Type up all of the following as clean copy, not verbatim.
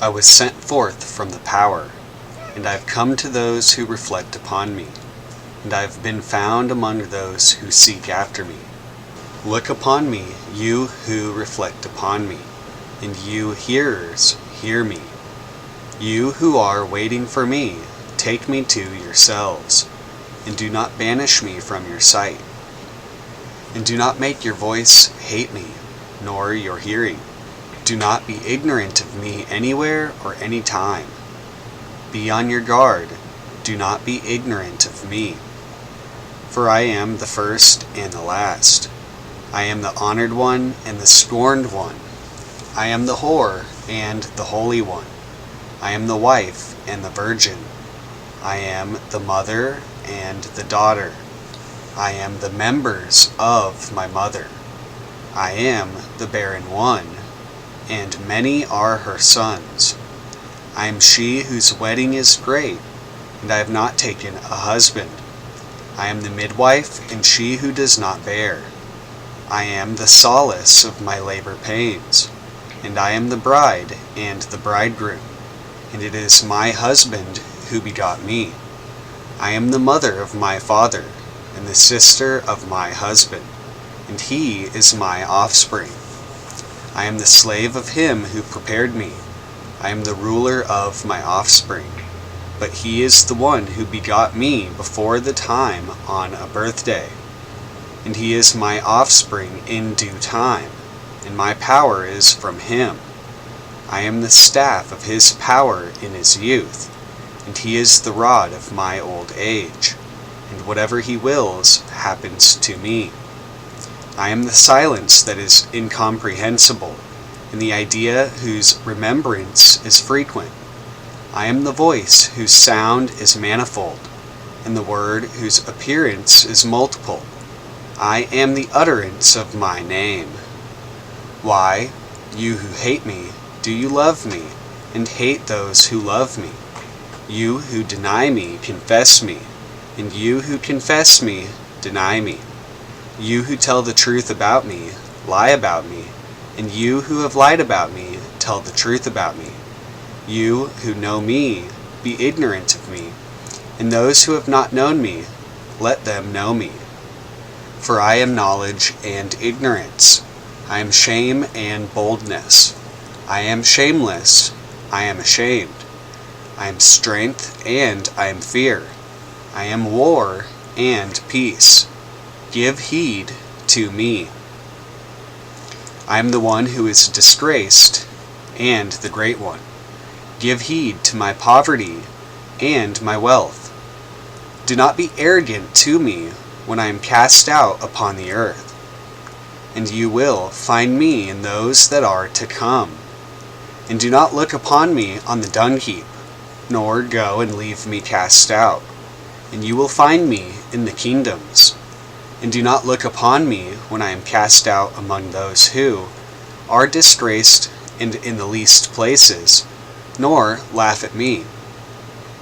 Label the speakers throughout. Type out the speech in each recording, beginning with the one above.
Speaker 1: I was sent forth from the power, and I have come to those who reflect upon me, and I have been found among those who seek after me. Look upon me, you who reflect upon me, and you hearers, hear me. You who are waiting for me, take me to yourselves, and do not banish me from your sight. And do not make your voice hate me, nor your hearing. Do not be ignorant of me anywhere or any time. Be on your guard, do not be ignorant of me. For I am the first and the last. I am the honored one and the scorned one. I am the whore and the holy one. I am the wife and the virgin. I am the mother and the daughter. I am the members of my mother. I am the barren one, and many are her sons. I am she whose wedding is great, and I have not taken a husband. I am the midwife and she who does not bear. I am the solace of my labor pains, and I am the bride and the bridegroom, and it is my husband who begot me. I am the mother of my father, and the sister of my husband, and he is my offspring. I am the slave of him who prepared me. I am the ruler of my offspring, but he is the one who begot me before the time on a birthday. And he is my offspring in due time, and my power is from him. I am the staff of his power in his youth, and he is the rod of my old age, and whatever he wills happens to me. I am the silence that is incomprehensible, and the idea whose remembrance is frequent. I am the voice whose sound is manifold, and the word whose appearance is multiple. I am the utterance of my name. Why, you who hate me, do you love me, and hate those who love me? You who deny me, confess me, and you who confess me, deny me. You who tell the truth about me, lie about me, and you who have lied about me, tell the truth about me. You who know me, be ignorant of me, and those who have not known me, let them know me. For I am knowledge and ignorance. I am shame and boldness. I am shameless. I am ashamed. I am strength and I am fear. I am war and peace. Give heed to me. I am the one who is disgraced and the great one. Give heed to my poverty and my wealth. Do not be arrogant to me when I am cast out upon the earth. And you will find me in those that are to come. And do not look upon me on the dung heap, nor go and leave me cast out. And you will find me in the kingdoms. And do not look upon me when I am cast out among those who are disgraced and in the least places, nor laugh at me.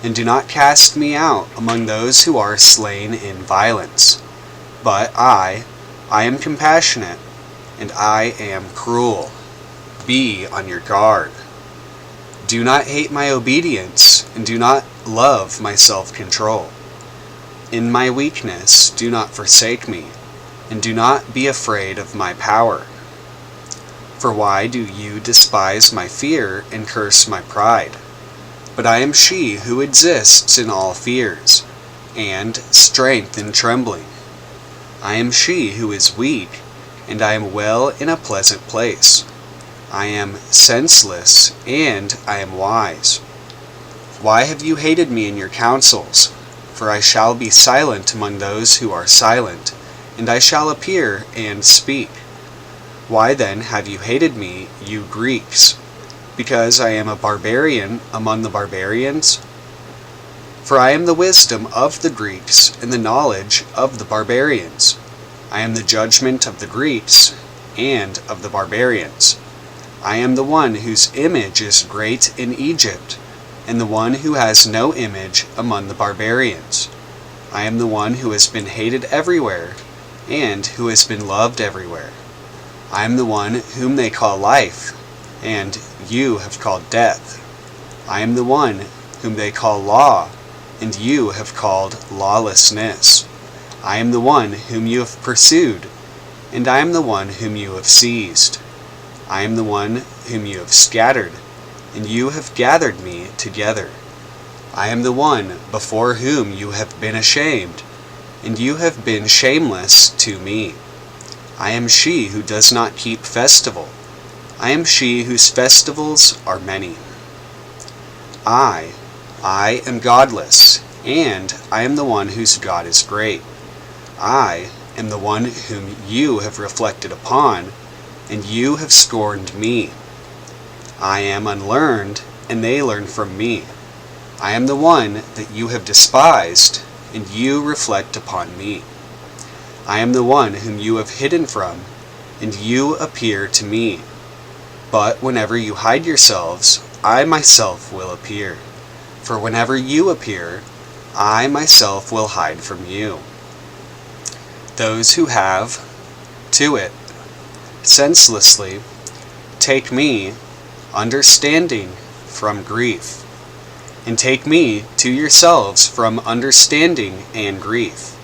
Speaker 1: And do not cast me out among those who are slain in violence. But I am compassionate, and I am cruel. Be on your guard. Do not hate my obedience, and do not love my self-control. In my weakness, do not forsake me, and do not be afraid of my power. For why do you despise my fear and curse my pride? But I am she who exists in all fears, and strength in trembling. I am she who is weak, and I am well in a pleasant place. I am senseless, and I am wise. Why have you hated me in your counsels? For I shall be silent among those who are silent, and I shall appear and speak. Why then have you hated me, you Greeks? Because I am a barbarian among the barbarians? For I am the wisdom of the Greeks and the knowledge of the barbarians. I am the judgment of the Greeks and of the barbarians. I am the one whose image is great in Egypt, and the one who has no image among the barbarians. I am the one who has been hated everywhere, and who has been loved everywhere. I am the one whom they call life, and you have called death. I am the one whom they call law, and you have called lawlessness. I am the one whom you have pursued, and I am the one whom you have seized. I am the one whom you have scattered, and you have gathered me together. I am the one before whom you have been ashamed, and you have been shameless to me. I am she who does not keep festival. I am she whose festivals are many. I am godless, and I am the one whose God is great. I am the one whom you have reflected upon, and you have scorned me. I am unlearned, and they learn from me. I am the one that you have despised, and you reflect upon me. I am the one whom you have hidden from, and you appear to me. But whenever you hide yourselves, I myself will appear. For whenever you appear, I myself will hide from you. Those who have, to it, senselessly, take me, understanding, from grief, and take me to yourselves from understanding and grief,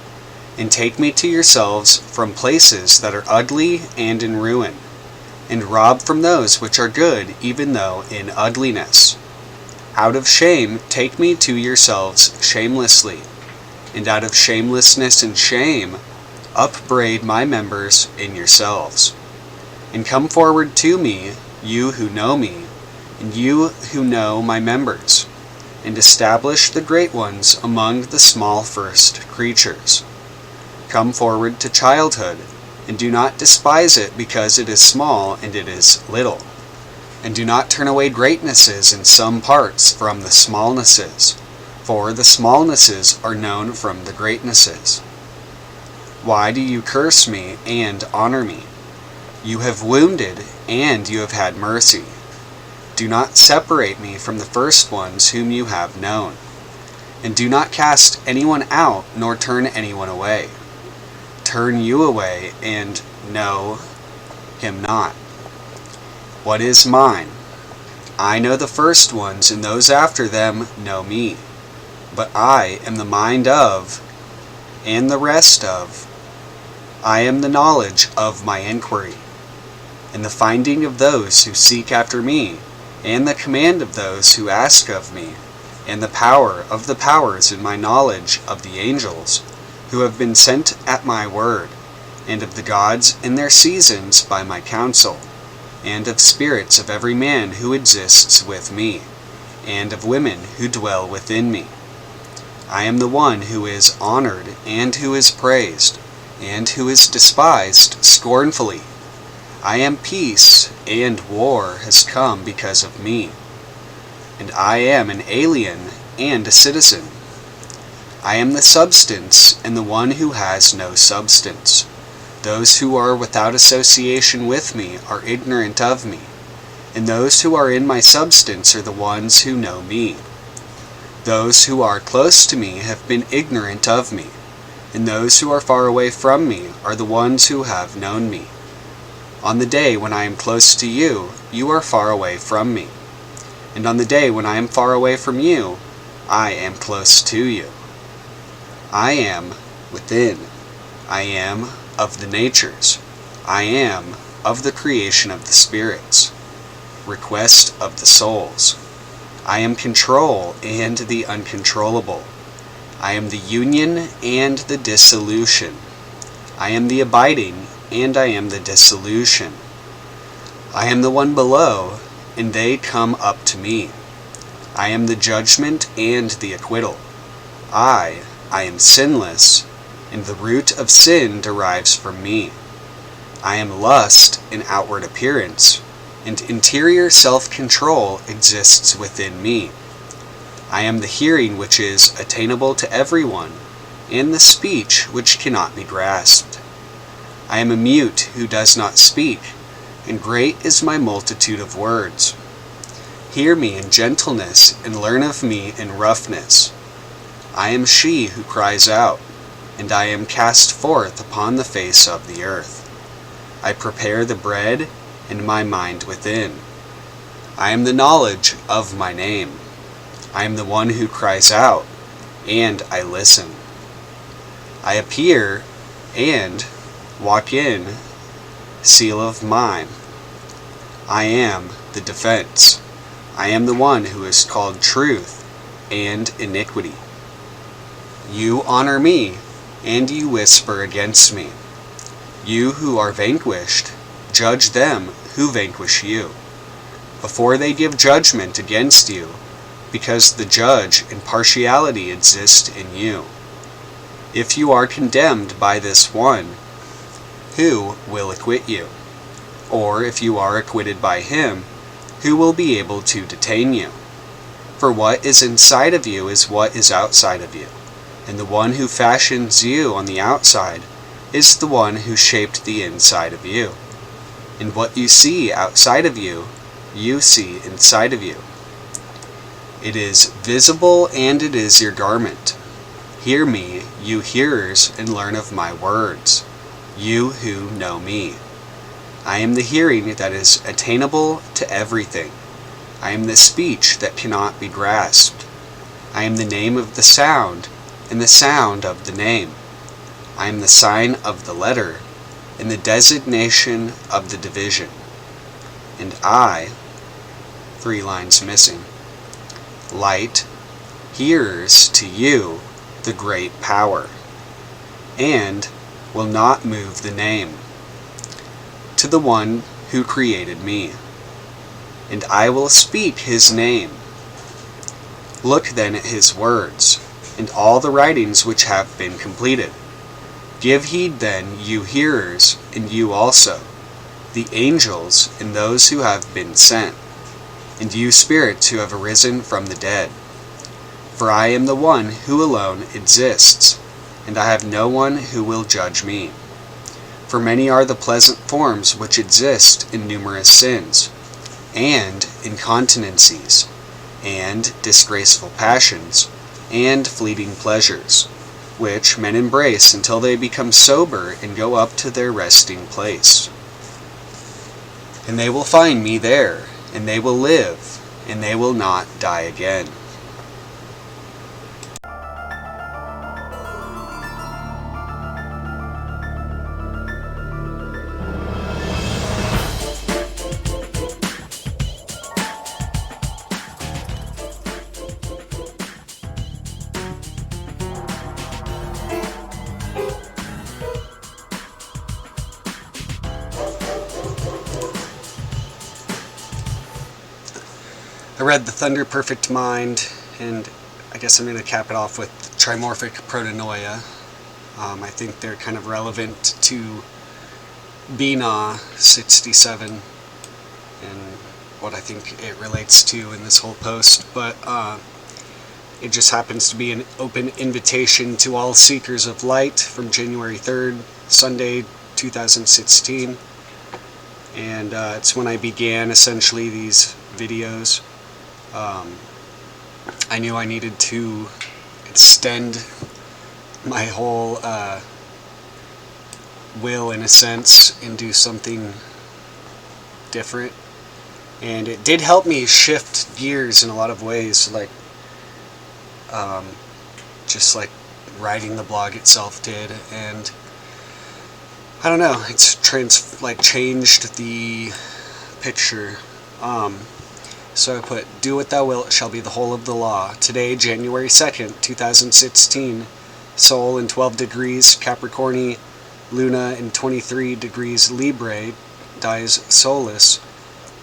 Speaker 1: and take me to yourselves from places that are ugly and in ruin, and rob from those which are good, even though in ugliness. Out of shame take me to yourselves shamelessly, and out of shamelessness and shame upbraid my members in yourselves. And come forward to me, you who know me, and you who know my members, and establish the great ones among the small first creatures. Come forward to childhood, and do not despise it because it is small and it is little. And do not turn away greatnesses in some parts from the smallnesses, for the smallnesses are known from the greatnesses. Why do you curse me and honor me? You have wounded, and you have had mercy. Do not separate me from the first ones whom you have known. And do not cast anyone out, nor turn anyone away. Turn you away, and know him not. What is mine? I know the first ones, and those after them know me. But I am the mind of, and the rest of. I am the knowledge of my inquiry, and the finding of those who seek after me, and the command of those who ask of me, and the power of the powers in my knowledge of the angels, who have been sent at my word, and of the gods in their seasons by my counsel, and of spirits of every man who exists with me, and of women who dwell within me. I am the one who is honored, and who is praised, and who is despised scornfully. I am peace, and war has come because of me. And I am an alien and a citizen. I am the substance, and the one who has no substance. Those who are without association with me are ignorant of me, and those who are in my substance are the ones who know me. Those who are close to me have been ignorant of me, and those who are far away from me are the ones who have known me. On the day when I am close to you, you are far away from me. And on the day when I am far away from you, I am close to you. I am within. I am of the natures. I am of the creation of the spirits. Request of the souls. I am control and the uncontrollable. I am the union and the dissolution. I am the abiding, and I am the dissolution. I am the one below, and they come up to me. I am the judgment and the acquittal. I am sinless, and the root of sin derives from me. I am lust in outward appearance, and interior self-control exists within me. I am the hearing which is attainable to everyone, and the speech which cannot be grasped. I am a mute who does not speak, and great is my multitude of words. Hear me in gentleness, and learn of me in roughness. I am she who cries out, and I am cast forth upon the face of the earth. I prepare the bread, and my mind within. I am the knowledge of my name. I am the one who cries out, and I listen. I appear and walk in, seal of mine. I am the defense. I am the one who is called truth and iniquity. You honor me, and you whisper against me. You who are vanquished, judge them who vanquish you, before they give judgment against you, because the judge and partiality exist in you. If you are condemned by this one, who will acquit you? Or if you are acquitted by him, who will be able to detain you? For what is inside of you is what is outside of you, and the one who fashions you on the outside is the one who shaped the inside of you. And what you see outside of you, you see inside of you. It is visible, and it is your garment. Hear me, you hearers, and learn of my words, you who know me. I am the hearing that is attainable to everything. I am the speech that cannot be grasped. I am the name of the sound, and the sound of the name. I am the sign of the letter, and the designation of the division. And I, 3 lines missing, light, hears to you the great power, and will not move the name, to the one who created me, and I will speak his name. Look then at his words, and all the writings which have been completed. Give heed then, you hearers, and you also, the angels and those who have been sent, and you spirits who have arisen from the dead. For I am the one who alone exists, and I have no one who will judge me. For many are the pleasant forms which exist in numerous sins, and incontinencies, and disgraceful passions, and fleeting pleasures, which men embrace until they become sober and go up to their resting place. And they will find me there, and they will live, and they will not die again. I read The Thunder Perfect Mind, and I guess I'm going to cap it off with Trimorphic Protonoia. I think they're kind of relevant to Bina 67 and what I think it relates to in this whole post, but it just happens to be an open invitation to all seekers of light from January 3rd, Sunday, 2016, and it's when I began essentially these videos. I knew I needed to extend my whole will, in a sense, and do something different. And it did help me shift gears in a lot of ways, like just like writing the blog itself did. And I don't know, it's changed the picture. So I put, do what thou wilt shall be the whole of the law. Today, January 2nd, 2016, Sol in 12 degrees Capricorni, Luna in 23 degrees Libre, dies Solus,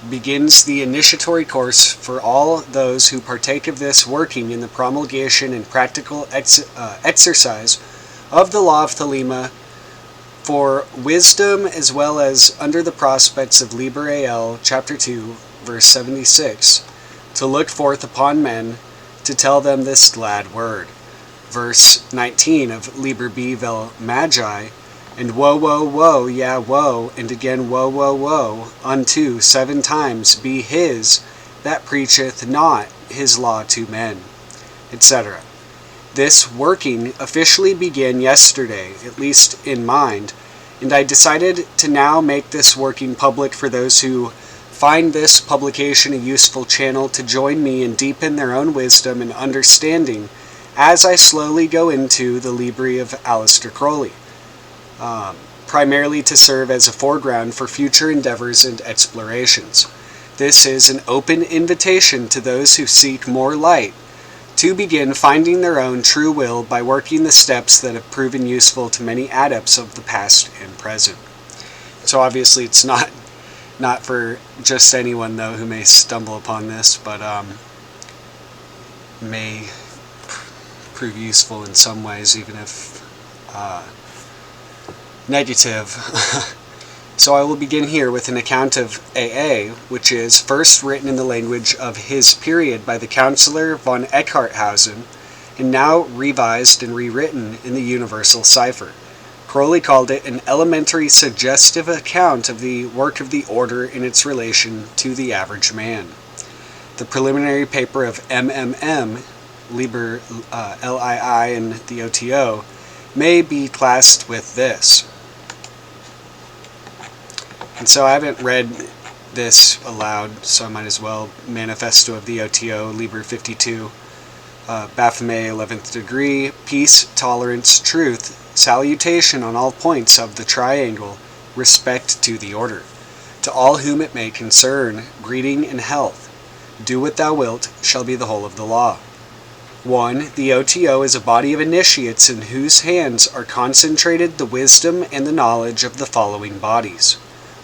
Speaker 1: begins the initiatory course for all those who partake of this, working in the promulgation and practical exercise of the law of Thelema for wisdom, as well as under the prospects of Liber AL, chapter 2, verse 76, to look forth upon men, to tell them this glad word. Verse 19 of Liber B vel Magi, and woe, woe, woe, yeah, woe, and again woe, woe, woe, unto 7 times be his that preacheth not his law to men, etc. This working officially began yesterday, at least in mind, and I decided to now make this working public for those who find this publication a useful channel to join me and deepen their own wisdom and understanding as I slowly go into the Library of Aleister Crowley, primarily to serve as a foreground for future endeavors and explorations. This is an open invitation to those who seek more light to begin finding their own true will by working the steps that have proven useful to many adepts of the past and present. So obviously it's not for just anyone, though, who may stumble upon this, but may prove useful in some ways, even if negative. So I will begin here with an account of AA, which is first written in the language of his period by the Counselor von Eckharthausen, and now revised and rewritten in the Universal Cipher. Crowley called it an elementary suggestive account of the work of the order in its relation to the average man. The preliminary paper of MMM, Liber LII and the OTO, may be classed with this. And so I haven't read this aloud, so I might as well. Manifesto of the OTO, Liber 52, Baphomet 11th degree, peace, tolerance, truth, salutation on all points of the triangle, respect to the order. To all whom it may concern, greeting and health. Do what thou wilt shall be the whole of the law. 1. The OTO is a body of initiates in whose hands are concentrated the wisdom and the knowledge of the following bodies.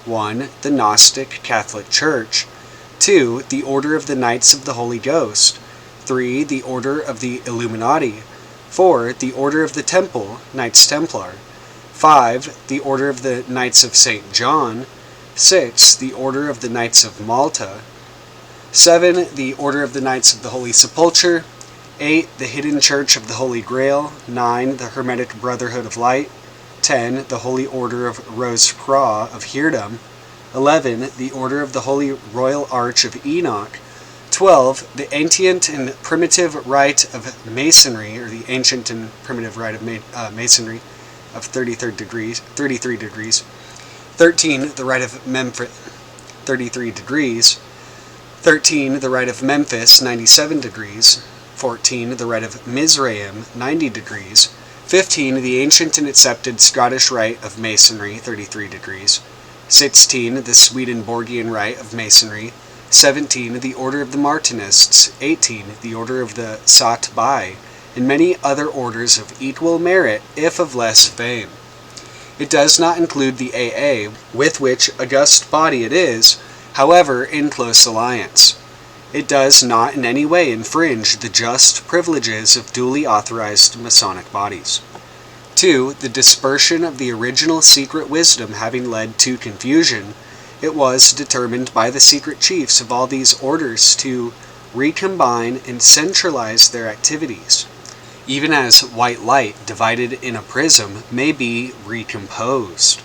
Speaker 1: 1. The Gnostic Catholic Church. 2. The Order of the Knights of the Holy Ghost. 3. The Order of the Illuminati. 4. The Order of the Temple, Knights Templar. 5. The Order of the Knights of St. John. 6. The Order of the Knights of Malta. 7. The Order of the Knights of the Holy Sepulchre. 8. The Hidden Church of the Holy Grail. 9. The Hermetic Brotherhood of Light. 10. The Holy Order of Rose Croix of Heirdom. 11. The Order of the Holy Royal Arch of Enoch. 12. The Ancient and Primitive Rite of Masonry, or the Ancient and Primitive Rite of Masonry of 33 degrees. 13. The Rite of Memphis, 33 degrees. 13. The Rite of Memphis, 97 degrees. 14. The Rite of Mizraim, 90 degrees. 15. The Ancient and Accepted Scottish Rite of Masonry, 33 degrees. 16. The Swedenborgian Rite of Masonry. 17. The Order of the Martinists. 18. The Order of the Sat Bai, and many other orders of equal merit, if of less fame. It does not include the AA, with which august body it is, however, in close alliance. It does not in any way infringe the just privileges of duly authorized Masonic bodies. 2. The dispersion of the original secret wisdom having led to confusion, it was determined by the secret chiefs of all these orders to recombine and centralize their activities, even as white light divided in a prism may be recomposed.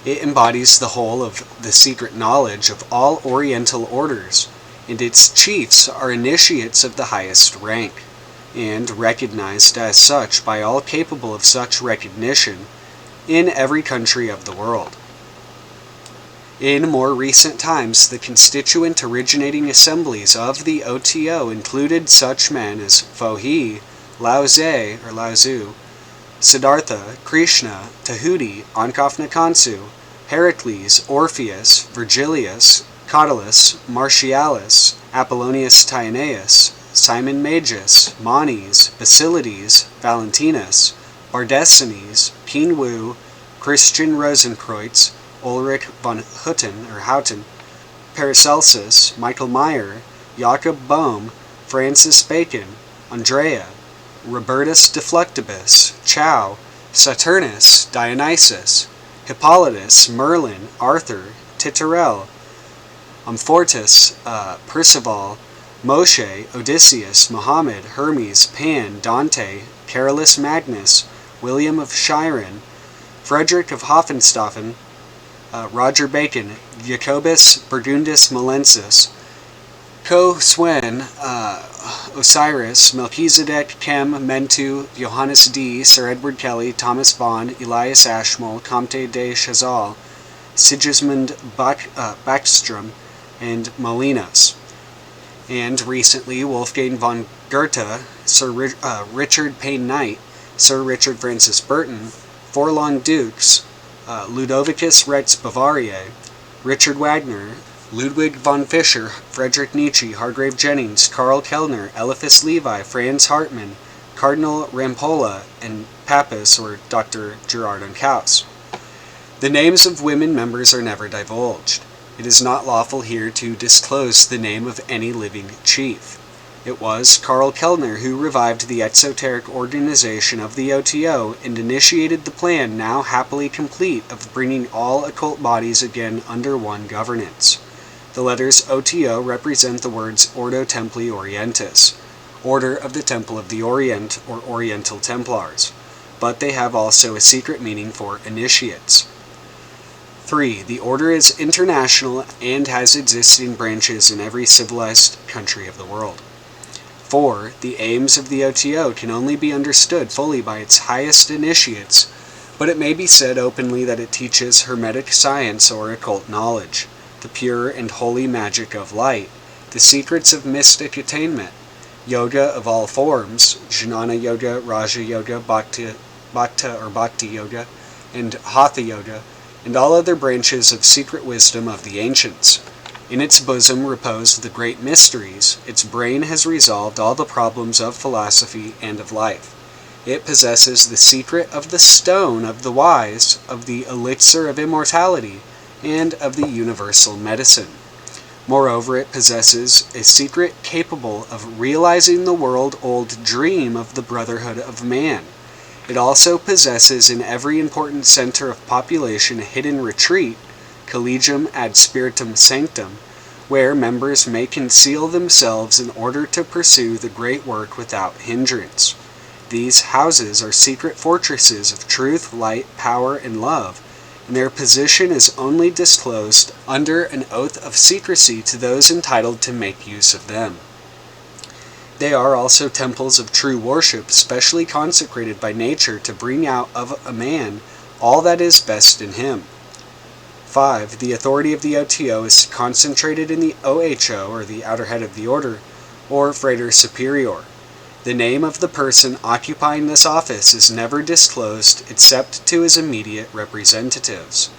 Speaker 1: It embodies the whole of the secret knowledge of all Oriental orders, and its chiefs are initiates of the highest rank, and recognized as such by all capable of such recognition in every country of the world. In more recent times, the constituent originating assemblies of the OTO included such men as Fo He, Lao Tzu, Siddhartha, Krishna, Tahuti, Ankofna Kansu, Heracles, Orpheus, Virgilius, Catullus, Martialis, Apollonius Tyaneus, Simon Magus, Manes, Basilides, Valentinus, Bardesanes, Keen Wu, Christian Rosenkreutz, Ulrich von Houten, Paracelsus, Michael Meyer, Jacob Bohm, Francis Bacon, Andrea, Robertus de Fluctibus, Chow, Saturnus, Dionysus, Hippolytus, Merlin, Arthur, Titurel, Amfortus, Percival, Moshe, Odysseus, Mohammed, Hermes, Pan, Dante, Carolus Magnus, William of Chiron, Frederick of Hohenstaufen, Roger Bacon, Jacobus Burgundus Malensis, Ko Swen, Osiris, Melchizedek, Kem, Mentu, Johannes D., Sir Edward Kelly, Thomas Bond, Elias Ashmole, Comte de Chazal, Sigismund Backstrom, and Molinos. And recently, Wolfgang von Goethe, Sir Richard Payne Knight, Sir Richard Francis Burton, four long dukes, Ludovicus Rex Bavariae, Richard Wagner, Ludwig von Fischer, Friedrich Nietzsche, Hargrave Jennings, Karl Kellner, Eliphas Levi, Franz Hartmann, Cardinal Rampolla, and Pappas, or Dr. Gerard Uncas. The names of women members are never divulged. It is not lawful here to disclose the name of any living chief. It was Karl Kellner who revived the exoteric organization of the OTO and initiated the plan, now happily complete, of bringing all occult bodies again under one governance. The letters OTO represent the words Ordo Templi Orientis, Order of the Temple of the Orient, or Oriental Templars, but they have also a secret meaning for initiates. 3. The order is international and has existing branches in every civilized country of the world. 4. The aims of the OTO can only be understood fully by its highest initiates, but it may be said openly that it teaches Hermetic science or occult knowledge, the pure and holy magic of light, the secrets of mystic attainment, yoga of all forms, Jnana Yoga, Raja Yoga, Bhakti Yoga, and Hatha Yoga, and all other branches of secret wisdom of the ancients. In its bosom repose the great mysteries. Its brain has resolved all the problems of philosophy and of life. It possesses the secret of the stone of the wise, of the elixir of immortality, and of the universal medicine. Moreover, it possesses a secret capable of realizing the world-old dream of the brotherhood of man. It also possesses in every important center of population a hidden retreat, collegium ad spiritum sanctum, where members may conceal themselves in order to pursue the great work without hindrance. These houses are secret fortresses of truth, light, power, and love, and their position is only disclosed under an oath of secrecy to those entitled to make use of them. They are also temples of true worship, specially consecrated by nature to bring out of a man all that is best in him. 5. The authority of the OTO is concentrated in the OHO, or the outer head of the order, or Frater Superior. The name of the person occupying this office is never disclosed except to his immediate representatives.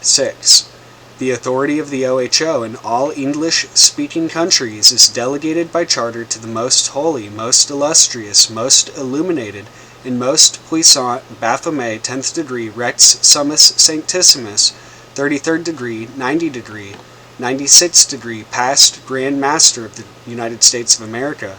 Speaker 1: 6. The authority of the OHO in all English-speaking countries is delegated by charter to the most holy, most illustrious, most illuminated, and most puissant Baphomet 10th degree Rex Summus Sanctissimus, 33rd degree, 90 degree, 96th degree past Grand Master of the United States of America,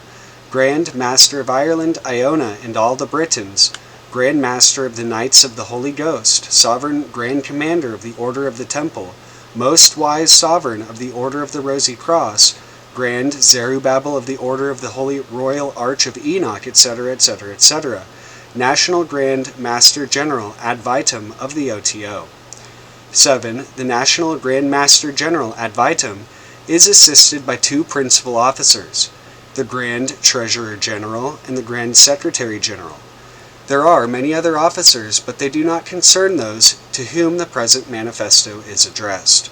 Speaker 1: Grand Master of Ireland, Iona, and all the Britons, Grand Master of the Knights of the Holy Ghost, Sovereign Grand Commander of the Order of the Temple, Most Wise Sovereign of the Order of the Rosy Cross, Grand Zerubbabel of the Order of the Holy Royal Arch of Enoch, etc., etc., etc., National Grand Master General ad vitam of the OTO. 7. The National Grand Master General ad vitam is assisted by two principal officers, the Grand Treasurer General and the Grand Secretary General. There are many other officers, but they do not concern those to whom the present manifesto is addressed.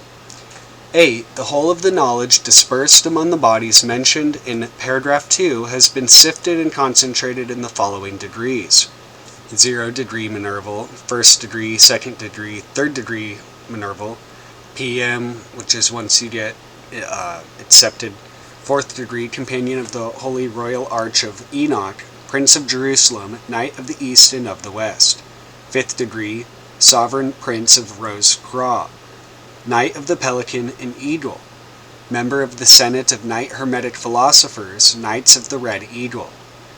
Speaker 1: 8. The whole of the knowledge dispersed among the bodies mentioned in paragraph 2 has been sifted and concentrated in the following degrees: 0 degree Minerval, 1st degree, 2nd degree, 3rd degree Minerval, PM, which is once you get accepted, 4th degree Companion of the Holy Royal Arch of Enoch, Prince of Jerusalem, Knight of the East and of the West, 5th degree Sovereign Prince of Rose Croix, Knight of the Pelican and Eagle, Member of the Senate of Knight Hermetic Philosophers, Knights of the Red Eagle,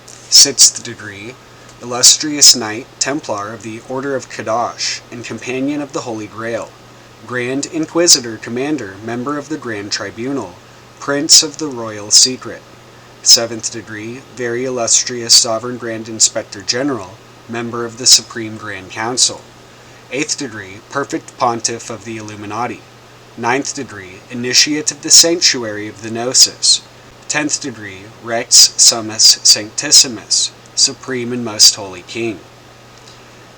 Speaker 1: 6th degree Illustrious Knight Templar of the Order of Kadash and Companion of the Holy Grail, Grand Inquisitor Commander, Member of the Grand Tribunal, Prince of the Royal Secret, 7th degree Very Illustrious Sovereign Grand Inspector General, Member of the Supreme Grand Council, 8th degree Perfect Pontiff of the Illuminati, 9th degree Initiate of the Sanctuary of the Gnosis, 10th degree Rex Summus Sanctissimus, Supreme and Most Holy King.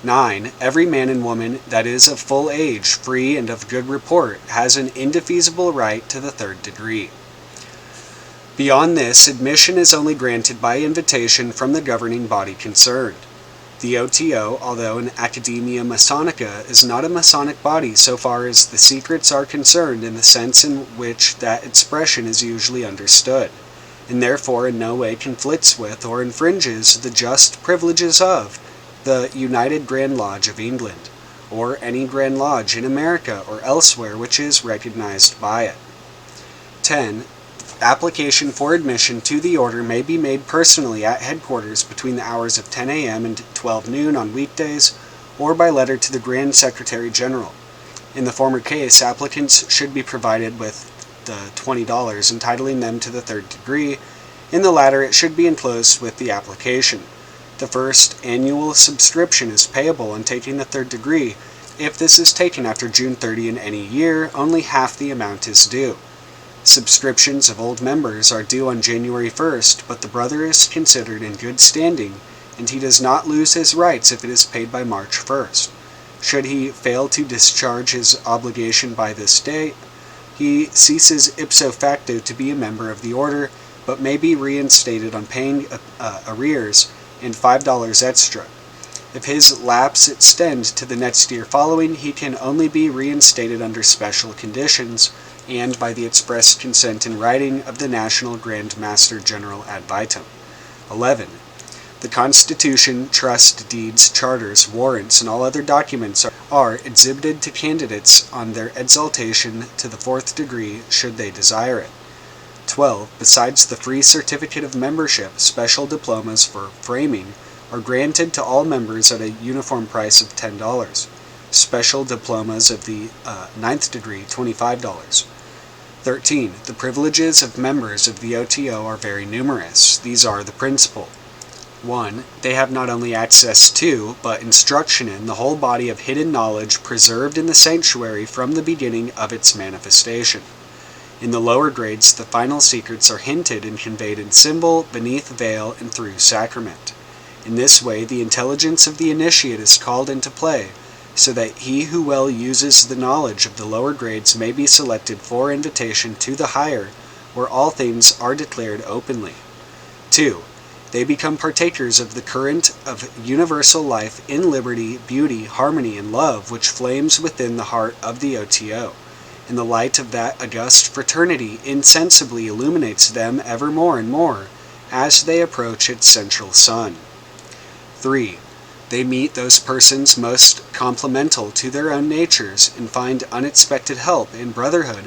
Speaker 1: 9. Every man and woman that is of full age, free, and of good report, has an indefeasible right to the third degree. Beyond this, admission is only granted by invitation from the governing body concerned. The OTO, although an Academia Masonica, is not a Masonic body so far as the secrets are concerned in the sense in which that expression is usually understood, and therefore in no way conflicts with or infringes the just privileges of the United Grand Lodge of England, or any Grand Lodge in America or elsewhere which is recognized by it. 10. Application for admission to the order may be made personally at headquarters between the hours of 10 a.m. and 12 noon on weekdays, or by letter to the Grand Secretary General. In the former case, applicants should be provided with the $20 entitling them to the third degree. In the latter, it should be enclosed with the application. The first annual subscription is payable on taking the third degree. If this is taken after June 30 in any year, only half the amount is due. Subscriptions of old members are due on January 1st, but the brother is considered in good standing, and he does not lose his rights if it is paid by March 1st. Should he fail to discharge his obligation by this date, he ceases ipso facto to be a member of the order, but may be reinstated on paying arrears and $5 extra. If his lapse extend to the next year following, he can only be reinstated under special conditions, and by the express consent in writing of the National Grand Master General ad vitam. 11. The Constitution, trust deeds, charters, warrants, and all other documents are exhibited to candidates on their exaltation to the fourth degree should they desire it. 12. Besides the free certificate of membership, special diplomas for framing are granted to all members at a uniform price of $10. Special diplomas of the ninth degree, $25. 13. The privileges of members of the OTO are very numerous. These are the principal. 1. They have not only access to, but instruction in, the whole body of hidden knowledge preserved in the sanctuary from the beginning of its manifestation. In the lower grades, the final secrets are hinted and conveyed in symbol, beneath veil, and through sacrament. In this way, the intelligence of the initiate is called into play, so that he who well uses the knowledge of the lower grades may be selected for invitation to the higher, where all things are declared openly. 2. They become partakers of the current of universal life in liberty, beauty, harmony, and love which flames within the heart of the OTO, and the light of that august fraternity insensibly illuminates them ever more and more as they approach its central sun. 3. They meet those persons most complemental to their own natures and find unexpected help and brotherhood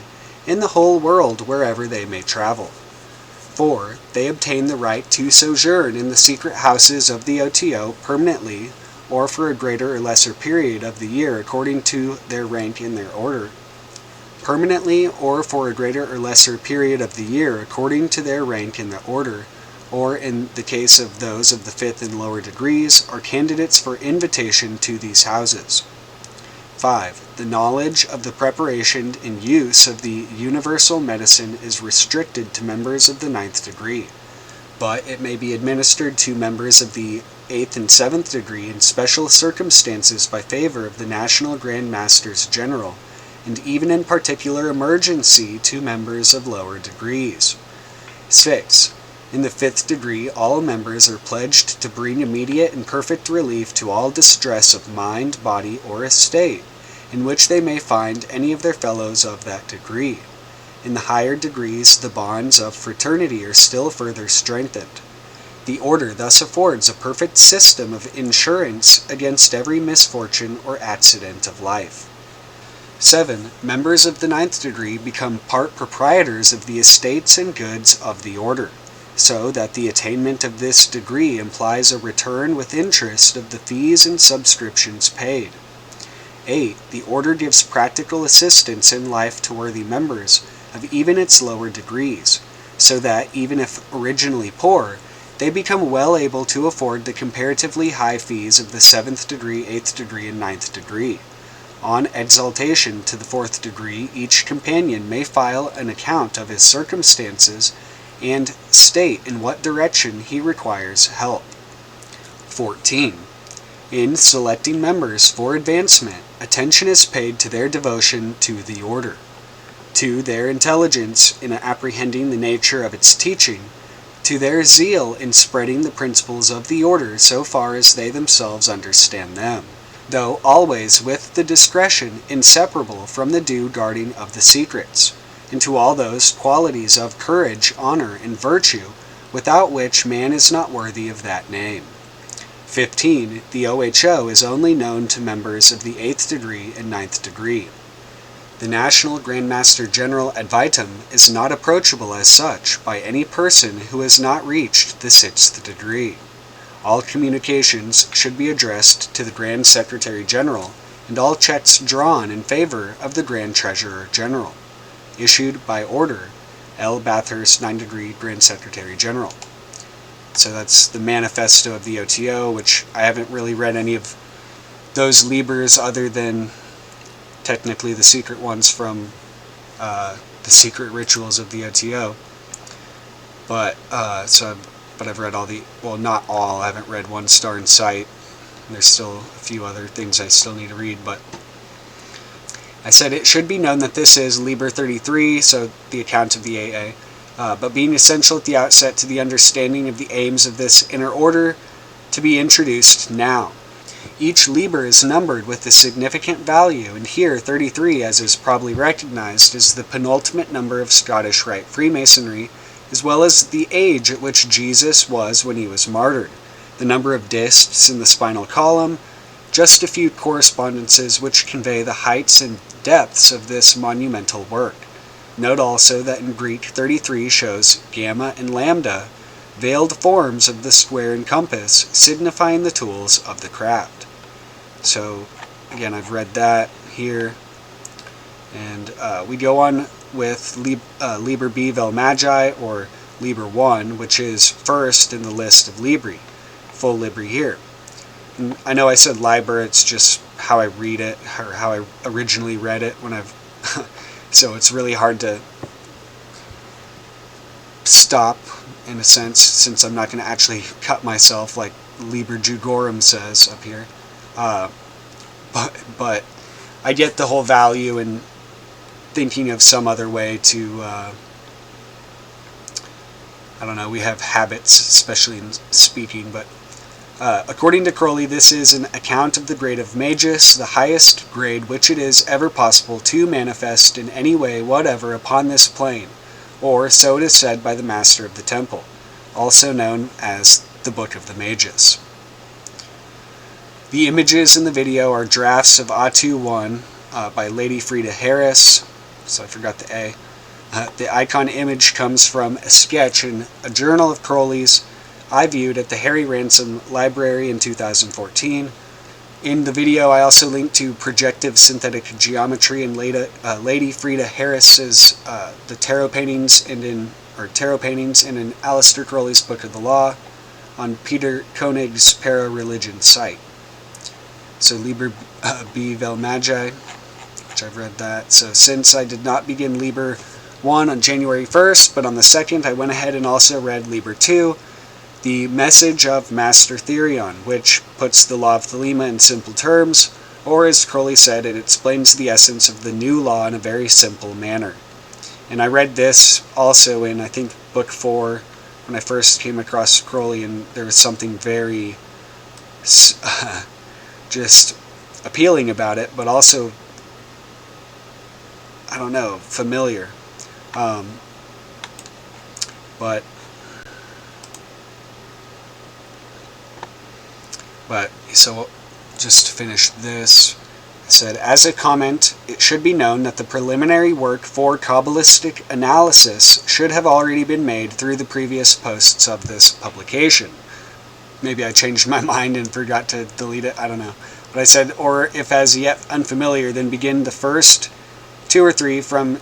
Speaker 1: in the whole world wherever they may travel. 4. They obtain the right to sojourn in the secret houses of the OTO permanently or for a greater or lesser period of the year according to their rank in their order. Permanently or for a greater or lesser period of the year according to their rank in the order, or in the case of those of the fifth and lower degrees, are candidates for invitation to these houses. 5. The knowledge of the preparation and use of the universal medicine is restricted to members of the ninth degree, but it may be administered to members of the 8th and 7th degree in special circumstances by favor of the National Grand Masters General, and even in particular emergency to members of lower degrees. 6. In the 5th degree, all members are pledged to bring immediate and perfect relief to all distress of mind, body, or estate, in which they may find any of their fellows of that degree. In the higher degrees, the bonds of fraternity are still further strengthened. The order thus affords a perfect system of insurance against every misfortune or accident of life. 7. Members of the ninth degree become part proprietors of the estates and goods of the order, so that the attainment of this degree implies a return with interest of the fees and subscriptions paid. 8. The order gives practical assistance in life to worthy members of even its lower degrees, so that, even if originally poor, they become well able to afford the comparatively high fees of the 7th degree, 8th degree, and 9th degree. On exaltation to the 4th degree, each companion may file an account of his circumstances and state in what direction he requires help. 14. In selecting members for advancement, attention is paid to their devotion to the order, to their intelligence in apprehending the nature of its teaching, to their zeal in spreading the principles of the order so far as they themselves understand them, though always with the discretion inseparable from the due guarding of the secrets, and to all those qualities of courage, honor, and virtue, without which man is not worthy of that name. 15. The OHO is only known to members of the 8th degree and 9th degree. The National Grand Master General ad vitam is not approachable as such by any person who has not reached the 6th degree. All communications should be addressed to the Grand Secretary General, and all checks drawn in favor of the Grand Treasurer General. Issued by order, L. Bathurst, 9th degree Grand Secretary General. So that's the manifesto of the OTO, which I haven't really read any of those libers other than technically the secret ones from the secret rituals of the OTO. But I've read all the, well, not all. I haven't read One Star in Sight. There's still a few other things I still need to read, but I said it should be known that this is Liber 33, so the account of the AA. But being essential at the outset to the understanding of the aims of this inner order to be introduced now. Each Liber is numbered with a significant value, and here 33, as is probably recognized, is the penultimate number of Scottish Rite Freemasonry, as well as the age at which Jesus was when he was martyred, the number of discs in the spinal column, just a few correspondences which convey the heights and depths of this monumental work. Note also that in Greek 33 shows gamma and lambda, veiled forms of the square and compass, signifying the tools of the craft. So, again, I've read that here. And we go on with Liber B Vel Magi, or Liber 1, which is first in the list of Libri. Full Libri here. And I know I said Liber, it's just how I read it, or how I originally read it when I've... So it's really hard to stop, in a sense, since I'm not going to actually cut myself like Liber Jugorum says up here. But I get the whole value in thinking of some other way to, I don't know, we have habits, especially in speaking, but according to Crowley, this is an account of the grade of Magus, the highest grade which it is ever possible to manifest in any way whatever upon this plane, or so it is said by the Master of the Temple, also known as the Book of the Magus. The images in the video are drafts of Atu 1 by Lady Frida Harris, so I forgot the A. The icon image comes from a sketch in a journal of Crowley's I viewed at the Harry Ransom Library in 2014. In the video, I also linked to Projective Synthetic Geometry and Lady Frida Harris's the tarot paintings and in Aleister Crowley's Book of the Law on Peter Koenig's Para-Religion site. So Liber B Vel Magi, which I've read that. So since I did not begin Liber 1 on January 1st, but on the 2nd, I went ahead and also read Liber 2, the Message of Master Therion, which puts the Law of Thelema in simple terms, or as Crowley said, it explains the essence of the new law in a very simple manner. And I read this also in, I think, Book 4, when I first came across Crowley, and there was something very just appealing about it, but also, I don't know, familiar. But so just to finish this, I said, as a comment, it should be known that the preliminary work for Cabalistic analysis should have already been made through the previous posts of this publication. Maybe I changed my mind and forgot to delete it, I don't know. But I said, or if as yet unfamiliar, then begin the first 2 or 3 from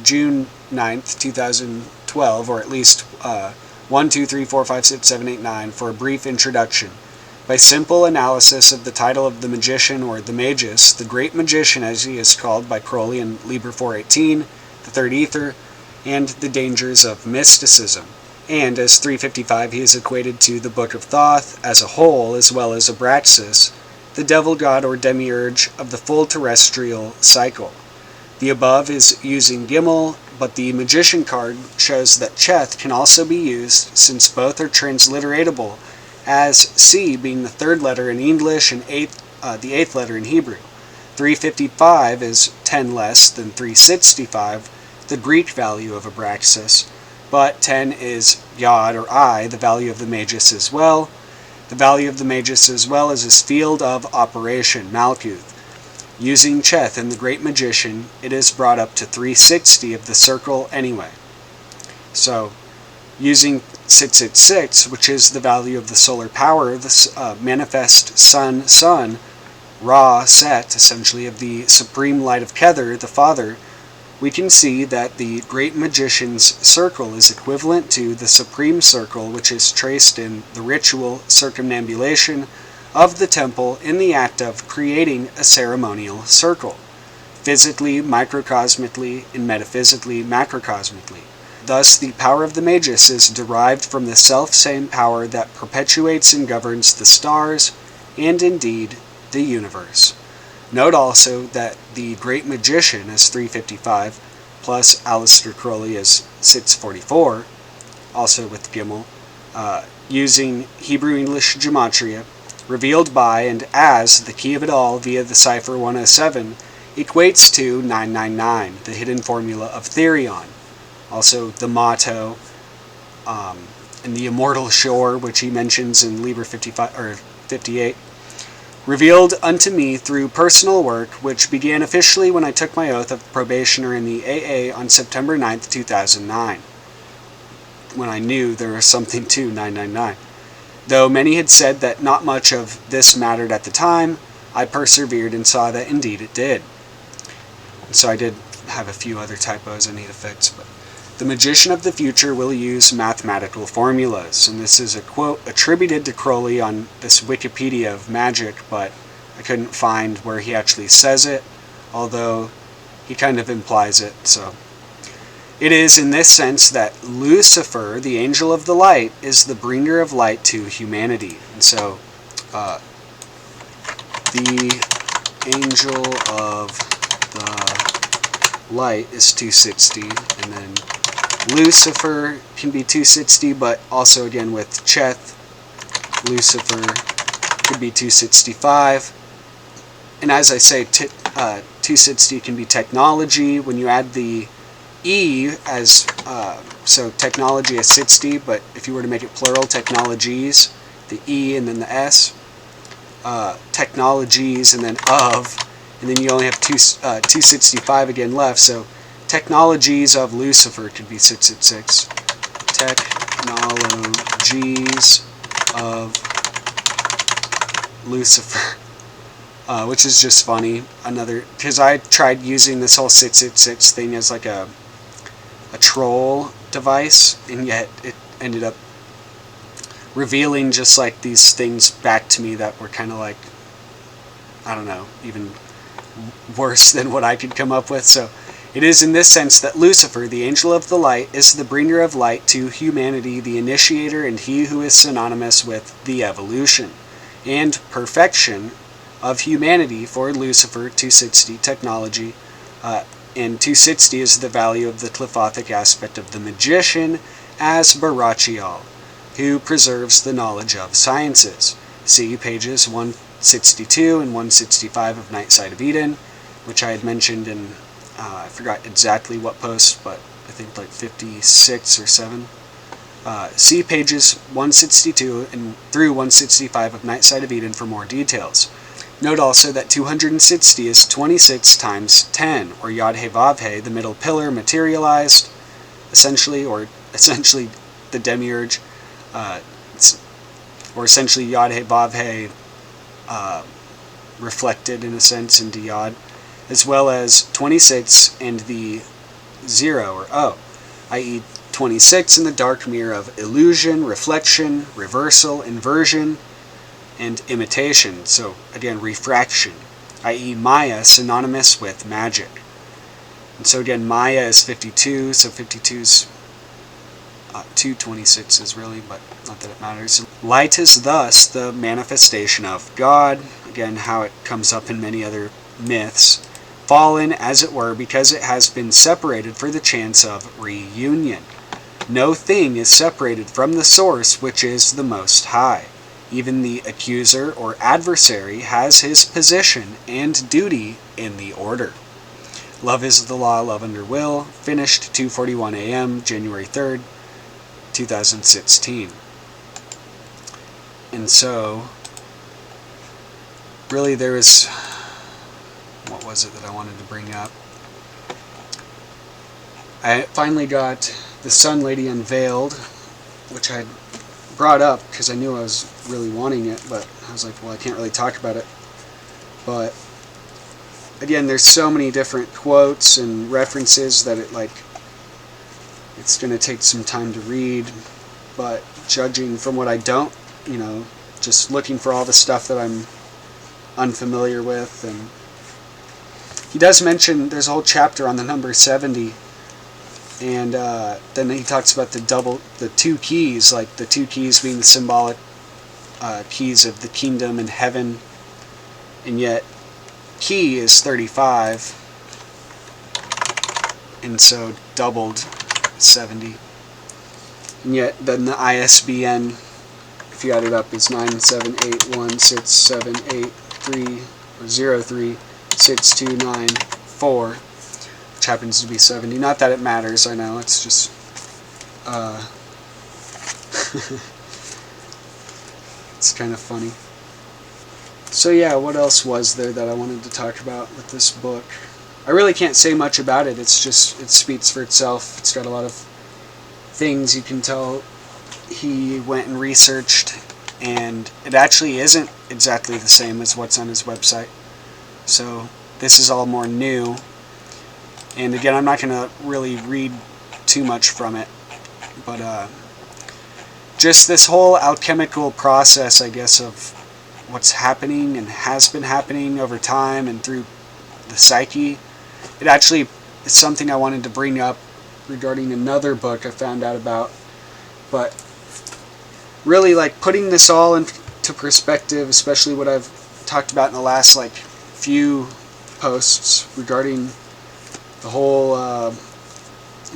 Speaker 1: June 9th, 2012, or at least 1, 2, 3, 4, 5, 6, 7, 8, 9, for a brief introduction. By simple analysis of the title of the magician, or the Magus, the great magician as he is called by Crowley in Liber 418, the Third Ether, and the dangers of mysticism. And as 355, he is equated to the Book of Thoth as a whole, as well as Abraxas, the devil god or demiurge of the full terrestrial cycle. The above is using Gimel, but the Magician card shows that Cheth can also be used, since both are transliteratable as C being the third letter in English and the eighth letter in Hebrew. 355 is 10 less than 365, the Greek value of Abraxas, but 10 is Yod or I, the value of the Magus as well. The value of the Magus as well is his field of operation, Malkuth. Using Cheth and the Great Magician, it is brought up to 360 of the circle anyway. So, using 666, which is the value of the solar power, the manifest sun, Ra, Set, essentially, of the supreme light of Kether, the Father, we can see that the Great Magician's circle is equivalent to the supreme circle, which is traced in the ritual circumambulation of the temple in the act of creating a ceremonial circle, physically, microcosmically, and metaphysically, macrocosmically. Thus, the power of the Magus is derived from the self-same power that perpetuates and governs the stars, and indeed, the universe. Note also that the Great Magician is 355, plus Aleister Crowley is 644, also with Gimel, using Hebrew-English gematria, revealed by and as the key of it all via the cipher 107, equates to 999, the hidden formula of Therion. Also the motto, and the immortal shore, which he mentions in Liber 55 or 58. Revealed unto me through personal work, which began officially when I took my oath of probationer in the AA on September 9th, 2009, when I knew there was something to 999. Though many had said that not much of this mattered at the time, I persevered and saw that indeed it did. And so I did have a few other typos I need to fix, but the magician of the future will use mathematical formulas, and this is a quote attributed to Crowley on this Wikipedia of magic, but I couldn't find where he actually says it, although he kind of implies it. So it is in this sense that Lucifer, the angel of the light, is the bringer of light to humanity. And so the angel of the light is 260, and then Lucifer can be 260, but also again with Cheth, Lucifer could be 265. And as I say, 260 can be technology. When you add the E as, so technology is 60, but if you were to make it plural, technologies, the E and then the S, technologies and then of, and then you only have 265 again left, so technologies of Lucifer could be 666. Technologies of Lucifer. Which is just funny. Because I tried using this whole 666 thing as like a troll device, and yet it ended up revealing just like these things back to me that were kind of like, I don't know, even worse than what I could come up with. So it is in this sense that Lucifer, the angel of the light, is the bringer of light to humanity, the initiator, and he who is synonymous with the evolution and perfection of humanity. For Lucifer, 260 technology, and 260 is the value of the Qliphothic aspect of the magician as Barachial, who preserves the knowledge of sciences. See pages 162 and 165 of Night Side of Eden, which I had mentioned in, I forgot exactly what post, but I think like 56 or 7. See pages 162 and through 165 of Night Side of Eden for more details. Note also that 260 is 26 times 10, or Yod He Vav He, the middle pillar materialized, essentially the demiurge, or essentially Yod He Vav He reflected in a sense into Yod, as well as 26 and the 0 or O, i.e. 26 in the dark mirror of illusion, reflection, reversal, inversion, and imitation. So again, refraction, i.e. Maya, synonymous with magic. And so again, Maya is 52, so 52's Two 26s really, but not that it matters. Light is thus the manifestation of God, again how it comes up in many other myths, fallen as it were because it has been separated for the chance of reunion. No thing is separated from the source which is the Most High. Even the accuser or adversary has his position and duty in the order. Love is the law, love under will. Finished 2:41 a.m., January 3rd, 2016. And so, really there was, what was it that I wanted to bring up? I finally got The Sun Lady Unveiled, which I brought up because I knew I was really wanting it, but I was like, well, I can't really talk about it. But again, there's so many different quotes and references that it's going to take some time to read, but judging from what I don't, just looking for all the stuff that I'm unfamiliar with, and he does mention there's a whole chapter on the number 70. And then he talks about the two keys, like the two keys being the symbolic keys of the kingdom and heaven, and yet key is 35, and so doubled 70. And yet then the ISBN, if you add it up, is 9781673036294. Happens to be 70. Not that it matters, I know, it's just it's kind of funny. So yeah, what else was there that I wanted to talk about with this book? I really can't say much about it. It's just, it speaks for itself. It's got a lot of things you can tell he went and researched, and it actually isn't exactly the same as what's on his website. So this is all more new. And again, I'm not going to really read too much from it, but just this whole alchemical process, I guess, of what's happening and has been happening over time and through the psyche. It actually is something I wanted to bring up regarding another book I found out about, but really putting this all into perspective, especially what I've talked about in the last few posts regarding the whole,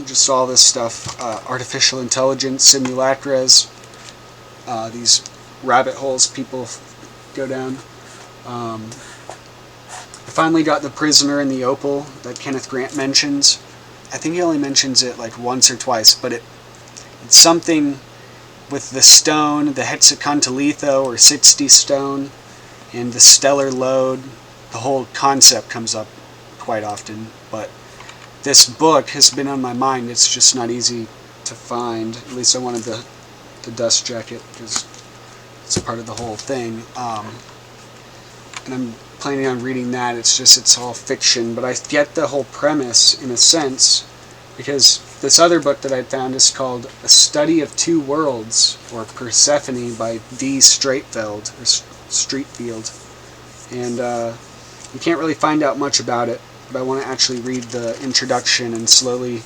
Speaker 1: just all this stuff, artificial intelligence, simulacras, these rabbit holes people go down. I finally got The Prisoner in the Opal that Kenneth Grant mentions. I think he only mentions it once or twice, but it's something with the stone, the hexacontalitho or 60 stone, and the stellar load. The whole concept comes up quite often, but this book has been on my mind. It's just not easy to find. At least I wanted the dust jacket because it's a part of the whole thing. And I'm planning on reading that. It's all fiction, but I get the whole premise in a sense, because this other book that I found is called A Study of Two Worlds, or Persephone by D. Streitfeld, or Streetfield. And you can't really find out much about it, but I want to actually read the introduction and slowly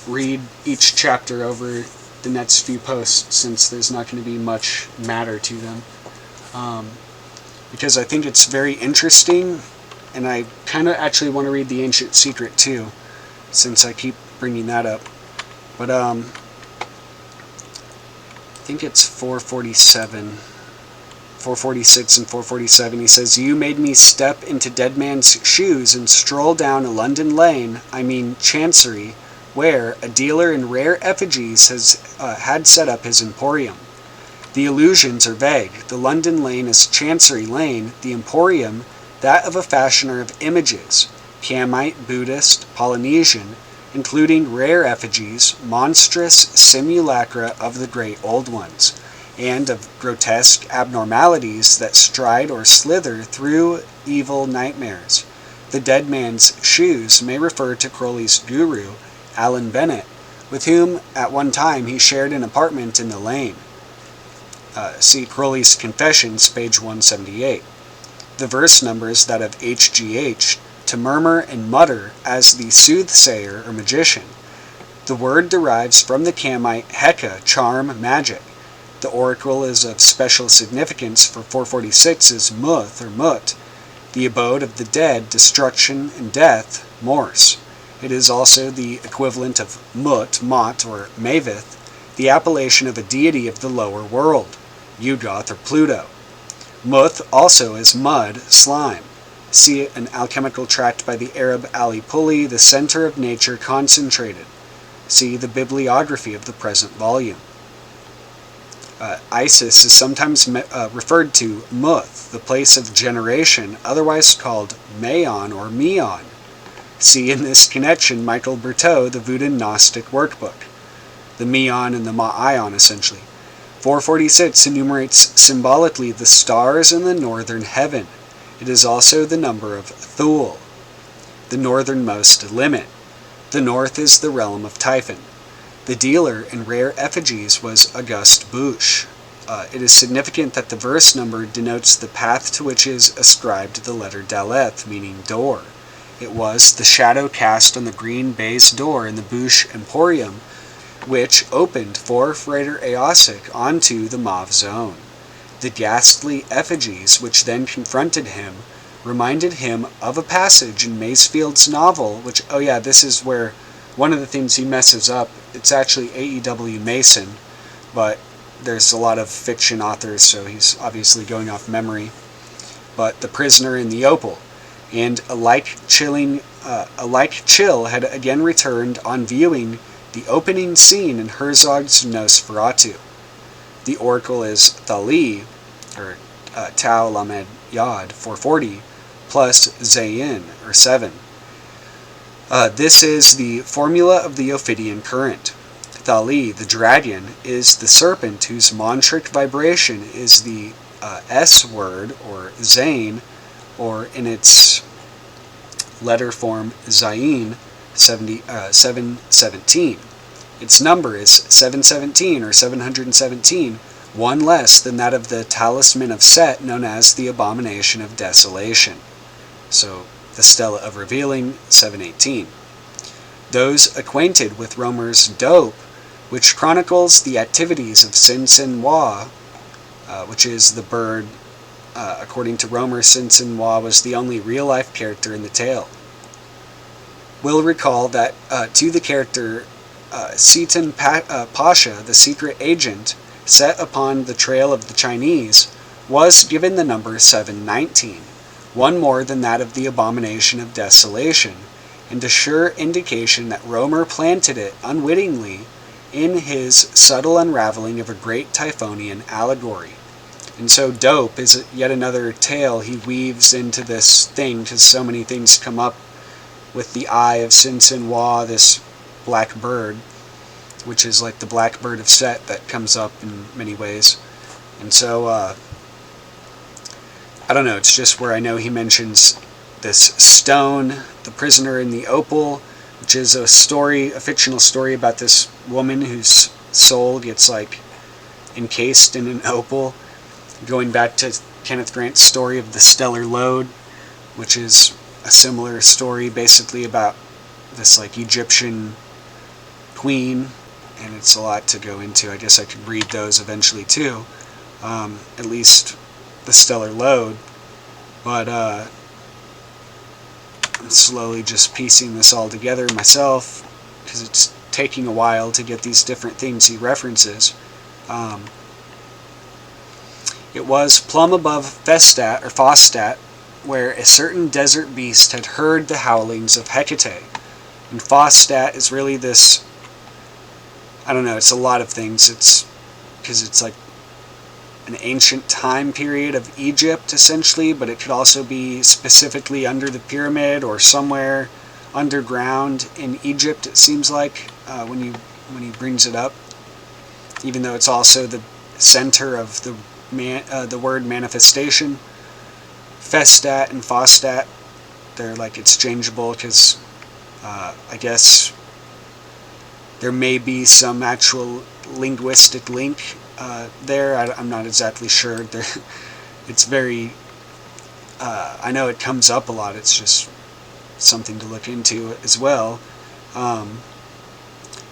Speaker 1: read each chapter over the next few posts, since there's not going to be much matter to them. Because I think it's very interesting, and I kind of actually want to read The Ancient Secret too, since I keep bringing that up. But I think it's 447. 446 and 447, he says, "You made me step into dead man's shoes and stroll down a London lane, I mean Chancery, where a dealer in rare effigies had set up his emporium. The allusions are vague. The London lane is Chancery Lane, the emporium, that of a fashioner of images, Camite, Buddhist, Polynesian, including rare effigies, monstrous simulacra of the great old ones, and of grotesque abnormalities that stride or slither through evil nightmares. The dead man's shoes may refer to Crowley's guru, Alan Bennett, with whom at one time he shared an apartment in the lane. See Crowley's Confessions, page 178. The verse numbers that of HGH, to murmur and mutter as the soothsayer or magician. The word derives from the Kamite Heka, charm, magic. The oracle is of special significance for 446 is Muth or Mut, the abode of the dead, destruction and death, Morse. It is also the equivalent of Mut, Mot, or Mavith, the appellation of a deity of the lower world, Yudgoth or Pluto. Muth also is mud, slime. See an alchemical tract by the Arab Ali Puli, the center of nature concentrated. See the bibliography of the present volume. Isis is sometimes referred to Muth, the place of generation, otherwise called Mayon or Meon. See in this connection Michael Bertot, the Voodoo Gnostic Workbook. The Meon and the Ma'ayon, essentially. 446 enumerates symbolically the stars in the northern heaven. It is also the number of Thule, the northernmost limit. The north is the realm of Typhon. The dealer in rare effigies was Auguste Bouche. It is significant that the verse number denotes the path to which is ascribed the letter Daleth, meaning door. It was the shadow cast on the green baize door in the Bouche Emporium, which opened for Frater Eosic onto the mauve zone. The ghastly effigies which then confronted him reminded him of a passage in Masefield's novel, which, oh yeah, this is where one of the things he messes up. It's actually A.E.W. Mason, but there's a lot of fiction authors, so he's obviously going off memory. But The Prisoner in the Opal, and a like chill had again returned on viewing the opening scene in Herzog's Nosferatu. The oracle is Thali, or Tau Lamed Yod, 440, plus Zayin, or 7. This is the formula of the Ophidian current. Thali, the dragon, is the serpent whose mantric vibration is the S word, or Zain, or in its letter form Zayin, 717. Its number is 717, or 717, one less than that of the talisman of Set known as the Abomination of Desolation. So, the Stella of Revealing, 718. Those acquainted with Romer's Dope, which chronicles the activities of Sin-Sin-Wa, which is the bird. According to Romer, Sin-Sin-Wa was the only real-life character in the tale. Will recall that to the character Seton Pasha, the secret agent set upon the trail of the Chinese, was given the number 719, one more than that of the Abomination of Desolation, and a sure indication that Romer planted it unwittingly in his subtle unraveling of a great Typhonian allegory. And so Dope is yet another tale he weaves into this thing, because so many things come up with the eye of Sin-Sin-Wa, this black bird, which is like the black bird of Set that comes up in many ways. And so, I don't know, it's just where I know he mentions this stone, the prisoner in the opal, which is a fictional story about this woman whose soul gets like encased in an opal, going back to Kenneth Grant's story of the Stellar Lode, which is a similar story basically about this like Egyptian queen, and it's a lot to go into. I guess I could read those eventually too, at least the Stellar Lode, but I'm slowly just piecing this all together myself, because it's taking a while to get these different things he references. It was plumb above Festat, or Fostat, where a certain desert beast had heard the howlings of Hecate. And Fostat is really this, I don't know, it's a lot of things. It's because it's like an ancient time period of Egypt, essentially, but it could also be specifically under the pyramid or somewhere underground in Egypt, it seems like, when he brings it up, even though it's also the center of the word manifestation. Festat and Fostat, they're like exchangeable, because I guess there may be some actual linguistic link there. I'm not exactly sure. It's very, I know it comes up a lot, it's just something to look into as well.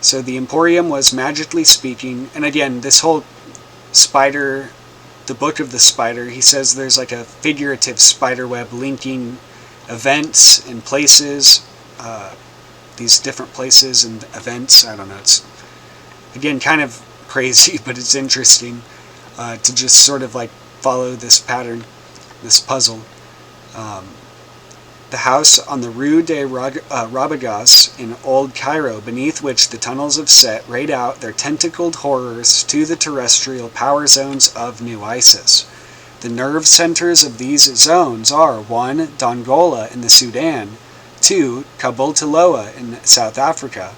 Speaker 1: So the Emporium was magically speaking, and again, this whole spider, the book of the spider, he says there's like a figurative spider web linking events and places, these different places and events. I don't know, it's again kind of crazy, but it's interesting to just sort of like follow this pattern, this puzzle. The house on the Rue de Rabagas in Old Cairo, beneath which the tunnels of Set rayed out their tentacled horrors to the terrestrial power zones of New Isis. The nerve centers of these zones are 1. Dongola in the Sudan, 2. Kabul-Toloa in South Africa,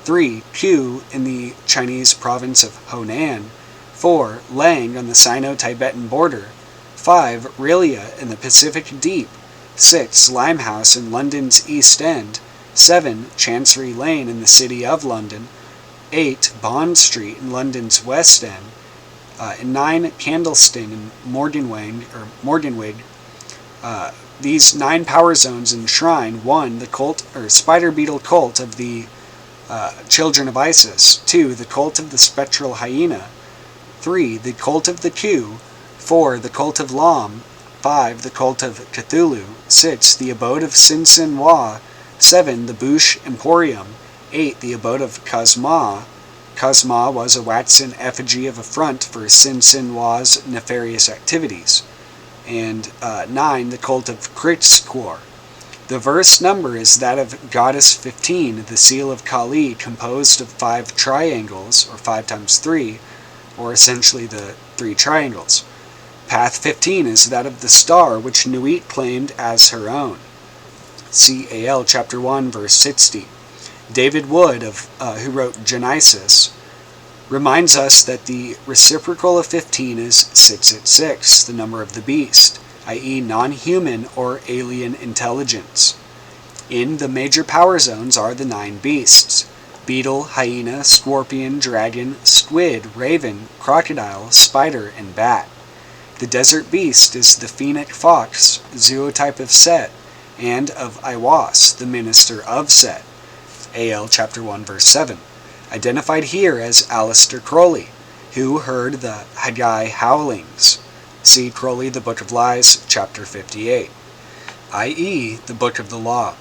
Speaker 1: 3. Q in the Chinese province of Honan, 4. Lang on the Sino-Tibetan border, 5. Rilia in the Pacific Deep, 6. Limehouse in London's East End, 7. Chancery Lane in the City of London, 8. Bond Street in London's West End, and 9. Candleston in Morganwig. These 9 power zones enshrine 1. The cult or spider beetle cult of the children of Isis, 2. The cult of the spectral hyena, 3. The cult of the Q, 4. The cult of Lam, 5. The cult of Cthulhu, 6. The abode of Sin Sin Wa, 7. The Bush Emporium, 8. The abode of Kazma. Kazma was a waxen effigy of a front for Sin Sin Wa's nefarious activities. And 9. The cult of Kritzkor. The verse number is that of Goddess 15, the seal of Kali, composed of 5 triangles, or 5 times 3, or essentially the 3 triangles. Path 15 is that of the star, which Nuit claimed as her own. C.A.L. chapter 1, verse 60. David Wood, who wrote Genesis, reminds us that the reciprocal of 15 is 666, the number of the beast, i.e. non-human or alien intelligence. In the major power zones are the 9 beasts: beetle, hyena, scorpion, dragon, squid, raven, crocodile, spider, and bat. The desert beast is the phoenix fox, zootype of Set, and of Iwas, the minister of Set. A.L. chapter 1, verse 7. Identified here as Aleister Crowley, who heard the Haggai howlings. See Crowley, the Book of Lies, chapter 58, i.e. the Book of the Law.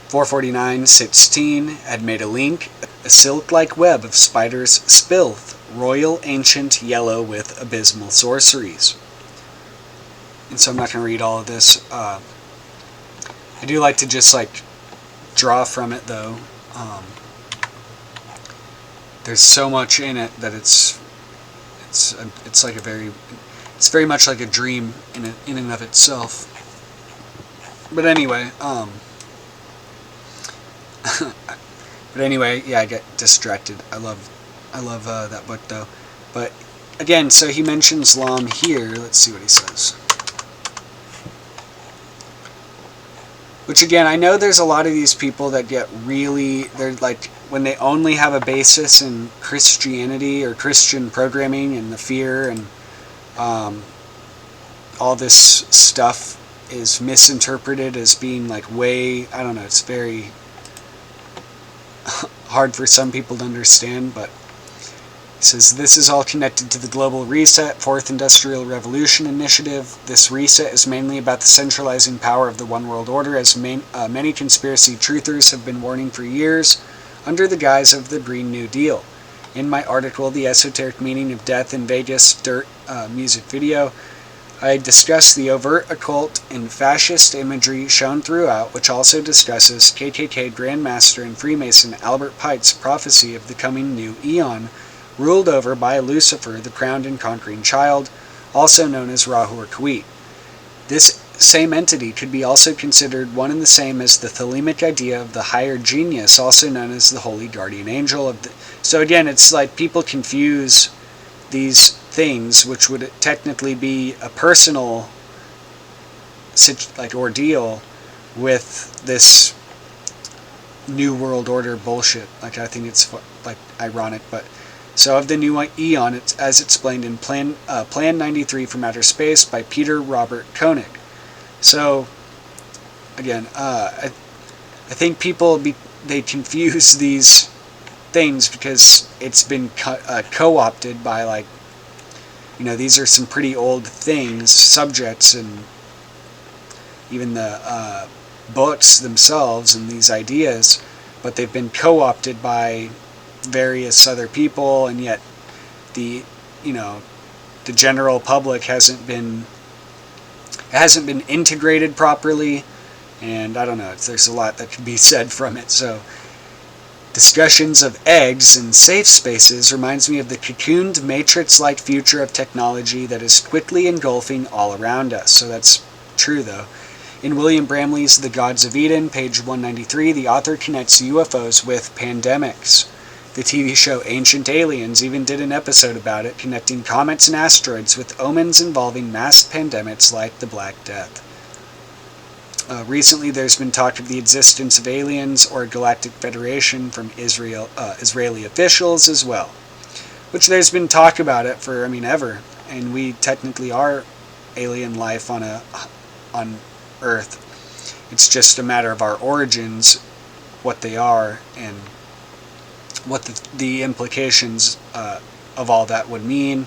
Speaker 1: 449:16 had made a link, a silk-like web of spiders' spilth, royal ancient yellow with abysmal sorceries. And so I'm not going to read all of this. I do like to just draw from it though. There's so much in it that it's very much like a dream in and of itself. But anyway, yeah, I get distracted. I love that book though. But again, so he mentions Lam here. Let's see what he says. Which again, I know there's a lot of these people that get really, they're like, when they only have a basis in Christianity or Christian programming and the fear and all this stuff is misinterpreted as being way, I don't know, it's very hard for some people to understand, but it says this is all connected to the Global Reset, Fourth Industrial Revolution initiative. This reset is mainly about the centralizing power of the One World Order, as many conspiracy truthers have been warning for years under the guise of the Green New Deal. In my article, The Esoteric Meaning of Death in Vegas Dirt music video, I discuss the overt occult and fascist imagery shown throughout, which also discusses KKK Grandmaster and Freemason Albert Pike's prophecy of the coming new eon, ruled over by Lucifer, the crowned and conquering child, also known as Rahu or Kuit. This same entity could be also considered one and the same as the thelemic idea of the higher genius, also known as the holy guardian angel of the... So again, it's like people confuse these things, which would technically be a personal ordeal, with this New World Order bullshit. I think it's ironic, but so of the new eon, it's as explained in Plan 93 from Outer Space by Peter Robert Koenig. So again, I think people they confuse these things, because it's been co-opted by, like, these are some pretty old things, subjects, and even the books themselves and these ideas, but they've been co-opted by various other people, and yet the general public hasn't been integrated properly, and I don't know, there's a lot that could be said from it. So discussions of eggs and safe spaces reminds me of the cocooned matrix-like future of technology that is quickly engulfing all around us. So that's true, though. In William Bramley's The Gods of Eden, page 193, the author connects UFOs with pandemics. The TV show Ancient Aliens even did an episode about it, connecting comets and asteroids with omens involving mass pandemics like the Black Death. Recently, there's been talk of the existence of aliens or a galactic federation from Israeli officials as well, which there's been talk about it for, ever, and we technically are alien life on Earth. It's just a matter of our origins, what they are, and what the implications of all that would mean.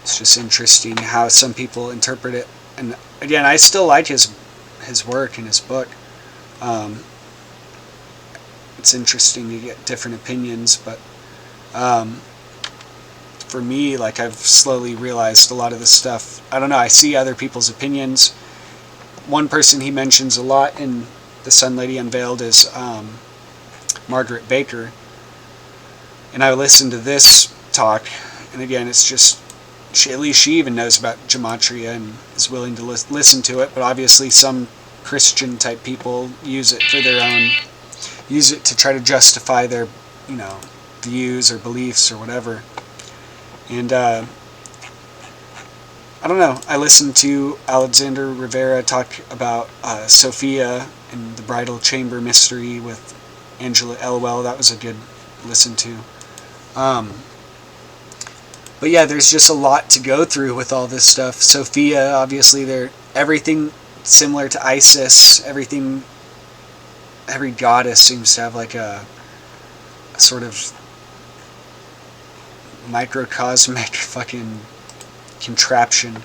Speaker 1: It's just interesting how some people interpret it. And again, I still like his work and his book. It's interesting to get different opinions, but for me, like, I've slowly realized a lot of this stuff. I don't know, I see other people's opinions. One person he mentions a lot in The Sun Lady Unveiled is Margaret Baker, and I listened to this talk, and again, it's just, at least she even knows about gematria and is willing to listen to it, but obviously some Christian type people use it for their own, use it to try to justify their, views or beliefs or whatever. And I don't know, I listened to Alexander Rivera talk about Sophia and the Bridal Chamber Mystery with Angela Elwell. That was a good listen to. But yeah, there's just a lot to go through with all this stuff. Sophia, obviously, everything similar to Isis, every goddess seems to have like a sort of microcosmic fucking contraption.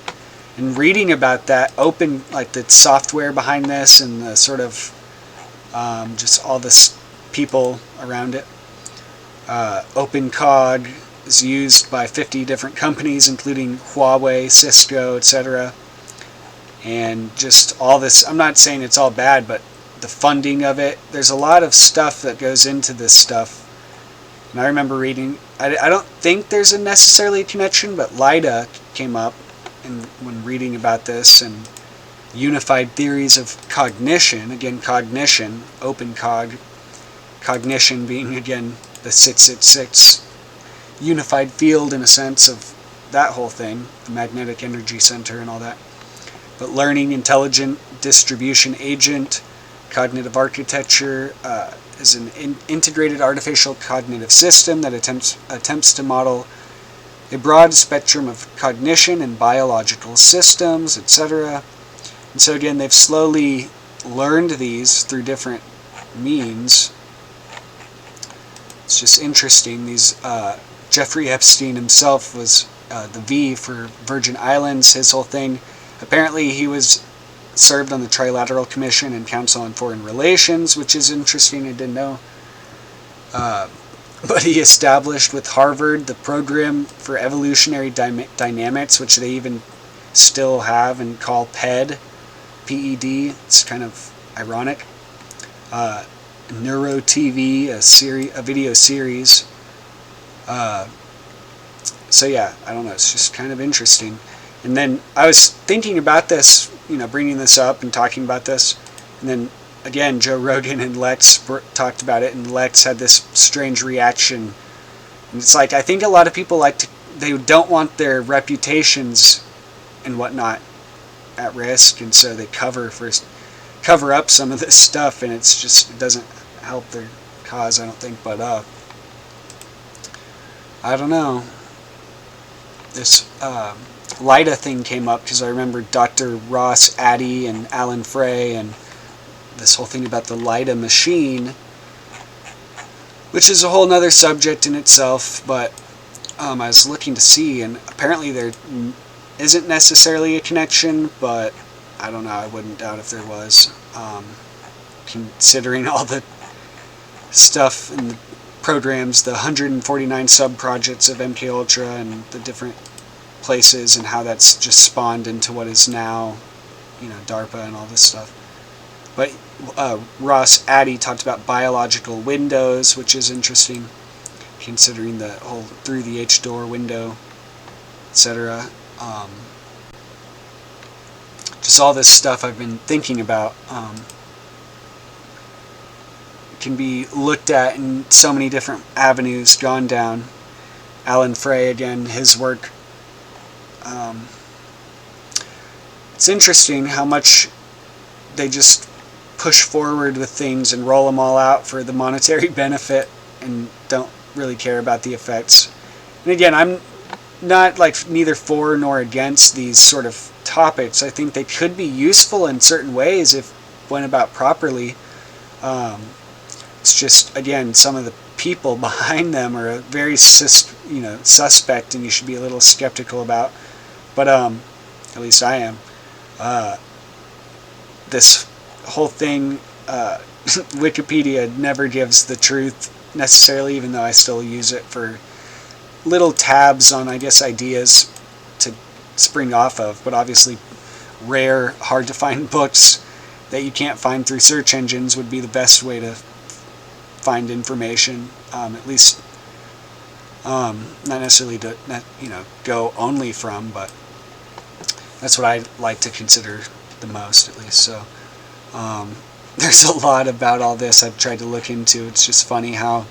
Speaker 1: And reading about that, like the software behind this and the sort of just all this people around it. OpenCog is used by 50 different companies, including Huawei, Cisco, etc. And just all this, I'm not saying it's all bad, but the funding of it, there's a lot of stuff that goes into this stuff. And I remember reading, I don't think there's necessarily a connection, but LIDA came up when reading about this, and unified theories of cognition, again cognition, OpenCog, cognition being again the 666 unified field in a sense of that whole thing, the magnetic energy center and all that. But learning, intelligent distribution agent, cognitive architecture is an integrated artificial cognitive system that attempts to model a broad spectrum of cognition and biological systems, etc. And so again, they've slowly learned these through different means. It's just interesting. These Jeffrey Epstein himself was the V for Virgin Islands, his whole thing. Apparently he was served on the Trilateral Commission and Council on Foreign Relations, which is interesting, I didn't know. But he established with Harvard the program for evolutionary dynamics, which they even still have and call PED, P-E-D. It's kind of ironic. Neuro TV, a video series. So yeah, I don't know, it's just kind of interesting. And then I was thinking about this, bringing this up and talking about this, and then again, Joe Rogan and Lex talked about it, and Lex had this strange reaction. And it's like, I think a lot of people they don't want their reputations and whatnot at risk, and so they cover up some of this stuff, and it doesn't help their cause, I don't think. But I don't know. This LIDA thing came up because I remember Dr. Ross Addy and Alan Frey and this whole thing about the LIDA machine. which is a whole nother subject in itself. But I was looking to see, and apparently there isn't necessarily a connection, but I don't know, I wouldn't doubt if there was, considering all the stuff and the programs, the 149 sub-projects of MKUltra and the different places, and how that's just spawned into what is now, DARPA and all this stuff. But Ross Addy talked about biological windows, which is interesting, considering the whole through the H-door window, etc. Just all this stuff I've been thinking about can be looked at in so many different avenues, gone down. Alan Frey, again, his work. It's interesting how much they just push forward with things and roll them all out for the monetary benefit and don't really care about the effects. And again, I'm not neither for nor against these sort of topics. I think they could be useful in certain ways if went about properly. It's just, again, some of the people behind them are very suspect, and you should be a little skeptical about. But at least I am. This whole thing, Wikipedia never gives the truth necessarily, even though I still use it for little tabs on, I guess, ideas to spring off of. But obviously, rare, hard to find books that you can't find through search engines would be the best way to find information. At least, not necessarily to go only from, but that's what I like to consider the most, at least. So there's a lot about all this I've tried to look into. It's just funny how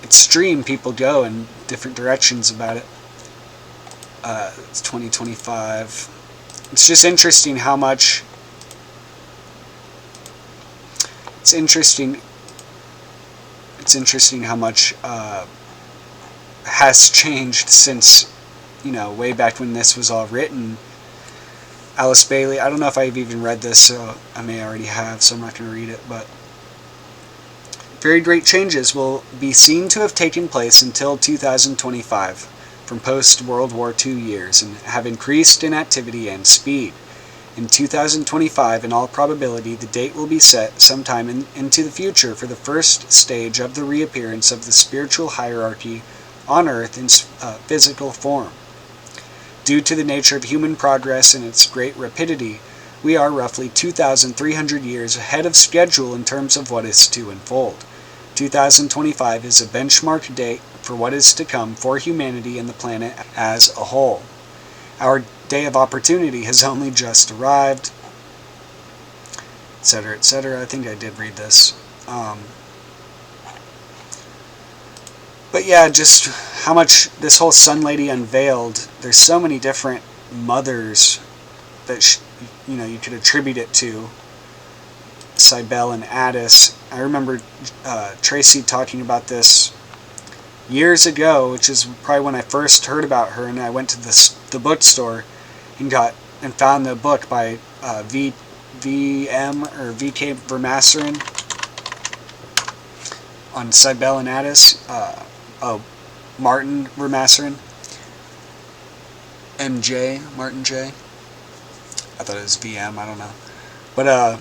Speaker 1: extreme people go in different directions about it. It's 2025. It's just interesting how much. It's interesting how much has changed since, way back when this was all written. Alice Bailey, I don't know if I've even read this, so I may already have, so I'm not going to read it, but very great changes will be seen to have taken place until 2025 from post-World War II years and have increased in activity and speed. In 2025, in all probability, the date will be set sometime into the future for the first stage of the reappearance of the spiritual hierarchy on Earth in physical form. Due to the nature of human progress and its great rapidity, we are roughly 2,300 years ahead of schedule in terms of what is to unfold. 2025 is a benchmark date for what is to come for humanity and the planet as a whole. Our day of opportunity has only just arrived, etc., etc. I think I did read this. But yeah, just how much this whole Sun Lady Unveiled, there's so many different mothers that you could attribute it to. Cybele and Addis. I remember Tracy talking about this years ago, which is probably when I first heard about her, and I went to the bookstore and found the book by VM or VK Vermasserin on Cybele and Addis. Martin Vermasserin. Martin J. I thought it was VM, I don't know. But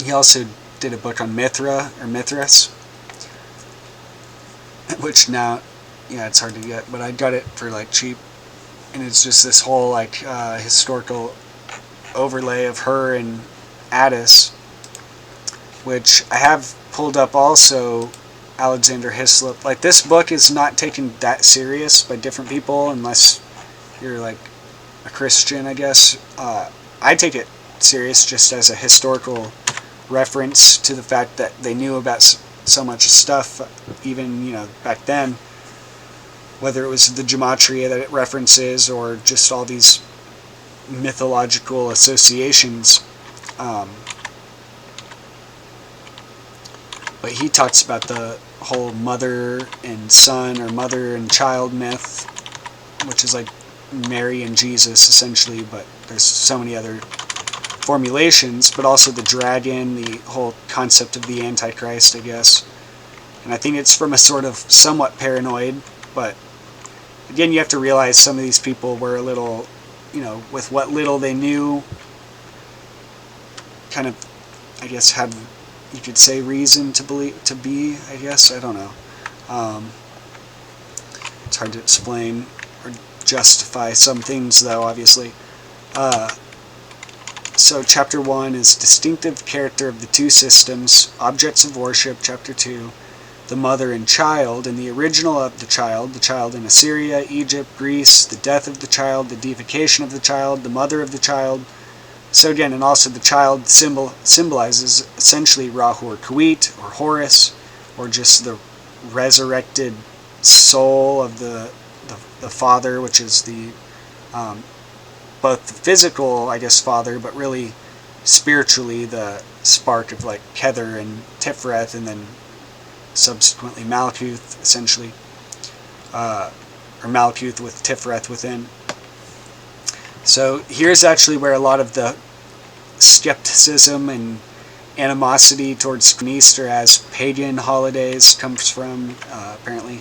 Speaker 1: he also did a book on Mithra, or Mithras, which now, it's hard to get, but I got it for cheap. And it's just this whole historical overlay of her and Addis, which I have pulled up also. Alexander Hislop. This book is not taken that serious by different people, unless you're a Christian, I guess. I take it serious just as a historical reference to the fact that they knew about so much stuff, even back then, whether it was the gematria that it references or just all these mythological associations. But he talks about the whole mother and son, or mother and child myth, which is Mary and Jesus essentially, but there's so many other
Speaker 2: formulations, but also the dragon, the whole concept of the Antichrist, I guess. And I think it's from a sort of somewhat paranoid, but again, you have to realize some of these people were a little, with what little they knew, kind of, I guess, had, you could say, reason to be, I guess, I don't know. It's hard to explain or justify some things, though, obviously. So chapter 1 is distinctive character of the two systems, objects of worship. Chapter 2, the mother and child, and the original of the child in Assyria, Egypt, Greece, the death of the child, the deification of the child, the mother of the child. So again, and also the child symbolizes essentially Rahu or Kuwait or Horus, or just the resurrected soul of the father, which is the both the physical, I guess, father, but really spiritually the spark of like Kether and Tiferet, and then subsequently Malkuth, essentially, or Malkuth with Tiferet within. So here's actually where a lot of the skepticism and animosity towards Easter as pagan holidays comes from, apparently.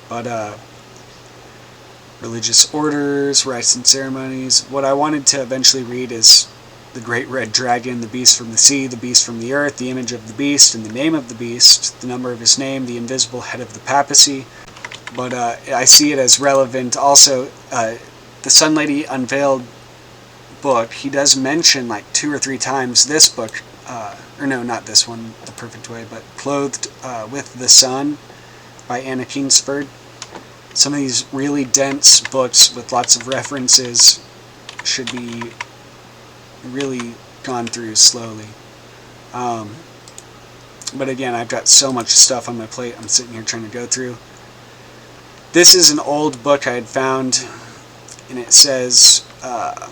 Speaker 2: But religious orders, rites and ceremonies. What I wanted to eventually read is the Great Red Dragon, the Beast from the Sea, the Beast from the Earth, the image of the Beast, and the name of the Beast, the number of his name, the invisible head of the papacy. But I see it as relevant. Also, the Sun Lady Unveiled book, he does mention like 2 or 3 times this book, or no, not this one, The Perfect Way, but Clothed with the Sun by Anna Kingsford. Some of these really dense books with lots of references should be really gone through slowly. But again, I've got so much stuff on my plate I'm sitting here trying to go through. This is an old book I had found, and it says a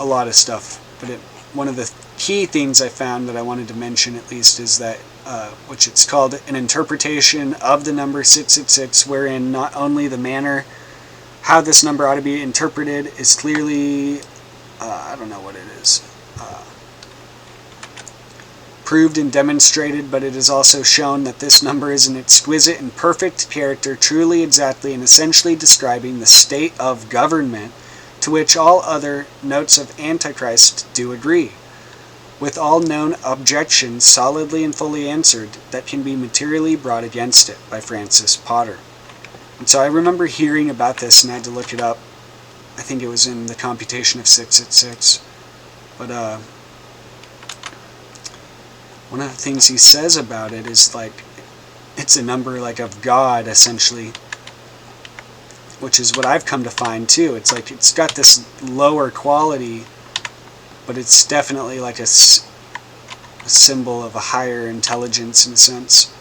Speaker 2: lot of stuff, but one of the key things I found that I wanted to mention at least is that which it's called An Interpretation of the Number 666, wherein not only the manner how this number ought to be interpreted is clearly, I don't know what it is, proved and demonstrated, but it is also shown that this number is an exquisite and perfect character, truly, exactly, and essentially describing the state of government to which all other notes of Antichrist do agree, with all known objections solidly and fully answered that can be materially brought against it, by Francis Potter. And so I remember hearing about this and I had to look it up. I think it was in the Computation of 666. But one of the things he says about it is like it's a number like of God, essentially, which is what I've come to find too. It's like it's got this lower quality, but it's definitely like a symbol of a higher intelligence in a sense.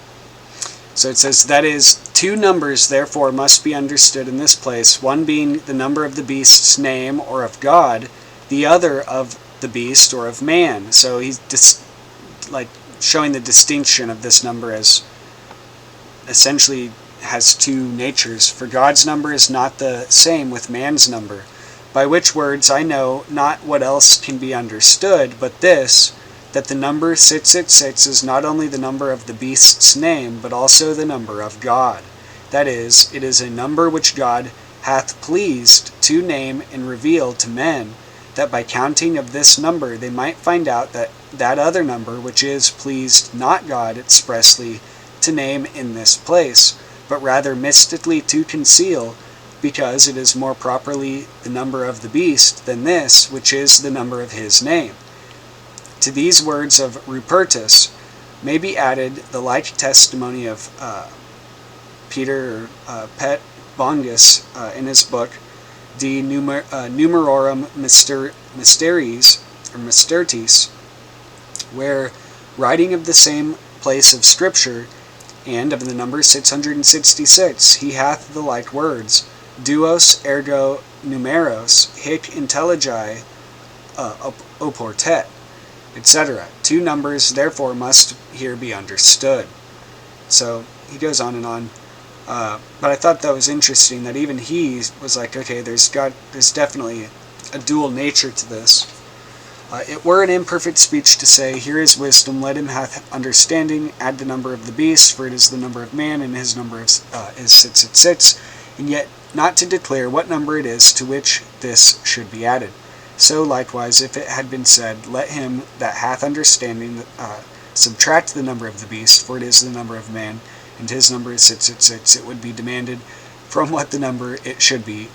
Speaker 2: So it says, that is, 2 numbers therefore must be understood in this place, one being the number of the beast's name or of God, the other of the beast or of man. So he's like showing the distinction of this number as essentially has 2 natures. For God's number is not the same with man's number. By which words I know not what else can be understood, but this, that the number 666 is not only the number of the beast's name, but also the number of God. That is, it is a number which God hath pleased to name and reveal to men, that by counting of this number they might find out that other number which is pleased not God expressly to name in this place, but rather mystically to conceal, because it is more properly the number of the beast than this, which is the number of his name. To these words of Rupertus may be added the like testimony of Peter Pet Bongus in his book De Numerorum Mysteries, or Mystertis, where, writing of the same place of Scripture, and of the number 666, he hath the like words, duos ergo numeros hic intelligi oportet, etc. 2 numbers therefore must here be understood. So he goes on and on. But I thought that was interesting that even he was like, okay, there's definitely a dual nature to this. It were an imperfect speech to say, Here is wisdom, let him hath understanding, add the number of the beast, for it is the number of man, and his number is 666, and yet not to declare what number it is to which this should be added. So likewise, if it had been said, Let him that hath understanding subtract the number of the beast, for it is the number of man, and his number is 666, it would be demanded from what the number it should be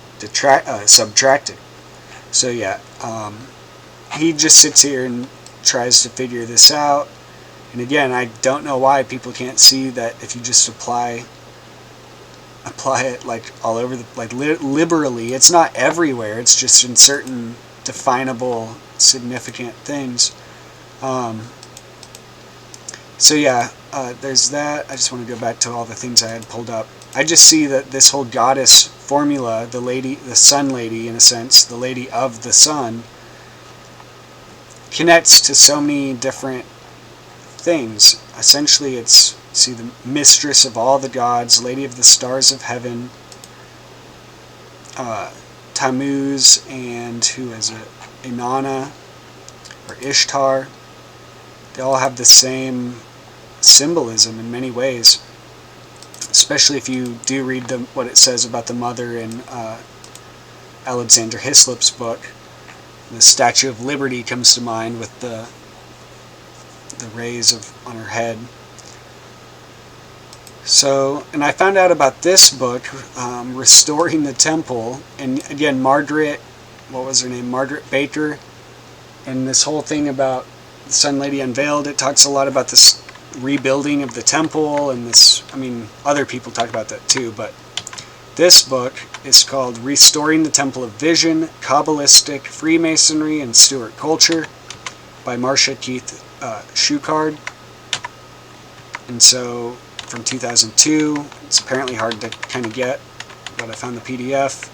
Speaker 2: subtracted. So yeah, he just sits here and tries to figure this out. And again, I don't know why people can't see that if you just apply it like all over the liberally. It's not everywhere. It's just in certain definable, significant things. So yeah, there's that. I just want to go back to all the things I had pulled up. I just see that this whole goddess formula, the sun lady in a sense, the lady of the sun, connects to so many different things. Essentially, it's, see, the mistress of all the gods, lady of the stars of heaven, Tammuz, and who is it? Inanna, or Ishtar. They all have the same symbolism in many ways, especially if you do read what it says about the mother in Alexander Hislop's book. The Statue of Liberty comes to mind with the rays on her head. So, and I found out about this book, Restoring the Temple, and again, Margaret Baker, and this whole thing about the Sun Lady Unveiled. It talks a lot about this rebuilding of the temple, and this, I mean, other people talk about that too, but this book is called Restoring the Temple of Vision, Cabalistic, Freemasonry, and Stuart Culture by Marsha Keith Schuchard. And so, from 2002, it's apparently hard to kind of get, but I found the PDF.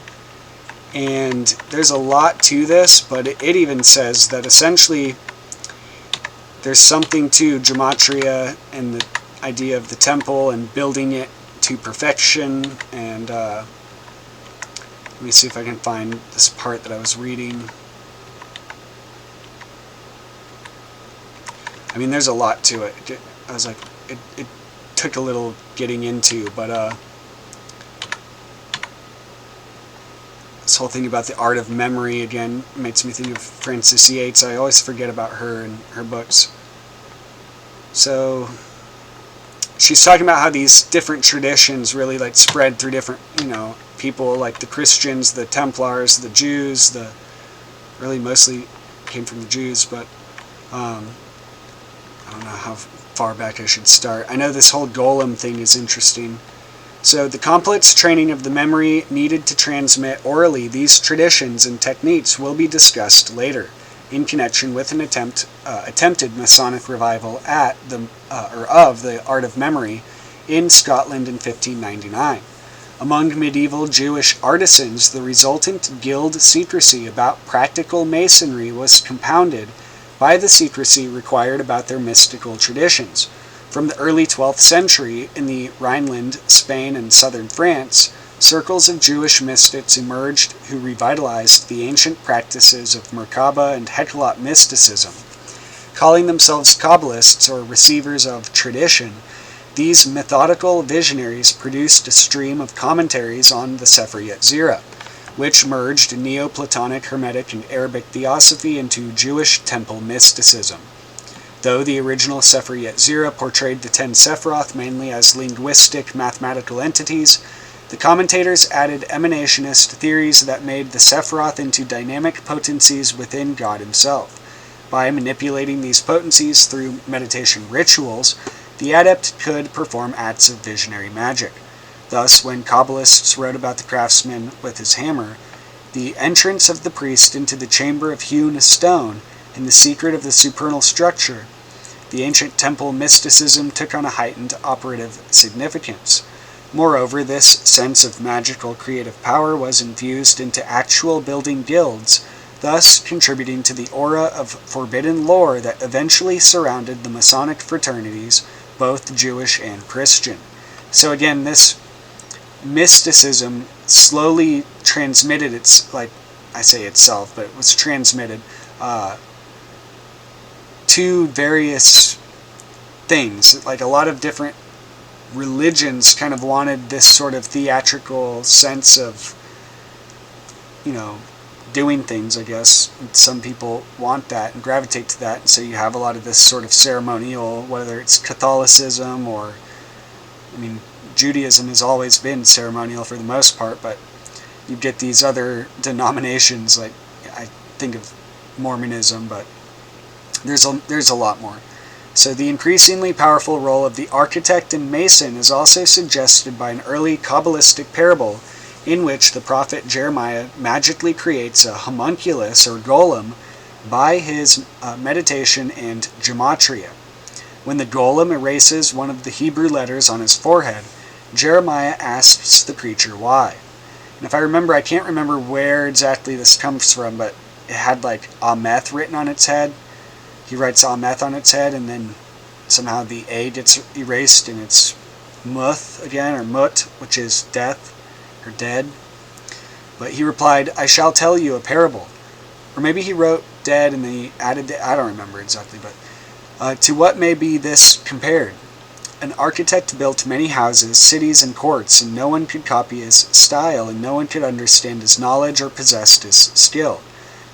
Speaker 2: And there's a lot to this, but it even says that essentially there's something to gematria and the idea of the temple and building it to perfection. And let me see if I can find this part that I was reading. I mean, there's a lot to it. I was like, it took a little getting into, but this whole thing about the art of memory, again, makes me think of Frances Yates. I always forget about her and her books. So she's talking about how these different traditions really like spread through different, people, like the Christians, the Templars, the Jews, really mostly came from the Jews, but I don't know how far back I should start. I know this whole golem thing is interesting. So the complex training of the memory needed to transmit orally these traditions and techniques will be discussed later in connection with an attempted Masonic revival of the art of memory in Scotland in 1599. Among medieval Jewish artisans, the resultant guild secrecy about practical masonry was compounded by the secrecy required about their mystical traditions. From the early 12th century, in the Rhineland, Spain, and southern France, circles of Jewish mystics emerged who revitalized the ancient practices of Merkaba and Hekelot mysticism. Calling themselves Kabbalists or receivers of tradition, these methodical visionaries produced a stream of commentaries on the Sefer Yetzirah, which merged Neoplatonic, Hermetic, and Arabic theosophy into Jewish temple mysticism. Though the original Sefer Yetzirah portrayed the 10 Sephiroth mainly as linguistic, mathematical entities, the commentators added emanationist theories that made the Sephiroth into dynamic potencies within God himself. By manipulating these potencies through meditation rituals, the adept could perform acts of visionary magic. Thus, when Kabbalists wrote about the craftsman with his hammer, the entrance of the priest into the chamber of hewn stone and the secret of the supernal structure, the ancient temple mysticism took on a heightened operative significance. Moreover, this sense of magical creative power was infused into actual building guilds, thus contributing to the aura of forbidden lore that eventually surrounded the Masonic fraternities, both Jewish and Christian. So again, this mysticism slowly transmitted itself, but it was transmitted two various things. Like a lot of different religions kind of wanted this sort of theatrical sense of, doing things, I guess. And some people want that and gravitate to that, and so you have a lot of this sort of ceremonial, whether it's Catholicism or, Judaism has always been ceremonial for the most part, but you get these other denominations, like I think of Mormonism, but there's a lot more. So the increasingly powerful role of the architect and mason is also suggested by an early Cabalistic parable in which the prophet Jeremiah magically creates a homunculus or golem by his meditation and gematria. When the golem erases one of the Hebrew letters on his forehead, Jeremiah asks the creature why. And if I remember, I can't remember where exactly this comes from, but it had like Ameth written on its head. He writes Ameth on its head, and then somehow the A gets erased and it's Muth again, or Mut, which is death, or dead. But he replied, I shall tell you a parable. Or maybe he wrote dead and then he added, I don't remember exactly, but to what may be this compared? An architect built many houses, cities, and courts, and no one could copy his style, and no one could understand his knowledge or possess his skill.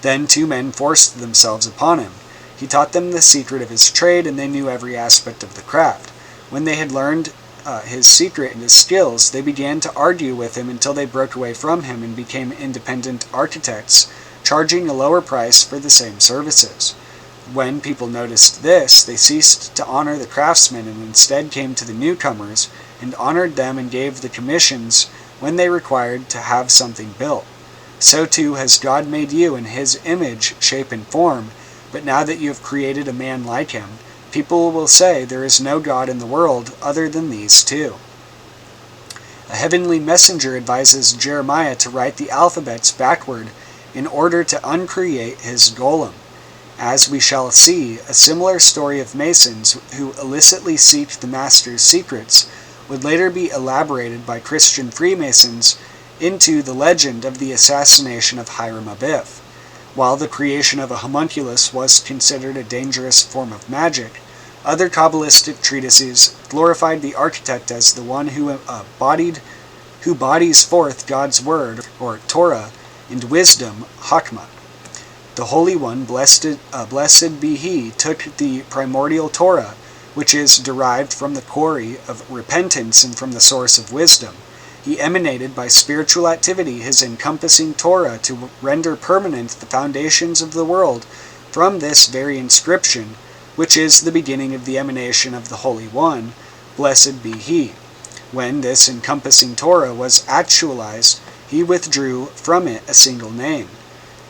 Speaker 2: Then 2 men forced themselves upon him. He taught them the secret of his trade, and they knew every aspect of the craft. When they had learned his secret and his skills, they began to argue with him until they broke away from him and became independent architects, charging a lower price for the same services. When people noticed this, they ceased to honor the craftsmen and instead came to the newcomers and honored them and gave the commissions when they required to have something built. So too has God made you in his image, shape, and form, but now that you have created a man like him, people will say there is no God in the world other than these two. A heavenly messenger advises Jeremiah to write the alphabets backward in order to uncreate his golem. As we shall see, a similar story of masons who illicitly seek the master's secrets would later be elaborated by Christian Freemasons into the legend of the assassination of Hiram Abiff. While the creation of a homunculus was considered a dangerous form of magic, other Kabbalistic treatises glorified the architect as the one who bodies forth God's word, or Torah, and wisdom, Hakmah. The Holy One, blessed be He, took the primordial Torah, which is derived from the quarry of repentance and from the source of wisdom. He emanated by spiritual activity his encompassing Torah to render permanent the foundations of the world from this very inscription, which is the beginning of the emanation of the Holy One, blessed be He. When this encompassing Torah was actualized, He withdrew from it a single name.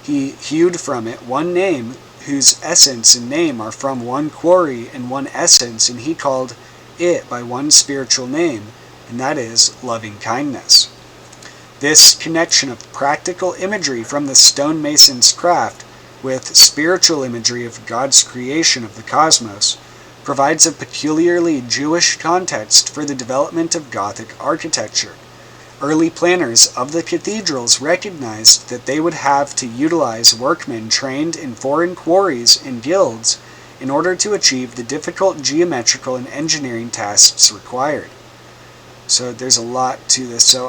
Speaker 2: He hewed from it one name whose essence and name are from one quarry and one essence, and He called it by one spiritual name, and that is loving kindness. This connection of practical imagery from the stonemason's craft with spiritual imagery of God's creation of the cosmos provides a peculiarly Jewish context for the development of Gothic architecture. Early planners of the cathedrals recognized that they would have to utilize workmen trained in foreign quarries and guilds in order to achieve the difficult geometrical and engineering tasks required. So there's a lot to this. So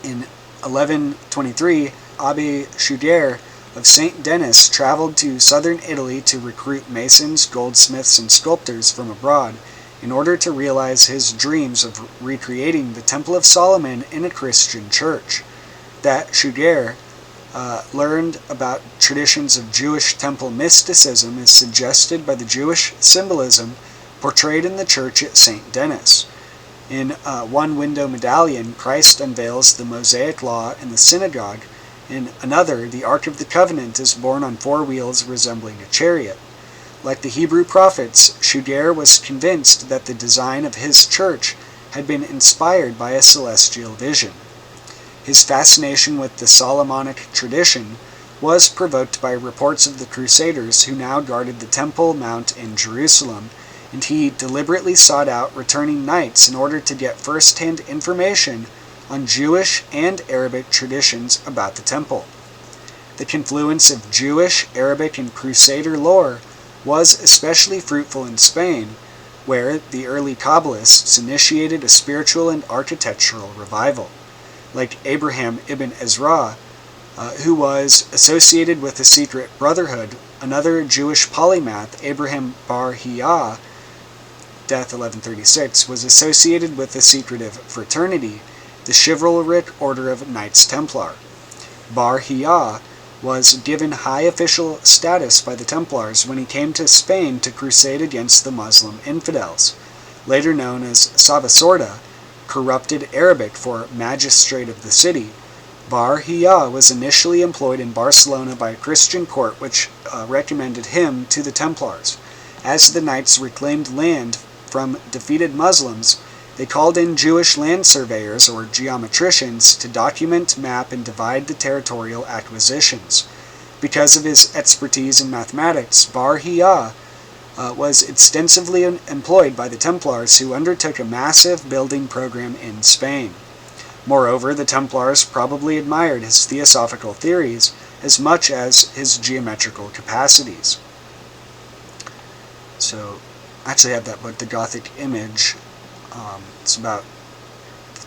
Speaker 2: in 1123, Abbe Schuchard of St. Denis traveled to southern Italy to recruit masons, goldsmiths, and sculptors from abroad in order to realize his dreams of recreating the Temple of Solomon in a Christian church. That Schuchard learned about traditions of Jewish temple mysticism is suggested by the Jewish symbolism portrayed in the church at St. Denis. In one window medallion, Christ unveils the Mosaic Law in the synagogue. In another, the Ark of the Covenant is borne on 4 wheels resembling a chariot. Like the Hebrew prophets, Schuchard was convinced that the design of his church had been inspired by a celestial vision. His fascination with the Solomonic tradition was provoked by reports of the Crusaders who now guarded the Temple Mount in Jerusalem, and he deliberately sought out returning knights in order to get first-hand information on Jewish and Arabic traditions about the temple. The confluence of Jewish, Arabic, and Crusader lore was especially fruitful in Spain, where the early Kabbalists initiated a spiritual and architectural revival. Like Abraham ibn Ezra, who was associated with the secret brotherhood, another Jewish polymath, Abraham bar Hiyah, death 1136, was associated with the secretive fraternity, the chivalric order of Knights Templar. Bar Hiyah was given high official status by the Templars when he came to Spain to crusade against the Muslim infidels. Later known as Sabasorda, corrupted Arabic for magistrate of the city, Bar Hiyah was initially employed in Barcelona by a Christian court which recommended him to the Templars. As the knights reclaimed land from defeated Muslims, they called in Jewish land surveyors or geometricians to document, map, and divide the territorial acquisitions. Because of his expertise in mathematics, Bar Hiyah was extensively employed by the Templars, who undertook a massive building program in Spain. Moreover, the Templars probably admired his theosophical theories as much as his geometrical capacities. So, I actually have that book, The Gothic Image. It's about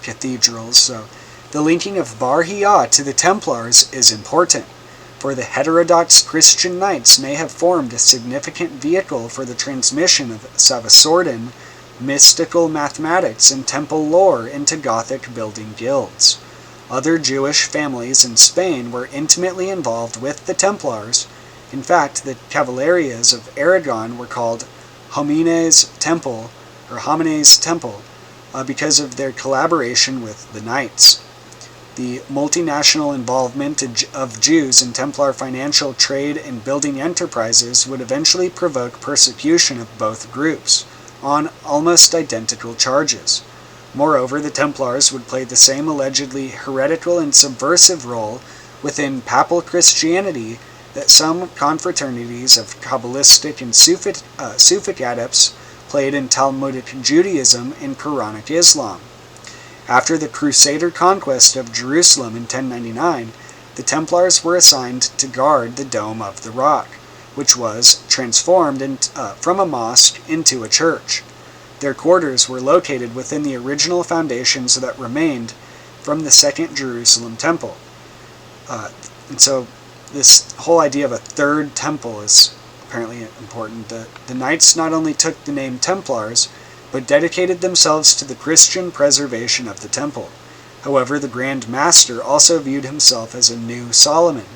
Speaker 2: cathedrals. So, the linking of Bar Hiyah to the Templars is important, for the heterodox Christian knights may have formed a significant vehicle for the transmission of Sabasordan mystical mathematics and temple lore into Gothic building guilds. Other Jewish families in Spain were intimately involved with the Templars. In fact, the Cavalerias of Aragon were called Homines Temple, because of their collaboration with the knights. The multinational involvement of Jews in Templar financial trade and building enterprises would eventually provoke persecution of both groups, on almost identical charges. Moreover, the Templars would play the same allegedly heretical and subversive role within papal Christianity that some confraternities of Cabalistic and Sufic adepts played in Talmudic Judaism and Quranic Islam. After the Crusader conquest of Jerusalem in 1099, the Templars were assigned to guard the Dome of the Rock, which was transformed from a mosque into a church. Their quarters were located within the original foundations that remained from the Second Jerusalem Temple. And so this whole idea of a third temple is apparently important. The knights not only took the name Templars, but dedicated themselves to the Christian preservation of the temple. However, the Grand Master also viewed himself as a new Solomon,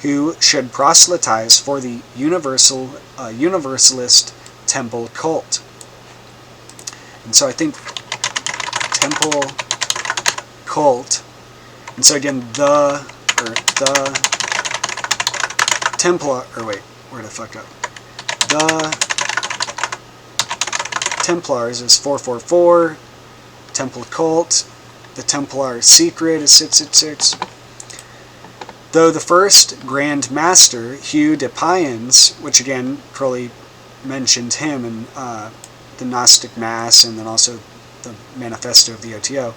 Speaker 2: who should proselytize for the universalist temple cult. And so I think temple cult, and so again, the Templar, or wait, where did I fuck up? The Templars is 444, temple cult, the Templar secret is 666. Though the first Grand Master, Hugh de Payens, which again, Crowley mentioned him in the Gnostic Mass and then also the Manifesto of the OTO,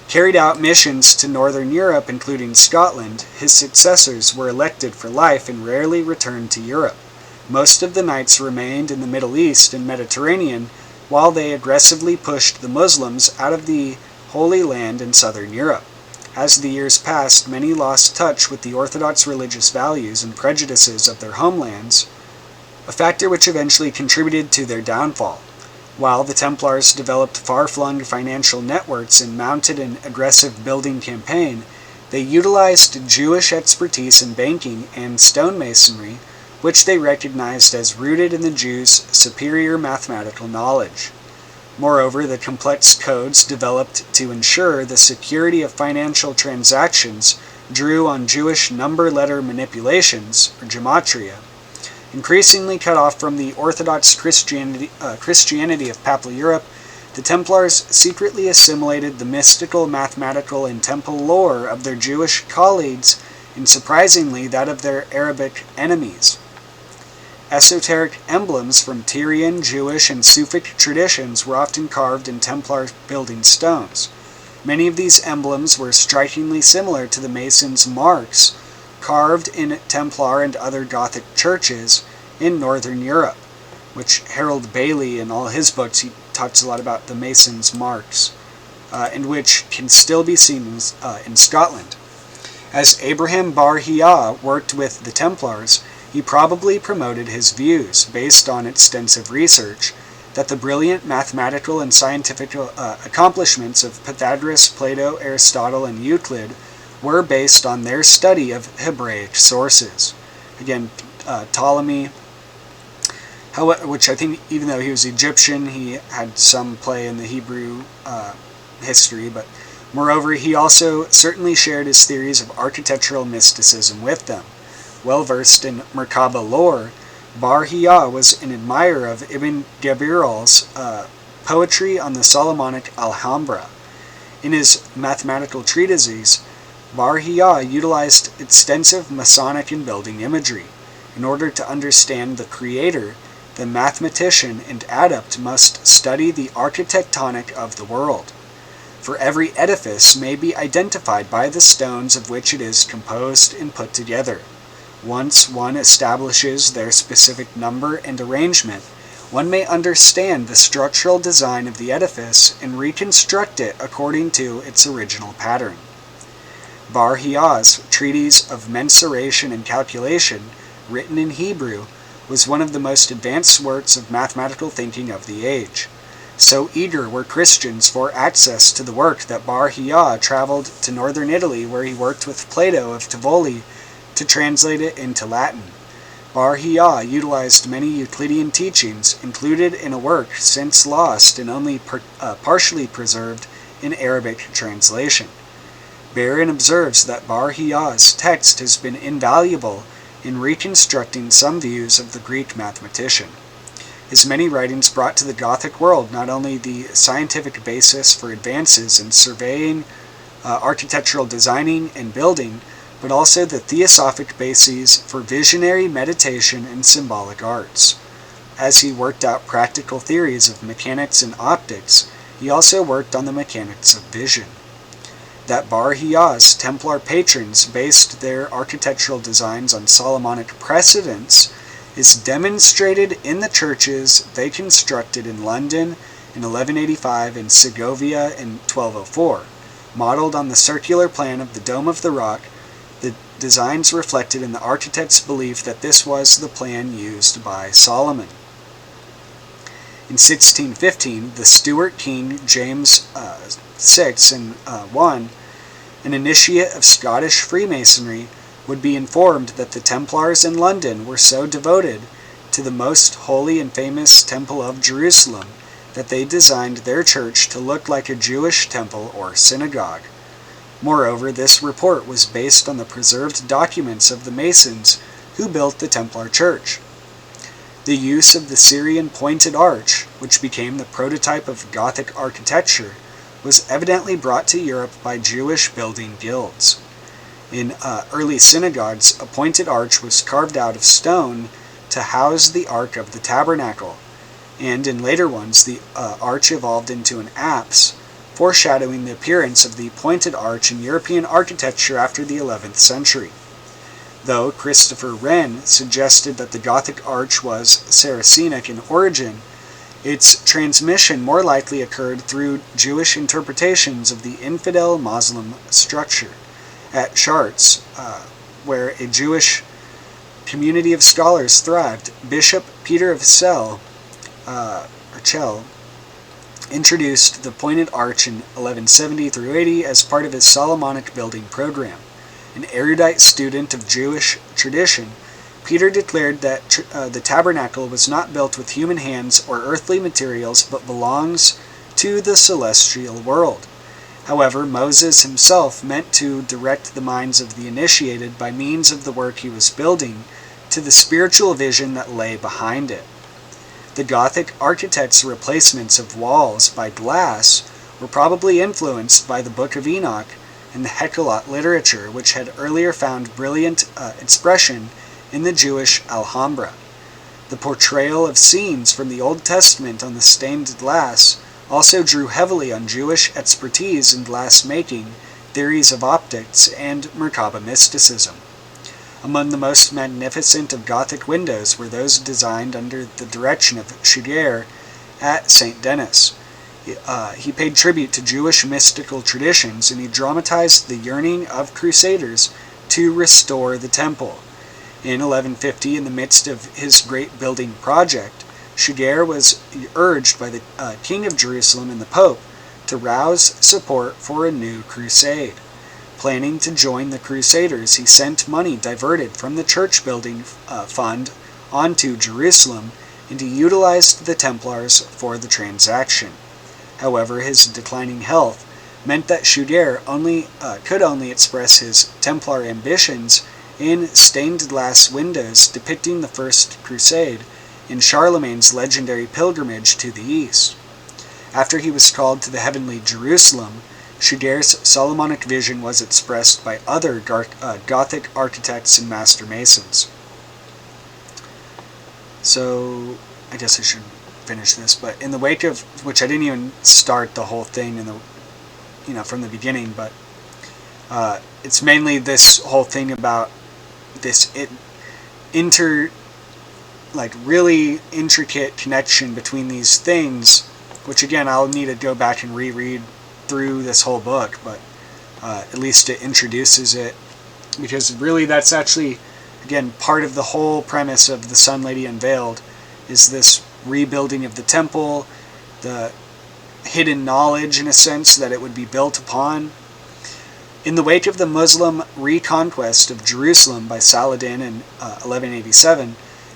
Speaker 2: carried out missions to Northern Europe, including Scotland, his successors were elected for life and rarely returned to Europe. Most of the knights remained in the Middle East and Mediterranean, while they aggressively pushed the Muslims out of the Holy Land in southern Europe. As the years passed, many lost touch with the orthodox religious values and prejudices of their homelands, a factor which eventually contributed to their downfall. While the Templars developed far-flung financial networks and mounted an aggressive building campaign, they utilized Jewish expertise in banking and stonemasonry, which they recognized as rooted in the Jews' superior mathematical knowledge. Moreover, the complex codes developed to ensure the security of financial transactions drew on Jewish number-letter manipulations, or gematria. Increasingly cut off from the Orthodox Christianity of Papal Europe, the Templars secretly assimilated the mystical, mathematical, and temple lore of their Jewish colleagues, and surprisingly that of their Arabic enemies. Esoteric emblems from Tyrian, Jewish, and Sufic traditions were often carved in Templar building stones. Many of these emblems were strikingly similar to the Masons' marks, carved in Templar and other Gothic churches, in Northern Europe, which Harold Bailey, in all his books, he talks a lot about the Masons' marks, and which can still be seen in Scotland. As Abraham Bar-Hiyah worked with the Templars, he probably promoted his views, based on extensive research, that the brilliant mathematical and scientific accomplishments of Pythagoras, Plato, Aristotle, and Euclid were based on their study of Hebraic sources. Again, Ptolemy, which I think, even though he was Egyptian, he had some play in the Hebrew history, but moreover, he also certainly shared his theories of architectural mysticism with them. Well versed in Merkaba lore, Bar-Hiyah was an admirer of Ibn Gabirol's poetry on the Solomonic Alhambra. In his mathematical treatises, Bar-Hiyah utilized extensive Masonic and building imagery. In order to understand the Creator, the mathematician and adept must study the architectonic of the world. For every edifice may be identified by the stones of which it is composed and put together. Once one establishes their specific number and arrangement, one may understand the structural design of the edifice and reconstruct it according to its original pattern. Bar-Hiyah's treatise of mensuration and calculation, written in Hebrew, was one of the most advanced works of mathematical thinking of the age. So eager were Christians for access to the work that Bar-Hiyah traveled to northern Italy, where he worked with Plato of Tivoli to translate it into Latin. Bar-Hiyah utilized many Euclidean teachings included in a work since lost and only partially preserved in Arabic translation. Wherein observes that Bar-Hiyah's text has been invaluable in reconstructing some views of the Greek mathematician. His many writings brought to the Gothic world not only the scientific basis for advances in surveying, architectural designing, and building, but also the theosophic bases for visionary meditation and symbolic arts. As he worked out practical theories of mechanics and optics, he also worked on the mechanics of vision. That Bar-Hiyah's Templar patrons based their architectural designs on Solomonic precedents is demonstrated in the churches they constructed in London in 1185 and Segovia in 1204. Modeled on the circular plan of the Dome of the Rock, the designs reflected in the architect's belief that this was the plan used by Solomon. In 1615, the Stuart king James VI and I, an initiate of Scottish Freemasonry, would be informed that the Templars in London were so devoted to the most holy and famous Temple of Jerusalem that they designed their church to look like a Jewish temple or synagogue. Moreover, this report was based on the preserved documents of the Masons who built the Templar Church. The use of the Syrian pointed arch, which became the prototype of Gothic architecture, was evidently brought to Europe by Jewish building guilds. In early synagogues, a pointed arch was carved out of stone to house the Ark of the Tabernacle, and in later ones the arch evolved into an apse, foreshadowing the appearance of the pointed arch in European architecture after the 11th century. Though Christopher Wren suggested that the Gothic arch was Saracenic in origin, its transmission more likely occurred through Jewish interpretations of the infidel Muslim structure. At Chartres, where a Jewish community of scholars thrived, Bishop Peter of Chell introduced the pointed arch in 1170 through 80 as part of his Solomonic building program. An erudite student of Jewish tradition, Peter declared that the tabernacle was not built with human hands or earthly materials, but belongs to the celestial world. However, Moses himself meant to direct the minds of the initiated by means of the work he was building to the spiritual vision that lay behind it. The Gothic architects' replacements of walls by glass were probably influenced by the Book of Enoch and the Hekkelot literature, which had earlier found brilliant expression in the Jewish Alhambra. The portrayal of scenes from the Old Testament on the stained glass also drew heavily on Jewish expertise in glass making, theories of optics, and Merkaba mysticism. Among the most magnificent of Gothic windows were those designed under the direction of Chaudière at St. Denis. He paid tribute to Jewish mystical traditions, and he dramatized the yearning of crusaders to restore the temple. In 1150, in the midst of his great building project, Chaudière was urged by the King of Jerusalem and the Pope to rouse support for a new crusade. Planning to join the Crusaders, he sent money diverted from the church building fund onto Jerusalem, and he utilized the Templars for the transaction. However, his declining health meant that Chaudière could only express his Templar ambitions in stained glass windows depicting the First Crusade in Charlemagne's legendary pilgrimage to the east. After he was called to the heavenly Jerusalem, Chaudaire's Solomonic vision was expressed by other Gothic architects and master masons. So, I guess I should finish this, but in the wake of, which I didn't even start the whole thing from the beginning, but it's mainly this whole thing about this really intricate connection between these things, which again I'll need to go back and reread through this whole book, but at least it introduces it, because really that's actually, again, part of the whole premise of The Sun Lady Unveiled, is this rebuilding of the temple, the hidden knowledge, in a sense, that it would be built upon. In the wake of the Muslim reconquest of Jerusalem by Saladin in 1187,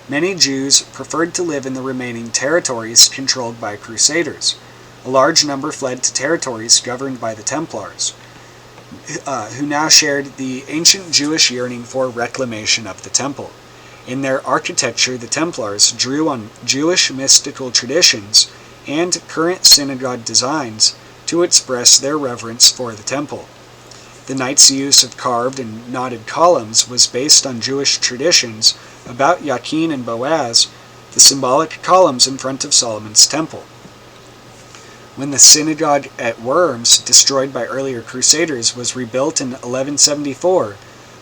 Speaker 2: many Jews preferred to live in the remaining territories controlled by Crusaders. A large number fled to territories governed by the Templars, who now shared the ancient Jewish yearning for reclamation of the temple. In their architecture, the Templars drew on Jewish mystical traditions and current synagogue designs to express their reverence for the temple. The Knights' use of carved and knotted columns was based on Jewish traditions about Jachin and Boaz, the symbolic columns in front of Solomon's temple. When the synagogue at Worms, destroyed by earlier Crusaders, was rebuilt in 1174,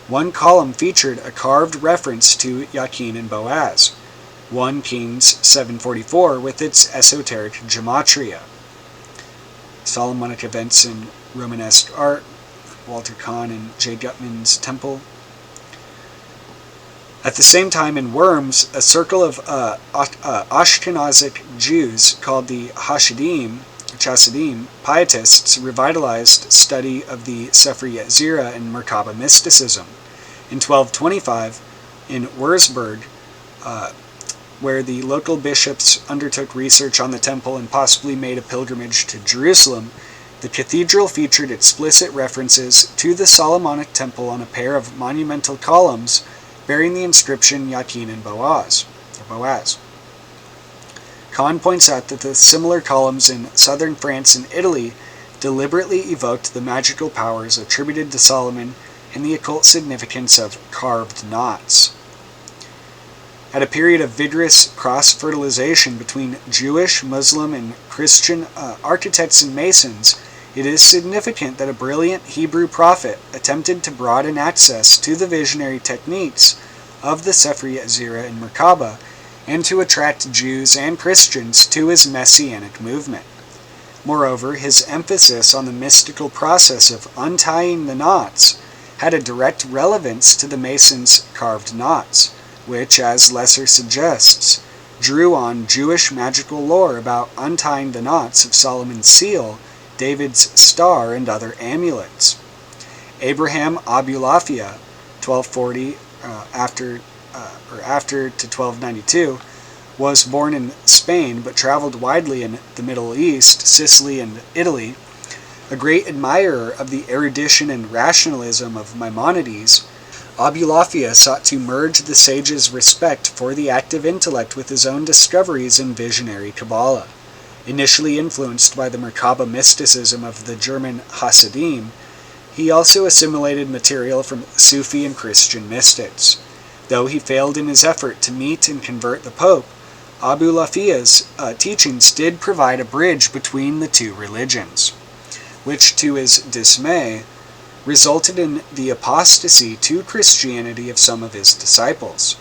Speaker 2: one column featured a carved reference to Jachin and Boaz, 1 Kings 744, with its esoteric gematria. Solomonic events in Romanesque art, Walter Kahn and J. Gutman's temple. At the same time, in Worms, a circle of Ashkenazic Jews called the Hasidim, pietists, revitalized study of the Sefer Yetzirah and Merkaba mysticism. In 1225, in Würzburg, where the local bishops undertook research on the temple and possibly made a pilgrimage to Jerusalem, the cathedral featured explicit references to the Solomonic temple on a pair of monumental columns bearing the inscription Jachin and Boaz. Kahn points out that the similar columns in southern France and Italy deliberately evoked the magical powers attributed to Solomon and the occult significance of carved knots. At a period of vigorous cross-fertilization between Jewish, Muslim, and Christian architects and masons, it is significant that a brilliant Hebrew prophet attempted to broaden access to the visionary techniques of the Sefer Yetzirah and Merkaba, and to attract Jews and Christians to his messianic movement. Moreover, his emphasis on the mystical process of untying the knots had a direct relevance to the Masons' carved knots, which, as Lesser suggests, drew on Jewish magical lore about untying the knots of Solomon's seal, David's star, and other amulets. Abraham Abulafia, 1240 after to 1292, was born in Spain but traveled widely in the Middle East, Sicily, and Italy. A great admirer of the erudition and rationalism of Maimonides, Abulafia sought to merge the sage's respect for the active intellect with his own discoveries in visionary Kabbalah. Initially influenced by the Merkaba mysticism of the German Hasidim, he also assimilated material from Sufi and Christian mystics. Though he failed in his effort to meet and convert the Pope, Abulafia's teachings did provide a bridge between the two religions, which, to his dismay, resulted in the apostasy to Christianity of some of his disciples.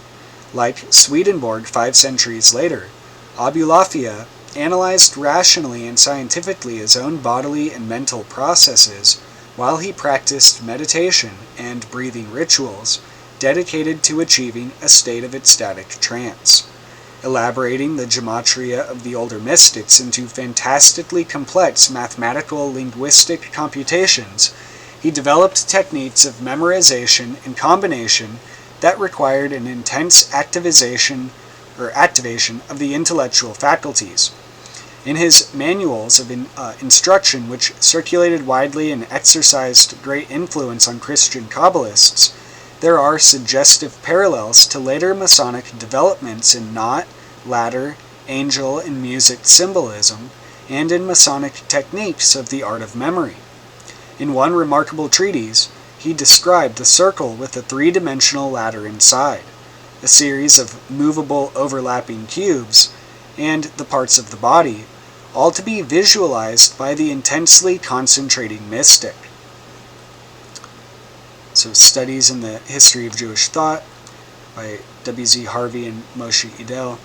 Speaker 2: Like Swedenborg 5 centuries later, Abulafia analyzed rationally and scientifically his own bodily and mental processes while he practiced meditation and breathing rituals dedicated to achieving a state of ecstatic trance. Elaborating the gematria of the older mystics into fantastically complex mathematical linguistic computations, he developed techniques of memorization and combination that required an intense activation of the intellectual faculties. In his manuals of instruction, which circulated widely and exercised great influence on Christian Kabbalists, there are suggestive parallels to later Masonic developments in knot, ladder, angel, and music symbolism, and in Masonic techniques of the art of memory. In one remarkable treatise, he described a circle with a three-dimensional ladder inside, a series of movable overlapping cubes, and the parts of the body, all to be visualized by the intensely concentrating mystic. So, Studies in the History of Jewish Thought by W.Z. Harvey and Moshe Idel.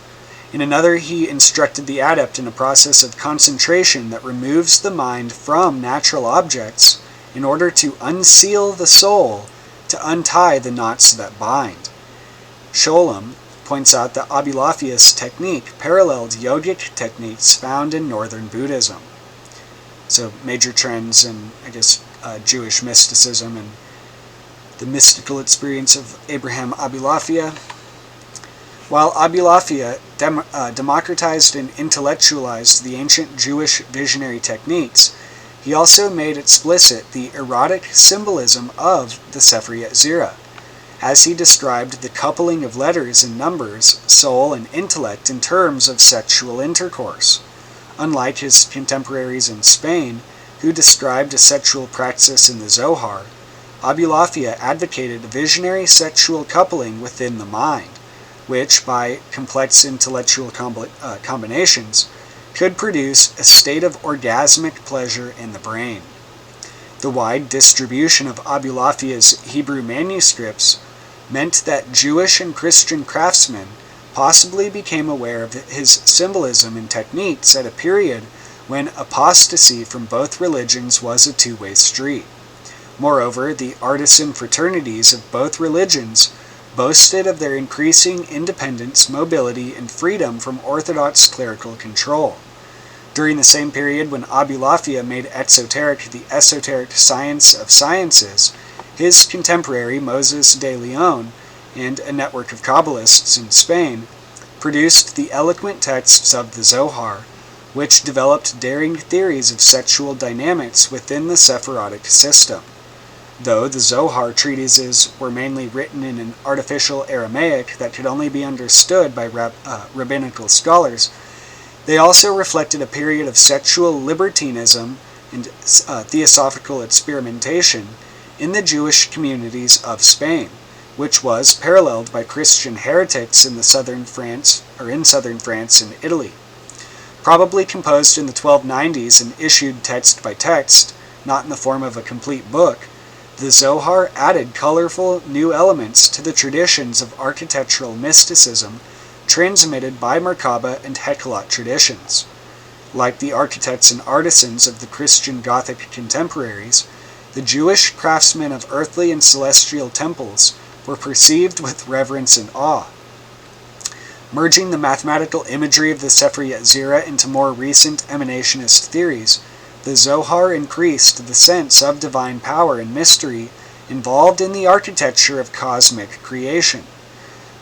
Speaker 2: In another, he instructed the adept in a process of concentration that removes the mind from natural objects in order to unseal the soul to untie the knots that bind. Sholem points out that Abulafia's technique paralleled yogic techniques found in northern Buddhism. So major trends in, Jewish mysticism and the mystical experience of Abraham Abulafia. While Abulafia democratized and intellectualized the ancient Jewish visionary techniques, he also made explicit the erotic symbolism of the Sefer Yetzirah, as he described the coupling of letters and numbers, soul and intellect in terms of sexual intercourse. Unlike his contemporaries in Spain, who described a sexual praxis in the Zohar, Abulafia advocated visionary sexual coupling within the mind, which, by complex intellectual combinations, could produce a state of orgasmic pleasure in the brain. The wide distribution of Abulafia's Hebrew manuscripts meant that Jewish and Christian craftsmen possibly became aware of his symbolism and techniques at a period when apostasy from both religions was a two-way street. Moreover, the artisan fraternities of both religions boasted of their increasing independence, mobility, and freedom from orthodox clerical control. During the same period when Abulafia made exoteric the esoteric science of sciences, his contemporary Moses de Leon and a network of Kabbalists in Spain produced the eloquent texts of the Zohar, which developed daring theories of sexual dynamics within the Sephirotic system. Though the Zohar treatises were mainly written in an artificial Aramaic that could only be understood by rabbinical scholars, they also reflected a period of sexual libertinism and theosophical experimentation in the Jewish communities of Spain, which was paralleled by Christian heretics in southern France and Italy. Probably composed in the 1290s and issued text by text, not in the form of a complete book, the Zohar added colorful new elements to the traditions of architectural mysticism transmitted by Merkaba and Hekkelot traditions. Like the architects and artisans of the Christian Gothic contemporaries, the Jewish craftsmen of earthly and celestial temples were perceived with reverence and awe. Merging the mathematical imagery of the Sefer Yetzirah into more recent emanationist theories, the Zohar increased the sense of divine power and mystery involved in the architecture of cosmic creation.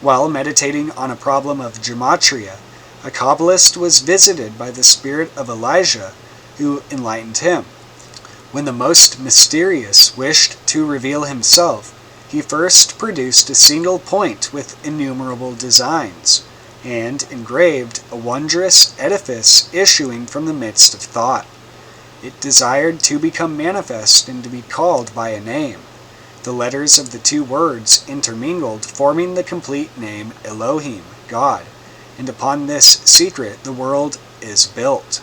Speaker 2: While meditating on a problem of gematria, a Kabbalist was visited by the spirit of Elijah, who enlightened him. When the most mysterious wished to reveal himself, he first produced a single point with innumerable designs, and engraved a wondrous edifice issuing from the midst of thought. It desired to become manifest and to be called by a name, the letters of the two words intermingled forming the complete name Elohim, God, and upon this secret the world is built.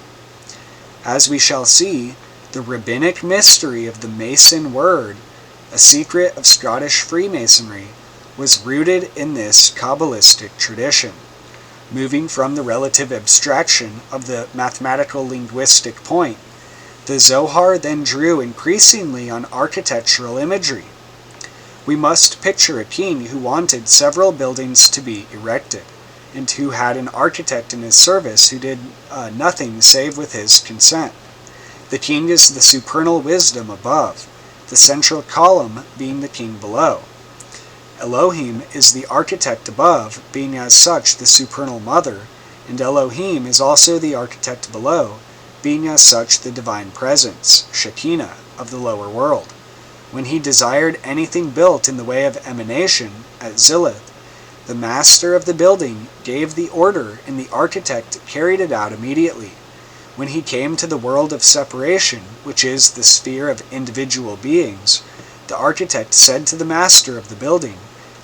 Speaker 2: As we shall see, the rabbinic mystery of the Mason word a secret of Scottish Freemasonry, was rooted in this Cabalistic tradition. Moving from the relative abstraction of the mathematical linguistic point, the Zohar then drew increasingly on architectural imagery. We must picture a king who wanted several buildings to be erected, and who had an architect in his service who did nothing save with his consent. The king is the supernal wisdom above, the central column being the king below. Elohim is the architect above, being as such the supernal mother, and Elohim is also the architect below, being as such the divine presence, Shekinah, of the lower world. When he desired anything built in the way of emanation at Zilith, the master of the building gave the order, and the architect carried it out immediately. When he came to the world of separation, which is the sphere of individual beings, the architect said to the master of the building,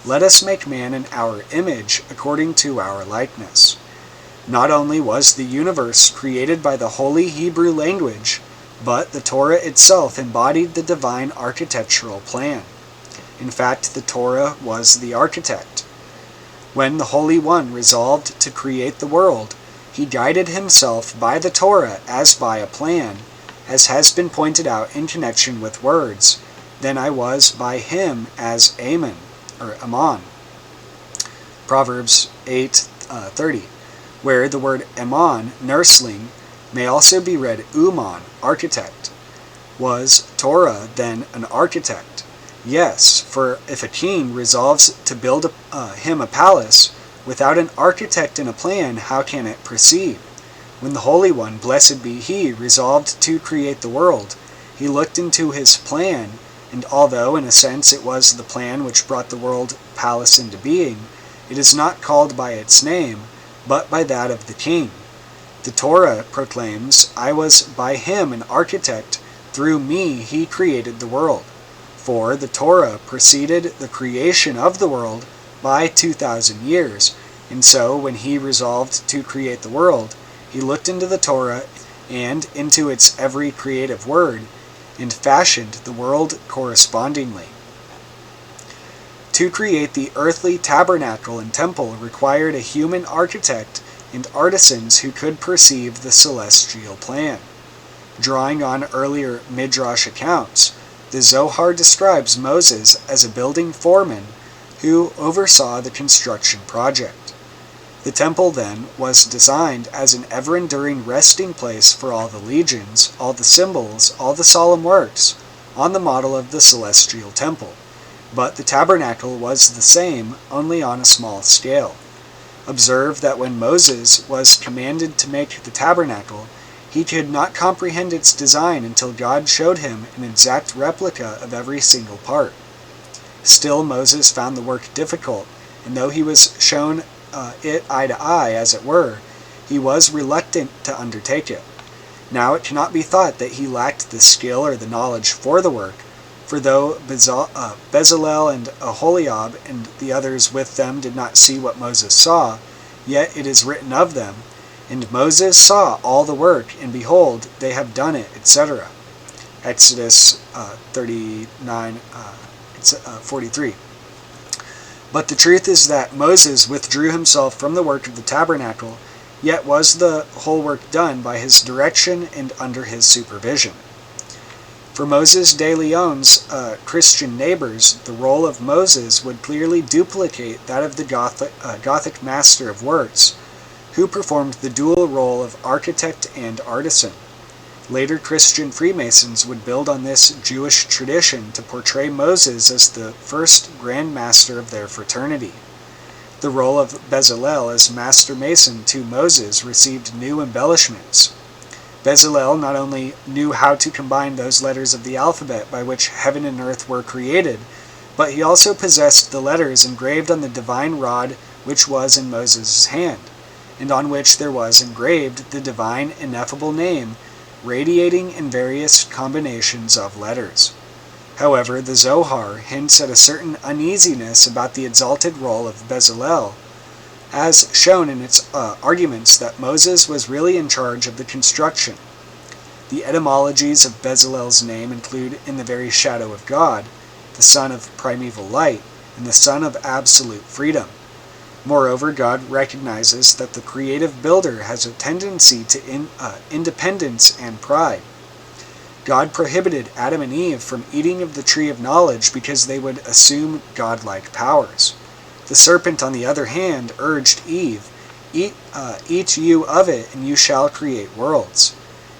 Speaker 2: "Let us make man in our image, according to our likeness." Not only was the universe created by the holy Hebrew language, but the Torah itself embodied the divine architectural plan. In fact, the Torah was the architect. When the Holy One resolved to create the world, he guided himself by the Torah as by a plan, as has been pointed out in connection with words, "Then I was by him as Amen," or Ammon. Proverbs 8:30, where the word Ammon, nursling, may also be read Uman, architect. Was Torah then an architect? Yes, for if a king resolves to build him a palace, without an architect and a plan, how can it proceed? When the Holy One, blessed be He, resolved to create the world, He looked into His plan, and although in a sense it was the plan which brought the world palace into being, it is not called by its name, but by that of the king. The Torah proclaims, "I was by him an architect, through me he created the world." For the Torah preceded the creation of the world by 2,000 years, and so when he resolved to create the world, he looked into the Torah and into its every creative word, and fashioned the world correspondingly. To create the earthly tabernacle and temple required a human architect and artisans who could perceive the celestial plan. Drawing on earlier Midrash accounts, the Zohar describes Moses as a building foreman who oversaw the construction project. The temple, then, was designed as an ever-enduring resting place for all the legions, all the symbols, all the solemn works, on the model of the celestial temple. But the tabernacle was the same, only on a small scale. Observe that when Moses was commanded to make the tabernacle, he could not comprehend its design until God showed him an exact replica of every single part. Still, Moses found the work difficult, and though he was shown it eye to eye, as it were, he was reluctant to undertake it. Now it cannot be thought that he lacked the skill or the knowledge for the work, for though Bezalel and Aholiab and the others with them did not see what Moses saw, yet it is written of them, "And Moses saw all the work, and behold, they have done it," etc. Exodus 39:43. But the truth is that Moses withdrew himself from the work of the tabernacle, yet was the whole work done by his direction and under his supervision. For Moses de Leon's Christian neighbors, the role of Moses would clearly duplicate that of the Gothic master of works, who performed the dual role of architect and artisan. Later Christian Freemasons would build on this Jewish tradition to portray Moses as the first Grand Master of their fraternity. The role of Bezalel as Master Mason to Moses received new embellishments. Bezalel not only knew how to combine those letters of the alphabet by which heaven and earth were created, but he also possessed the letters engraved on the divine rod which was in Moses' hand, and on which there was engraved the divine ineffable name, radiating in various combinations of letters. However, the Zohar hints at a certain uneasiness about the exalted role of Bezalel, as shown in its arguments that Moses was really in charge of the construction. The etymologies of Bezalel's name include "in the very shadow of God," the son of primeval light, and the son of absolute freedom. Moreover, God recognizes that the creative builder has a tendency to independence and pride. God prohibited Adam and Eve from eating of the tree of knowledge because they would assume godlike powers. The serpent, on the other hand, urged Eve, Eat you of it, and you shall create worlds.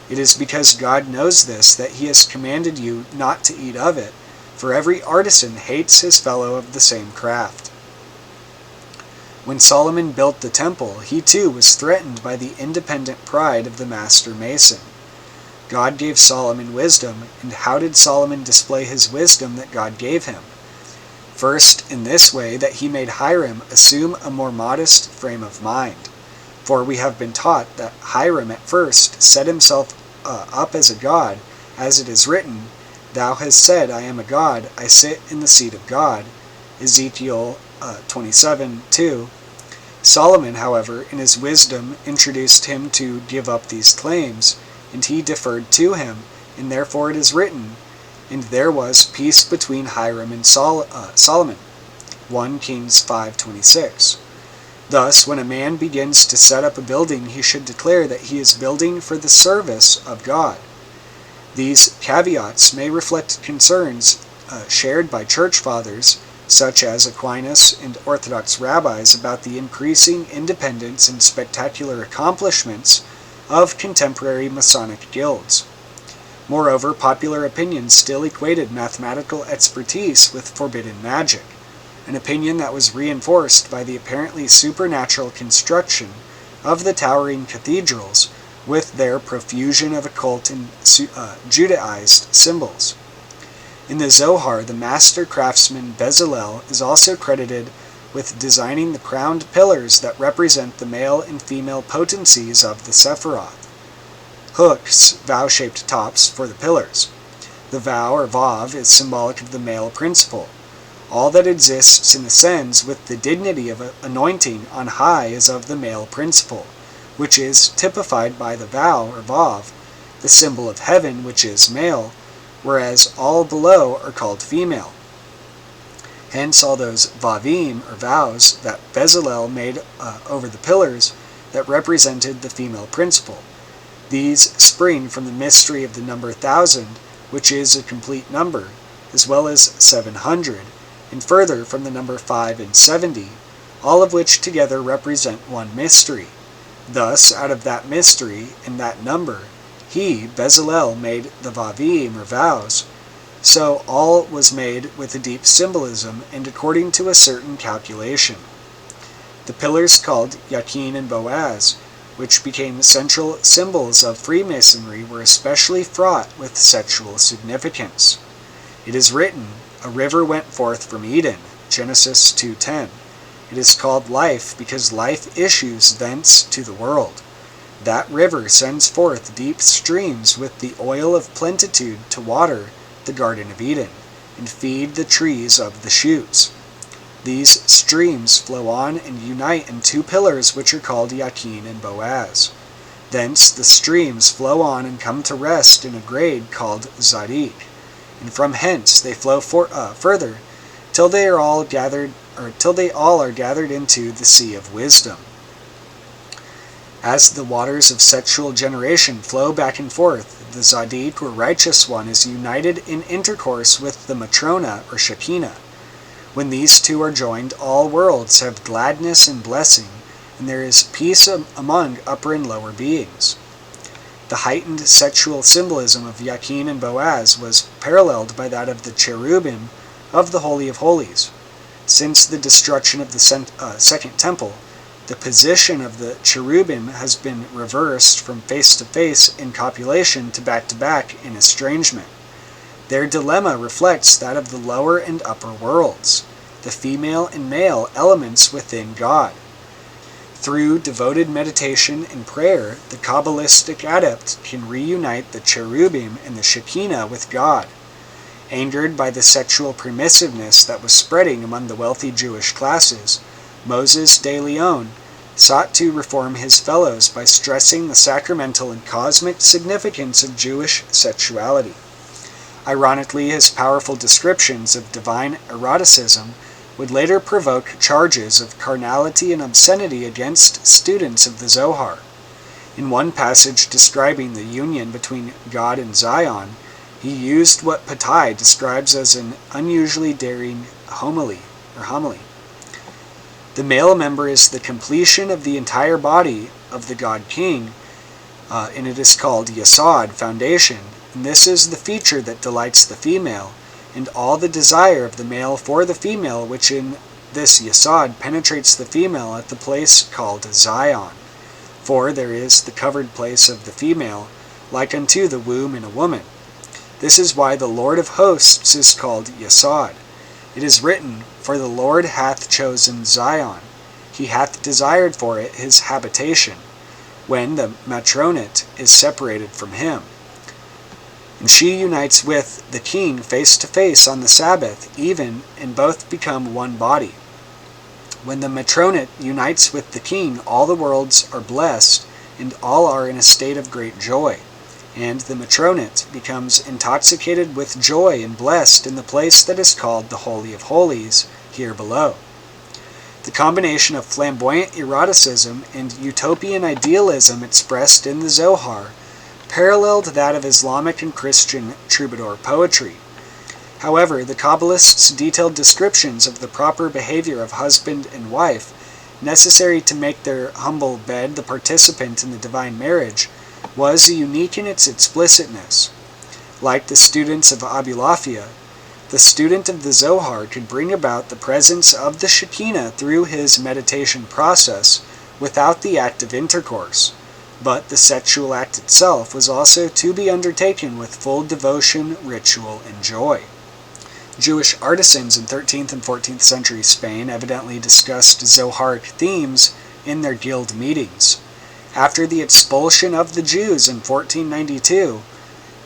Speaker 2: It is because God knows this that he has commanded you not to eat of it, for every artisan hates his fellow of the same craft. When Solomon built the temple, he too was threatened by the independent pride of the master mason. God gave Solomon wisdom, and how did Solomon display his wisdom that God gave him? First, in this way, that he made Hiram assume a more modest frame of mind. For we have been taught that Hiram at first set himself up as a god, as it is written, Thou hast said, I am a god, I sit in the seat of God. Ezekiel 27:2. Solomon, however, in his wisdom, introduced him to give up these claims, and he deferred to him, and therefore it is written, And there was peace between Hiram and Solomon. 1 Kings 5:26. Thus, when a man begins to set up a building, he should declare that he is building for the service of God. These caveats may reflect concerns shared by church fathers, such as Aquinas and Orthodox rabbis, about the increasing independence and spectacular accomplishments of contemporary Masonic guilds. Moreover, popular opinion still equated mathematical expertise with forbidden magic, an opinion that was reinforced by the apparently supernatural construction of the towering cathedrals with their profusion of occult and Judaized symbols. In the Zohar, the master craftsman Bezalel is also credited with designing the crowned pillars that represent the male and female potencies of the Sephiroth. Hooks, vow-shaped tops, for the pillars. The vow, or vav, is symbolic of the male principle. All that exists and ascends with the dignity of anointing on high is of the male principle, which is typified by the vow, or vav, the symbol of heaven, which is male, whereas all below are called female. Hence all those vavim, or vows, that Bezalel made over the pillars that represented the female principle. These spring from the mystery of the number 1,000, which is a complete number, as well as 700, and further from the number 5 and 70, all of which together represent one mystery. Thus, out of that mystery and that number, he, Bezalel, made the vavim, or vows, so all was made with a deep symbolism and according to a certain calculation. The pillars called Yakin and Boaz, which became central symbols of Freemasonry, were especially fraught with sexual significance. It is written, A river went forth from Eden, Genesis 2:10. It is called life because life issues thence to the world. That river sends forth deep streams with the oil of plenitude to water the Garden of Eden, and feed the trees of the shoots. These streams flow on and unite in two pillars which are called Yakin and Boaz. Thence the streams flow on and come to rest in a grade called Zadik, and from hence they flow further till they all are gathered into the sea of wisdom. As the waters of sexual generation flow back and forth, the Zadik, or righteous one, is united in intercourse with the Matrona, or Shekinah. When these two are joined, all worlds have gladness and blessing, and there is peace among upper and lower beings. The heightened sexual symbolism of Yakin and Boaz was paralleled by that of the cherubim of the Holy of Holies. Since the destruction of the Second Temple, the position of the cherubim has been reversed from face to face in copulation to back in estrangement. Their dilemma reflects that of the lower and upper worlds, the female and male elements within God. Through devoted meditation and prayer, the Cabalistic adept can reunite the cherubim and the Shekinah with God. Angered by the sexual permissiveness that was spreading among the wealthy Jewish classes, Moses de Leon sought to reform his fellows by stressing the sacramental and cosmic significance of Jewish sexuality. Ironically, his powerful descriptions of divine eroticism would later provoke charges of carnality and obscenity against students of the Zohar. In one passage describing the union between God and Zion, he used what Patai describes as an unusually daring homily. The male member is the completion of the entire body of the God King, and it is called Yasod, foundation, and this is the feature that delights the female, and all the desire of the male for the female, which in this Yasod penetrates the female at the place called Zion. For there is the covered place of the female, like unto the womb in a woman. This is why the Lord of hosts is called Yasod. It is written, For the Lord hath chosen Zion, he hath desired for it his habitation, when the matronate is separated from him. And she unites with the king face to face on the Sabbath, even, and both become one body. When the matronate unites with the king, all the worlds are blessed, and all are in a state of great joy. And the matronate becomes intoxicated with joy and blessed in the place that is called the Holy of Holies, here below. The combination of flamboyant eroticism and utopian idealism expressed in the Zohar paralleled that of Islamic and Christian troubadour poetry. However, the Kabbalists' detailed descriptions of the proper behavior of husband and wife, necessary to make their humble bed the participant in the divine marriage, was unique in its explicitness. Like the students of Abulafia, the student of the Zohar could bring about the presence of the Shekinah through his meditation process without the act of intercourse, but the sexual act itself was also to be undertaken with full devotion, ritual, and joy. Jewish artisans in 13th and 14th century Spain evidently discussed Zoharic themes in their guild meetings. After the expulsion of the Jews in 1492,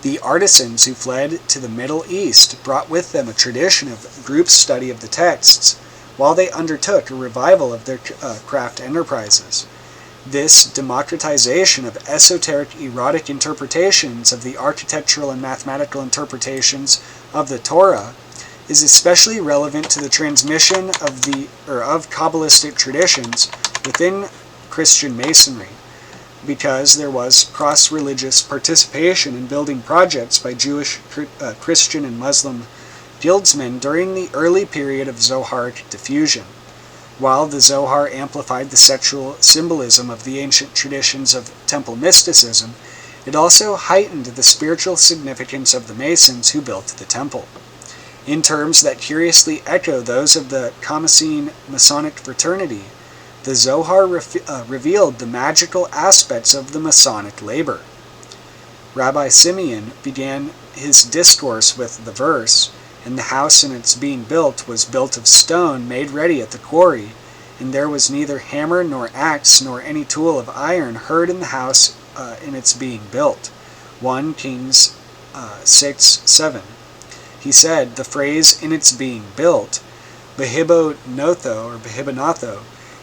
Speaker 2: the artisans who fled to the Middle East brought with them a tradition of group study of the texts, while they undertook a revival of their craft enterprises. This democratization of esoteric erotic interpretations of the architectural and mathematical interpretations of the Torah is especially relevant to the transmission of Kabbalistic traditions within Christian Masonry, because there was cross-religious participation in building projects by Jewish, Christian, and Muslim guildsmen during the early period of Zoharic diffusion. While the Zohar amplified the sexual symbolism of the ancient traditions of temple mysticism, it also heightened the spiritual significance of the Masons who built the temple. In terms that curiously echo those of the Khamasine Masonic fraternity, the Zohar revealed the magical aspects of the Masonic labor. Rabbi Simeon began his discourse with the verse, "And the house in its being built was built of stone made ready at the quarry, and there was neither hammer nor axe nor any tool of iron heard in the house in its being built." 1 Kings 6:7. He said the phrase "in its being built," behibonotho,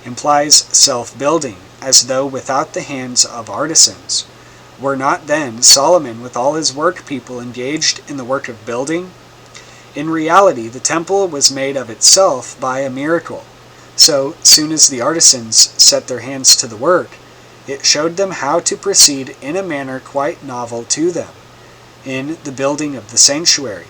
Speaker 2: implies self-building, as though without the hands of artisans. Were not then Solomon with all his work people engaged in the work of building? In reality, the temple was made of itself by a miracle. So soon as the artisans set their hands to the work, it showed them how to proceed in a manner quite novel to them. In the building of the sanctuary,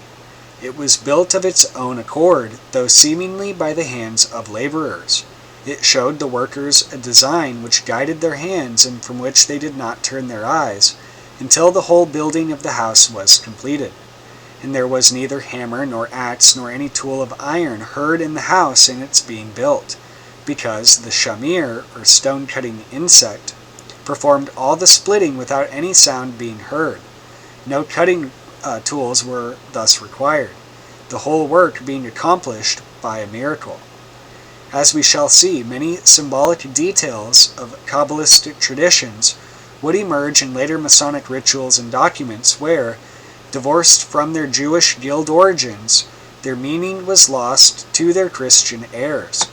Speaker 2: it was built of its own accord, though seemingly by the hands of laborers. It showed the workers a design which guided their hands and from which they did not turn their eyes, until the whole building of the house was completed. And there was neither hammer nor axe nor any tool of iron heard in the house in its being built, because the shamir, or stone-cutting insect, performed all the splitting without any sound being heard. No cutting tools were thus required, the whole work being accomplished by a miracle. As we shall see, many symbolic details of Kabbalistic traditions would emerge in later Masonic rituals and documents where, divorced from their Jewish guild origins, their meaning was lost to their Christian heirs.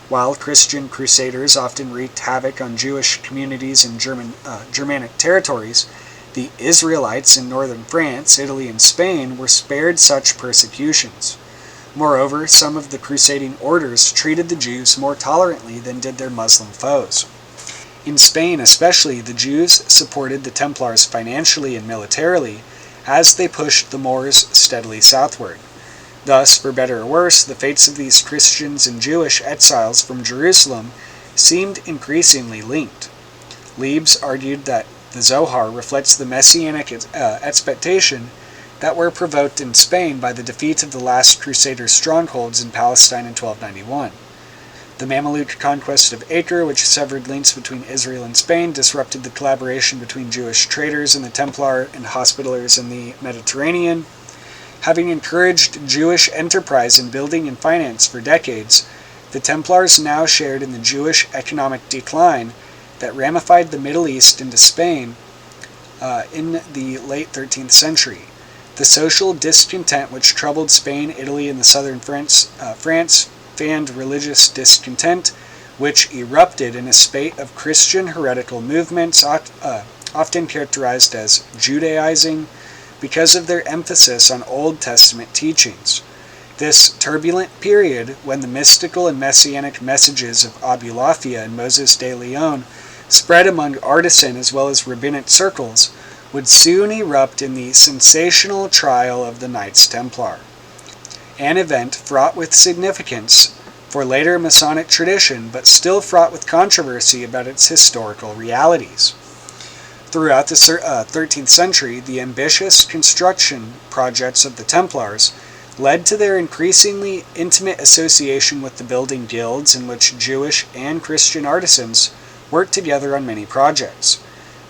Speaker 2: While Christian crusaders often wreaked havoc on Jewish communities in Germanic territories, The Israelites in northern France, Italy, and Spain were spared such persecutions. Moreover, some of the crusading orders treated the Jews more tolerantly than did their Muslim foes. In Spain especially, the Jews supported the Templars financially and militarily as they pushed the Moors steadily southward. Thus, for better or worse, the fates of these Christians and Jewish exiles from Jerusalem seemed increasingly linked. Leibs argued that the Zohar reflects the messianic expectation that were provoked in Spain by the defeat of the last Crusader strongholds in Palestine in 1291. The Mameluke conquest of Acre, which severed links between Israel and Spain, disrupted the collaboration between Jewish traders and the Templar and Hospitallers in the Mediterranean. Having encouraged Jewish enterprise in building and finance for decades, the Templars now shared in the Jewish economic decline that ramified the Middle East into Spain in the late 13th century. The social discontent which troubled Spain, Italy, and the southern France fanned religious discontent, which erupted in a spate of Christian heretical movements, often characterized as Judaizing, because of their emphasis on Old Testament teachings. This turbulent period, when the mystical and messianic messages of Abulafia and Moses de Leon spread among artisan as well as rabbinic circles, would soon erupt in the sensational trial of the Knights Templar, an event fraught with significance for later Masonic tradition, but still fraught with controversy about its historical realities. Throughout the 13th century, the ambitious construction projects of the Templars led to their increasingly intimate association with the building guilds in which Jewish and Christian artisans worked together on many projects.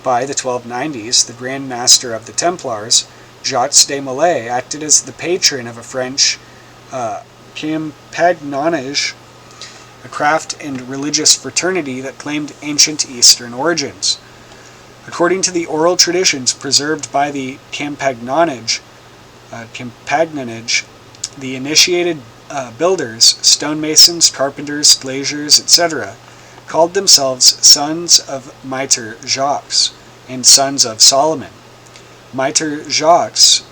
Speaker 2: By the 1290s, the Grand Master of the Templars, Jacques de Molay, acted as the patron of a French compagnonnage, a craft and religious fraternity that claimed ancient Eastern origins. According to the oral traditions preserved by the compagnonnage, the initiated builders, stonemasons, carpenters, glaziers, etc., called themselves sons of Mitre Jacques and sons of Solomon. Mitre Jacques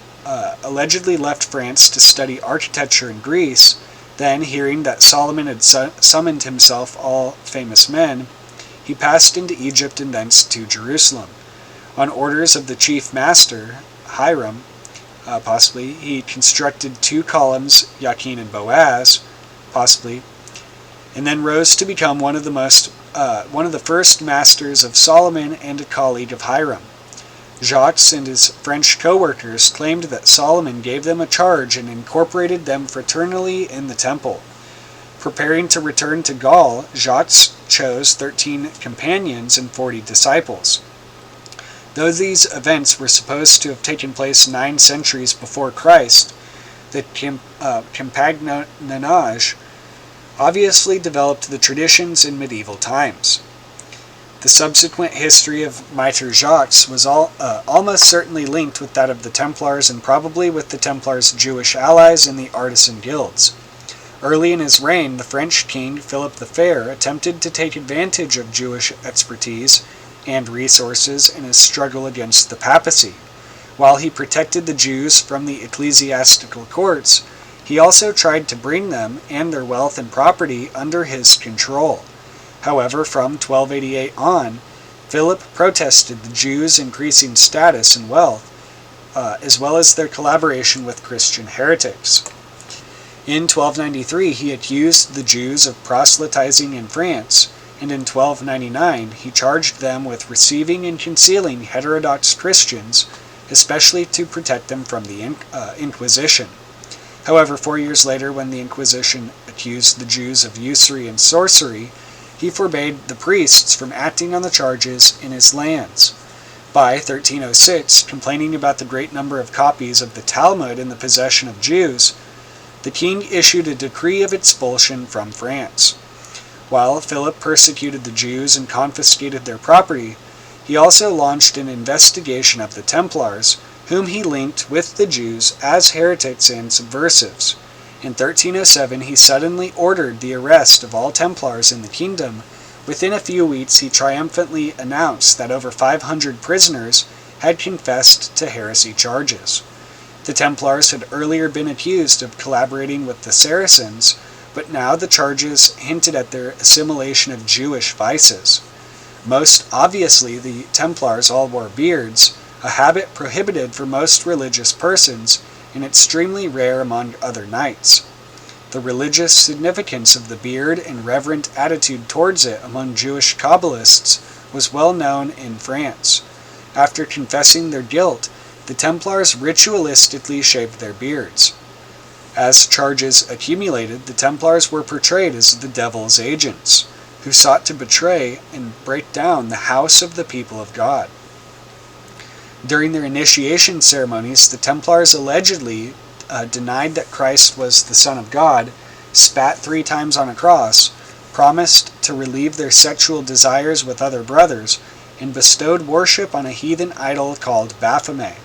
Speaker 2: allegedly left France to study architecture in Greece. Then, hearing that Solomon had summoned himself all famous men, he passed into Egypt and thence to Jerusalem. On orders of the chief master, Hiram, possibly, he constructed 2 columns, Jachin and Boaz, possibly, and then rose to become one of the first masters of Solomon and a colleague of Hiram. Jacques and his French co-workers claimed that Solomon gave them a charge and incorporated them fraternally in the temple. Preparing to return to Gaul, Jacques chose 13 companions and 40 disciples. Though these events were supposed to have taken place 9 centuries before Christ, the compagnonnage obviously developed the traditions in medieval times. The subsequent history of Mitre Jacques was almost certainly linked with that of the Templars and probably with the Templars' Jewish allies in the artisan guilds. Early in his reign, the French king Philip the Fair attempted to take advantage of Jewish expertise and resources in his struggle against the papacy. While he protected the Jews from the ecclesiastical courts, he also tried to bring them and their wealth and property under his control. However, from 1288 on, Philip protested the Jews' increasing status and wealth, as well as their collaboration with Christian heretics. In 1293, he accused the Jews of proselytizing in France, and in 1299 he charged them with receiving and concealing heterodox Christians, especially to protect them from the Inquisition. However, 4 years later, when the Inquisition accused the Jews of usury and sorcery, he forbade the priests from acting on the charges in his lands. By 1306, complaining about the great number of copies of the Talmud in the possession of Jews, the king issued a decree of expulsion from France. While Philip persecuted the Jews and confiscated their property, he also launched an investigation of the Templars, whom he linked with the Jews as heretics and subversives. In 1307, he suddenly ordered the arrest of all Templars in the kingdom. Within a few weeks, he triumphantly announced that over 500 prisoners had confessed to heresy charges. The Templars had earlier been accused of collaborating with the Saracens, but now the charges hinted at their assimilation of Jewish vices. Most obviously, the Templars all wore beards, a habit prohibited for most religious persons and extremely rare among other knights. The religious significance of the beard and reverent attitude towards it among Jewish Cabalists was well known in France. After confessing their guilt, the Templars ritualistically shaved their beards. As charges accumulated, the Templars were portrayed as the devil's agents, who sought to betray and break down the house of the people of God. During their initiation ceremonies, the Templars allegedly denied that Christ was the Son of God, spat 3 times on a cross, promised to relieve their sexual desires with other brothers, and bestowed worship on a heathen idol called Baphomet.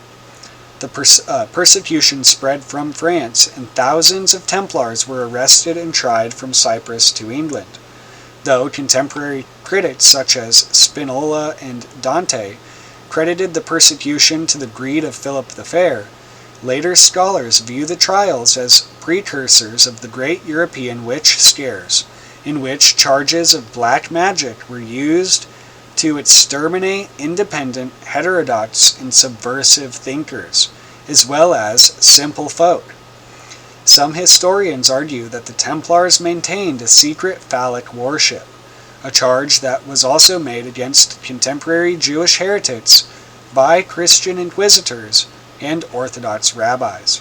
Speaker 2: The persecution spread from France, and thousands of Templars were arrested and tried from Cyprus to England. Though contemporary critics such as Spinola and Dante credited the persecution to the greed of Philip the Fair, later scholars view the trials as precursors of the great European witch scares, in which charges of black magic were used to exterminate independent, heterodox, and subversive thinkers, as well as simple folk. Some historians argue that the Templars maintained a secret phallic worship, a charge that was also made against contemporary Jewish heretics by Christian inquisitors and Orthodox rabbis.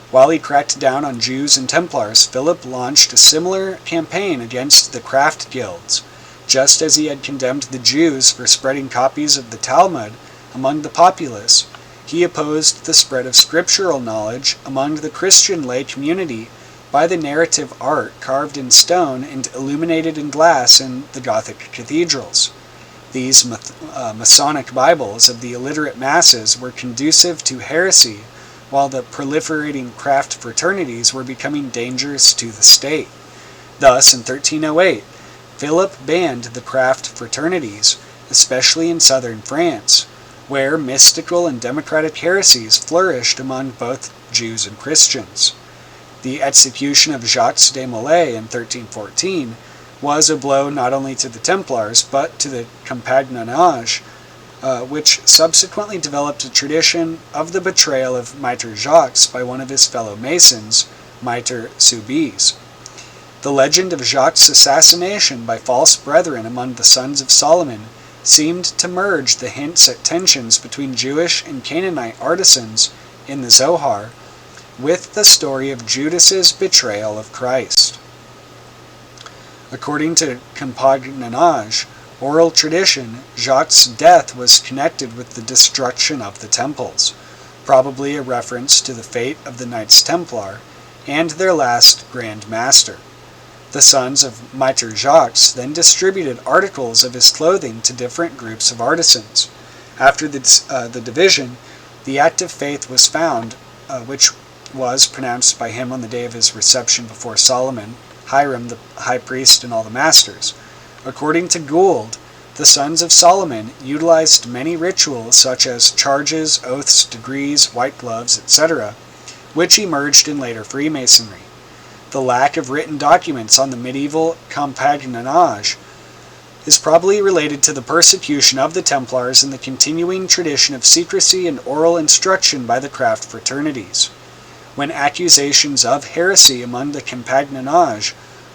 Speaker 2: While he cracked down on Jews and Templars, Philip launched a similar campaign against the craft guilds. Just as he had condemned the Jews for spreading copies of the Talmud among the populace, he opposed the spread of scriptural knowledge among the Christian lay community by the narrative art carved in stone and illuminated in glass in the Gothic cathedrals. These Masonic Bibles of the illiterate masses were conducive to heresy, while the proliferating craft fraternities were becoming dangerous to the state. Thus, in 1308, Philip banned the craft fraternities, especially in southern France, where mystical and democratic heresies flourished among both Jews and Christians. The execution of Jacques de Molay in 1314 was a blow not only to the Templars, but to the Compagnonnage, which subsequently developed a tradition of the betrayal of Mitre Jacques by one of his fellow Masons, Mitre Soubise. The legend of Jacques' assassination by false brethren among the sons of Solomon seemed to merge the hints at tensions between Jewish and Canaanite artisans in the Zohar with the story of Judas's betrayal of Christ. According to Compagnonnage, oral tradition, Jacques' death was connected with the destruction of the temples, probably a reference to the fate of the Knights Templar and their last Grand Master. The sons of Mitre Jacques then distributed articles of his clothing to different groups of artisans. After the division, the Act of Faith was found, which was pronounced by him on the day of his reception before Solomon, Hiram the high priest, and all the masters. According to Gould, the sons of Solomon utilized many rituals such as charges, oaths, degrees, white gloves, etc., which emerged in later Freemasonry. The lack of written documents on the medieval Compagnonnage is probably related to the persecution of the Templars and the continuing tradition of secrecy and oral instruction by the craft fraternities. When accusations of heresy among the Compagnonnage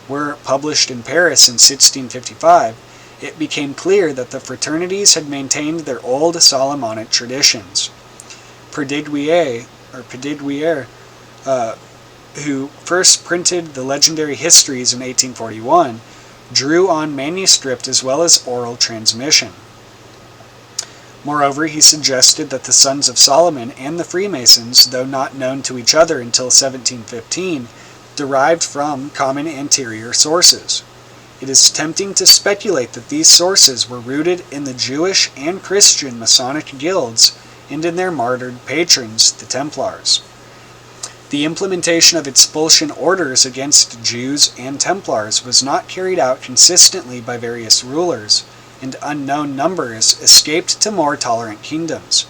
Speaker 2: were published in Paris in 1655, it became clear that the fraternities had maintained their old Solomonic traditions. Perdiguier, who first printed the legendary histories in 1841, drew on manuscript as well as oral transmission. Moreover, he suggested that the sons of Solomon and the Freemasons, though not known to each other until 1715, derived from common anterior sources. It is tempting to speculate that these sources were rooted in the Jewish and Christian Masonic guilds and in their martyred patrons, the Templars. The implementation of expulsion orders against Jews and Templars was not carried out consistently by various rulers, and unknown numbers escaped to more tolerant kingdoms.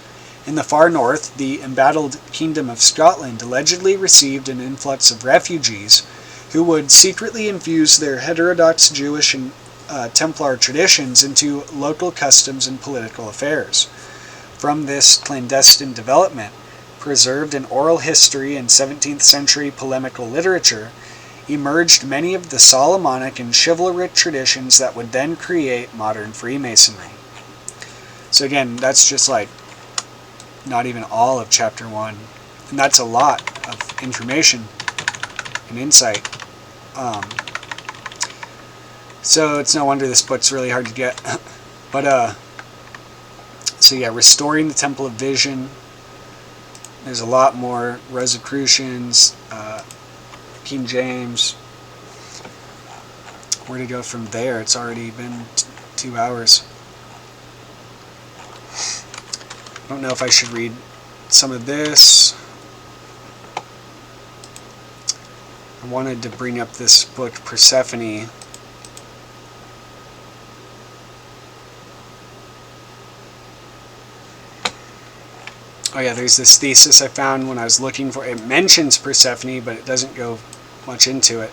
Speaker 2: In the far north, the embattled Kingdom of Scotland allegedly received an influx of refugees who would secretly infuse their heterodox Jewish and Templar traditions into local customs and political affairs. From this clandestine development, preserved in oral history and 17th century polemical literature, emerged many of the Solomonic and chivalric traditions that would then create modern Freemasonry. So again, that's just like not even all of chapter 1, and that's a lot of information and insight. So it's no wonder this book's really hard to get. But so yeah, restoring the Temple of Vision. There's a lot more Rosicrucians, King James. Where to go from there? It's already been 2 hours. I don't know if I should read some of this. I wanted to bring up this book, Persephone. Oh yeah, there's this thesis I found when I was looking for it. It mentions Persephone, but it doesn't go much into it.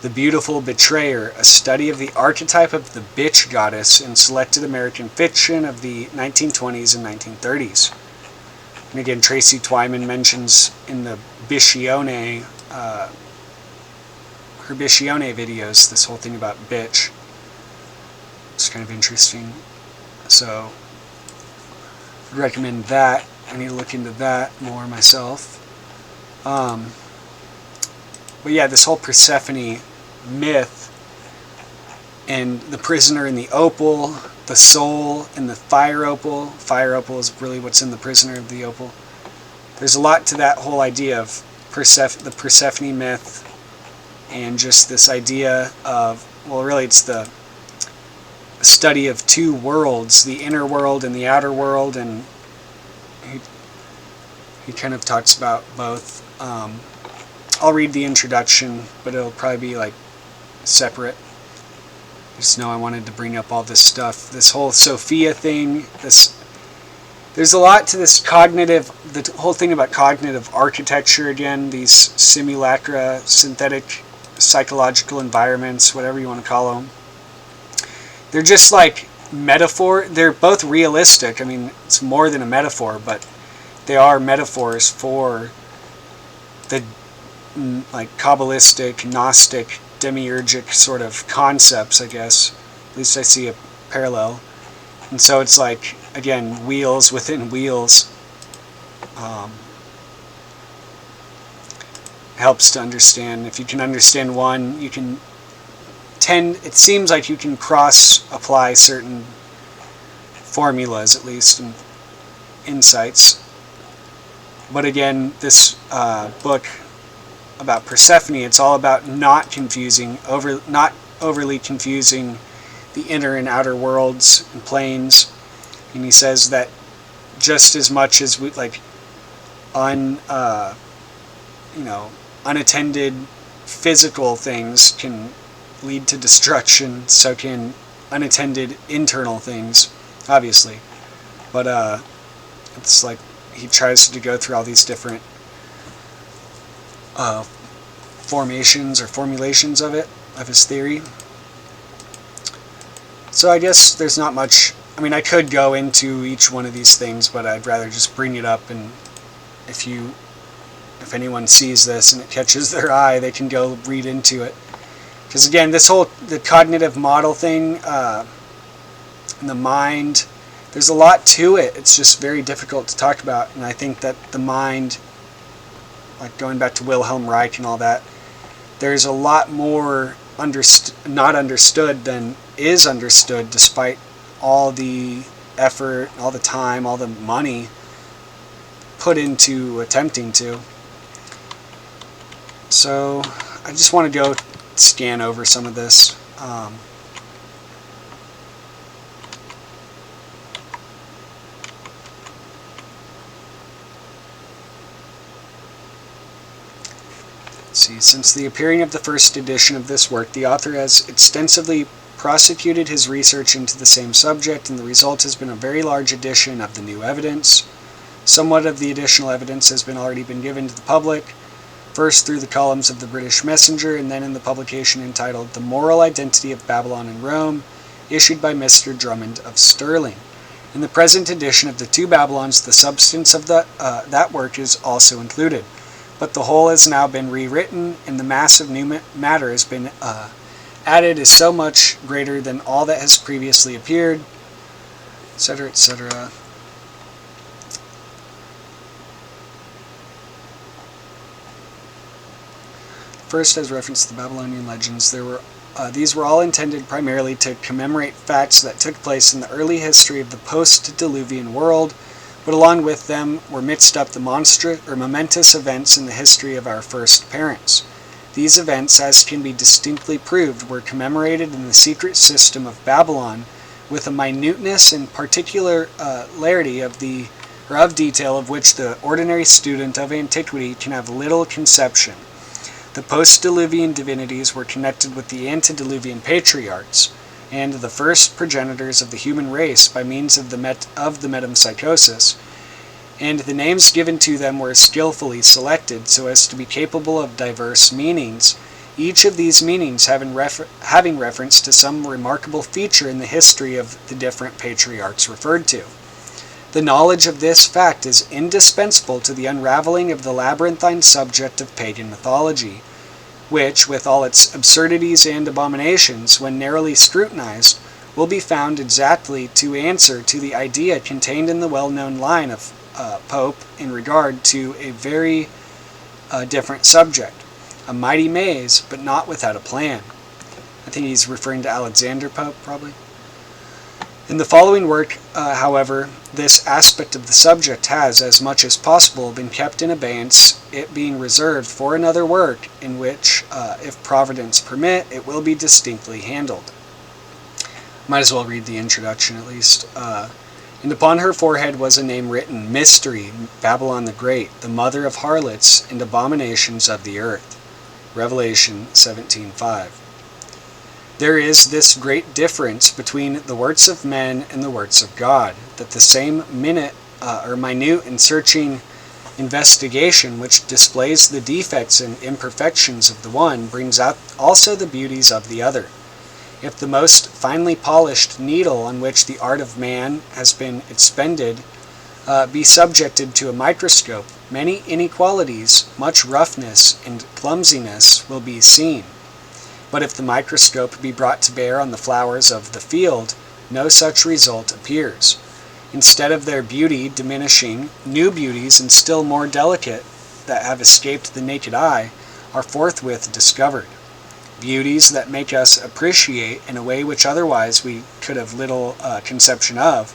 Speaker 2: The Beautiful Betrayer, a study of the archetype of the bitch goddess in selected American fiction of the 1920s and 1930s. And again, Tracy Twyman mentions in the Biscione, her Biscione videos, this whole thing about bitch. It's kind of interesting. So, I'd recommend that. I need to look into that more myself. But yeah, this whole Persephone myth and the prisoner in the opal, the soul in the fire opal. Fire opal is really what's in the prisoner of the opal. There's a lot to that whole idea of the Persephone myth, and just this idea of, well, really it's the study of two worlds, the inner world and the outer world, and he kind of talks about both. I'll read the introduction, but it'll probably be like separate. Just know I wanted to bring up all this stuff. This whole Sophia thing, there's a lot to this the whole thing about cognitive architecture again, these simulacra, synthetic psychological environments, whatever you want to call them. They're just like metaphor. They're both realistic. I mean, it's more than a metaphor, but they are metaphors for the like Cabalistic, Gnostic, demiurgic sort of concepts, I guess. At least I see a parallel. And so it's like, again, wheels within wheels. Helps to understand. If you can understand one, you can it seems like you can cross-apply certain formulas, at least, and insights. But again, this book about Persephone, it's all about not overly confusing the inner and outer worlds and planes. And he says that just as much as we like unattended physical things can lead to destruction, so can unattended internal things, obviously. But it's like he tries to go through all these different formations or formulations of his theory. So I guess there's not much. I mean, I could go into each one of these things, but I'd rather just bring it up, and if anyone sees this and it catches their eye, they can go read into it. Because again, the cognitive model thing, and the mind, there's a lot to it. It's just very difficult to talk about, and I think that the mind, like going back to Wilhelm Reich and all that, there's a lot more not understood than is understood, despite all the effort, all the time, all the money put into attempting to. So I just want to go scan over some of this. See, since the appearing of the first edition of this work, the author has extensively prosecuted his research into the same subject, and the result has been a very large addition of the new evidence. Somewhat of the additional evidence has already been given to the public, first through the columns of the British Messenger, and then in the publication entitled The Moral Identity of Babylon and Rome, issued by Mr. Drummond of Stirling. In the present edition of the Two Babylons, the substance of that work is also included, but the whole has now been rewritten, and the mass of new matter has been added is so much greater than all that has previously appeared, etc., etc. First, as reference to the Babylonian legends, these were all intended primarily to commemorate facts that took place in the early history of the post-Diluvian world, but along with them were mixed up the momentous events in the history of our first parents. These events, as can be distinctly proved, were commemorated in the secret system of Babylon with a minuteness and particularity of detail of which the ordinary student of antiquity can have little conception. The post-Diluvian divinities were connected with the antediluvian patriarchs, and the first progenitors of the human race by means of the metempsychosis, and the names given to them were skillfully selected so as to be capable of diverse meanings, each of these meanings having reference to some remarkable feature in the history of the different patriarchs referred to. The knowledge of this fact is indispensable to the unraveling of the labyrinthine subject of pagan mythology, which, with all its absurdities and abominations, when narrowly scrutinized, will be found exactly to answer to the idea contained in the well-known line of Pope in regard to a very different subject. A mighty maze, but not without a plan. I think he's referring to Alexander Pope, probably. In the following work, however, this aspect of the subject has, as much as possible, been kept in abeyance, it being reserved for another work in which, if Providence permit, it will be distinctly handled. Might as well read the introduction at least. And upon her forehead was a name written, Mystery, Babylon the Great, the mother of harlots and abominations of the earth. Revelation 17:5. There is this great difference between the works of men and the works of God, that the same minute and searching investigation which displays the defects and imperfections of the one brings out also the beauties of the other. If the most finely polished needle on which the art of man has been expended be subjected to a microscope, many inequalities, much roughness and clumsiness will be seen. But if the microscope be brought to bear on the flowers of the field, no such result appears. Instead of their beauty diminishing, new beauties and still more delicate that have escaped the naked eye are forthwith discovered. Beauties that make us appreciate, in a way which otherwise we could have little conception of,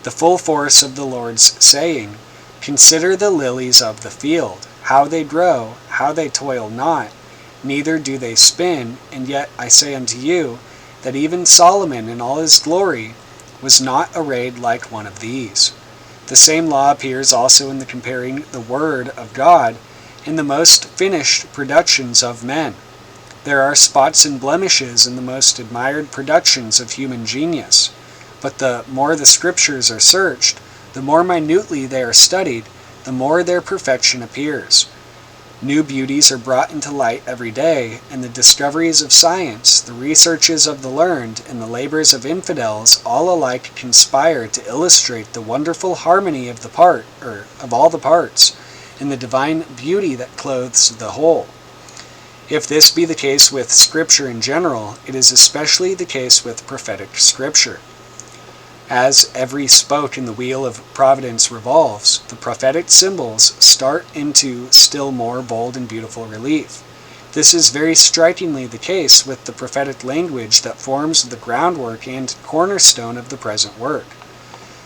Speaker 2: the full force of the Lord's saying, Consider the lilies of the field, how they grow, how they toil not, neither do they spin, and yet I say unto you, that even Solomon in all his glory was not arrayed like one of these. The same law appears also in the comparing the Word of God in the most finished productions of men. There are spots and blemishes in the most admired productions of human genius, but the more the Scriptures are searched, the more minutely they are studied, the more their perfection appears. New beauties are brought into light every day, and the discoveries of science, the researches of the learned, and the labors of infidels all alike conspire to illustrate the wonderful harmony of all the parts, and the divine beauty that clothes the whole. If this be the case with Scripture in general, it is especially the case with prophetic Scripture. As every spoke in the wheel of providence revolves, the prophetic symbols start into still more bold and beautiful relief. This is very strikingly the case with the prophetic language that forms the groundwork and cornerstone of the present work.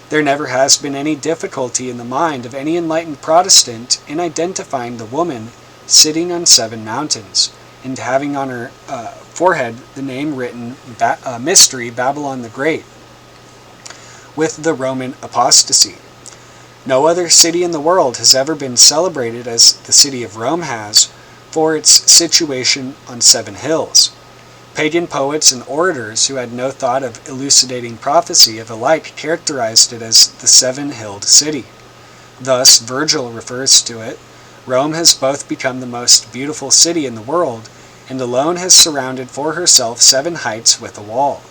Speaker 2: There never has been any difficulty in the mind of any enlightened Protestant in identifying the woman sitting on 7 mountains, and having on her forehead the name written, Mystery, Babylon the Great, with the Roman apostasy. No other city in the world has ever been celebrated as the city of Rome has, for its situation on 7 hills. Pagan poets and orators who had no thought of elucidating prophecy have alike characterized it as the seven-hilled city. Thus, Virgil refers to it: Rome has both become the most beautiful city in the world, and alone has surrounded for herself 7 heights with a wall.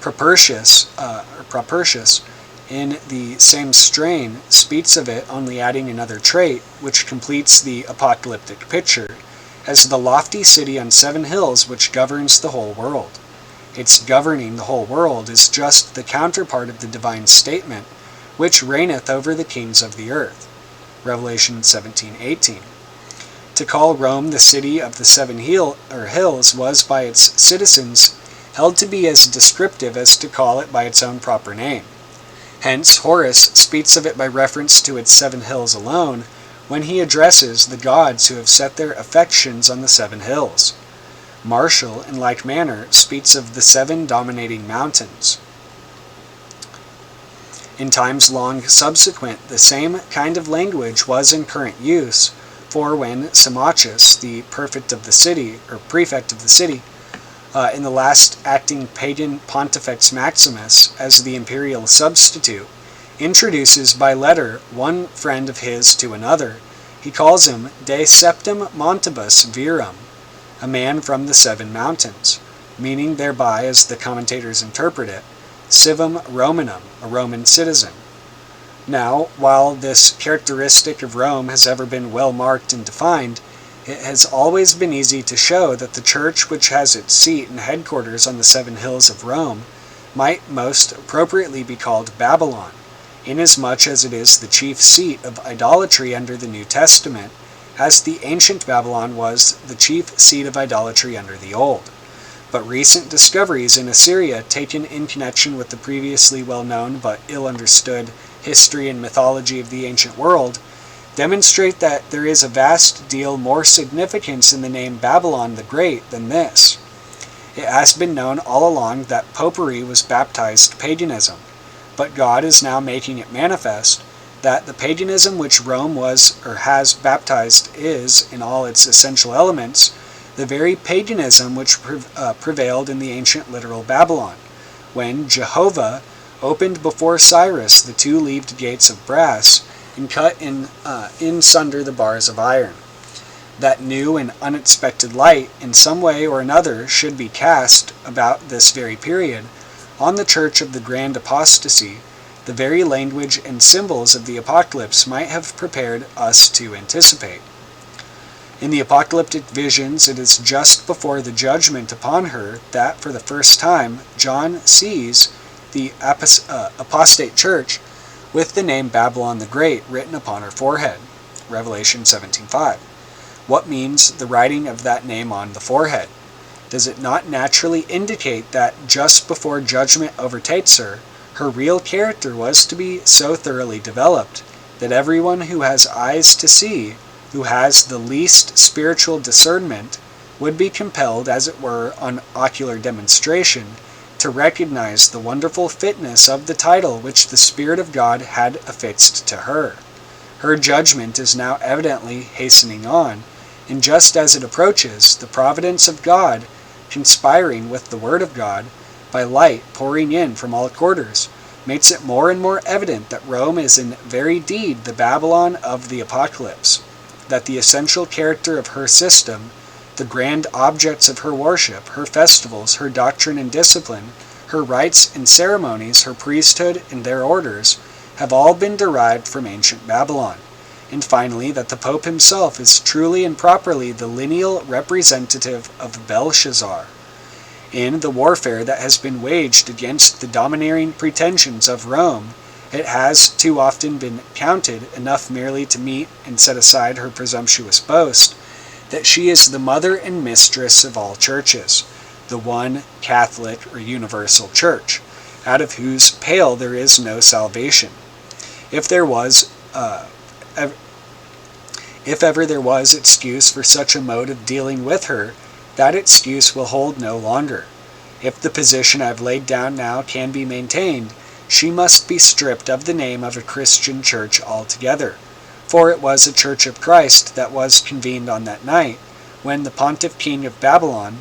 Speaker 2: Propertius, in the same strain, speaks of it, only adding another trait, which completes the apocalyptic picture, as the lofty city on 7 hills which governs the whole world. Its governing the whole world is just the counterpart of the divine statement, which reigneth over the kings of the earth. Revelation 17:18. To call Rome the city of the 7 hills was by its citizens held to be as descriptive as to call it by its own proper name. Hence, Horace speaks of it by reference to its 7 hills alone, when he addresses the gods who have set their affections on the 7 hills. Martial, in like manner, speaks of the 7 dominating mountains. In times long subsequent, the same kind of language was in current use, for when Symmachus, the prefect of the city, in the last acting pagan Pontifex Maximus as the imperial substitute, introduces by letter one friend of his to another, he calls him De Septem Montibus Virum, a man from the 7 mountains, meaning thereby, as the commentators interpret it, Civum Romanum, a Roman citizen. Now, while this characteristic of Rome has ever been well marked and defined, it has always been easy to show that the church which has its seat and headquarters on the 7 hills of Rome might most appropriately be called Babylon, inasmuch as it is the chief seat of idolatry under the New Testament, as the ancient Babylon was the chief seat of idolatry under the Old. But recent discoveries in Assyria, taken in connection with the previously well-known but ill-understood history and mythology of the ancient world, demonstrate that there is a vast deal more significance in the name Babylon the Great than this. It has been known all along that popery was baptized paganism, but God is now making it manifest that the paganism which Rome was or has baptized is, in all its essential elements, the very paganism which prevailed in the ancient literal Babylon, when Jehovah opened before Cyrus the 2-leaved gates of brass and cut in sunder the bars of iron. That new and unexpected light, in some way or another, should be cast, about this very period, on the church of the grand apostasy, the very language and symbols of the apocalypse might have prepared us to anticipate. In the apocalyptic visions, it is just before the judgment upon her that, for the first time, John sees the apostate church with the name Babylon the Great written upon her forehead. Revelation 17:5. What means the writing of that name on the forehead? Does it not naturally indicate that just before judgment overtakes her, her real character was to be so thoroughly developed that everyone who has eyes to see, who has the least spiritual discernment, would be compelled, as it were, on ocular demonstration, to recognize the wonderful fitness of the title which the Spirit of God had affixed to her? Her judgment is now evidently hastening on, and just as it approaches, the providence of God, conspiring with the Word of God, by light pouring in from all quarters, makes it more and more evident that Rome is in very deed the Babylon of the Apocalypse, that the essential character of her system, the grand objects of her worship, her festivals, her doctrine and discipline, her rites and ceremonies, her priesthood and their orders, have all been derived from ancient Babylon, and finally that the Pope himself is truly and properly the lineal representative of Belshazzar. In the warfare that has been waged against the domineering pretensions of Rome, it has too often been counted enough merely to meet and set aside her presumptuous boast that she is the mother and mistress of all churches, the one Catholic or universal church, out of whose pale there is no salvation. If ever there was excuse for such a mode of dealing with her, that excuse will hold no longer. If the position I've laid down now can be maintained, she must be stripped of the name of a Christian church altogether, for it was a church of Christ that was convened on that night, when the Pontiff King of Babylon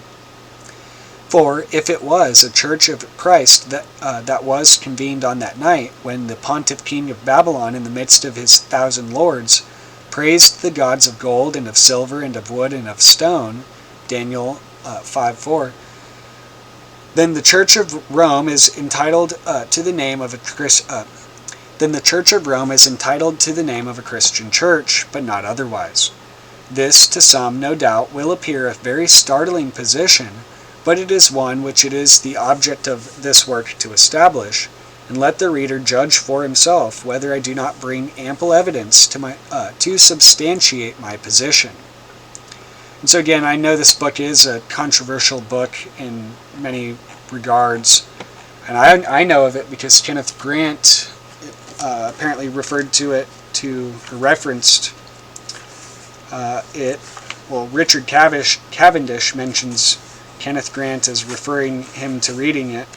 Speaker 2: For if it was a church of Christ that was convened on that night, when the pontiff king of Babylon, in the midst of his 1,000 lords, praised the gods of gold and of silver and of wood and of stone, Daniel 5:4, then the Church of Rome is entitled to the name of a then the Church of Rome is entitled to the name of a Christian church, but not otherwise. This, to some, no doubt, will appear a very startling position, but it is one which it is the object of this work to establish, and let the reader judge for himself whether I do not bring ample evidence to substantiate my position. And so again, I know this book is a controversial book in many regards, and I know of it because Kenneth Grant apparently referred to it or referenced it. Well, Richard Cavendish mentions Kenneth Grant as referring him to reading it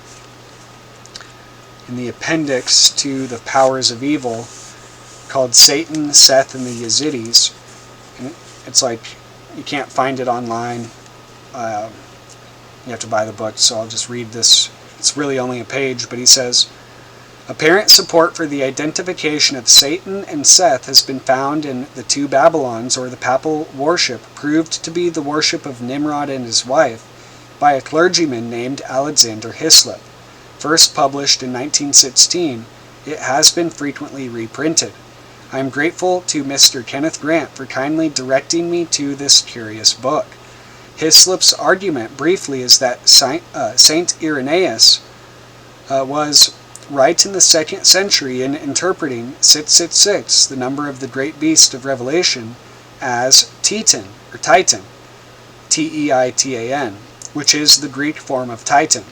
Speaker 2: in the appendix to The Powers of Evil, called Satan, Seth, and the Yazidis. And it's like, you can't find it online. You have to buy the book, so I'll just read this. It's really only a page, but he says, apparent support for the identification of Satan and Seth has been found in the two Babylons, or the papal worship, proved to be the worship of Nimrod and his wife, by a clergyman named Alexander Hislop. First published in 1916, it has been frequently reprinted. I am grateful to Mr. Kenneth Grant for kindly directing me to this curious book. Hislop's argument, briefly, is that Saint Irenaeus was right in the 2nd century in interpreting 666, the number of the great beast of Revelation, as Titan, or Titan, T-E-I-T-A-N, which is the Greek form of Titan.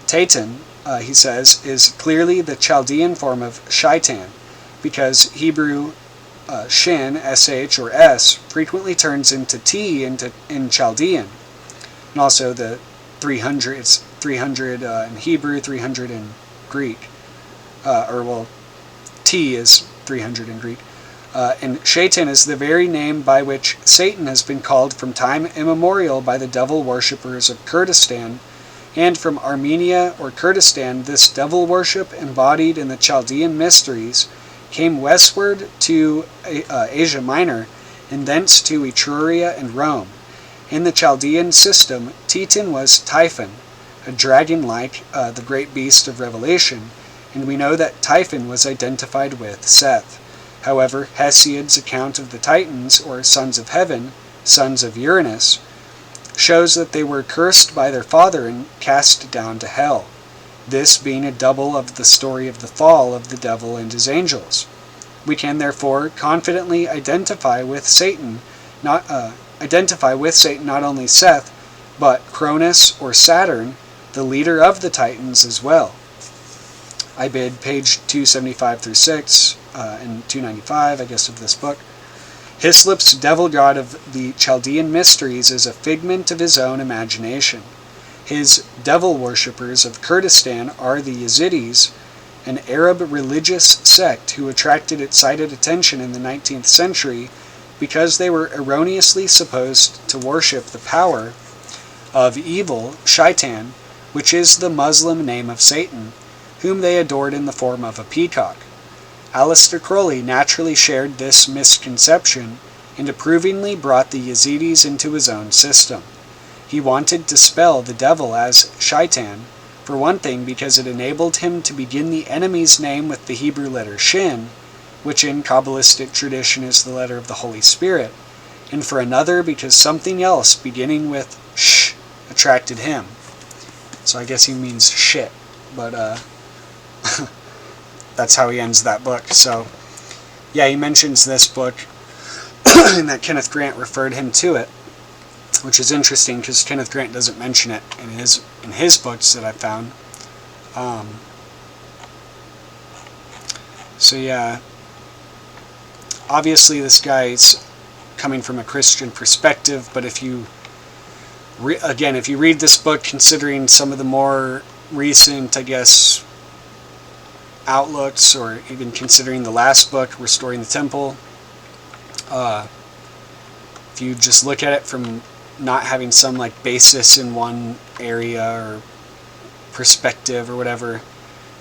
Speaker 2: Titan, he says, is clearly the Chaldean form of Shaitan, because Hebrew shin, sh, or s, frequently turns into t in Chaldean. And also the 300, it's 300 in Hebrew, 300 in Greek. T is 300 in Greek. And Shaitan is the very name by which Satan has been called from time immemorial by the devil worshippers of Kurdistan, and from Armenia or Kurdistan this devil worship, embodied in the Chaldean mysteries, came westward to Asia Minor, and thence to Etruria and Rome. In the Chaldean system, Titan was Typhon, a dragon like the great beast of Revelation, and we know that Typhon was identified with Seth. However, Hesiod's account of the Titans, or sons of heaven, sons of Uranus, shows that they were cursed by their father and cast down to hell, this being a double of the story of the fall of the devil and his angels. We can therefore confidently identify with Satan not only Seth, but Cronus or Saturn, the leader of the Titans, as well. I bid page 275 through 6 and 295, I guess, of this book. Hislop's devil god of the Chaldean mysteries is a figment of his own imagination. His devil worshippers of Kurdistan are the Yazidis, an Arab religious sect who attracted excited attention in the 19th century because they were erroneously supposed to worship the power of evil, Shaitan, which is the Muslim name of Satan, whom they adored in the form of a peacock. Aleister Crowley naturally shared this misconception and approvingly brought the Yazidis into his own system. He wanted to spell the devil as Shaitan, for one thing because it enabled him to begin the enemy's name with the Hebrew letter Shin, which in Cabalistic tradition is the letter of the Holy Spirit, and for another because something else beginning with Sh attracted him. So I guess he means shit, but that's how he ends that book. So yeah, he mentions this book and that Kenneth Grant referred him to it, which is interesting because Kenneth Grant doesn't mention it in his books that I found. So yeah, obviously this guy's coming from a Christian perspective, but if you read this book considering some of the more recent, I guess, outlooks, or even considering the last book, Restoring the Temple, if you just look at it from not having some like basis in one area or perspective or whatever.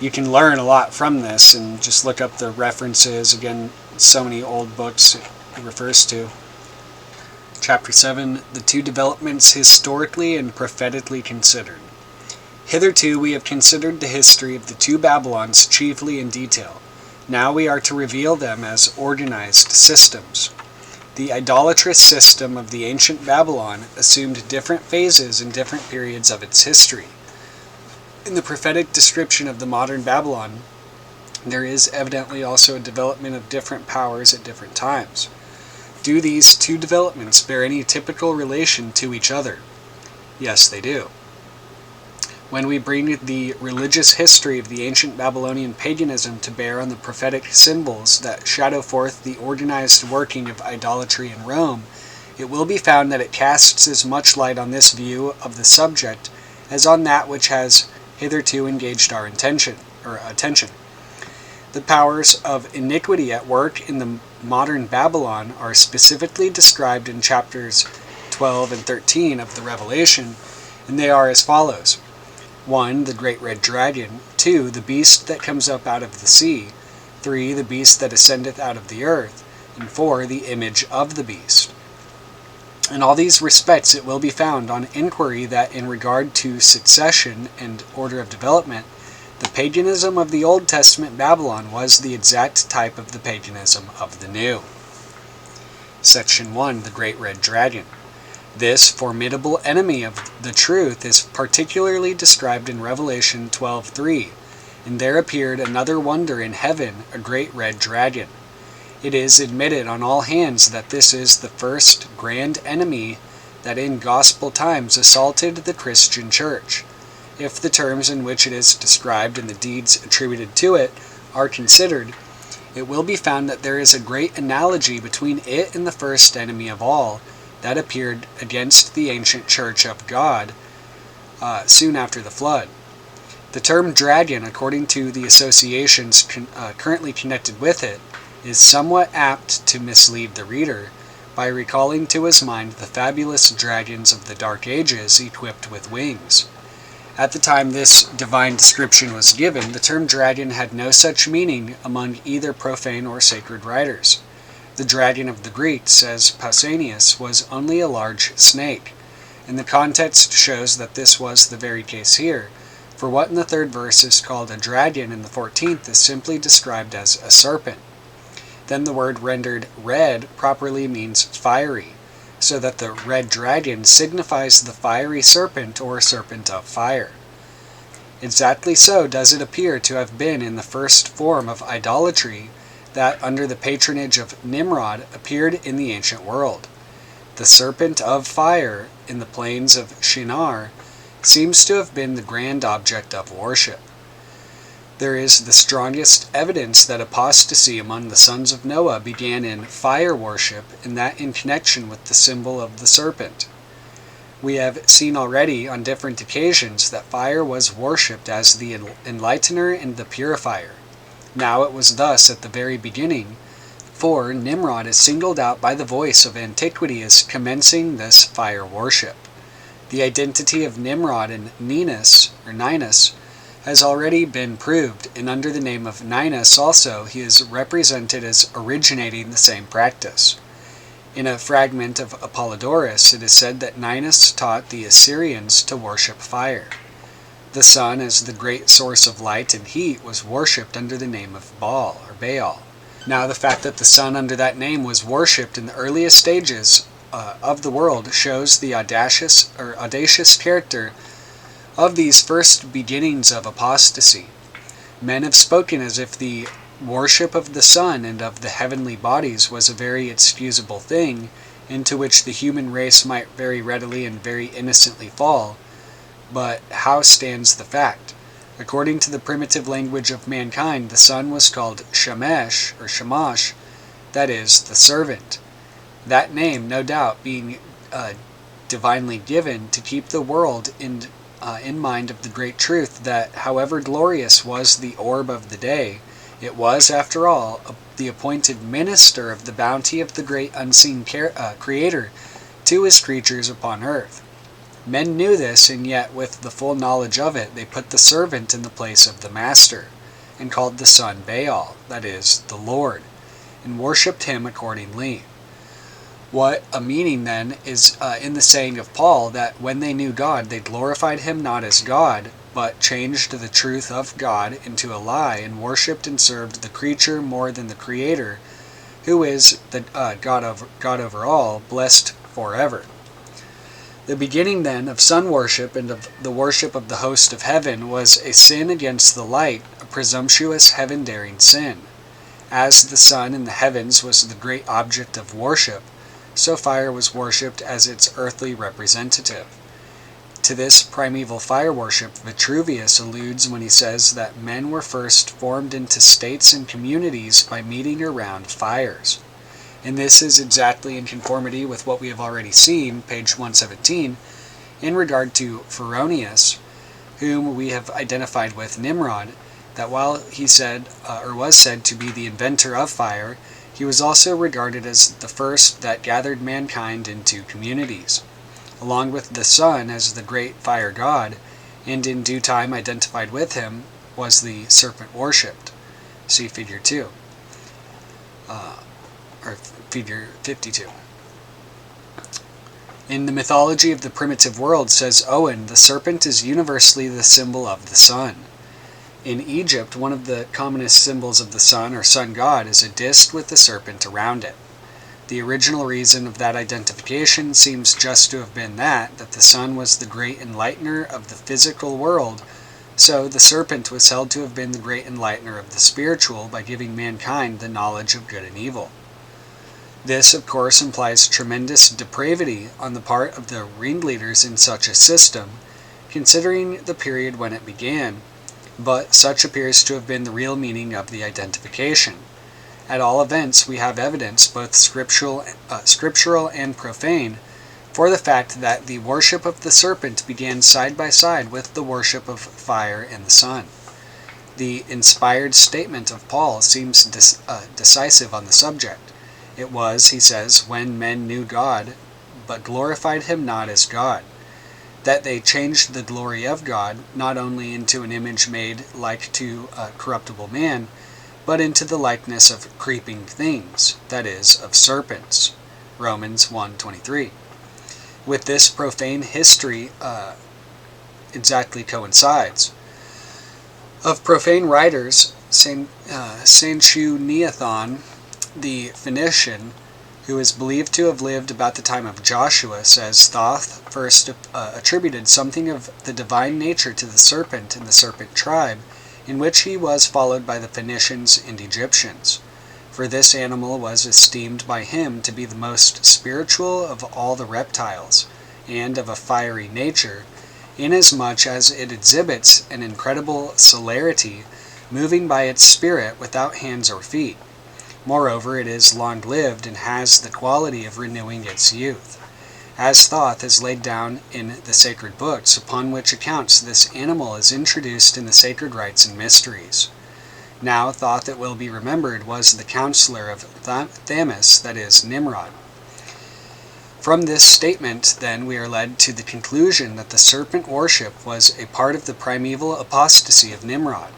Speaker 2: You can learn a lot from this, and just look up the references. Again, so many old books it refers to. Chapter 7, the two developments historically and prophetically considered. Hitherto we have considered the history of the two Babylons chiefly in detail. Now we are to reveal them as organized systems. The idolatrous system of the ancient Babylon assumed different phases in different periods of its history. In the prophetic description of the modern Babylon, there is evidently also a development of different powers at different times. Do these two developments bear any typical relation to each other? Yes, they do. When we bring the religious history of the ancient Babylonian paganism to bear on the prophetic symbols that shadow forth the organized working of idolatry in Rome, it will be found that it casts as much light on this view of the subject as on that which has hitherto engaged our attention. The powers of iniquity at work in the modern Babylon are specifically described in chapters 12 and 13 of the Revelation, and they are as follows. 1. The great red dragon. 2. The beast that comes up out of the sea. 3. The beast that ascendeth out of the earth. And 4. The image of the beast. In all these respects it will be found on inquiry that in regard to succession and order of development, the paganism of the Old Testament Babylon was the exact type of the paganism of the New. Section 1. The Great Red Dragon. This formidable enemy of the truth is particularly described in Revelation 12:3, and there appeared another wonder in heaven, a great red dragon. It is admitted on all hands that this is the first grand enemy that in gospel times assaulted the Christian church. If the terms in which it is described and the deeds attributed to it are considered, it will be found that there is a great analogy between it and the first enemy of all, that appeared against the ancient church of God soon after the flood. The term dragon, according to the associations currently connected with it, is somewhat apt to mislead the reader by recalling to his mind the fabulous dragons of the Dark Ages equipped with wings. At the time this divine description was given, the term dragon had no such meaning among either profane or sacred writers. The dragon of the Greeks, says Pausanias, was only a large snake, and the context shows that this was the very case here, for what in the 3rd verse is called a dragon in the 14th is simply described as a serpent. Then the word rendered red properly means fiery, so that the red dragon signifies the fiery serpent or serpent of fire. Exactly so does it appear to have been in the first form of idolatry that under the patronage of Nimrod appeared in the ancient world. The serpent of fire in the plains of Shinar seems to have been the grand object of worship. There is the strongest evidence that apostasy among the sons of Noah began in fire worship, and that in connection with the symbol of the serpent. We have seen already on different occasions that fire was worshipped as the enlightener and the purifier. Now it was thus at the very beginning, for Nimrod is singled out by the voice of antiquity as commencing this fire worship. The identity of Nimrod and Ninus has already been proved, and under the name of Ninus also he is represented as originating the same practice. In a fragment of Apollodorus it is said that Ninus taught the Assyrians to worship fire. The sun, as the great source of light and heat, was worshipped under the name of Baal. Now the fact that the sun under that name was worshipped in the earliest stages of the world shows the audacious character of these first beginnings of apostasy. Men have spoken as if the worship of the sun and of the heavenly bodies was a very excusable thing, into which the human race might very readily and very innocently fall. But how stands the fact? According to the primitive language of mankind, the sun was called Shemesh, or Shamash, that is, the servant. That name, no doubt, being divinely given to keep the world in mind of the great truth that, however glorious was the orb of the day, it was, after all, the appointed minister of the bounty of the great unseen Creator to his creatures upon earth. Men knew this, and yet with the full knowledge of it, they put the servant in the place of the master, and called the son Baal, that is, the Lord, and worshipped him accordingly. What a meaning then is in the saying of Paul that when they knew God, they glorified him not as God, but changed the truth of God into a lie, and worshipped and served the creature more than the Creator, who is the God over all, blessed forever. The beginning then of sun worship and of the worship of the host of heaven was a sin against the light, a presumptuous heaven-daring sin. As the sun in the heavens was the great object of worship, so fire was worshipped as its earthly representative. To this primeval fire worship Vitruvius alludes when he says that men were first formed into states and communities by meeting around fires. And this is exactly in conformity with what we have already seen, page 117, in regard to Pharaonius, whom we have identified with Nimrod, that while he said, or was said to be the inventor of fire, he was also regarded as the first that gathered mankind into communities, along with the sun as the great fire god, and in due time identified with him was the serpent worshipped. See figure 2. Or figure 52. In the mythology of the primitive world, says Owen, the serpent is universally the symbol of the sun. In Egypt, one of the commonest symbols of the sun, or sun god, is a disk with the serpent around it. The original reason of that identification seems just to have been that the sun was the great enlightener of the physical world, so the serpent was held to have been the great enlightener of the spiritual by giving mankind the knowledge of good and evil. This, of course, implies tremendous depravity on the part of the ringleaders in such a system, considering the period when it began, but such appears to have been the real meaning of the identification. At all events, we have evidence, both scriptural and profane, for the fact that the worship of the serpent began side by side with the worship of fire and the sun. The inspired statement of Paul seems decisive on the subject. It was, he says, when men knew God, but glorified him not as God, that they changed the glory of God not only into an image made like to a corruptible man, but into the likeness of creeping things, that is, of serpents. Romans 1:23. With this profane history exactly coincides. Of profane writers, Sanchuniathon, the Phoenician, who is believed to have lived about the time of Joshua, says Thoth first attributed something of the divine nature to the serpent in the serpent tribe, in which he was followed by the Phoenicians and Egyptians. For this animal was esteemed by him to be the most spiritual of all the reptiles, and of a fiery nature, inasmuch as it exhibits an incredible celerity, moving by its spirit without hands or feet. Moreover, it is long-lived and has the quality of renewing its youth, as Thoth has laid down in the sacred books, upon which accounts this animal is introduced in the sacred rites and mysteries. Now, Thoth, it will be remembered, was the counselor of Thamus, that is, Nimrod. From this statement, then, we are led to the conclusion that the serpent worship was a part of the primeval apostasy of Nimrod.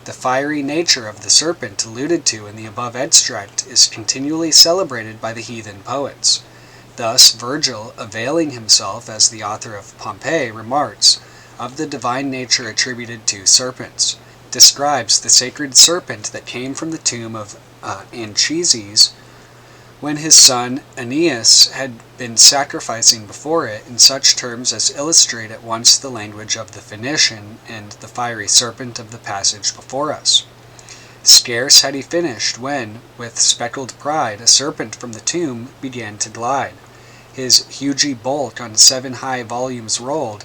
Speaker 2: The fiery nature of the serpent alluded to in the above extract is continually celebrated by the heathen poets. Thus, Virgil, availing himself, as the author of Pompeii, remarks, of the divine nature attributed to serpents, describes the sacred serpent that came from the tomb of Anchises, when his son Aeneas had been sacrificing before it, in such terms as illustrate at once the language of the Phoenician and the fiery serpent of the passage before us. Scarce had he finished when, with speckled pride, a serpent from the tomb began to glide. His hugy bulk on 7 high volumes rolled.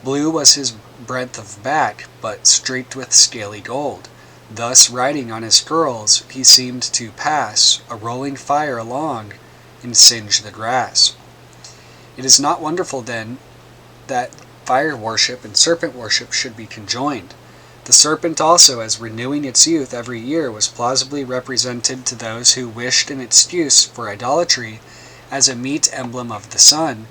Speaker 2: Blue was his breadth of back, but streaked with scaly gold. Thus, riding on his curls, he seemed to pass a rolling fire along and singe the grass. It is not wonderful, then, that fire worship and serpent worship should be conjoined. The serpent also, as renewing its youth every year, was plausibly represented to those who wished an excuse for idolatry as a meet emblem of the sun,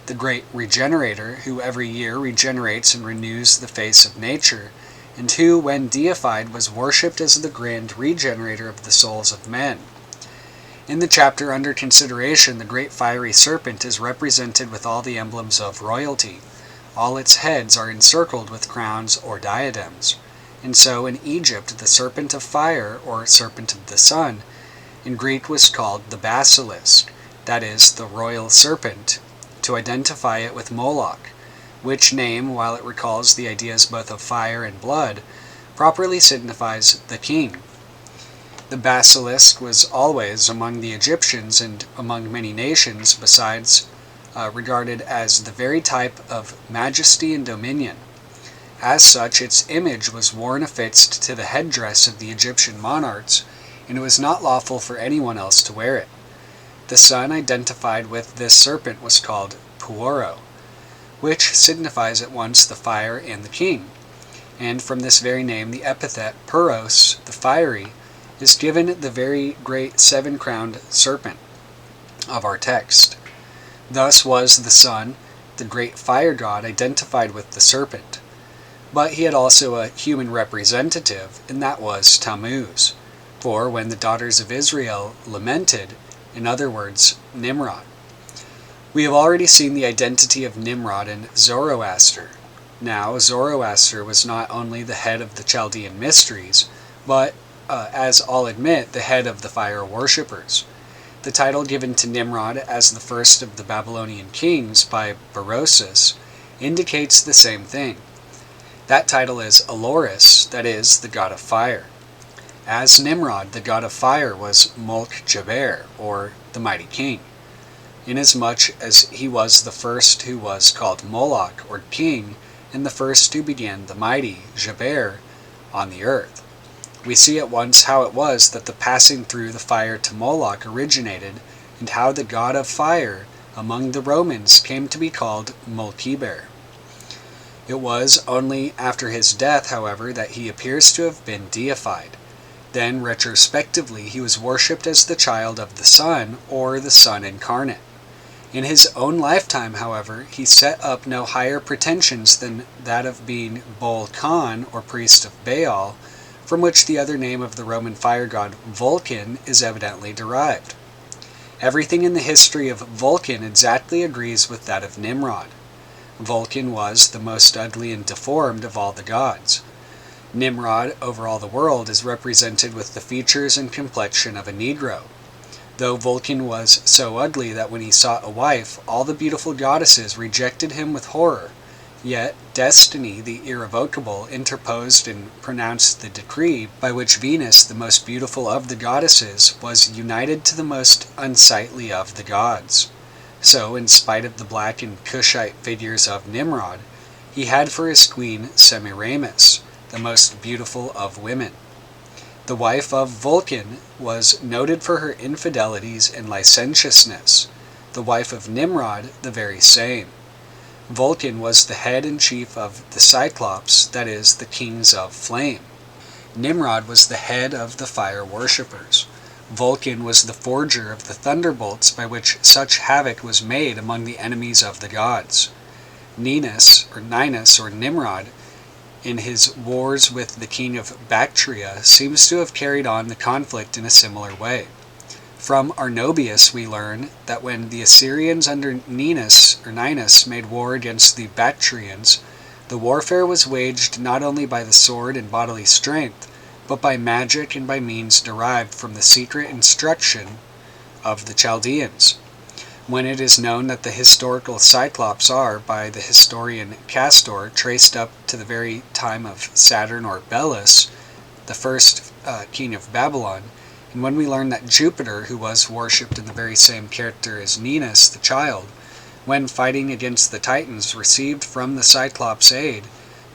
Speaker 2: the great regenerator, who every year regenerates and renews the face of nature, and who, when deified, was worshipped as the grand regenerator of the souls of men. In the chapter under consideration, the great fiery serpent is represented with all the emblems of royalty. All its heads are encircled with crowns or diadems. And so in Egypt, the serpent of fire, or serpent of the sun, in Greek was called the basilisk, that is, the royal serpent, to identify it with Moloch, which name, while it recalls the ideas both of fire and blood, properly signifies the king. The basilisk was always, among the Egyptians and among many nations besides, regarded as the very type of majesty and dominion. As such, its image was worn affixed to the headdress of the Egyptian monarchs, and it was not lawful for anyone else to wear it. The sun identified with this serpent was called Puoro, which signifies at once the fire and the king, and from this very name the epithet Puros, the fiery, is given the very great seven-crowned serpent of our text. Thus was the sun, the great fire god, identified with the serpent. But he had also a human representative, and that was Tammuz. For when the daughters of Israel lamented, in other words, Nimrod. We have already seen the identity of Nimrod in Zoroaster. Now, Zoroaster was not only the head of the Chaldean mysteries, but as all admit, the head of the fire worshippers. The title given to Nimrod as the first of the Babylonian kings by Berosus indicates the same thing. That title is Aloris, that is, the god of fire. As Nimrod, the god of fire was Molk-Jaber, or the mighty king, inasmuch as he was the first who was called Moloch, or king, and the first who began the mighty, Jaber, on the earth. We see at once how it was that the passing through the fire to Moloch originated, and how the god of fire among the Romans came to be called Molkiber. It was only after his death, however, that he appears to have been deified. Then, retrospectively, he was worshipped as the child of the sun, or the Son incarnate. In his own lifetime, however, he set up no higher pretensions than that of being Bol Khan, or priest of Baal, from which the other name of the Roman fire god Vulcan is evidently derived. Everything in the history of Vulcan exactly agrees with that of Nimrod. Vulcan was the most ugly and deformed of all the gods. Nimrod, over all the world, is represented with the features and complexion of a Negro. Though Vulcan was so ugly that when he sought a wife, all the beautiful goddesses rejected him with horror, yet Destiny, the irrevocable, interposed and pronounced the decree by which Venus, the most beautiful of the goddesses, was united to the most unsightly of the gods. So, in spite of the black and Cushite figures of Nimrod, he had for his queen Semiramis, the most beautiful of women. The wife of Vulcan was noted for her infidelities and licentiousness, the wife of Nimrod the very same. Vulcan was the head and chief of the Cyclops, that is, the kings of flame. Nimrod was the head of the fire worshippers. Vulcan was the forger of the thunderbolts by which such havoc was made among the enemies of the gods. Ninus, or Nimrod, in his wars with the king of Bactria, seems to have carried on the conflict in a similar way. From Arnobius we learn that when the Assyrians under Ninus made war against the Bactrians, the warfare was waged not only by the sword and bodily strength, but by magic and by means derived from the secret instruction of the Chaldeans. When it is known that the historical Cyclops are, by the historian Castor, traced up to the very time of Saturn or Belus, the first king of Babylon, and when we learn that Jupiter, who was worshipped in the very same character as Ninus, the child, when fighting against the Titans, received from the Cyclops aid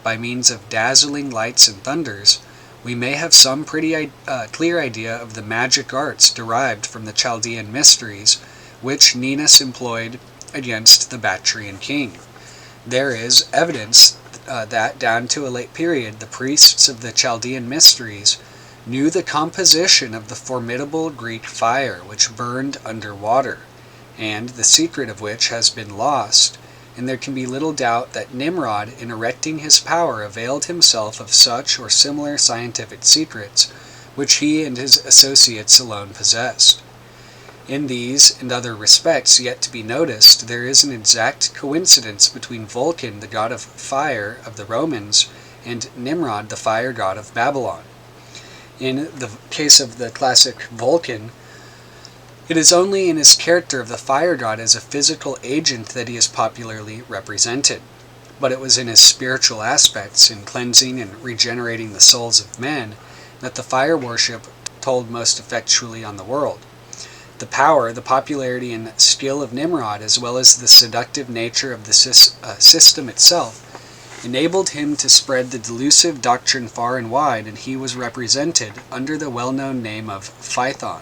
Speaker 2: by means of dazzling lights and thunders, we may have some pretty clear idea of the magic arts derived from the Chaldean mysteries which Ninus employed against the Bactrian king. There is evidence that, down to a late period, the priests of the Chaldean mysteries knew the composition of the formidable Greek fire which burned under water, and the secret of which has been lost, and there can be little doubt that Nimrod, in erecting his power, availed himself of such or similar scientific secrets, which he and his associates alone possessed. In these and other respects yet to be noticed, there is an exact coincidence between Vulcan, the god of fire of the Romans, and Nimrod, the fire god of Babylon. In the case of the classic Vulcan, it is only in his character of the fire god as a physical agent that he is popularly represented, but it was in his spiritual aspects, in cleansing and regenerating the souls of men, that the fire worship told most effectually on the world. The power, the popularity, and skill of Nimrod, as well as the seductive nature of the system itself, enabled him to spread the delusive doctrine far and wide, and he was represented under the well-known name of Phaeton,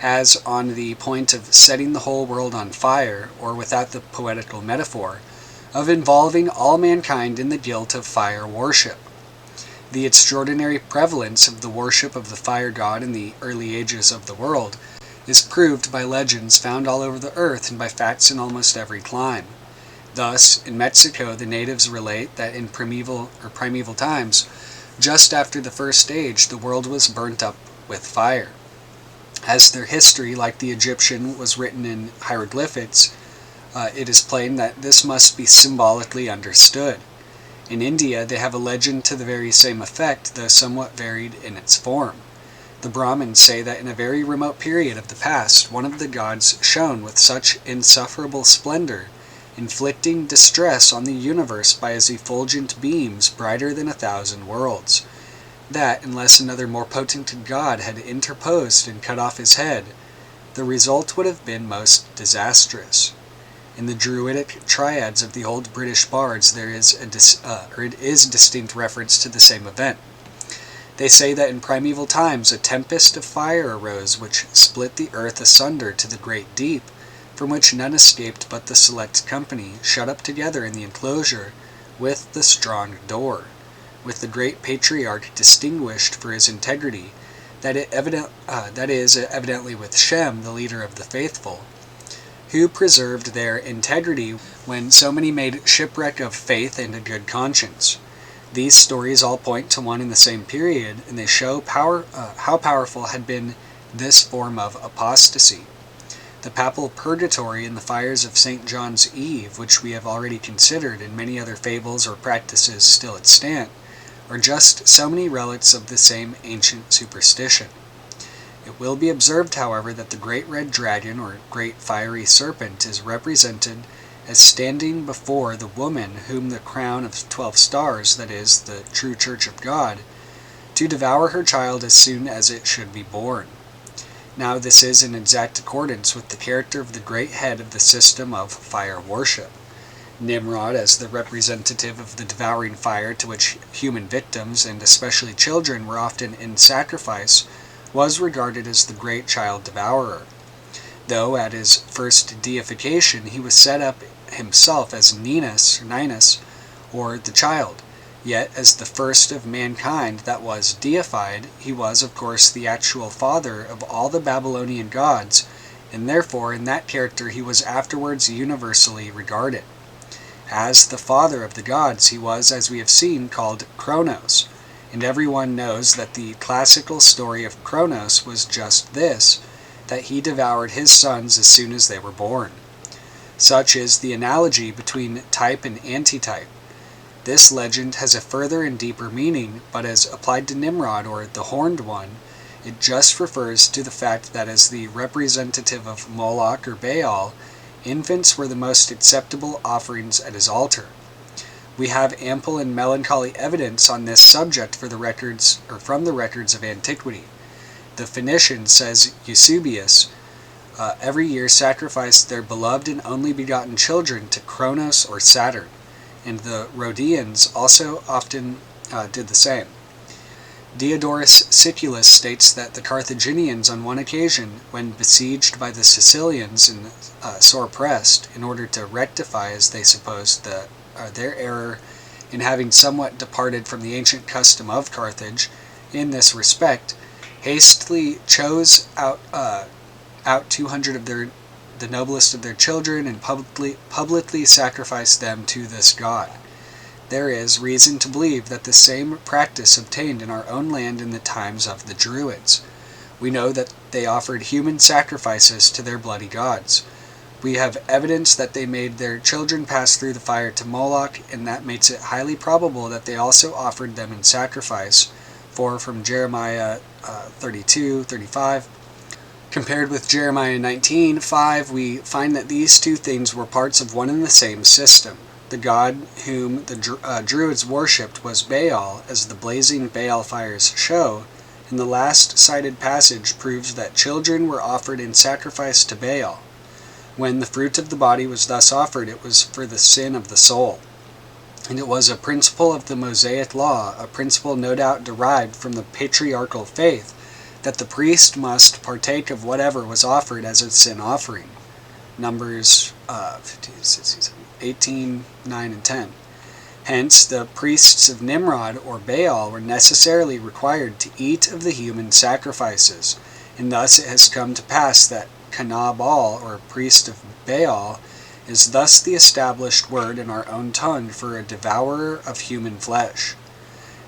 Speaker 2: as on the point of setting the whole world on fire, or without the poetical metaphor, of involving all mankind in the guilt of fire worship. The extraordinary prevalence of the worship of the fire god in the early ages of the world is proved by legends found all over the earth and by facts in almost every clime. Thus, in Mexico, the natives relate that in primeval times, just after the first age, the world was burnt up with fire. As their history, like the Egyptian, was written in hieroglyphics, it is plain that this must be symbolically understood. In India, they have a legend to the very same effect, though somewhat varied in its form. The Brahmins say that in a very remote period of the past, one of the gods shone with such insufferable splendor, inflicting distress on the universe by his effulgent beams brighter than 1,000 worlds, that, unless another more potent god had interposed and cut off his head, the result would have been most disastrous. In the Druidic triads of the old British bards, there is distinct reference to the same event. They say that in primeval times a tempest of fire arose which split the earth asunder to the great deep, from which none escaped but the select company, shut up together in the enclosure with the strong door, with the great patriarch distinguished for his integrity, that is, evidently with Shem, the leader of the faithful, who preserved their integrity when so many made shipwreck of faith and a good conscience. These stories all point to one and the same period, and they show how powerful had been this form of apostasy. The papal purgatory and the fires of St. John's Eve, which we have already considered, and many other fables or practices still extant, are just so many relics of the same ancient superstition. It will be observed, however, that the great red dragon, or great fiery serpent, is represented as standing before the woman whom the crown of 12 stars, that is, the true Church of God, to devour her child as soon as it should be born. Now this is in exact accordance with the character of the great head of the system of fire worship. Nimrod, as the representative of the devouring fire to which human victims, and especially children, were often in sacrifice, was regarded as the great child devourer. Though at his first deification he was set up himself as Ninus, or the child, yet as the first of mankind that was deified, he was of course the actual father of all the Babylonian gods, and therefore in that character he was afterwards universally regarded. As the father of the gods, he was, as we have seen, called Kronos, and everyone knows that the classical story of Kronos was just this, that he devoured his sons as soon as they were born. Such is the analogy between type and antitype. This legend has a further and deeper meaning, but as applied to Nimrod, or the Horned One, it just refers to the fact that as the representative of Moloch or Baal, infants were the most acceptable offerings at his altar. We have ample and melancholy evidence on this subject from the records of antiquity. The Phoenicians, says Eusebius, every year sacrificed their beloved and only begotten children to Kronos or Saturn, and the Rhodians also often did the same. Diodorus Siculus states that the Carthaginians on one occasion, when besieged by the Sicilians and sore pressed, in order to rectify, as they supposed, their error in having somewhat departed from the ancient custom of Carthage in this respect, hastily chose out out 200 of the noblest of their children and publicly sacrificed them to this god. There is reason to believe that the same practice obtained in our own land in the times of the Druids. We know that they offered human sacrifices to their bloody gods. We have evidence that they made their children pass through the fire to Moloch, and that makes it highly probable that they also offered them in sacrifice. For from Jeremiah 32:35, compared with Jeremiah 19:5, we find that these two things were parts of one and the same system. The god whom the Druids worshipped was Baal, as the blazing Baal fires show, and the last cited passage proves that children were offered in sacrifice to Baal. When the fruit of the body was thus offered, it was for the sin of the soul. And it was a principle of the Mosaic law, a principle no doubt derived from the patriarchal faith, that the priest must partake of whatever was offered as a sin offering. Numbers 18, 9, and 10. Hence, the priests of Nimrod or Baal were necessarily required to eat of the human sacrifices, and thus it has come to pass that Canabal, or priest of Baal, is thus the established word in our own tongue for a devourer of human flesh.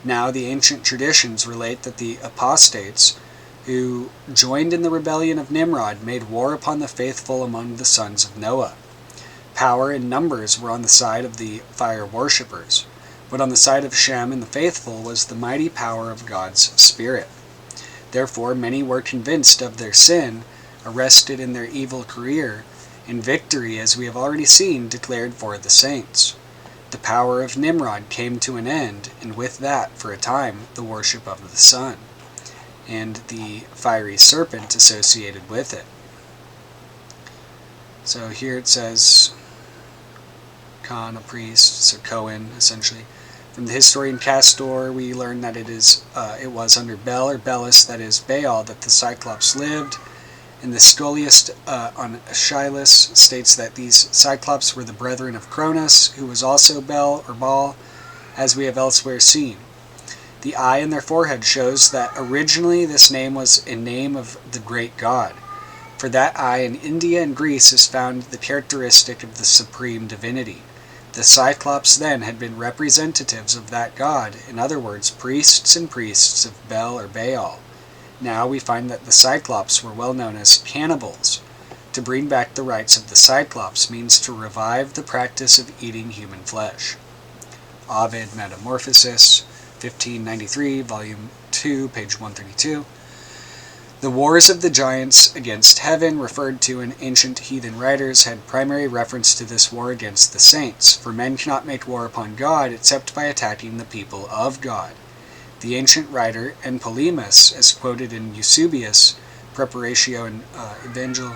Speaker 2: Now the ancient traditions relate that the apostates, who joined in the rebellion of Nimrod, made war upon the faithful among the sons of Noah. Power and numbers were on the side of the fire worshippers, but on the side of Shem and the faithful was the mighty power of God's Spirit. Therefore many were convinced of their sin, arrested in their evil career, and victory, as we have already seen, declared for the saints. The power of Nimrod came to an end, and with that, for a time, the worship of the sun, and the fiery serpent associated with it. So here it says, Khan, a priest, so Cohen, essentially. From the historian Castor, we learn that it was under Bel or Belus, that is Baal, that the Cyclops lived. And the scholiast on Aeschylus states that these Cyclops were the brethren of Cronus, who was also Bel or Baal, as we have elsewhere seen. The eye in their forehead shows that originally this name was a name of the great god. For that eye in India and Greece is found the characteristic of the supreme divinity. The Cyclops then had been representatives of that god, in other words, priests and priests of Bel or Baal. Now we find that the Cyclops were well known as cannibals. To bring back the rights of the Cyclops means to revive the practice of eating human flesh. Ovid, Metamorphosis, 1593, Volume 2, page 132. The wars of the giants against heaven, referred to in ancient heathen writers, had primary reference to this war against the saints, for men cannot make war upon God except by attacking the people of God. The ancient writer Polemus, as quoted in Eusebius, Preparatio and Evangel,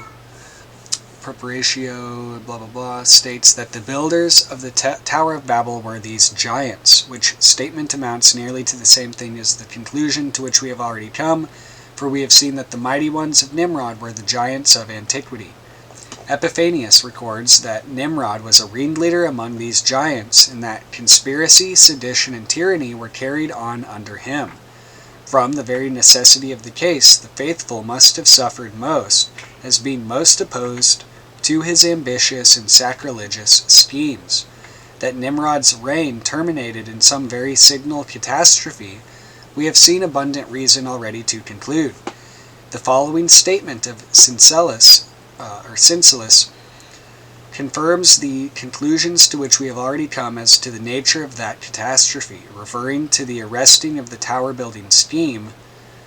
Speaker 2: Preparatio, blah blah blah, states that the builders of the Tower of Babel were these giants, which statement amounts nearly to the same thing as the conclusion to which we have already come, for we have seen that the mighty ones of Nimrod were the giants of antiquity. Epiphanius records that Nimrod was a ringleader among these giants, and that conspiracy, sedition, and tyranny were carried on under him. From the very necessity of the case, the faithful must have suffered most, as being most opposed to his ambitious and sacrilegious schemes. That Nimrod's reign terminated in some very signal catastrophe, we have seen abundant reason already to conclude. The following statement of Cincelus confirms the conclusions to which we have already come as to the nature of that catastrophe. Referring to the arresting of the tower building scheme,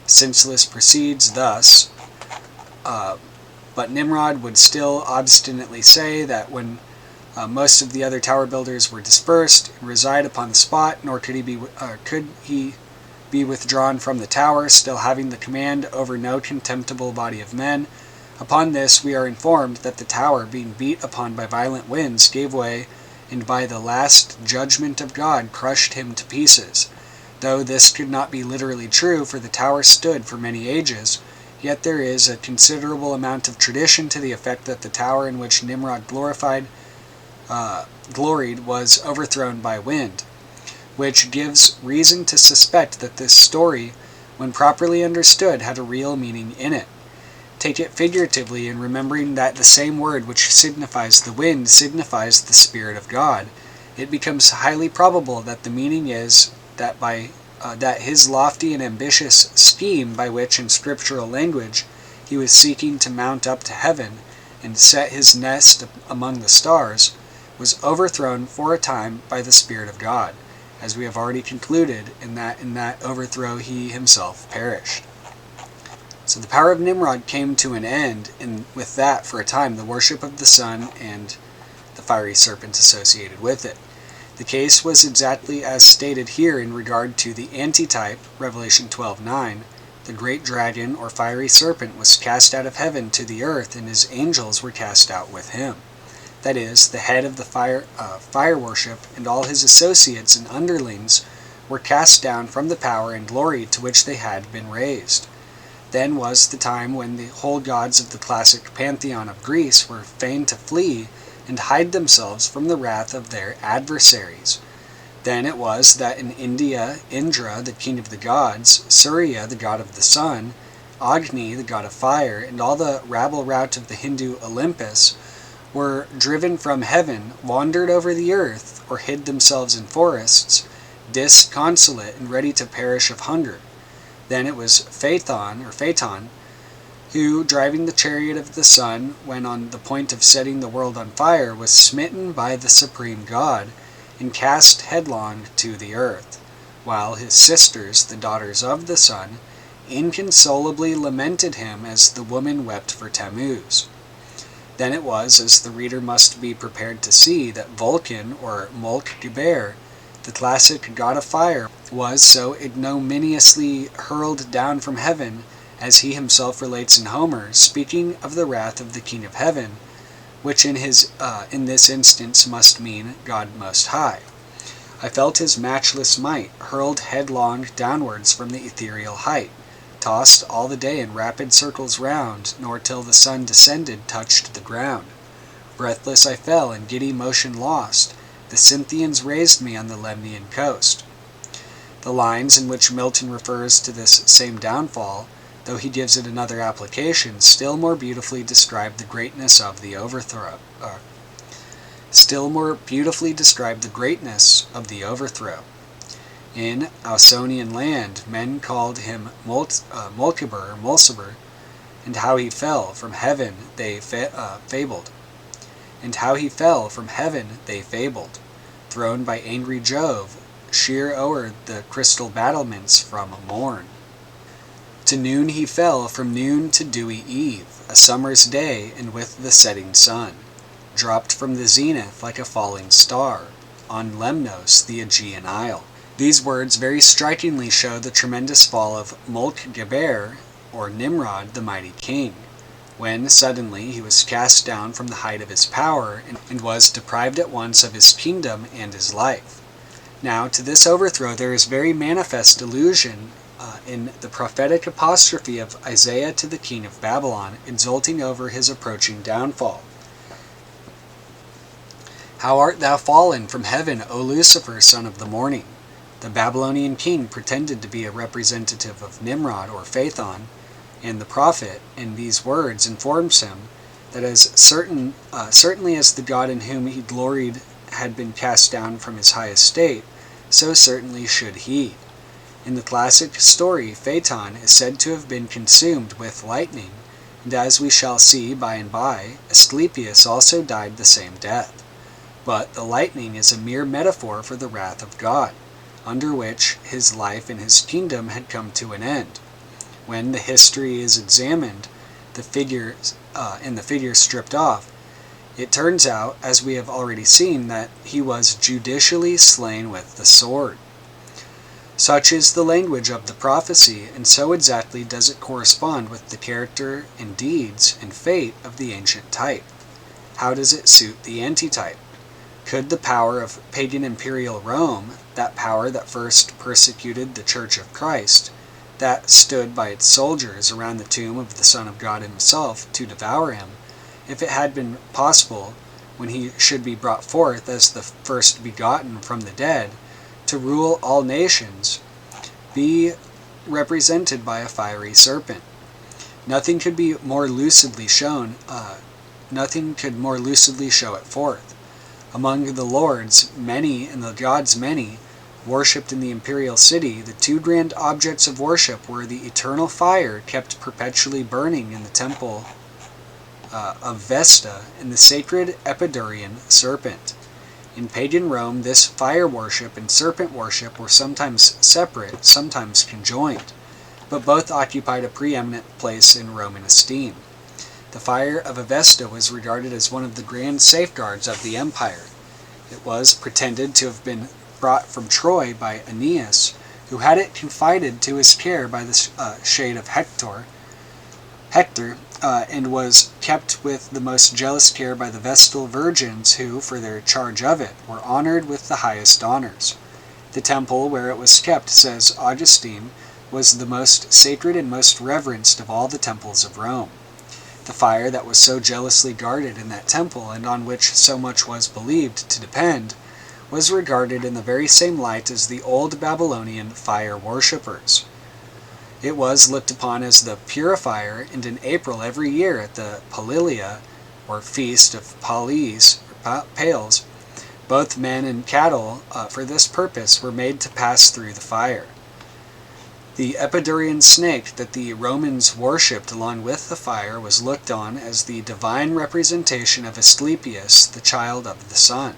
Speaker 2: Cincelus proceeds thus, but Nimrod would still obstinately say that when most of the other tower builders were dispersed and reside upon the spot, nor could he be withdrawn from the tower, still having the command over no contemptible body of men. Upon this we are informed that the tower, being beat upon by violent winds, gave way, and by the last judgment of God crushed him to pieces. Though this could not be literally true, for the tower stood for many ages, yet there is a considerable amount of tradition to the effect that the tower in which Nimrod gloried was overthrown by wind, which gives reason to suspect that this story, when properly understood, had a real meaning in it. take it figuratively in remembering that the same word which signifies the wind signifies the Spirit of God, it becomes highly probable that the meaning is that that his lofty and ambitious scheme by which in scriptural language he was seeking to mount up to heaven and set his nest among the stars was overthrown for a time by the Spirit of God, as we have already concluded in that overthrow he himself perished. So the power of Nimrod came to an end, and with that, for a time, the worship of the sun and the fiery serpent associated with it. The case was exactly as stated here in regard to the antitype, Revelation 12:9. The great dragon or fiery serpent was cast out of heaven to the earth, and his angels were cast out with him. That is, the head of the fire worship and all his associates and underlings were cast down from the power and glory to which they had been raised. Then was the time when the whole gods of the classic pantheon of Greece were fain to flee and hide themselves from the wrath of their adversaries. Then it was that in India, Indra, the king of the gods, Surya, the god of the sun, Agni, the god of fire, and all the rabble-rout of the Hindu Olympus were driven from heaven, wandered over the earth, or hid themselves in forests, disconsolate and ready to perish of hunger. Then it was Phaeton, who, driving the chariot of the sun, when on the point of setting the world on fire, was smitten by the supreme God, and cast headlong to the earth, while his sisters, the daughters of the sun, inconsolably lamented him as the woman wept for Tammuz. Then it was, as the reader must be prepared to see, that Vulcan, or Molk-Geber, the classic god of fire, was so ignominiously hurled down from heaven, as he himself relates in Homer, speaking of the wrath of the King of Heaven, which in this instance must mean God Most High. I felt his matchless might, hurled headlong downwards from the ethereal height, tossed all the day in rapid circles round, nor till the sun descended touched the ground. Breathless I fell, and giddy motion lost. The Cynthians raised me on the Lemnian coast. The lines in which Milton refers to this same downfall, though he gives it another application, still more beautifully describe the greatness of the overthrow. In Ausonian land, men called him Mulciber, and how he fell from heaven they fabled. Thrown by angry Jove, sheer o'er the crystal battlements from morn. To noon he fell, from noon to dewy eve, a summer's day, and with the setting sun, dropped from the zenith like a falling star, on Lemnos, the Aegean isle. These words very strikingly show the tremendous fall of Molk-Geber, or Nimrod, the mighty king, when suddenly he was cast down from the height of his power, and was deprived at once of his kingdom and his life. Now, to this overthrow there is very manifest allusion in the prophetic apostrophe of Isaiah to the king of Babylon, exulting over his approaching downfall. How art thou fallen from heaven, O Lucifer, son of the morning? The Babylonian king pretended to be a representative of Nimrod or Phaeton, and the prophet, in these words, informs him that as certainly as the God in whom he gloried had been cast down from his high estate, so certainly should he. In the classic story, Phaeton is said to have been consumed with lightning, and as we shall see by and by, Asclepius also died the same death. But the lightning is a mere metaphor for the wrath of God, under which his life and his kingdom had come to an end. When the history is examined, the figures stripped off, it turns out, as we have already seen, that he was judicially slain with the sword. Such is the language of the prophecy, and so exactly does it correspond with the character and deeds and fate of the ancient type. How does it suit the antitype? Could the power of pagan imperial Rome, that power that first persecuted the Church of Christ, that stood by its soldiers around the tomb of the Son of God himself to devour him, if it had been possible, when he should be brought forth as the first begotten from the dead, to rule all nations, be represented by a fiery serpent? Nothing could more lucidly show it forth. Among the lords, many, and the gods many, worshipped in the imperial city, the two grand objects of worship were the eternal fire kept perpetually burning in the temple of Vesta, and the sacred Epidaurian serpent. In pagan Rome, this fire worship and serpent worship were sometimes separate, sometimes conjoined, but both occupied a preeminent place in Roman esteem. The fire of Avesta was regarded as one of the grand safeguards of the empire. It was pretended to have been brought from Troy by Aeneas, who had it confided to his care by the shade of Hector, and was kept with the most jealous care by the Vestal virgins who, for their charge of it, were honored with the highest honors. The temple where it was kept, says Augustine, was the most sacred and most reverenced of all the temples of Rome. The fire that was so jealously guarded in that temple, and on which so much was believed to depend, was regarded in the very same light as the old Babylonian fire worshippers. It was looked upon as the purifier, and in April every year at the Palilia, or Feast of Pales, both men and cattle, for this purpose, were made to pass through the fire. The Epidaurian snake that the Romans worshipped along with the fire was looked on as the divine representation of Asclepius, the child of the sun.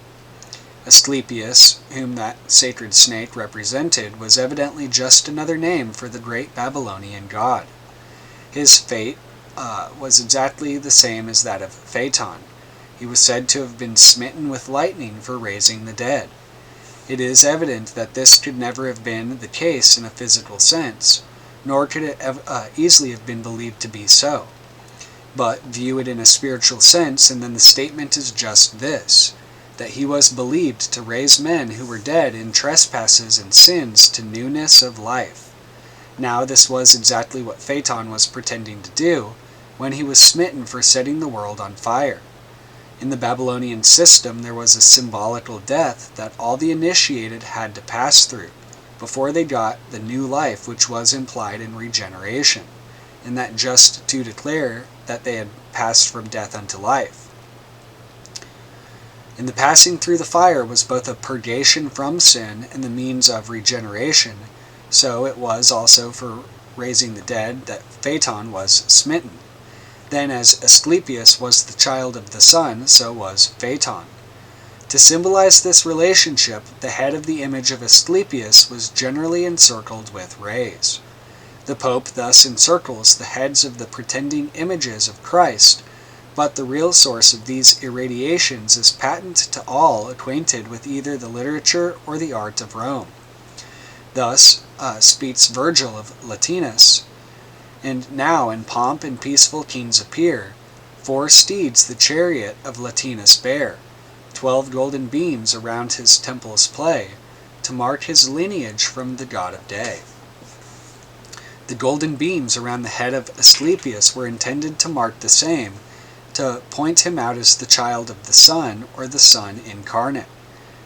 Speaker 2: Asclepius, whom that sacred snake represented, was evidently just another name for the great Babylonian god. His fate was exactly the same as that of Phaeton. He was said to have been smitten with lightning for raising the dead. It is evident that this could never have been the case in a physical sense, nor could it easily have been believed to be so. But view it in a spiritual sense, and then the statement is just this, that he was believed to raise men who were dead in trespasses and sins to newness of life. Now this was exactly what Phaeton was pretending to do when he was smitten for setting the world on fire. In the Babylonian system, there was a symbolical death that all the initiated had to pass through before they got the new life which was implied in regeneration, and that just to declare that they had passed from death unto life. And the passing through the fire was both a purgation from sin and the means of regeneration, so it was also for raising the dead that Phaeton was smitten. Then as Asclepius was the child of the sun, so was Phaeton. To symbolize this relationship, the head of the image of Asclepius was generally encircled with rays. The Pope thus encircles the heads of the pretending images of Christ, but the real source of these irradiations is patent to all acquainted with either the literature or the art of Rome. Thus speaks Virgil of Latinus, "And now in pomp and peaceful kings appear, 4 steeds the chariot of Latinus bear, 12 golden beams around his temples play, to mark his lineage from the god of day." The golden beams around the head of Asclepius were intended to mark the same, to point him out as the child of the sun, or the sun incarnate.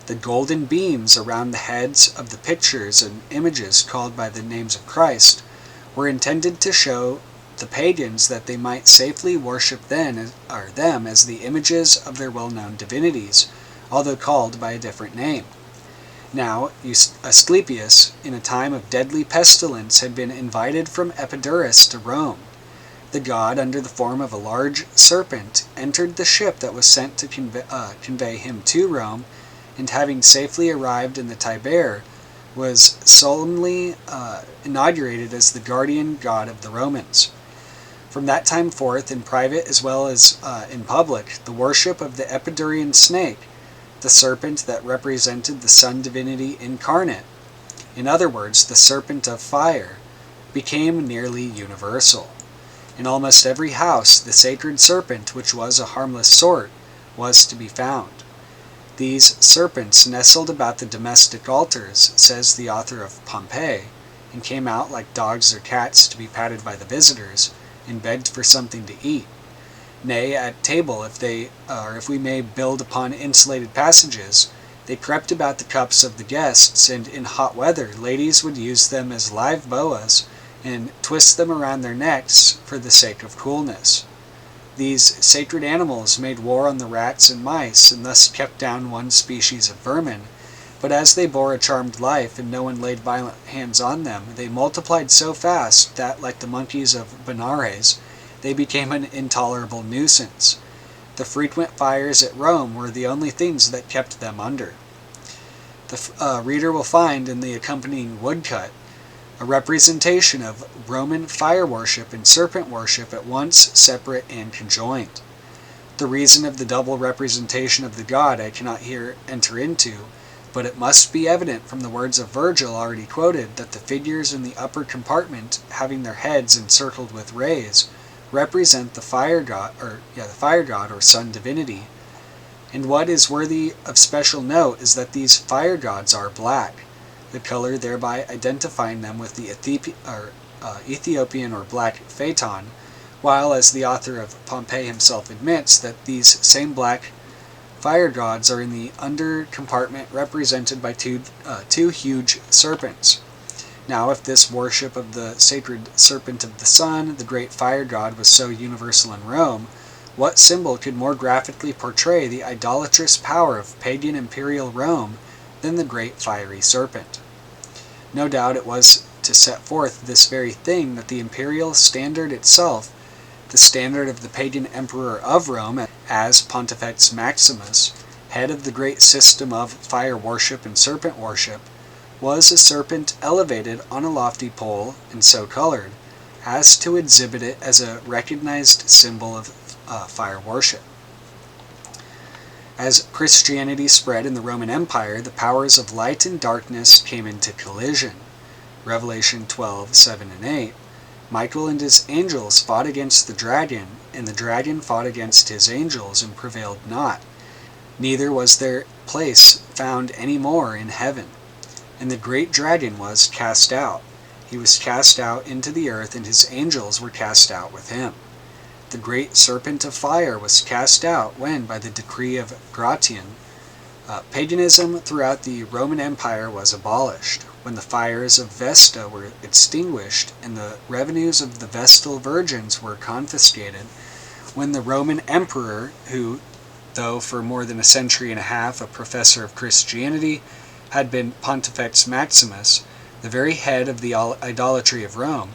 Speaker 2: The golden beams around the heads of the pictures and images called by the names of Christ were intended to show the pagans that they might safely worship them as the images of their well-known divinities, although called by a different name. Now, Asclepius, in a time of deadly pestilence, had been invited from Epidaurus to Rome. The god, under the form of a large serpent, entered the ship that was sent to convey him to Rome, and having safely arrived in the Tiber, was solemnly inaugurated as the guardian god of the Romans. From that time forth, in private as well as in public, the worship of the Epidaurian snake, the serpent that represented the sun divinity incarnate, in other words, the serpent of fire, became nearly universal. In almost every house, the sacred serpent, which was a harmless sort, was to be found. These serpents nestled about the domestic altars, says the author of Pompeii, and came out like dogs or cats to be patted by the visitors, and begged for something to eat. Nay, at table, if we may build upon insulated passages, they crept about the cups of the guests, and in hot weather ladies would use them as live boas, and twist them around their necks for the sake of coolness. These sacred animals made war on the rats and mice, and thus kept down one species of vermin. But as they bore a charmed life and no one laid violent hands on them, they multiplied so fast that, like the monkeys of Benares, they became an intolerable nuisance. The frequent fires at Rome were the only things that kept them under. The reader will find in the accompanying woodcut a representation of Roman fire worship and serpent worship at once separate and conjoined. The reason of the double representation of the god I cannot here enter into, but it must be evident from the words of Virgil already quoted that the figures in the upper compartment, having their heads encircled with rays, represent the fire god or sun divinity. And what is worthy of special note is that these fire gods are black, the color thereby identifying them with the Ethiopian or black phaeton, while, as the author of Pompeii himself admits, that these same black fire gods are in the under compartment represented by two huge serpents. Now, if this worship of the sacred serpent of the sun, the great fire god, was so universal in Rome, what symbol could more graphically portray the idolatrous power of pagan imperial Rome than the great fiery serpent? No doubt it was to set forth this very thing that the imperial standard itself, the standard of the pagan emperor of Rome as Pontifex Maximus, head of the great system of fire worship and serpent worship, was a serpent elevated on a lofty pole and so colored as to exhibit it as a recognized symbol of fire worship. As Christianity spread in the Roman Empire, the powers of light and darkness came into collision. Revelation 12:7 and 8. Michael and his angels fought against the dragon, and the dragon fought against his angels and prevailed not. Neither was their place found any more in heaven. And the great dragon was cast out. He was cast out into the earth, and his angels were cast out with him. The great serpent of fire was cast out when, by the decree of Gratian, paganism throughout the Roman Empire was abolished, when the fires of Vesta were extinguished and the revenues of the Vestal virgins were confiscated, when the Roman emperor, who, though for more than a century and a half a professor of Christianity, had been Pontifex Maximus, the very head of the idolatry of Rome,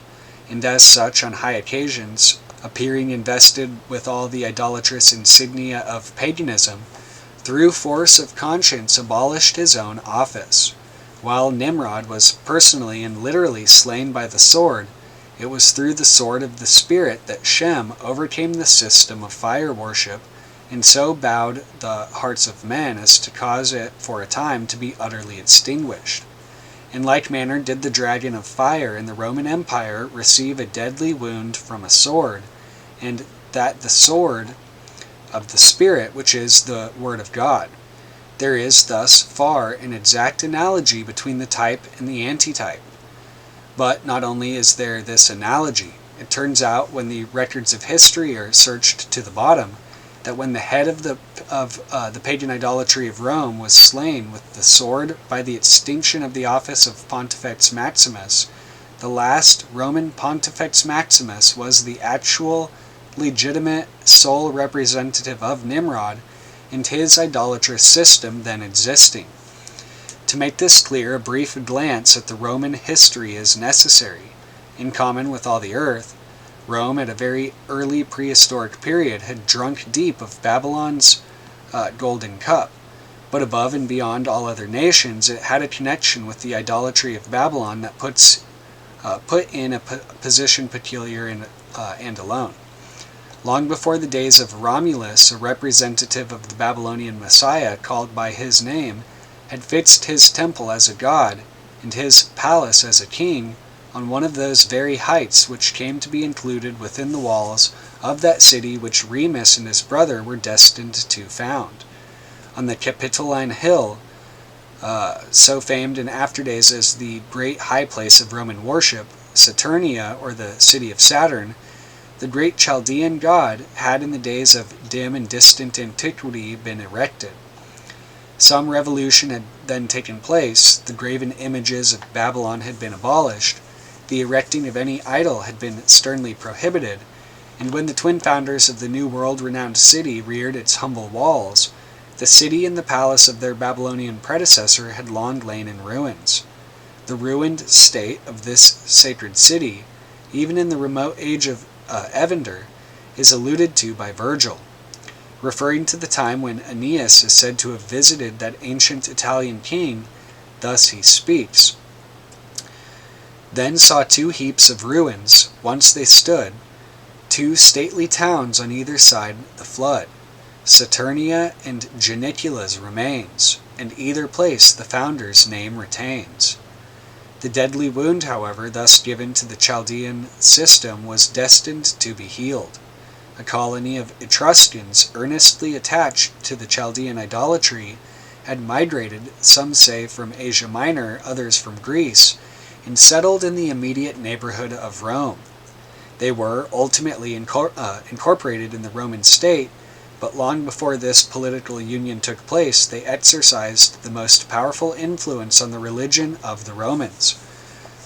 Speaker 2: and as such on high occasions appearing invested with all the idolatrous insignia of paganism, through force of conscience abolished his own office. While Nimrod was personally and literally slain by the sword, it was through the sword of the Spirit that Shem overcame the system of fire worship, and so bowed the hearts of men as to cause it for a time to be utterly extinguished. In like manner did the dragon of fire in the Roman Empire receive a deadly wound from a sword, and that the sword of the Spirit, which is the Word of God. There is thus far an exact analogy between the type and the antitype. But not only is there this analogy, it turns out when the records of history are searched to the bottom, that when the head of the pagan idolatry of Rome was slain with the sword by the extinction of the office of Pontifex Maximus, the last Roman Pontifex Maximus was the actual, legitimate, sole representative of Nimrod and his idolatrous system then existing. To make this clear, a brief glance at the Roman history is necessary. In common with all the earth, Rome, at a very early prehistoric period, had drunk deep of Babylon's golden cup, but above and beyond all other nations, it had a connection with the idolatry of Babylon that put in a position peculiar and alone. Long before the days of Romulus, a representative of the Babylonian Messiah, called by his name, had fixed his temple as a god, and his palace as a king, on one of those very heights which came to be included within the walls of that city which Remus and his brother were destined to found. On the Capitoline Hill, so famed in after days as the great high place of Roman worship, Saturnia, or the city of Saturn, the great Chaldean god had in the days of dim and distant antiquity been erected. Some revolution had then taken place, the graven images of Babylon had been abolished, the erecting of any idol had been sternly prohibited, and when the twin founders of the new world-renowned city reared its humble walls, the city and the palace of their Babylonian predecessor had long lain in ruins. The ruined state of this sacred city, even in the remote age of Evander, is alluded to by Virgil. Referring to the time when Aeneas is said to have visited that ancient Italian king, thus he speaks: "Then saw two heaps of ruins, once they stood, two stately towns on either side the flood. Saturnia and Janicula's remains, and either place the founder's name retains." The deadly wound, however, thus given to the Chaldean system was destined to be healed. A colony of Etruscans, earnestly attached to the Chaldean idolatry, had migrated, some say from Asia Minor, others from Greece, and settled in the immediate neighborhood of Rome. They were ultimately incorporated in the Roman state, but long before this political union took place, they exercised the most powerful influence on the religion of the Romans.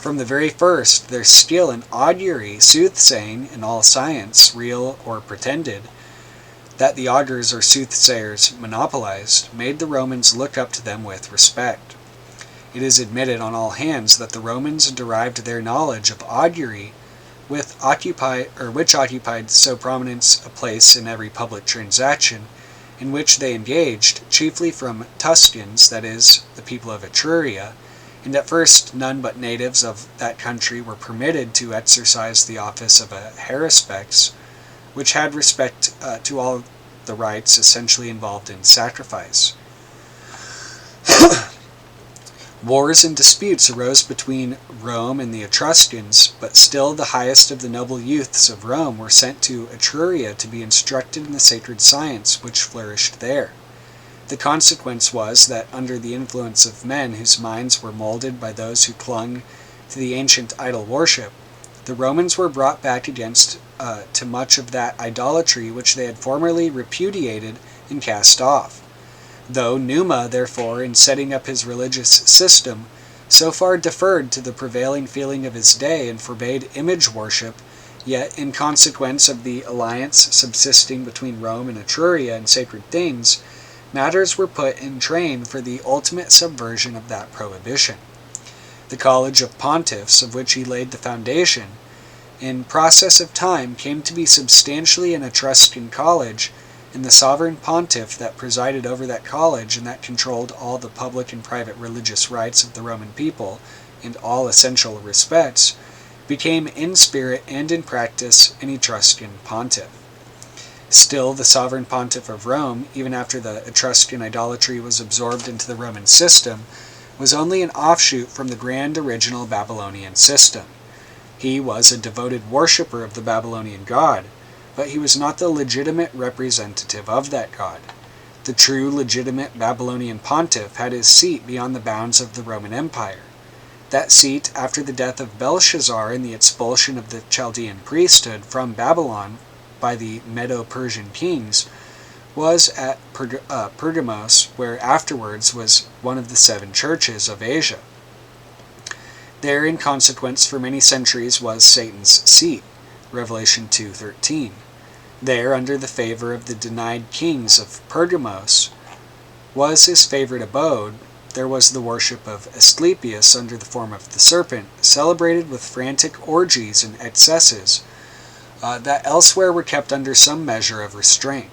Speaker 2: From the very first, their skill in augury, soothsaying, and all science, real or pretended, that the augurs or soothsayers monopolized, made the Romans look up to them with respect. It is admitted on all hands that the Romans derived their knowledge of augury, which occupied so prominent a place in every public transaction in which they engaged, chiefly from Tuscans, that is, the people of Etruria, and at first none but natives of that country were permitted to exercise the office of a haruspes, which had respect to all the rites essentially involved in sacrifice. Wars and disputes arose between Rome and the Etruscans, but still the highest of the noble youths of Rome were sent to Etruria to be instructed in the sacred science which flourished there. The consequence was that under the influence of men whose minds were molded by those who clung to the ancient idol worship, the Romans were brought back against to much of that idolatry which they had formerly repudiated and cast off. Though Numa, therefore, in setting up his religious system, so far deferred to the prevailing feeling of his day and forbade image worship, yet, in consequence of the alliance subsisting between Rome and Etruria in sacred things, matters were put in train for the ultimate subversion of that prohibition. The College of Pontiffs, of which he laid the foundation, in process of time came to be substantially an Etruscan college, and the sovereign pontiff that presided over that college and that controlled all the public and private religious rights of the Roman people in all essential respects, became in spirit and in practice an Etruscan pontiff. Still, the sovereign pontiff of Rome, even after the Etruscan idolatry was absorbed into the Roman system, was only an offshoot from the grand original Babylonian system. He was a devoted worshipper of the Babylonian god, but he was not the legitimate representative of that god. The true legitimate Babylonian pontiff had his seat beyond the bounds of the Roman Empire. That seat, after the death of Belshazzar and the expulsion of the Chaldean priesthood from Babylon by the Medo-Persian kings, was at Pergamos, where afterwards was one of the 7 churches of Asia. There, in consequence, for many centuries was Satan's seat, Revelation 2:13. There, under the favor of the denied kings of Pergamos, was his favorite abode. There was the worship of Asclepius under the form of the serpent, celebrated with frantic orgies and excesses that elsewhere were kept under some measure of restraint.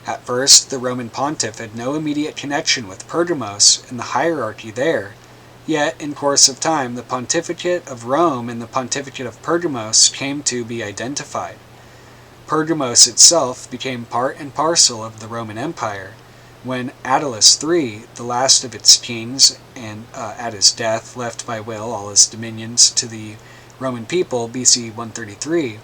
Speaker 2: At first, the Roman pontiff had no immediate connection with Pergamos and the hierarchy there, yet in course of time the pontificate of Rome and the pontificate of Pergamos came to be identified. Pergamos itself became part and parcel of the Roman Empire, when Attalus III, the last of its kings, and at his death left by will all his dominions to the Roman people, BC 133,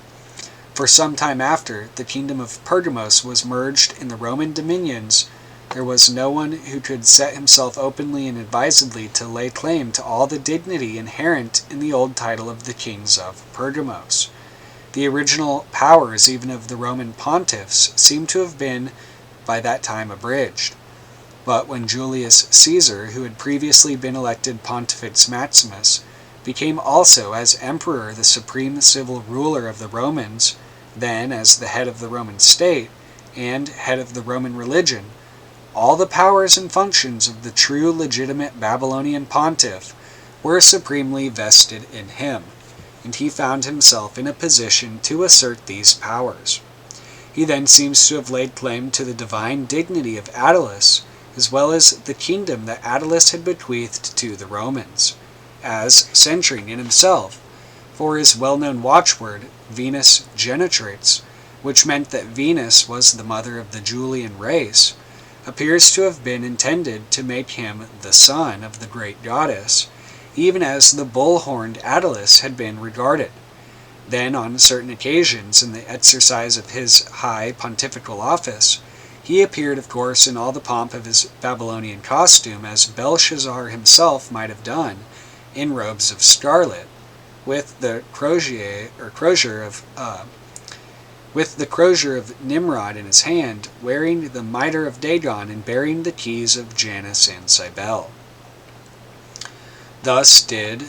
Speaker 2: for some time after, the kingdom of Pergamos was merged in the Roman dominions. There was no one who could set himself openly and advisedly to lay claim to all the dignity inherent in the old title of the kings of Pergamos. The original powers even of the Roman pontiffs seem to have been by that time abridged. But when Julius Caesar, who had previously been elected Pontifex Maximus, became also as emperor the supreme civil ruler of the Romans, then as the head of the Roman state and head of the Roman religion. All the powers and functions of the true legitimate Babylonian pontiff were supremely vested in him, and he found himself in a position to assert these powers. He then seems to have laid claim to the divine dignity of Attalus, as well as the kingdom that Attalus had bequeathed to the Romans, as centering in himself, for his well-known watchword, Venus Genetrix, which meant that Venus was the mother of the Julian race, appears to have been intended to make him the son of the great goddess, even as the bull-horned Attalus had been regarded. Then, on certain occasions, in the exercise of his high pontifical office, he appeared, of course, in all the pomp of his Babylonian costume, as Belshazzar himself might have done, in robes of scarlet, with the crosier of Nimrod in his hand, wearing the mitre of Dagon and bearing the keys of Janus and Cybele. Thus did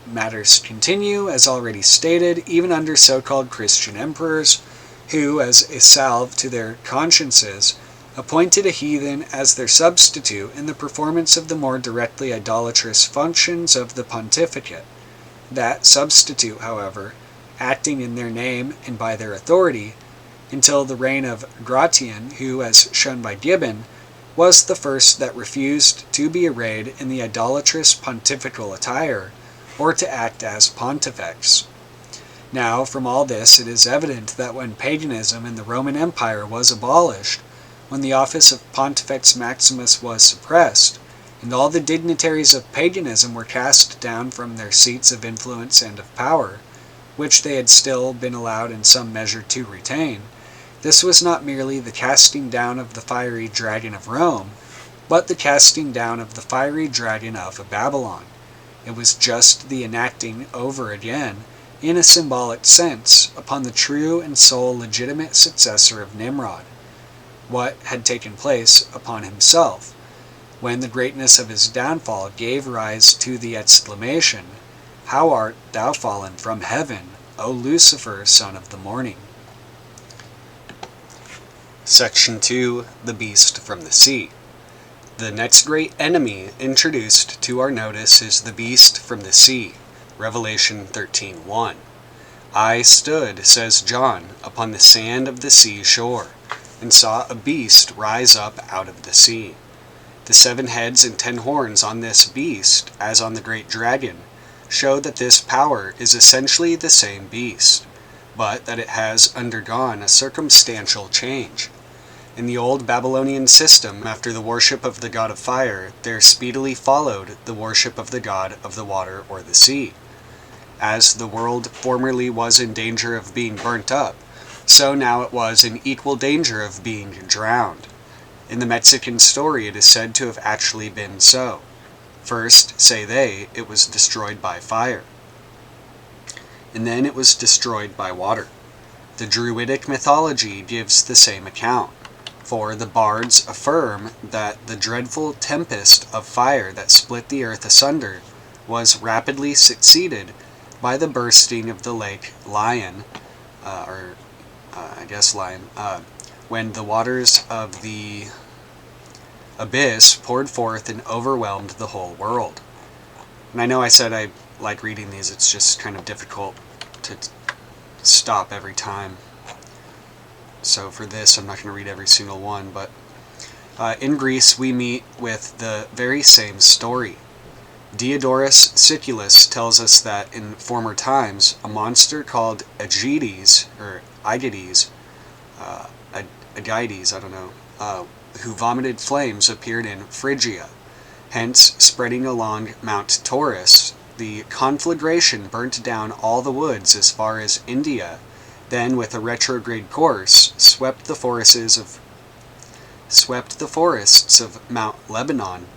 Speaker 2: matters continue, as already stated, even under so-called Christian emperors, who, as a salve to their consciences, appointed a heathen as their substitute in the performance of the more directly idolatrous functions of the pontificate. That substitute, however, acting in their name and by their authority, until the reign of Gratian, who, as shown by Gibbon, was the first that refused to be arrayed in the idolatrous pontifical attire, or to act as pontifex. Now, from all this, it is evident that when paganism in the Roman Empire was abolished, when the office of Pontifex Maximus was suppressed, and all the dignitaries of paganism were cast down from their seats of influence and of power, which they had still been allowed in some measure to retain, this was not merely the casting down of the fiery dragon of Rome, but the casting down of the fiery dragon of Babylon. It was just the enacting over again, in a symbolic sense, upon the true and sole legitimate successor of Nimrod, what had taken place upon himself, when the greatness of his downfall gave rise to the exclamation, "How art thou fallen from heaven, O Lucifer, son of the morning?"
Speaker 1: Section 2. The Beast from the Sea. The next great enemy introduced to our notice is the beast from the sea. Revelation 13:1. I stood, says John, upon the sand of the sea shore, and saw a beast rise up out of the sea. The 7 heads and 10 horns on this beast, as on the great dragon, show that this power is essentially the same beast, but that it has undergone a circumstantial change. In the old Babylonian system, after the worship of the god of fire, there speedily followed the worship of the god of the water or the sea. As the world formerly was in danger of being burnt up, so now it was in equal danger of being drowned. In the Mexican story, it is said to have actually been so. First, say they, it was destroyed by fire, and then it was destroyed by water. The Druidic mythology gives the same account, for the bards affirm that the dreadful tempest of fire that split the earth asunder was rapidly succeeded by the bursting of the lake Lion, when the waters of the abyss poured forth and overwhelmed the whole world. And I know I said I like reading these, it's just kind of difficult to stop every time. So for this, I'm not going to read every single one, but in Greece we meet with the very same story. Diodorus Siculus tells us that in former times, a monster called Aegides, who vomited flames, appeared in Phrygia. Hence, spreading along Mount Taurus, the conflagration burnt down all the woods as far as India, then with a retrograde course swept the forests of Mount Lebanon,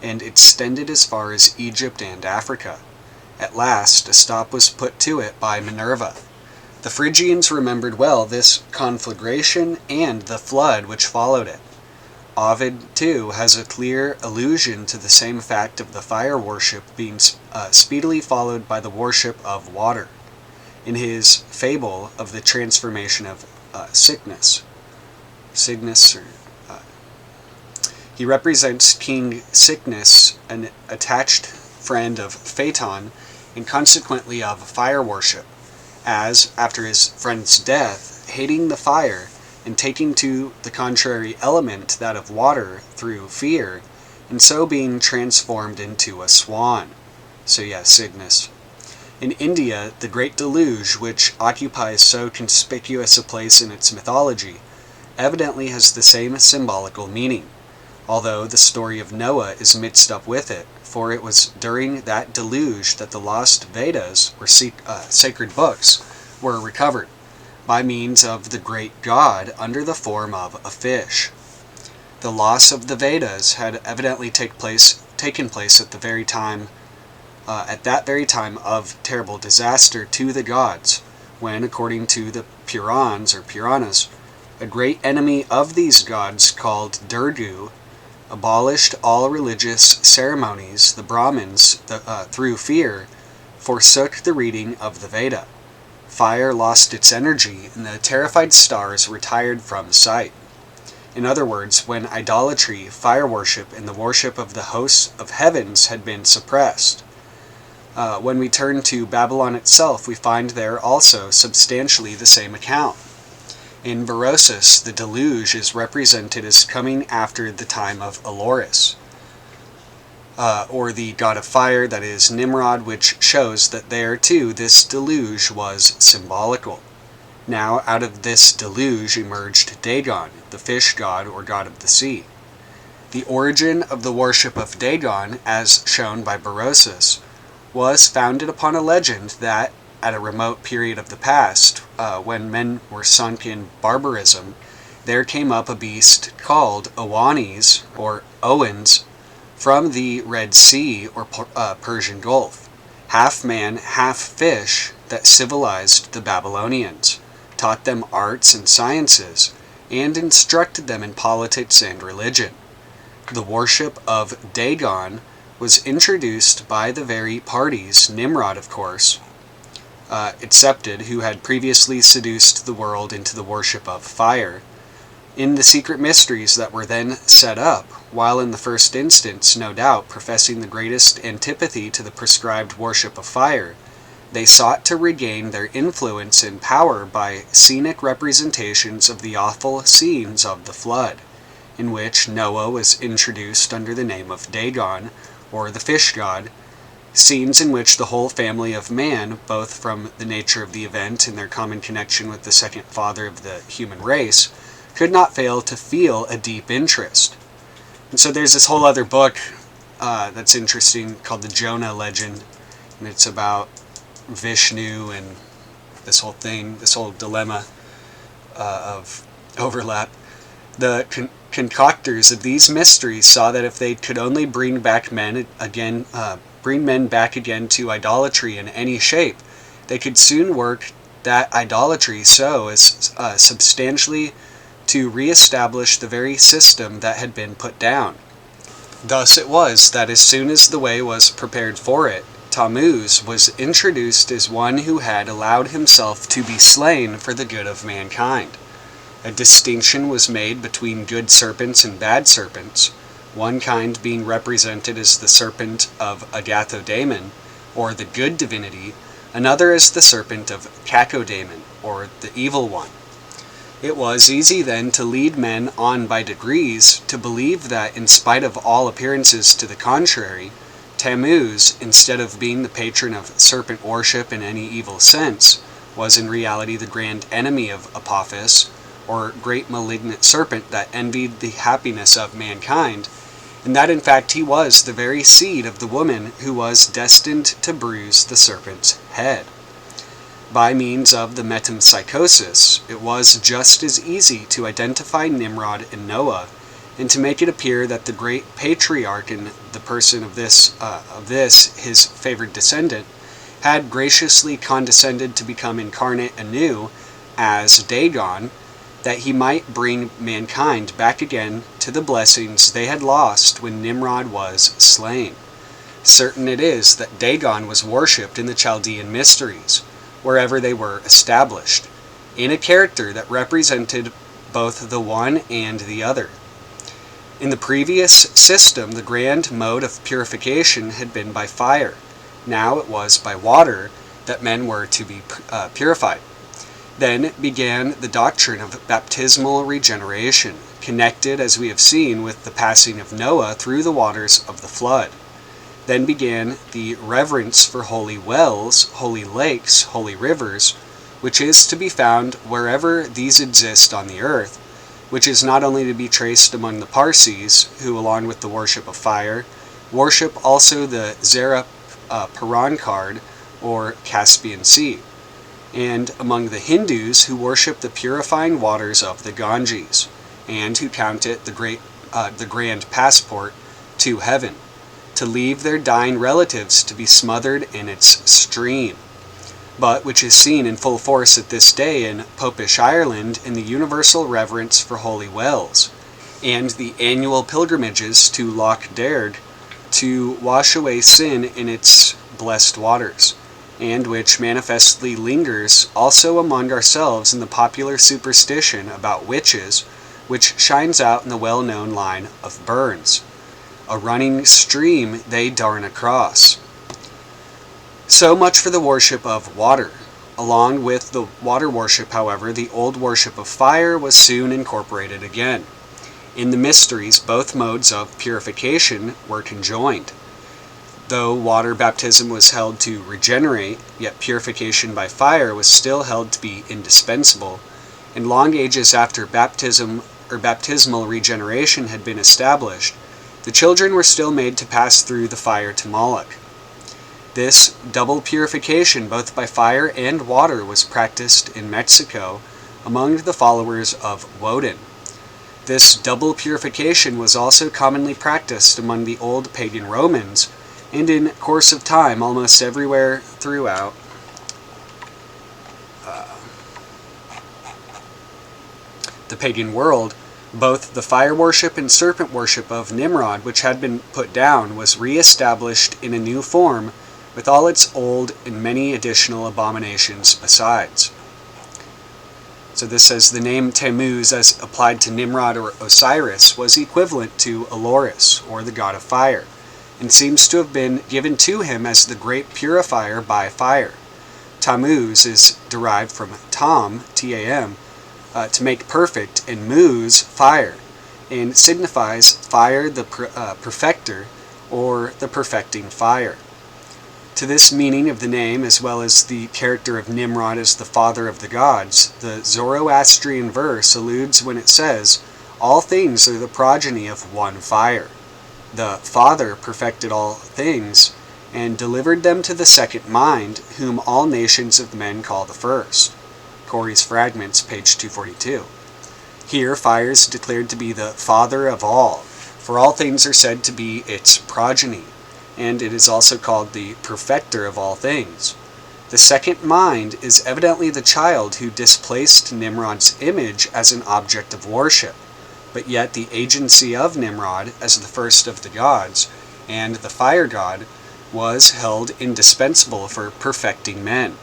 Speaker 1: and extended as far as Egypt and Africa. At last, a stop was put to it by Minerva. The Phrygians remembered well this conflagration and the flood which followed it. Ovid, too, has a clear allusion to the same fact of the fire worship being speedily followed by the worship of water, in his fable of the transformation of Cygnus. He represents King Cygnus, an attached friend of Phaeton, and consequently of fire worship, as, after his friend's death, hating the fire, and taking to the contrary element, that of water, through fear, and so being transformed into a swan. So yes, Cygnus. In India, the Great Deluge, which occupies so conspicuous a place in its mythology, evidently has the same symbolical meaning, although the story of Noah is mixed up with it, for it was during that deluge that the lost Vedas, or sacred books, were recovered, by means of the great god under the form of a fish. The loss of the Vedas had evidently taken place at that very time of terrible disaster to the gods, when, according to the Purans or Puranas, a great enemy of these gods called Durgu abolished all religious ceremonies. The Brahmins, through fear, forsook the reading of the Veda. Fire lost its energy, and the terrified stars retired from sight. In other words, when idolatry, fire worship, and the worship of the hosts of heavens had been suppressed. When we turn to Babylon itself, we find there also substantially the same account. In Berosus, the deluge is represented as coming after the time of Aloris, or the god of fire, that is Nimrod, which shows that there too this deluge was symbolical. Now out of this deluge emerged Dagon, the fish god or god of the sea. The origin of the worship of Dagon, as shown by Berosus, was founded upon a legend that, at a remote period of the past, when men were sunk in barbarism, there came up a beast called Owanes, or Owens, from the Red Sea, or Persian Gulf, half man, half fish, that civilized the Babylonians, taught them arts and sciences, and instructed them in politics and religion. The worship of Dagon was introduced by the very parties, Nimrod of course, excepted, who had previously seduced the world into the worship of fire, in the secret mysteries that were then set up, while in the first instance, no doubt, professing the greatest antipathy to the prescribed worship of fire. They sought to regain their influence and power by scenic representations of the awful scenes of the flood, in which Noah was introduced under the name of Dagon, or the fish god, scenes in which the whole family of man, both from the nature of the event and their common connection with the second father of the human race, could not fail to feel a deep interest. And so there's this whole other book that's interesting called the Jonah Legend, and it's about Vishnu and this whole thing, this whole dilemma of overlap. The concoctors of these mysteries saw that if they could only bring men back again to idolatry in any shape, they could soon work that idolatry so as substantially to re-establish the very system that had been put down. Thus it was that as soon as the way was prepared for it, Tammuz was introduced as one who had allowed himself to be slain for the good of mankind. A distinction was made between good serpents and bad serpents, one kind being represented as the serpent of Agathodamon, or the good divinity, another as the serpent of Cacodamon, or the evil one. It was easy then to lead men on by degrees to believe that, in spite of all appearances to the contrary, Tammuz, instead of being the patron of serpent worship in any evil sense, was in reality the grand enemy of Apophis, or great malignant serpent that envied the happiness of mankind, and that in fact he was the very seed of the woman who was destined to bruise the serpent's head. By means of the metempsychosis, it was just as easy to identify Nimrod and Noah, and to make it appear that the great patriarch in the person of this, his favored descendant, had graciously condescended to become incarnate anew as Dagon, that he might bring mankind back again to the blessings they had lost when Nimrod was slain. Certain it is that Dagon was worshipped in the Chaldean mysteries, wherever they were established, in a character that represented both the one and the other. In the previous system, the grand mode of purification had been by fire. Now it was by water that men were to be purified. Then began the doctrine of baptismal regeneration, connected, as we have seen, with the passing of Noah through the waters of the flood. Then began the reverence for holy wells, holy lakes, holy rivers, which is to be found wherever these exist on the earth, which is not only to be traced among the Parsis, who, along with the worship of fire, worship also the Zaraparan or Caspian Sea, and among the Hindus, who worship the purifying waters of the Ganges, and who count it the grand passport to heaven, to leave their dying relatives to be smothered in its stream, but which is seen in full force at this day in Popish Ireland in the universal reverence for holy wells, and the annual pilgrimages to Loch Derg to wash away sin in its blessed waters, and which manifestly lingers also among ourselves in the popular superstition about witches, which shines out in the well-known line of Burns: a running stream they darn across. So much for the worship of water. Along with the water worship, however, the old worship of fire was soon incorporated again. In the mysteries, both modes of purification were conjoined. Though water baptism was held to regenerate, yet purification by fire was still held to be indispensable, and long ages after baptism or baptismal regeneration had been established, the children were still made to pass through the fire to Moloch. This double purification, both by fire and water, was practiced in Mexico among the followers of Woden. This double purification was also commonly practiced among the old pagan Romans, and in course of time almost everywhere throughout the pagan world. Both the fire worship and serpent worship of Nimrod, which had been put down, was re-established in a new form with all its old and many additional abominations besides. So this says the name Tammuz, as applied to Nimrod or Osiris, was equivalent to Aloris, or the god of fire, and seems to have been given to him as the great purifier by fire. Tammuz is derived from tam, T-A-M, to make perfect, and muz, fire, and signifies fire the perfecter, or the perfecting fire. To this meaning of the name, as well as the character of Nimrod as the father of the gods, the Zoroastrian verse alludes when it says, "All things are the progeny of one fire. The Father perfected all things, and delivered them to the second mind, whom all nations of men call the first." Corey's Fragments, page 242. Here, fire is declared to be the father of all, for all things are said to be its progeny, and it is also called the perfecter of all things. The second mind is evidently the child who displaced Nimrod's image as an object of worship, but yet the agency of Nimrod as the first of the gods, and the fire god, was held indispensable for perfecting men,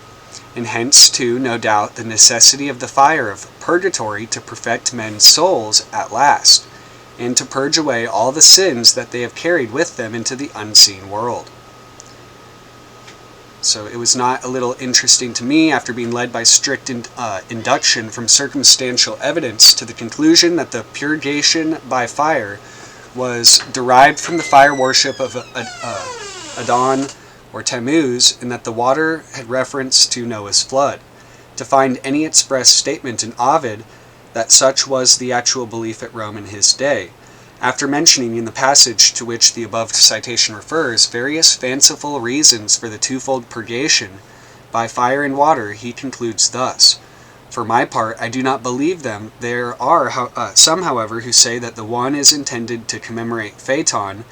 Speaker 1: and hence too, no doubt, the necessity of the fire of purgatory to perfect men's souls at last, and to purge away all the sins that they have carried with them into the unseen world. So it was not a little interesting to me, after being led by strict induction from circumstantial evidence to the conclusion that the purgation by fire was derived from the fire worship of Adon or Tammuz, and that the water had reference to Noah's flood, to find any express statement in Ovid that such was the actual belief at Rome in his day. After mentioning in the passage to which the above citation refers various fanciful reasons for the twofold purgation by fire and water, he concludes thus: "For my part, I do not believe them. There are some, however, who say that the one is intended to commemorate Phaeton,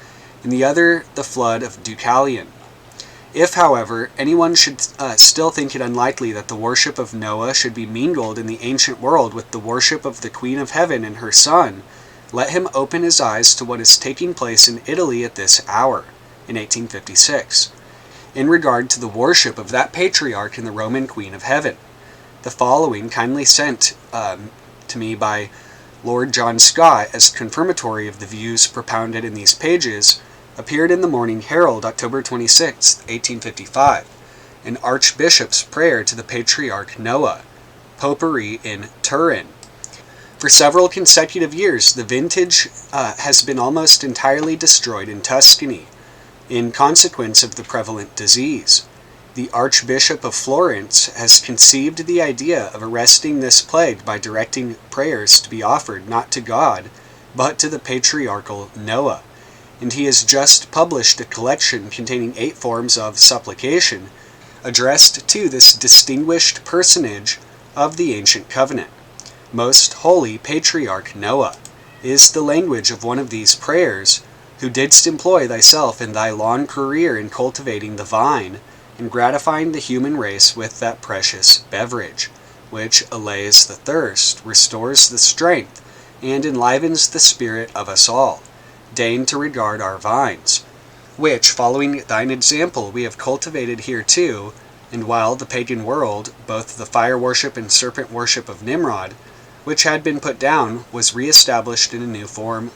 Speaker 1: and the other the flood of Deucalion.
Speaker 2: If, however, anyone should still think it unlikely that the worship of Noah should be mingled in the ancient world with the worship of the Queen of Heaven and her son, let him open his eyes to what is taking place in Italy at this hour, in 1856, in regard to the worship of that patriarch and the Roman Queen of Heaven. The following, kindly sent to me by Lord John Scott as confirmatory of the views propounded in these pages, appeared in the Morning Herald, October 26, 1855, an Archbishop's prayer to the Patriarch Noah, Popery in Turin. For several consecutive years, the vintage has been almost entirely destroyed in Tuscany, in consequence of the prevalent disease. The Archbishop of Florence has conceived the idea of arresting this plague by directing prayers to be offered not to God, but to the patriarchal Noah, and he has just published a collection containing 8 forms of supplication addressed to this distinguished personage of the ancient covenant. Most holy Patriarch Noah is the language of one of these prayers, who didst employ thyself in thy long career in cultivating the vine, and gratifying the human race with that precious beverage, which allays the thirst, restores the strength, and enlivens the spirit of us all. Deign to regard our vines, which, following thine example, we have cultivated here too, and while the pagan world, both the fire worship and serpent worship of Nimrod, which had been put down, was re-established in a new form.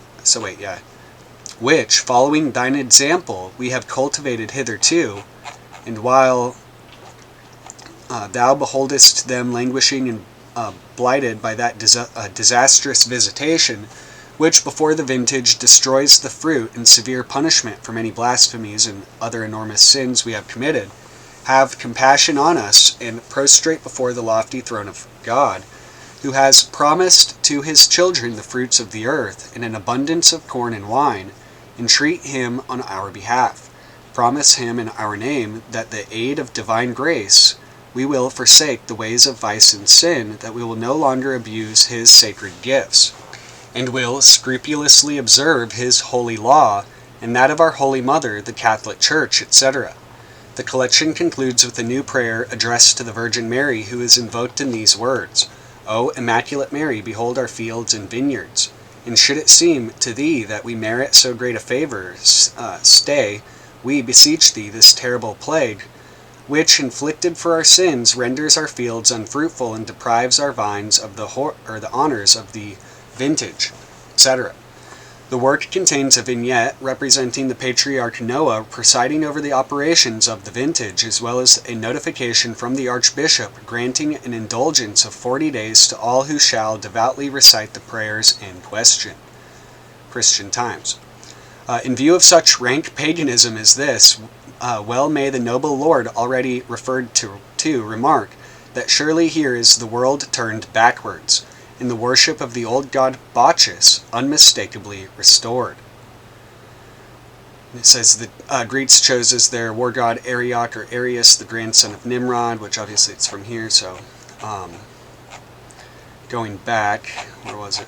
Speaker 2: Which, following thine example, we have cultivated hitherto, and while thou beholdest them languishing and blighted by that disastrous visitation, which before the vintage destroys the fruit and severe punishment for many blasphemies and other enormous sins we have committed, have compassion on us, and prostrate before the lofty throne of God, who has promised to his children the fruits of the earth and an abundance of corn and wine, entreat him on our behalf. Promise him in our name that the aid of divine grace we will forsake the ways of vice and sin, that we will no longer abuse his sacred gifts, and will scrupulously observe his holy law, and that of our Holy Mother, the Catholic Church, etc. The collection concludes with a new prayer addressed to the Virgin Mary, who is invoked in these words: O Immaculate Mary, behold our fields and vineyards, and should it seem to thee that we merit so great a favor, stay, we beseech thee, this terrible plague, which, inflicted for our sins, renders our fields unfruitful and deprives our vines of the honors of the vintage, etc. The work contains a vignette representing the Patriarch Noah presiding over the operations of the vintage, as well as a notification from the Archbishop granting an indulgence of 40 days to all who shall devoutly recite the prayers in question. Christian Times. In view of such rank paganism as this, well may the noble Lord already referred to remark that surely here is the world turned backwards, and the worship of the old god Bacchus unmistakably restored. It says the Greeks chose as their war god Arioch or Arius, the grandson of Nimrod, which obviously it's from here, so going back, where was it?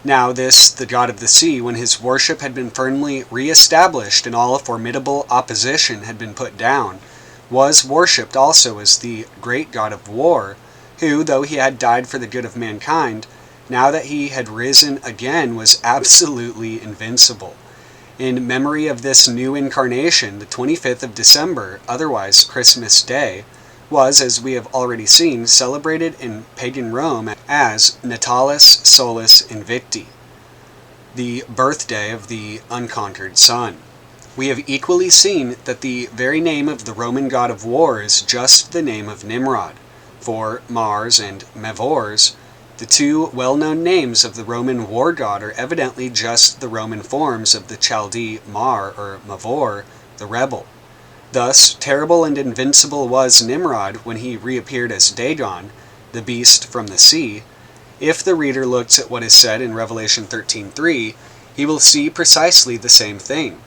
Speaker 2: Now this, the god of the sea, when his worship had been firmly re-established and all formidable opposition had been put down, was worshipped also as the great god of war, who, though he had died for the good of mankind, now that he had risen again was absolutely invincible. In memory of this new incarnation, the 25th of December, otherwise Christmas Day, was, as we have already seen, celebrated in pagan Rome as Natalis Solis Invicti, the birthday of the unconquered sun. We have equally seen that the very name of the Roman god of war is just the name of Nimrod, for Mars and Mavors, the two well-known names of the Roman war god, are evidently just the Roman forms of the Chaldee Mar or Mavor, the rebel. Thus, terrible and invincible was Nimrod when he reappeared as Dagon, the beast from the sea. If the reader looks at what is said in Revelation 13:3, he will see precisely the same thing.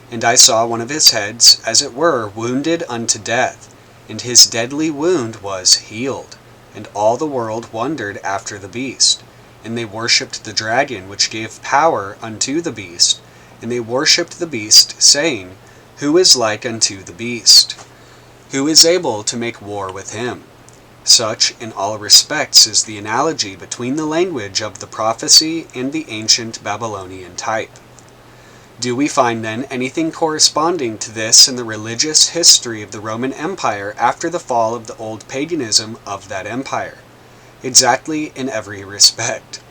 Speaker 2: And I saw one of his heads, as it were, wounded unto death, and his deadly wound was healed. And all the world wondered after the beast. And they worshipped the dragon, which gave power unto the beast. And they worshipped the beast, saying,
Speaker 1: Who is like unto the beast? Who is able to make war with him? Such, in all respects, is the analogy between the language of the prophecy and the ancient Babylonian type. Do we find then anything corresponding to this in the religious history of the Roman Empire after the fall of the old paganism of that empire? Exactly in every respect.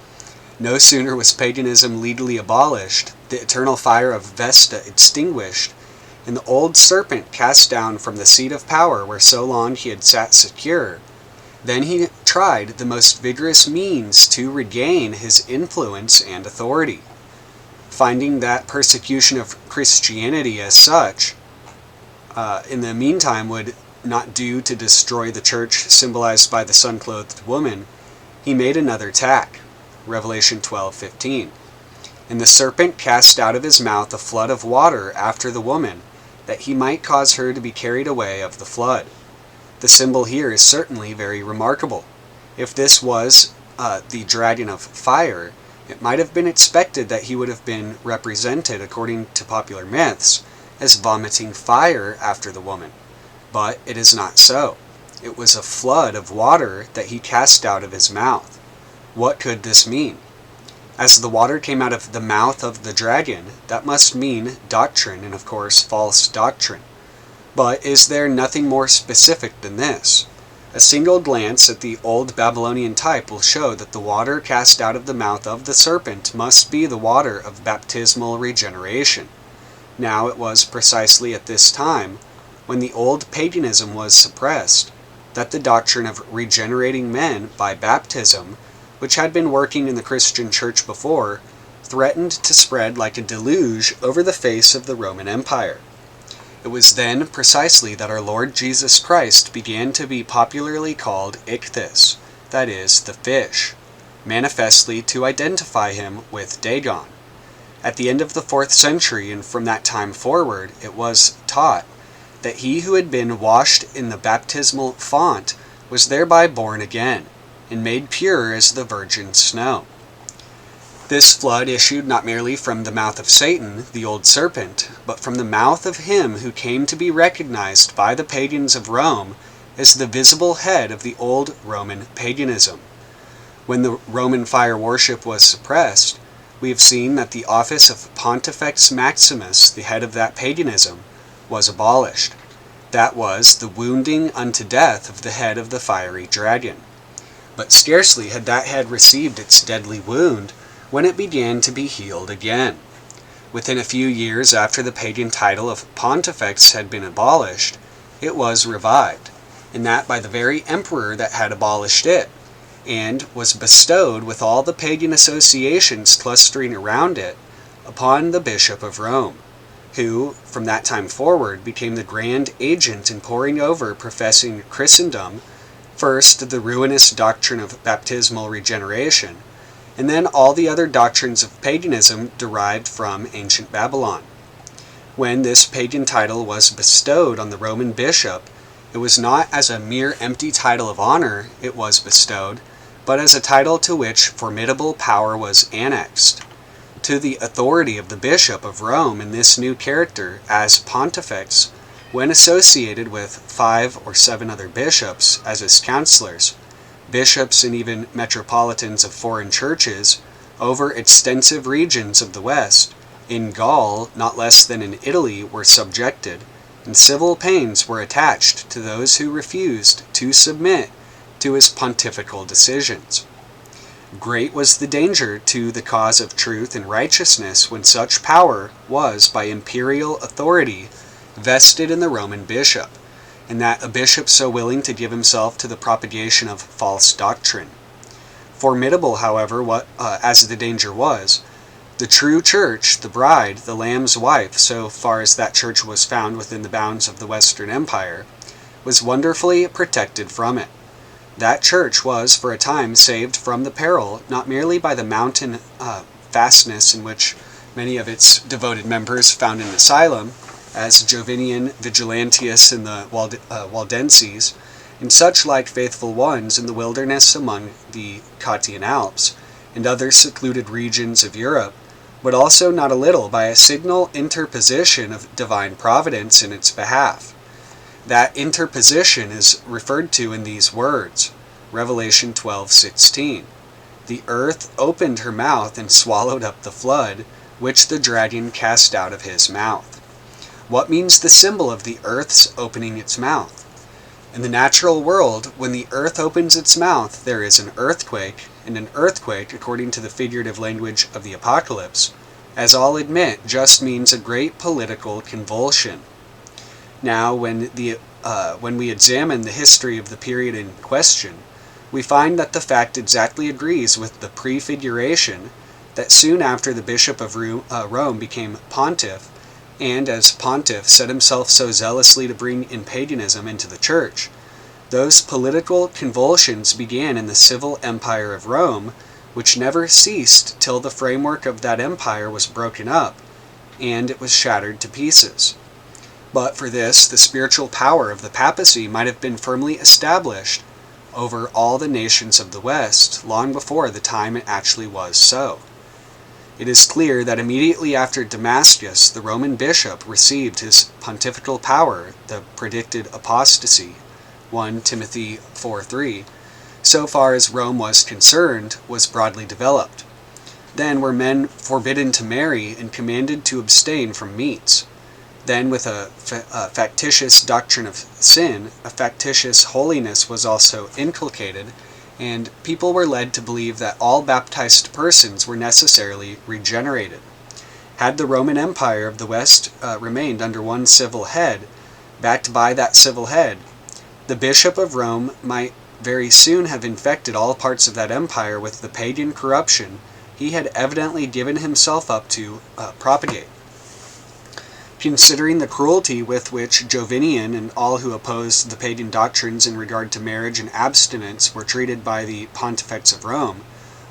Speaker 1: No sooner was paganism legally abolished, the eternal fire of Vesta extinguished, and the old serpent cast down from the seat of power where so long he had sat secure, then he tried the most vigorous means to regain his influence and authority. Finding that persecution of Christianity as such, in the meantime, would not do to destroy the church symbolized by the sun-clothed woman, he made another tack. Revelation 12:15. And the serpent cast out of his mouth a flood of water after the woman, that he might cause her to be carried away of the flood. The symbol here is certainly very remarkable. If this was the dragon of fire, it might have been expected that he would have been represented, according to popular myths, as vomiting fire after the woman. But it is not so. It was a flood of water that he cast out of his mouth. What could this mean? As the water came out of the mouth of the dragon, that must mean doctrine, and of course false doctrine. But is there nothing more specific than this? A single glance at the old Babylonian type will show that the water cast out of the mouth of the serpent must be the water of baptismal regeneration. Now it was precisely at this time, when the old paganism was suppressed, that the doctrine of regenerating men by baptism, which had been working in the Christian church before, threatened to spread like a deluge over the face of the Roman Empire. It was then precisely that our Lord Jesus Christ began to be popularly called Ichthys, that is, the fish, manifestly to identify him with Dagon. At the end of the 4th century, and from that time forward, it was taught that he who had been washed in the baptismal font was thereby born again, and made pure as the virgin snow. This flood issued not merely from the mouth of Satan, the old serpent, but from the mouth of him who came to be recognized by the pagans of Rome as the visible head of the old Roman paganism. When the Roman fire worship was suppressed, we have seen that the office of Pontifex Maximus, the head of that paganism, was abolished. That was the wounding unto death of the head of the fiery dragon. But scarcely had that head received its deadly wound when it began to be healed again. Within a few years after the pagan title of Pontifex had been abolished, it was revived, and that by the very emperor that had abolished it, and was bestowed with all the pagan associations clustering around it upon the Bishop of Rome, who, from that time forward, became the grand agent in pouring over professing Christendom, first the ruinous doctrine of baptismal regeneration, and then all the other doctrines of paganism derived from ancient Babylon. When this pagan title was bestowed on the Roman bishop, it was not as a mere empty title of honor it was bestowed, but as a title to which formidable power was annexed. To the authority of the Bishop of Rome in this new character as Pontifex, when associated with 5 or 7 other bishops as his counselors, bishops and even metropolitans of foreign churches over extensive regions of the West, in Gaul not less than in Italy, were subjected, and civil pains were attached to those who refused to submit to his pontifical decisions. Great was the danger to the cause of truth and righteousness when such power was by imperial authority vested in the Roman bishop, and that a bishop so willing to give himself to the propagation of false doctrine. Formidable, however, as the danger was, the true church, the bride, the Lamb's wife, so far as that church was found within the bounds of the Western Empire, was wonderfully protected from it. That church was, for a time, saved from the peril, not merely by the mountain fastness in which many of its devoted members found an asylum, as Jovinian, Vigilantius, and the Waldenses, and such like faithful ones in the wilderness among the Cottian Alps, and other secluded regions of Europe,
Speaker 2: but also not a little by a signal interposition of divine providence in its behalf. That interposition is referred to in these words, Revelation 12:16. The earth opened her mouth and swallowed up the flood, which the dragon cast out of his mouth. What means the symbol of the earth's opening its mouth? In the natural world, when the earth opens its mouth, there is an earthquake, and an earthquake, according to the figurative language of the Apocalypse, as all admit, just means a great political convulsion. Now, when we examine the history of the period in question, we find that the fact exactly agrees with the prefiguration that soon after the Bishop of Rome became pontiff, and as pontiff set himself so zealously to bring in paganism into the church, those political convulsions began in the civil empire of Rome, which never ceased till the framework of that empire was broken up, and it was shattered to pieces. But for this, the spiritual power of the papacy might have been firmly established over all the nations of the West long before the time it actually was so. It is clear that immediately after Damascus, the Roman bishop received his pontifical power, the predicted apostasy, 1 Timothy 4:3, so far as Rome was concerned, was broadly developed. Then were men forbidden to marry and commanded to abstain from meats. Then, with a factitious doctrine of sin, a factitious holiness was also inculcated, and people were led to believe that all baptized persons were necessarily regenerated. Had the Roman Empire of the West remained under one civil head, backed by that civil head, the Bishop of Rome might very soon have infected all parts of that empire with the pagan corruption he had evidently given himself up to propagate. Considering the cruelty with which Jovinian and all who opposed the pagan doctrines in regard to marriage and abstinence were treated by the pontifex of Rome,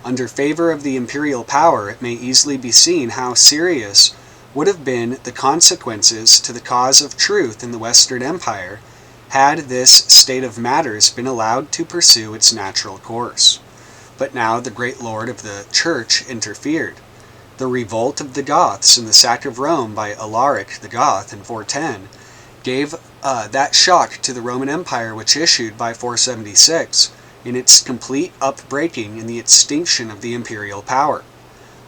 Speaker 2: under favor of the imperial power it may easily be seen how serious would have been the consequences to the cause of truth in the Western Empire had this state of matters been allowed to pursue its natural course. But now the great Lord of the Church interfered. The revolt of the Goths and the sack of Rome by Alaric the Goth in 410 gave that shock to the Roman Empire which issued by 476 in its complete upbreaking and the extinction of the imperial power.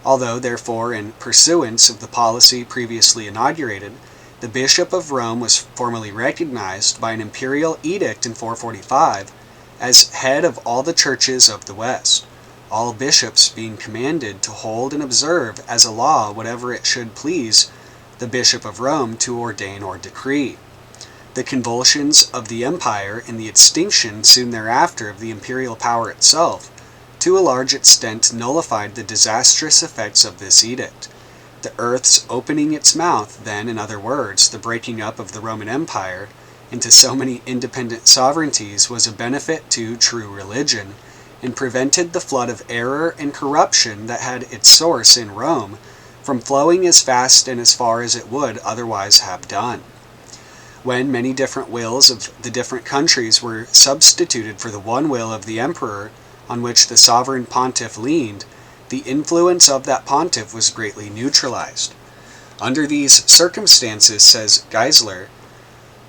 Speaker 2: Although, therefore, in pursuance of the policy previously inaugurated, the Bishop of Rome was formally recognized by an imperial edict in 445 as head of all the churches of the West, all bishops being commanded to hold and observe as a law whatever it should please the Bishop of Rome to ordain or decree. The convulsions of the empire and the extinction soon thereafter of the imperial power itself, to a large extent nullified the disastrous effects of this edict. The earth's opening its mouth, then, in other words, the breaking up of the Roman Empire into so many independent sovereignties, was a benefit to true religion, and prevented the flood of error and corruption that had its source in Rome from flowing as fast and as far as it would otherwise have done. When many different wills of the different countries were substituted for the one will of the emperor on which the sovereign pontiff leaned, the influence of that pontiff was greatly neutralized. Under these circumstances, says Geisler,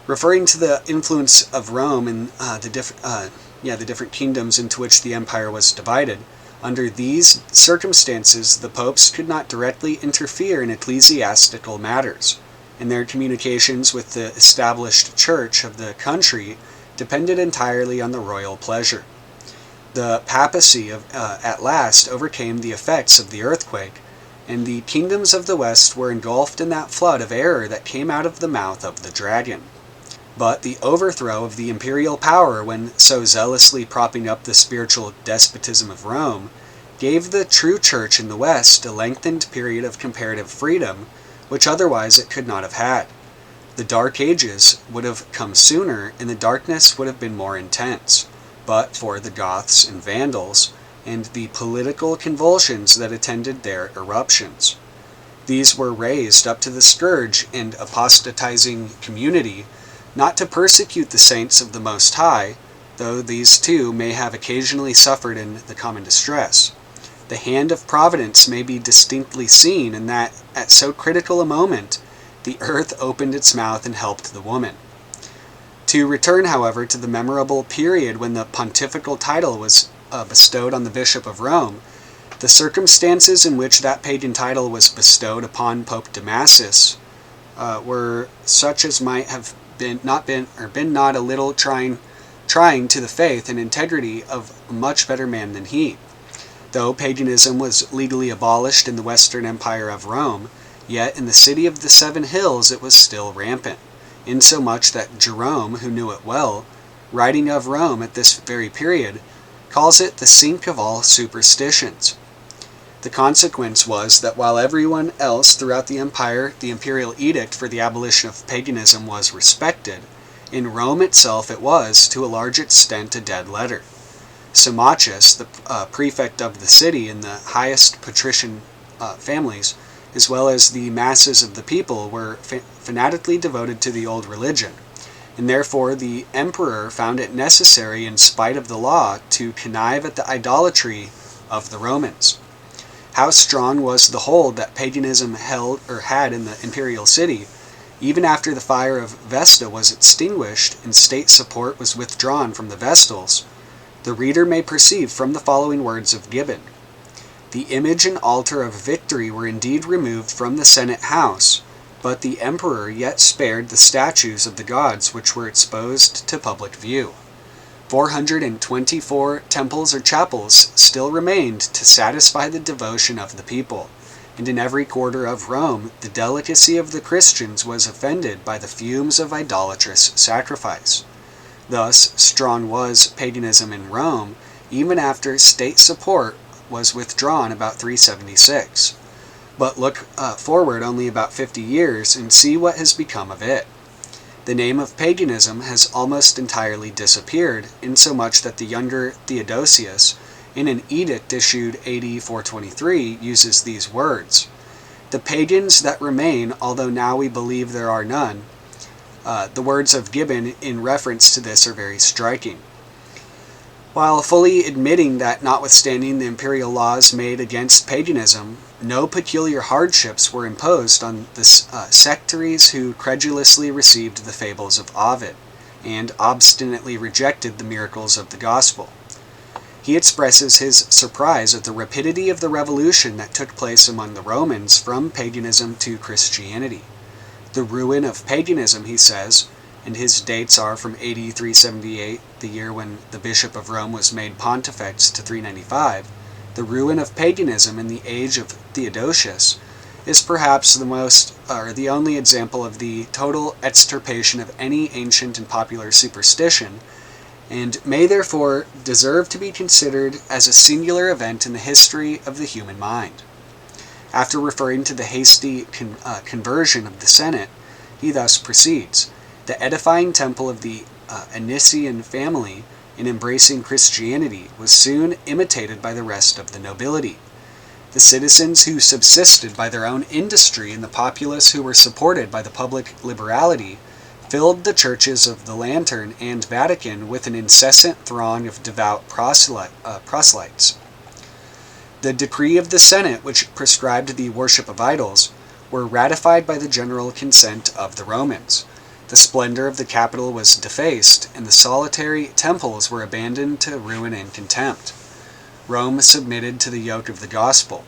Speaker 2: referring to the influence of Rome in the different kingdoms into which the empire was divided, under these circumstances the popes could not directly interfere in ecclesiastical matters, and their communications with the established church of the country depended entirely on the royal pleasure. The papacy at last overcame the effects of the earthquake, and the kingdoms of the West were engulfed in that flood of error that came out of the mouth of the dragon. But the overthrow of the imperial power, when so zealously propping up the spiritual despotism of Rome, gave the true church in the West a lengthened period of comparative freedom, which otherwise it could not have had. The Dark Ages would have come sooner, and the darkness would have been more intense, but for the Goths and Vandals, and the political convulsions that attended their eruptions. These were raised up to the scourge and apostatizing community, not to persecute the saints of the Most High, though these too may have occasionally suffered in the common distress, the hand of providence may be distinctly seen in that, at so critical a moment, the earth opened its mouth and helped the woman. To return, however, to the memorable period when the pontifical title was bestowed on the Bishop of Rome, the circumstances in which that pagan title was bestowed upon Pope Damasus were such as might have been not a little trying to the faith and integrity of a much better man than he. Though paganism was legally abolished in the Western Empire of Rome, yet in the city of the Seven Hills it was still rampant, insomuch that Jerome, who knew it well, writing of Rome at this very period, calls it the sink of all superstitions. The consequence was that while everyone else throughout the empire, the imperial edict for the abolition of paganism was respected, in Rome itself it was, to a large extent, a dead letter. Symmachus, the prefect of the city and the highest patrician families, as well as the masses of the people, were fanatically devoted to the old religion, and therefore the emperor found it necessary, in spite of the law, to connive at the idolatry of the Romans. How strong was the hold that paganism had in the imperial city, even after the fire of Vesta was extinguished and state support was withdrawn from the Vestals, the reader may perceive from the following words of Gibbon. The image and altar of victory were indeed removed from the Senate house, but the emperor yet spared the statues of the gods which were exposed to public view. 424 temples or chapels still remained to satisfy the devotion of the people, and in every quarter of Rome the delicacy of the Christians was offended by the fumes of idolatrous sacrifice. Thus strong was paganism in Rome, even after state support was withdrawn about 376. But look forward only about 50 years and see what has become of it. The name of paganism has almost entirely disappeared, insomuch that the younger Theodosius, in an edict issued AD 423, uses these words: "The pagans that remain, although now we believe there are none." The words of Gibbon in reference to this are very striking. While fully admitting that notwithstanding the imperial laws made against paganism, no peculiar hardships were imposed on the sectaries who credulously received the fables of Ovid, and obstinately rejected the miracles of the gospel. He expresses his surprise at the rapidity of the revolution that took place among the Romans from paganism to Christianity. The ruin of paganism, he says, and his dates are from AD 378, the year when the Bishop of Rome was made pontifex, to 395, the ruin of paganism in the age of Theodosius is perhaps the only example of the total extirpation of any ancient and popular superstition, and may therefore deserve to be considered as a singular event in the history of the human mind. After referring to the hasty conversion of the Senate, he thus proceeds: "The edifying temple of the Anician family, in embracing Christianity, was soon imitated by the rest of the nobility. The citizens who subsisted by their own industry and the populace who were supported by the public liberality filled the churches of the Lantern and Vatican with an incessant throng of devout proselytes. The decree of the Senate, which prescribed the worship of idols, were ratified by the general consent of the Romans. The splendor of the capital was defaced, and the solitary temples were abandoned to ruin and contempt. Rome submitted to the yoke of the gospel.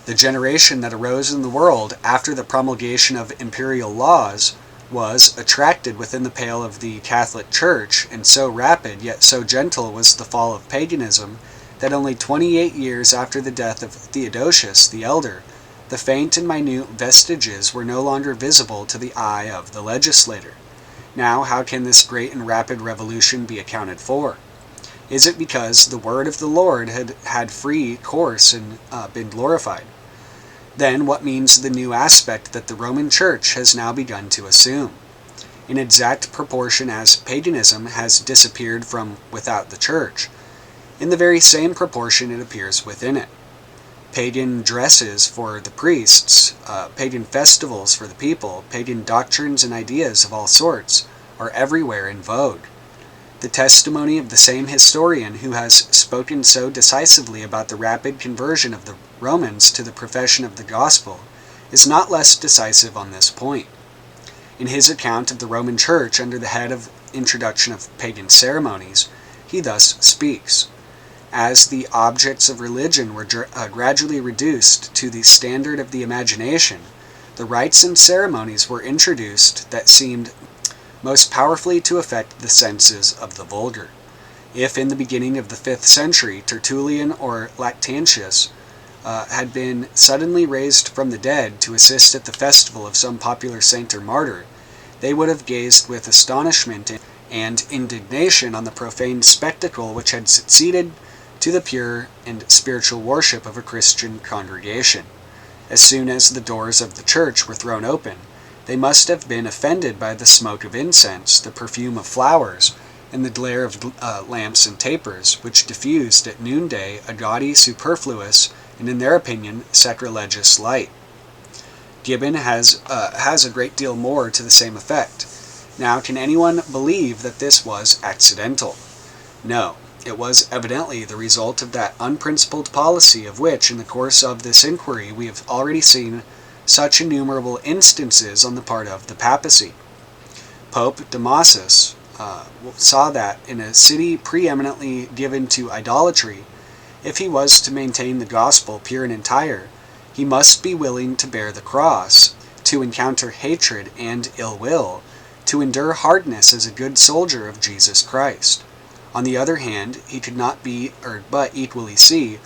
Speaker 2: The generation that arose in the world after the promulgation of imperial laws was attracted within the pale of the Catholic Church, and so rapid yet so gentle was the fall of paganism that only 28 years after the death of Theodosius the Elder, the faint and minute vestiges were no longer visible to the eye of the legislator. Now, how can this great and rapid revolution be accounted for? Is it because the word of the Lord had had free course and been glorified? Then what means the new aspect that the Roman Church has now begun to assume? In exact proportion as paganism has disappeared from without the Church, in the very same proportion it appears within it. Pagan dresses for the priests, pagan festivals for the people, pagan doctrines and ideas of all sorts are everywhere in vogue. The testimony of the same historian who has spoken so decisively about the rapid conversion of the Romans to the profession of the gospel is not less decisive on this point. In his account of the Roman Church under the head of Introduction of Pagan Ceremonies, he thus speaks: "As the objects of religion were gradually reduced to the standard of the imagination, the rites and ceremonies were introduced that seemed most powerfully to affect the senses of the vulgar. If in the beginning of the 5th century Tertullian or Lactantius had been suddenly raised from the dead to assist at the festival of some popular saint or martyr, they would have gazed with astonishment and indignation on the profane spectacle which had succeeded to the pure and spiritual worship of a Christian congregation. As soon as the doors of the church were thrown open, they must have been offended by the smoke of incense, the perfume of flowers, and the glare of lamps and tapers, which diffused at noonday a gaudy, superfluous, and in their opinion, sacrilegious light." Gibbon has a great deal more to the same effect. Now, can anyone believe that this was accidental? No. It was evidently the result of that unprincipled policy of which, in the course of this inquiry, we have already seen such innumerable instances on the part of the papacy. Pope Damasus saw that in a city preeminently given to idolatry, if he was to maintain the gospel pure and entire, he must be willing to bear the cross, to encounter hatred and ill will, to endure hardness as a good soldier of Jesus Christ. On the other hand, he could not but equally see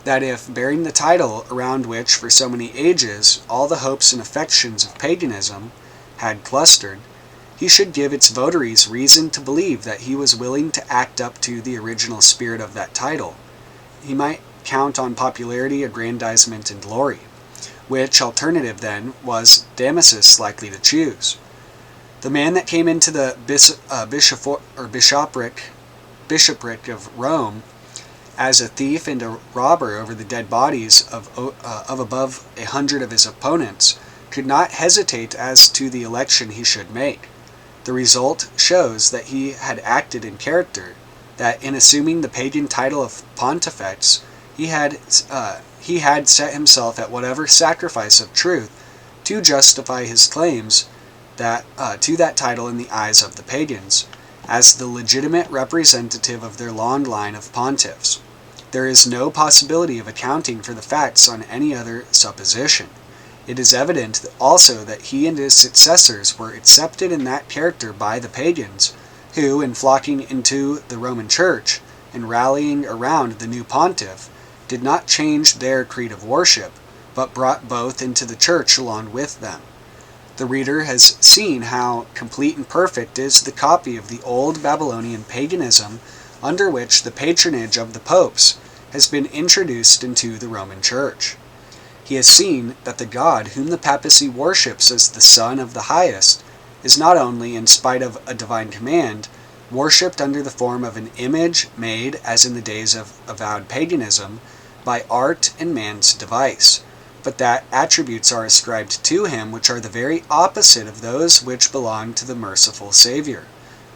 Speaker 2: that if, bearing the title around which for so many ages all the hopes and affections of paganism had clustered, he should give its votaries reason to believe that he was willing to act up to the original spirit of that title, he might count on popularity, aggrandizement, and glory. Which alternative, then, was Damasus likely to choose? The man that came into the bishopric of Rome as a thief and a robber over the dead bodies of above 100 of his opponents could not hesitate as to the election he should make. The result shows that he had acted in character, that in assuming the pagan title of Pontifex, he had set himself at whatever sacrifice of truth to justify his claims to that title in the eyes of the pagans, as the legitimate representative of their long line of pontiffs. There is no possibility of accounting for the facts on any other supposition. It is evident also that he and his successors were accepted in that character by the pagans, who, in flocking into the Roman Church and rallying around the new pontiff, did not change their creed of worship, but brought both into the church along with them. The reader has seen how complete and perfect is the copy of the old Babylonian paganism under which the patronage of the popes has been introduced into the Roman Church. He has seen that the God whom the papacy worships as the Son of the Highest is not only, in spite of a divine command, worshipped under the form of an image made, as in the days of avowed paganism, by art and man's device, but that attributes are ascribed to him which are the very opposite of those which belong to the merciful Savior,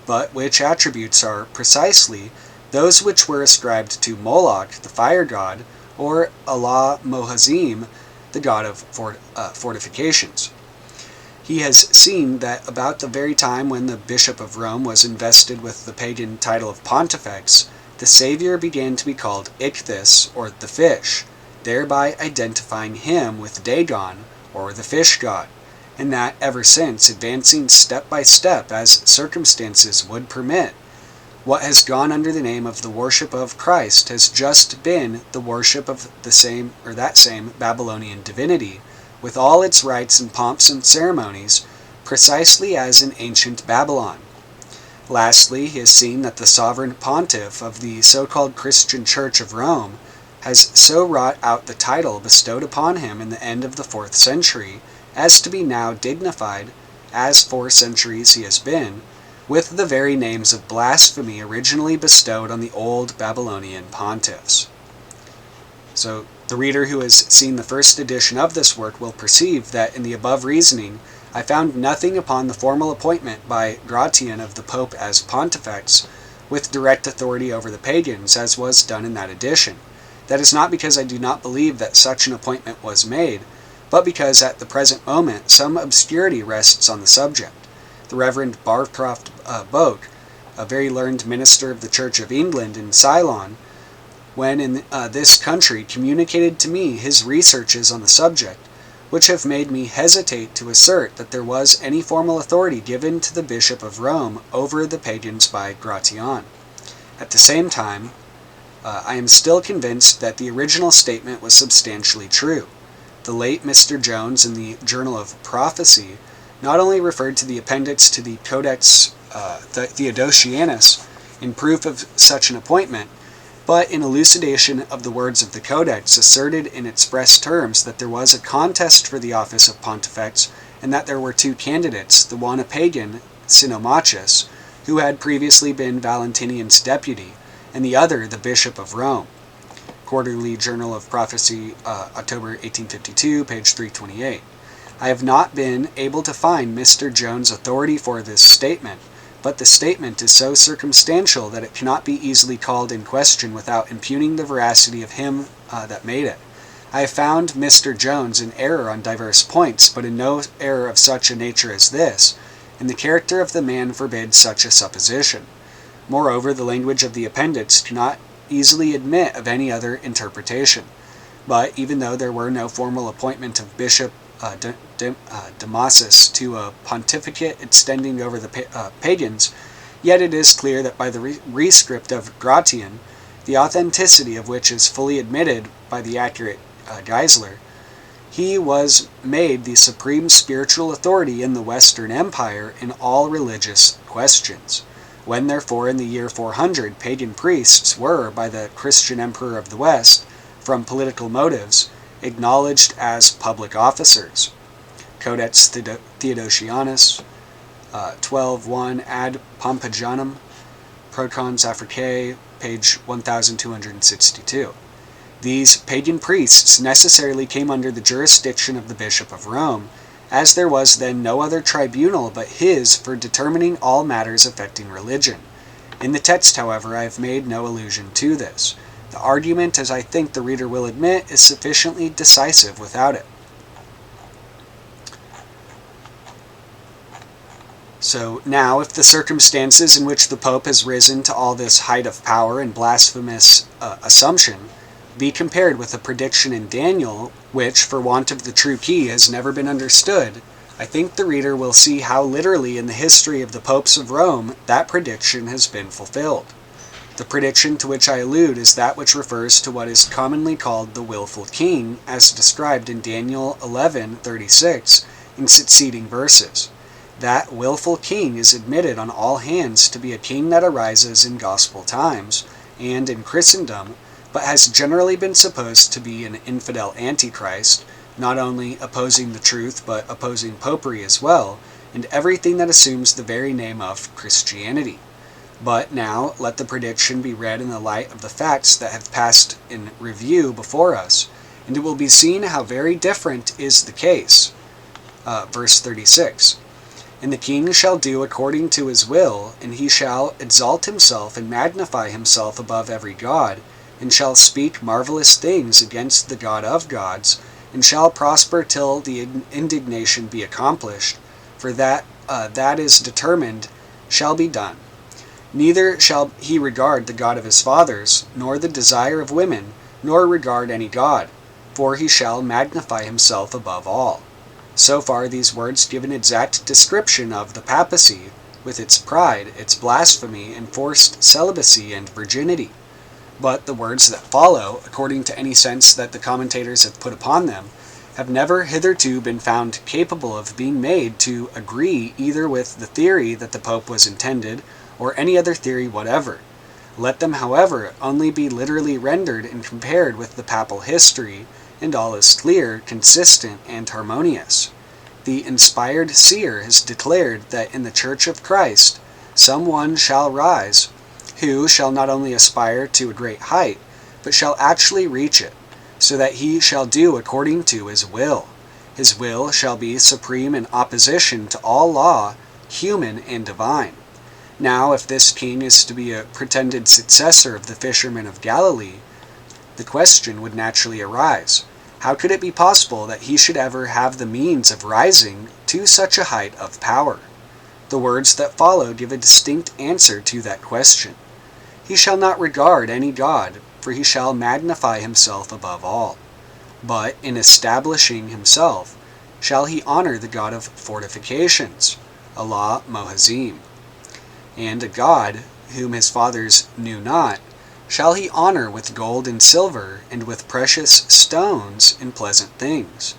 Speaker 2: but which attributes are precisely those which were ascribed to Moloch, the fire god, or Allah Mohazim, the god of fortifications. He has seen that about the very time when the Bishop of Rome was invested with the pagan title of Pontifex, the Savior began to be called Ichthys, or the fish, thereby identifying him with Dagon, or the fish god, and that ever since, advancing step by step as circumstances would permit, what has gone under the name of the worship of Christ has just been the worship of that same Babylonian divinity, with all its rites and pomps and ceremonies, precisely as in ancient Babylon. Lastly, he has seen that the sovereign pontiff of the so-called Christian Church of Rome has so wrought out the title bestowed upon him in the end of the 4th century as to be now dignified, as 4 centuries he has been, with the very names of blasphemy originally bestowed on the old Babylonian pontiffs. So, the reader who has seen the first edition of this work will perceive that in the above reasoning I found nothing upon the formal appointment by Gratian of the Pope as Pontifex, with direct authority over the pagans, as was done in that edition. That is not because I do not believe that such an appointment was made, but because at the present moment some obscurity rests on the subject. The Reverend Barcroft Boke, a very learned minister of the Church of England in Ceylon, when in this country, communicated to me his researches on the subject, which have made me hesitate to assert that there was any formal authority given to the Bishop of Rome over the pagans by Gratian. At the same time, I am still convinced that the original statement was substantially true. The late Mr. Jones in the Journal of Prophecy not only referred to the appendix to the Codex Theodosianus in proof of such an appointment, but in elucidation of the words of the Codex asserted in express terms that there was a contest for the office of Pontifex, and that there were two candidates, the one a pagan, Sinomachus, who had previously been Valentinian's deputy, and the other the Bishop of Rome. Quarterly Journal of Prophecy, October 1852, page 328. I have not been able to find Mr. Jones' authority for this statement, but the statement is so circumstantial that it cannot be easily called in question without impugning the veracity of him that made it. I have found Mr. Jones in error on diverse points, but in no error of such a nature as this, and the character of the man forbids such a supposition. Moreover, the language of the appendix cannot easily admit of any other interpretation. But even though there were no formal appointment of Bishop Damasus to a pontificate extending over the pagans, yet it is clear that by the rescript of Gratian, the authenticity of which is fully admitted by the accurate Geisler, he was made the supreme spiritual authority in the Western Empire in all religious questions. When therefore in the year 400 pagan priests were, by the Christian Emperor of the West, from political motives, acknowledged as public officers. Codex Theodosianus, 12.1 ad Pompajanum, Procons Africae, page 1262. These pagan priests necessarily came under the jurisdiction of the Bishop of Rome, as there was then no other tribunal but his for determining all matters affecting religion. In the text, however, I have made no allusion to this. The argument, as I think the reader will admit, is sufficiently decisive without it. So now, if the circumstances in which the Pope has risen to all this height of power and blasphemous assumption be compared with a prediction in Daniel, which, for want of the true key, has never been understood, I think the reader will see how literally in the history of the popes of Rome that prediction has been fulfilled. The prediction to which I allude is that which refers to what is commonly called the willful king, as described in Daniel 11:36 in succeeding verses. That willful king is admitted on all hands to be a king that arises in gospel times, and in Christendom, but has generally been supposed to be an infidel Antichrist, not only opposing the truth but opposing popery as well, and everything that assumes the very name of Christianity. But now, let the prediction be read in the light of the facts that have passed in review before us, and it will be seen how very different is the case. Verse 36. And the king shall do according to his will, and he shall exalt himself and magnify himself above every god, and shall speak marvelous things against the God of gods, and shall prosper till the indignation be accomplished, for that is determined shall be done. Neither shall he regard the God of his fathers, nor the desire of women, nor regard any god, for he shall magnify himself above all. So far these words give an exact description of the papacy, with its pride, its blasphemy, enforced celibacy and virginity. But the words that follow, according to any sense that the commentators have put upon them, have never hitherto been found capable of being made to agree either with the theory that the Pope was intended, or any other theory whatever. Let them, however, only be literally rendered and compared with the papal history, and all is clear, consistent, and harmonious. The inspired seer has declared that in the Church of Christ some one shall rise, who shall not only aspire to a great height, but shall actually reach it, so that he shall do according to his will. His will shall be supreme in opposition to all law, human and divine. Now, if this king is to be a pretended successor of the fishermen of Galilee, the question would naturally arise: how could it be possible that he should ever have the means of rising to such a height of power? The words that follow give a distinct answer to that question. He shall not regard any god, for he shall magnify himself above all. But in establishing himself, shall he honor the god of fortifications, Allah Mohazim. And a god, whom his fathers knew not, shall he honor with gold and silver, and with precious stones and pleasant things.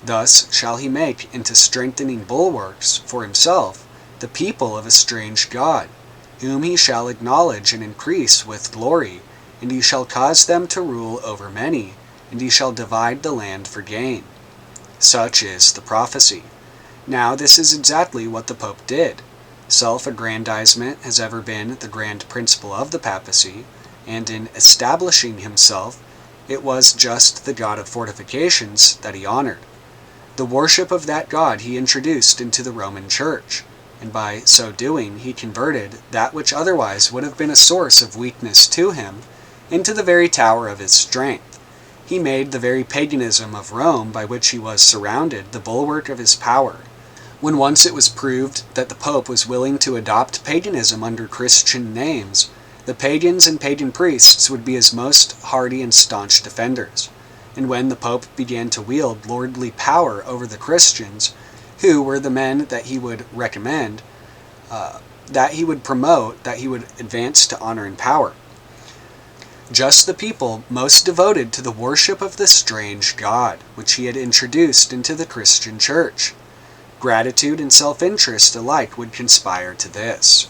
Speaker 2: Thus shall he make into strengthening bulwarks for himself the people of a strange god, whom he shall acknowledge and increase with glory, and he shall cause them to rule over many, and he shall divide the land for gain. Such is the prophecy. Now this is exactly what the Pope did. Self-aggrandizement has ever been the grand principle of the papacy, and in establishing himself, it was just the god of fortifications that he honored. The worship of that god he introduced into the Roman Church, and by so doing he converted that which otherwise would have been a source of weakness to him into the very tower of his strength. He made the very paganism of Rome by which he was surrounded the bulwark of his power. When once it was proved that the Pope was willing to adopt paganism under Christian names, the pagans and pagan priests would be his most hardy and staunch defenders. And when the Pope began to wield lordly power over the Christians, who were the men that he would recommend, that he would promote, that he would advance to honor and power, just the people most devoted to the worship of the strange god, which he had introduced into the Christian Church. Gratitude and self-interest alike would conspire to this.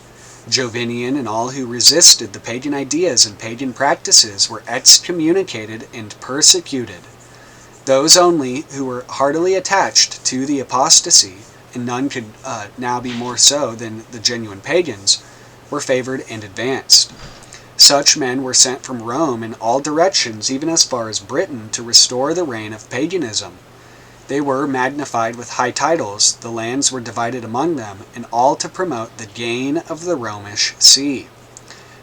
Speaker 2: Jovinian and all who resisted the pagan ideas and pagan practices were excommunicated and persecuted. Those only who were heartily attached to the apostasy, and none could now be more so than the genuine pagans, were favored and advanced. Such men were sent from Rome in all directions, even as far as Britain, to restore the reign of paganism. They were magnified with high titles, the lands were divided among them, and all to promote the gain of the Romish see.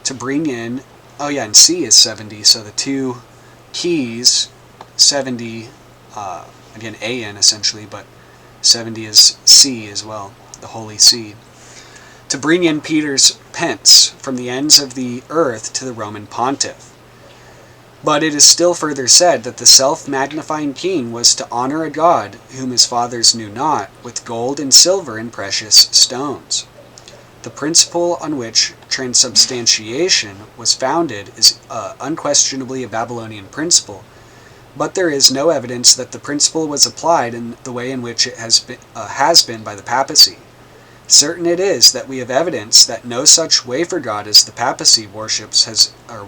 Speaker 2: To bring in, and C is 70, so the two keys, 70, again AN essentially, but 70 is C as well, the Holy See. To bring in Peter's pence from the ends of the earth to the Roman pontiff. But it is still further said that the self-magnifying king was to honor a god whom his fathers knew not, with gold and silver and precious stones. The principle on which transubstantiation was founded is unquestionably a Babylonian principle, but there is no evidence that the principle was applied in the way in which it has been by the papacy. Certain it is that we have evidence that no such wafer god as the papacy worships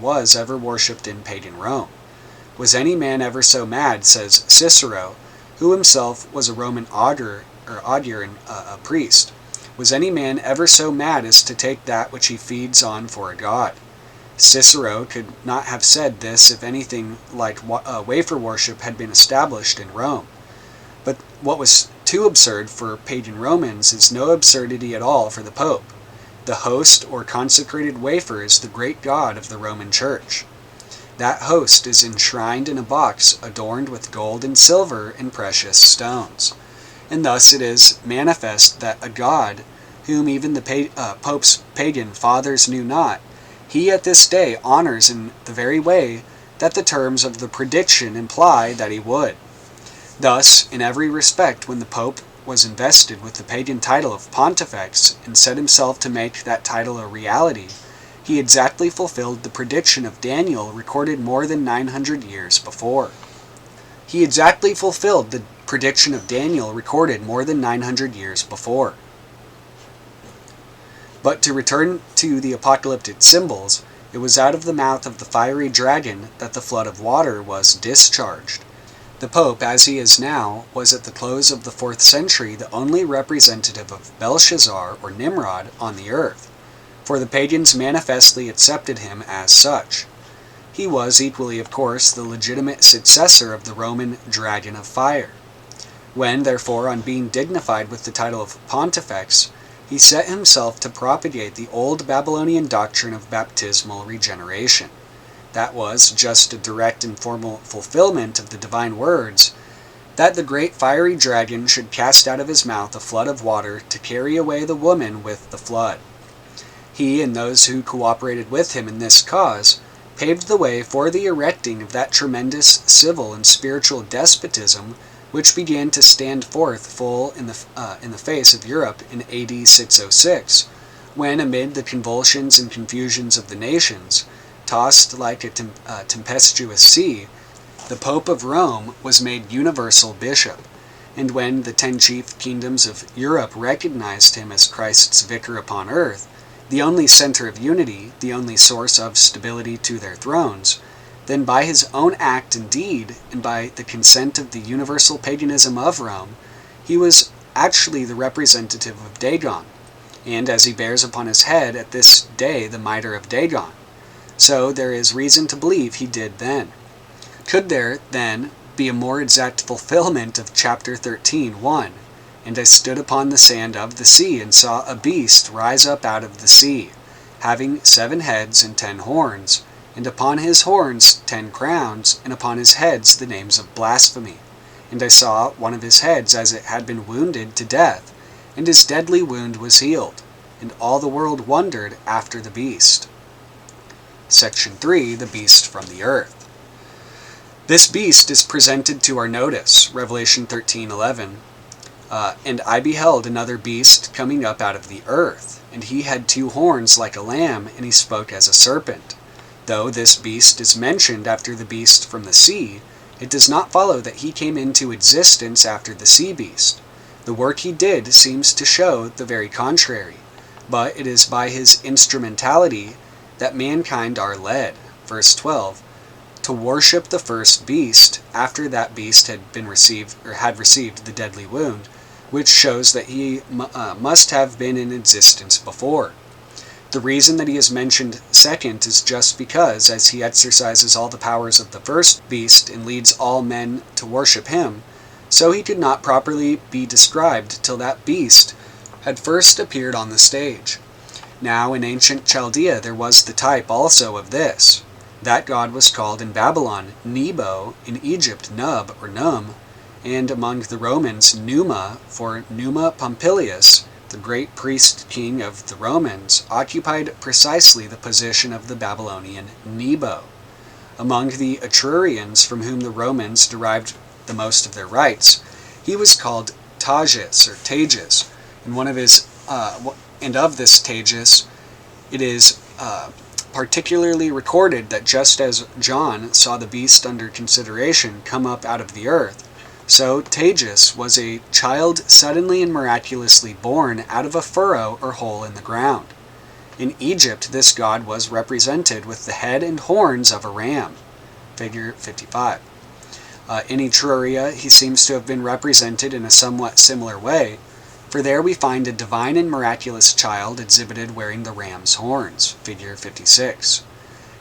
Speaker 2: was ever worshipped in pagan Rome. Was any man ever so mad, says Cicero, who himself was a Roman augur and a priest, was any man ever so mad as to take that which he feeds on for a god? Cicero could not have said this if anything like wafer worship had been established in Rome. But what was too absurd for pagan Romans is no absurdity at all for the Pope. The host or consecrated wafer is the great god of the Roman Church. That host is enshrined in a box adorned with gold and silver and precious stones. And thus it is manifest that a god, whom even the Pope's pagan fathers knew not, he at this day honors in the very way that the terms of the prediction imply that he would. Thus, in every respect, when the Pope was invested with the pagan title of Pontifex and set himself to make that title a reality, he exactly fulfilled the prediction of Daniel recorded more than 900 years before. He exactly fulfilled the prediction of Daniel recorded more than 900 years before. But to return to the apocalyptic symbols, it was out of the mouth of the fiery dragon that the flood of water was discharged. The Pope, as he is now, was at the close of the 4th century the only representative of Belshazzar or Nimrod on the earth, for the pagans manifestly accepted him as such. He was equally, of course, the legitimate successor of the Roman dragon of fire. When, therefore, on being dignified with the title of Pontifex, he set himself to propagate the old Babylonian doctrine of baptismal regeneration. That was just a direct and formal fulfillment of the divine words, that the great fiery dragon should cast out of his mouth a flood of water to carry away the woman with the flood. He and those who cooperated with him in this cause paved the way for the erecting of that tremendous civil and spiritual despotism which began to stand forth full in the face of Europe in AD 606, when, amid the convulsions and confusions of the nations, tossed like a tempestuous sea, the Pope of Rome was made universal bishop, and when the 10 chief kingdoms of Europe recognized him as Christ's vicar upon earth, the only center of unity, the only source of stability to their thrones, then by his own act and deed, and by the consent of the universal paganism of Rome, he was actually the representative of Dagon, and as he bears upon his head at this day the mitre of Dagon. So there is reason to believe he did then. Could there, then, be a more exact fulfillment of chapter 13:1? And I stood upon the sand of the sea, and saw a beast rise up out of the sea, having 7 heads and 10 horns, and upon his horns 10 crowns, and upon his heads the names of blasphemy. And I saw one of his heads as it had been wounded to death, and his deadly wound was healed, and all the world wondered after the beast. Section 3. The Beast from the Earth. This beast is presented to our notice, Revelation 13:11. And I beheld another beast coming up out of the earth, and he had 2 horns like a lamb, and he spoke as a serpent. Though this beast is mentioned after the beast from the sea, it does not follow that he came into existence after the sea beast. The work he did seems to show the very contrary, but it is by his instrumentality that mankind are led, verse 12, to worship the first beast after that beast had received the deadly wound, which shows that he must have been in existence before. The reason that he is mentioned second is just because, as he exercises all the powers of the first beast and leads all men to worship him, so he could not properly be described till that beast had first appeared on the stage. Now in ancient Chaldea there was the type also of this. That god was called in Babylon Nebo, in Egypt Nub or Num, and among the Romans Numa, for Numa Pompilius, the great priest king of the Romans, occupied precisely the position of the Babylonian Nebo. Among the Etrurians, from whom the Romans derived the most of their rights, he was called Tages or Tages, and of this Tages it is particularly recorded that just as John saw the beast under consideration come up out of the earth, so Tages was a child suddenly and miraculously born out of a furrow or hole in the ground. In Egypt this god was represented with the head and horns of a ram, figure 55. In Etruria he seems to have been represented in a somewhat similar way, for there we find a divine and miraculous child exhibited wearing the ram's horns, figure 56.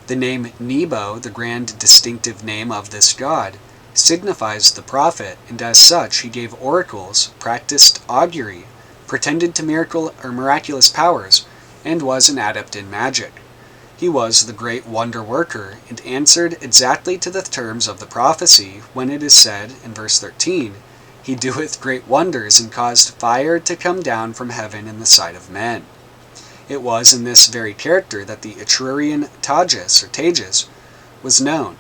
Speaker 2: The name Nebo, the grand distinctive name of this god, signifies the prophet, and as such he gave oracles, practiced augury, pretended to miraculous powers, and was an adept in magic. He was the great wonder worker, and answered exactly to the terms of the prophecy, when it is said, in verse 13, "He doeth great wonders, and caused fire to come down from heaven in the sight of men." It was in this very character that the Etrurian Tages was known,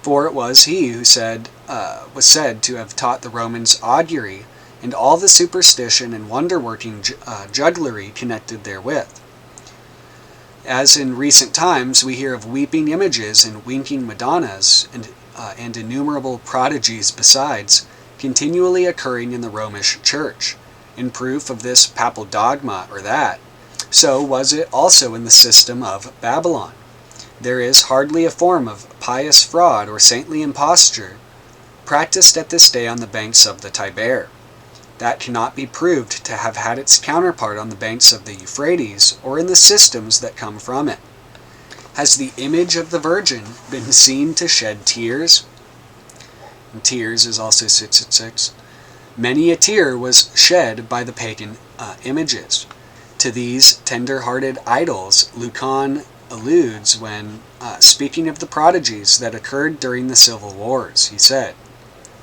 Speaker 2: for it was he who was said to have taught the Romans augury and all the superstition and wonder-working jugglery connected therewith. As in recent times we hear of weeping images and winking Madonnas, and innumerable prodigies besides, continually occurring in the Romish Church, in proof of this papal dogma or that, so was it also in the system of Babylon. There is hardly a form of pious fraud or saintly imposture practiced at this day on the banks of the Tiber that cannot be proved to have had its counterpart on the banks of the Euphrates or in the systems that come from it. Has the image of the Virgin been seen to shed tears? And tears is also 666. Many a tear was shed by the pagan images. To these tender-hearted idols, Lucan alludes when speaking of the prodigies that occurred during the civil wars. He said,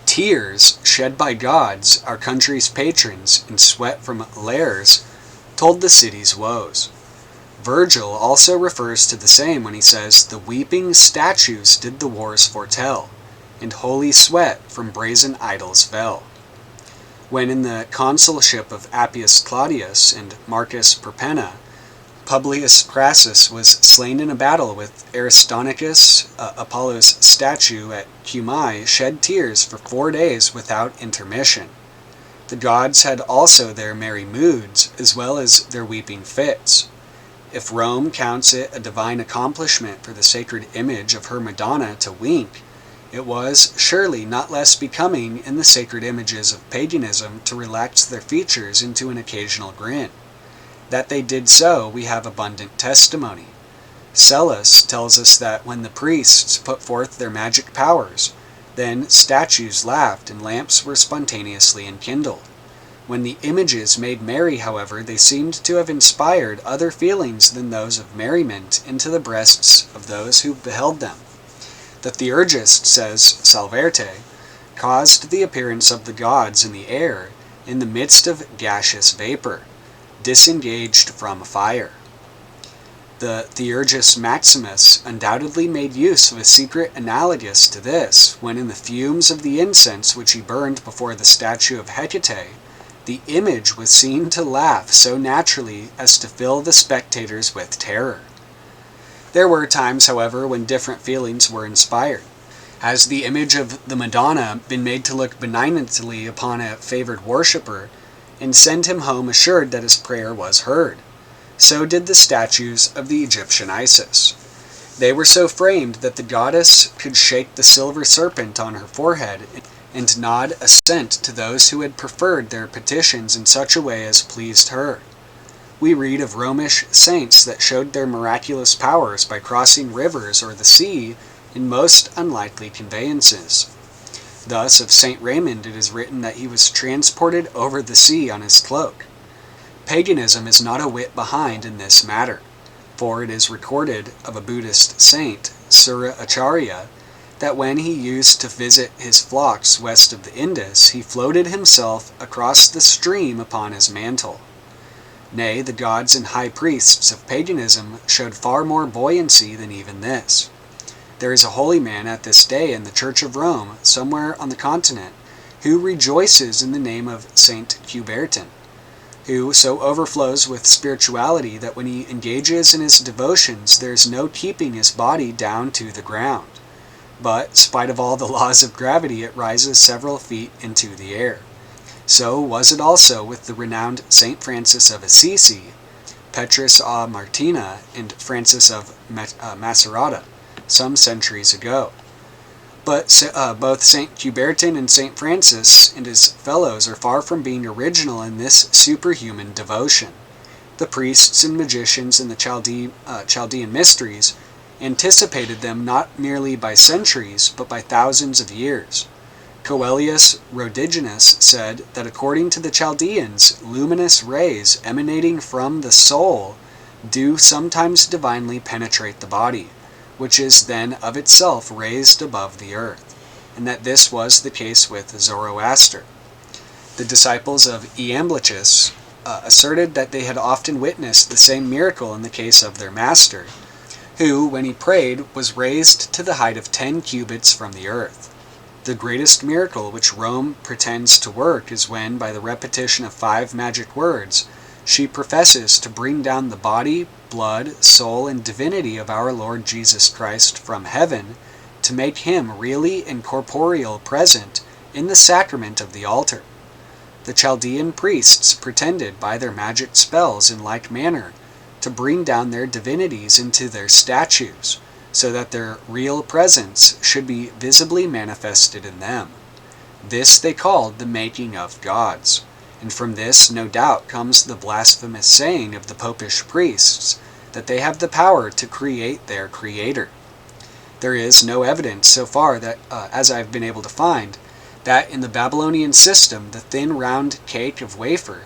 Speaker 2: "Tears shed by gods, our country's patrons, and sweat from lairs, told the city's woes." Virgil also refers to the same when he says, "The weeping statues did the wars foretell, and holy sweat from brazen idols fell." When in the consulship of Appius Claudius and Marcus Perpenna, Publius Crassus was slain in a battle with Aristonicus, Apollo's statue at Cumae shed tears for 4 days without intermission. The gods had also their merry moods, as well as their weeping fits. If Rome counts it a divine accomplishment for the sacred image of her Madonna to wink, it was surely not less becoming in the sacred images of paganism to relax their features into an occasional grin. That they did so, we have abundant testimony. Cellus tells us that when the priests put forth their magic powers, then statues laughed and lamps were spontaneously enkindled. When the images made merry, however, they seemed to have inspired other feelings than those of merriment into the breasts of those who beheld them. The theurgist, says Salverte, caused the appearance of the gods in the air in the midst of gaseous vapor, disengaged from fire. The Theurgus Maximus undoubtedly made use of a secret analogous to this, when in the fumes of the incense which he burned before the statue of Hecate, the image was seen to laugh so naturally as to fill the spectators with terror. There were times, however, when different feelings were inspired. Has the image of the Madonna been made to look benignantly upon a favored worshipper, and send him home assured that his prayer was heard? So did the statues of the Egyptian Isis. They were so framed that the goddess could shake the silver serpent on her forehead and nod assent to those who had preferred their petitions in such a way as pleased her. We read of Romish saints that showed their miraculous powers by crossing rivers or the sea in most unlikely conveyances. Thus, of Saint Raymond it is written that he was transported over the sea on his cloak. Paganism is not a whit behind in this matter, for it is recorded of a Buddhist saint, Sura Acharya, that when he used to visit his flocks west of the Indus, he floated himself across the stream upon his mantle. Nay, the gods and high priests of paganism showed far more buoyancy than even this. There is a holy man at this day in the Church of Rome, somewhere on the continent, who rejoices in the name of Saint Cubertin, who so overflows with spirituality that when he engages in his devotions there is no keeping his body down to the ground, but, spite of all the laws of gravity, it rises several feet into the air. So was it also with the renowned Saint Francis of Assisi, Petrus a Martina, and Francis of Macerata, some centuries ago. But both Saint Cubertin and Saint Francis and his fellows are far from being original in this superhuman devotion. The priests and magicians in the Chaldean mysteries anticipated them not merely by centuries, but by thousands of years. Coelius Rhodiginus said that according to the Chaldeans, luminous rays emanating from the soul do sometimes divinely penetrate the body, which is then of itself raised above the earth, and that this was the case with Zoroaster. The disciples of Iamblichus asserted that they had often witnessed the same miracle in the case of their master, who, when he prayed, was raised to the height of 10 cubits from the earth. The greatest miracle which Rome pretends to work is when, by the repetition of 5 magic words, she professes to bring down the body, blood, soul, and divinity of our Lord Jesus Christ from heaven to make him really and corporeal present in the sacrament of the altar. The Chaldean priests pretended by their magic spells in like manner to bring down their divinities into their statues, so that their real presence should be visibly manifested in them. This they called the making of gods, and from this no doubt comes the blasphemous saying of the popish priests that they have the power to create their creator. There is no evidence so far that, as I've been able to find, that in the Babylonian system the thin round cake of wafer,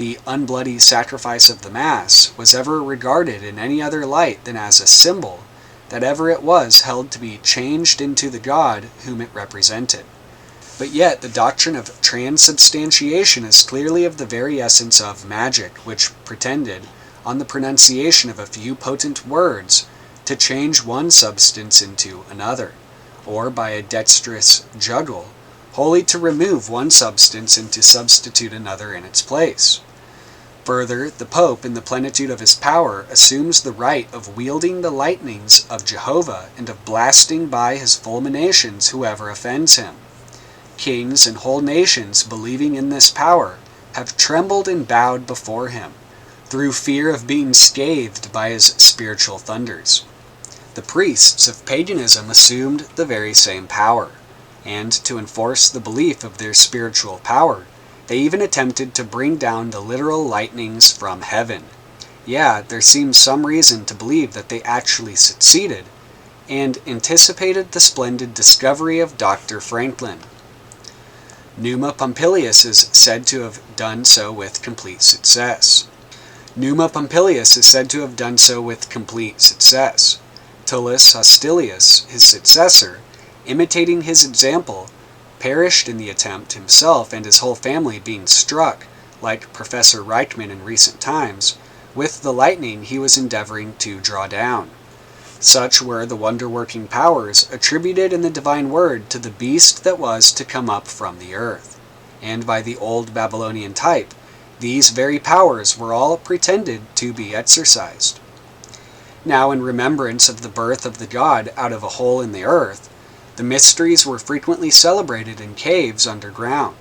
Speaker 2: the unbloody sacrifice of the Mass was ever regarded in any other light than as a symbol that ever it was held to be changed into the God whom it represented. But yet the doctrine of transubstantiation is clearly of the very essence of magic, which pretended, on the pronunciation of a few potent words, to change one substance into another, or by a dexterous juggle, wholly to remove one substance and to substitute another in its place. Further, the Pope, in the plenitude of his power, assumes the right of wielding the lightnings of Jehovah and of blasting by his fulminations whoever offends him. Kings and whole nations, believing in this power, have trembled and bowed before him, through fear of being scathed by his spiritual thunders. The priests of paganism assumed the very same power, and to enforce the belief of their spiritual power, they even attempted to bring down the literal lightnings from heaven. Yeah, there seems some reason to believe that they actually succeeded, and anticipated the splendid discovery of Dr. Franklin. Numa Pompilius is said to have done so with complete success. Tullus Hostilius, his successor, imitating his example, perished in the attempt himself and his whole family being struck, like Professor Reichman in recent times, with the lightning he was endeavoring to draw down. Such were the wonder-working powers attributed in the divine word to the beast that was to come up from the earth. And by the old Babylonian type, these very powers were all pretended to be exercised. Now, in remembrance of the birth of the god out of a hole in the earth, the mysteries were frequently celebrated in caves underground.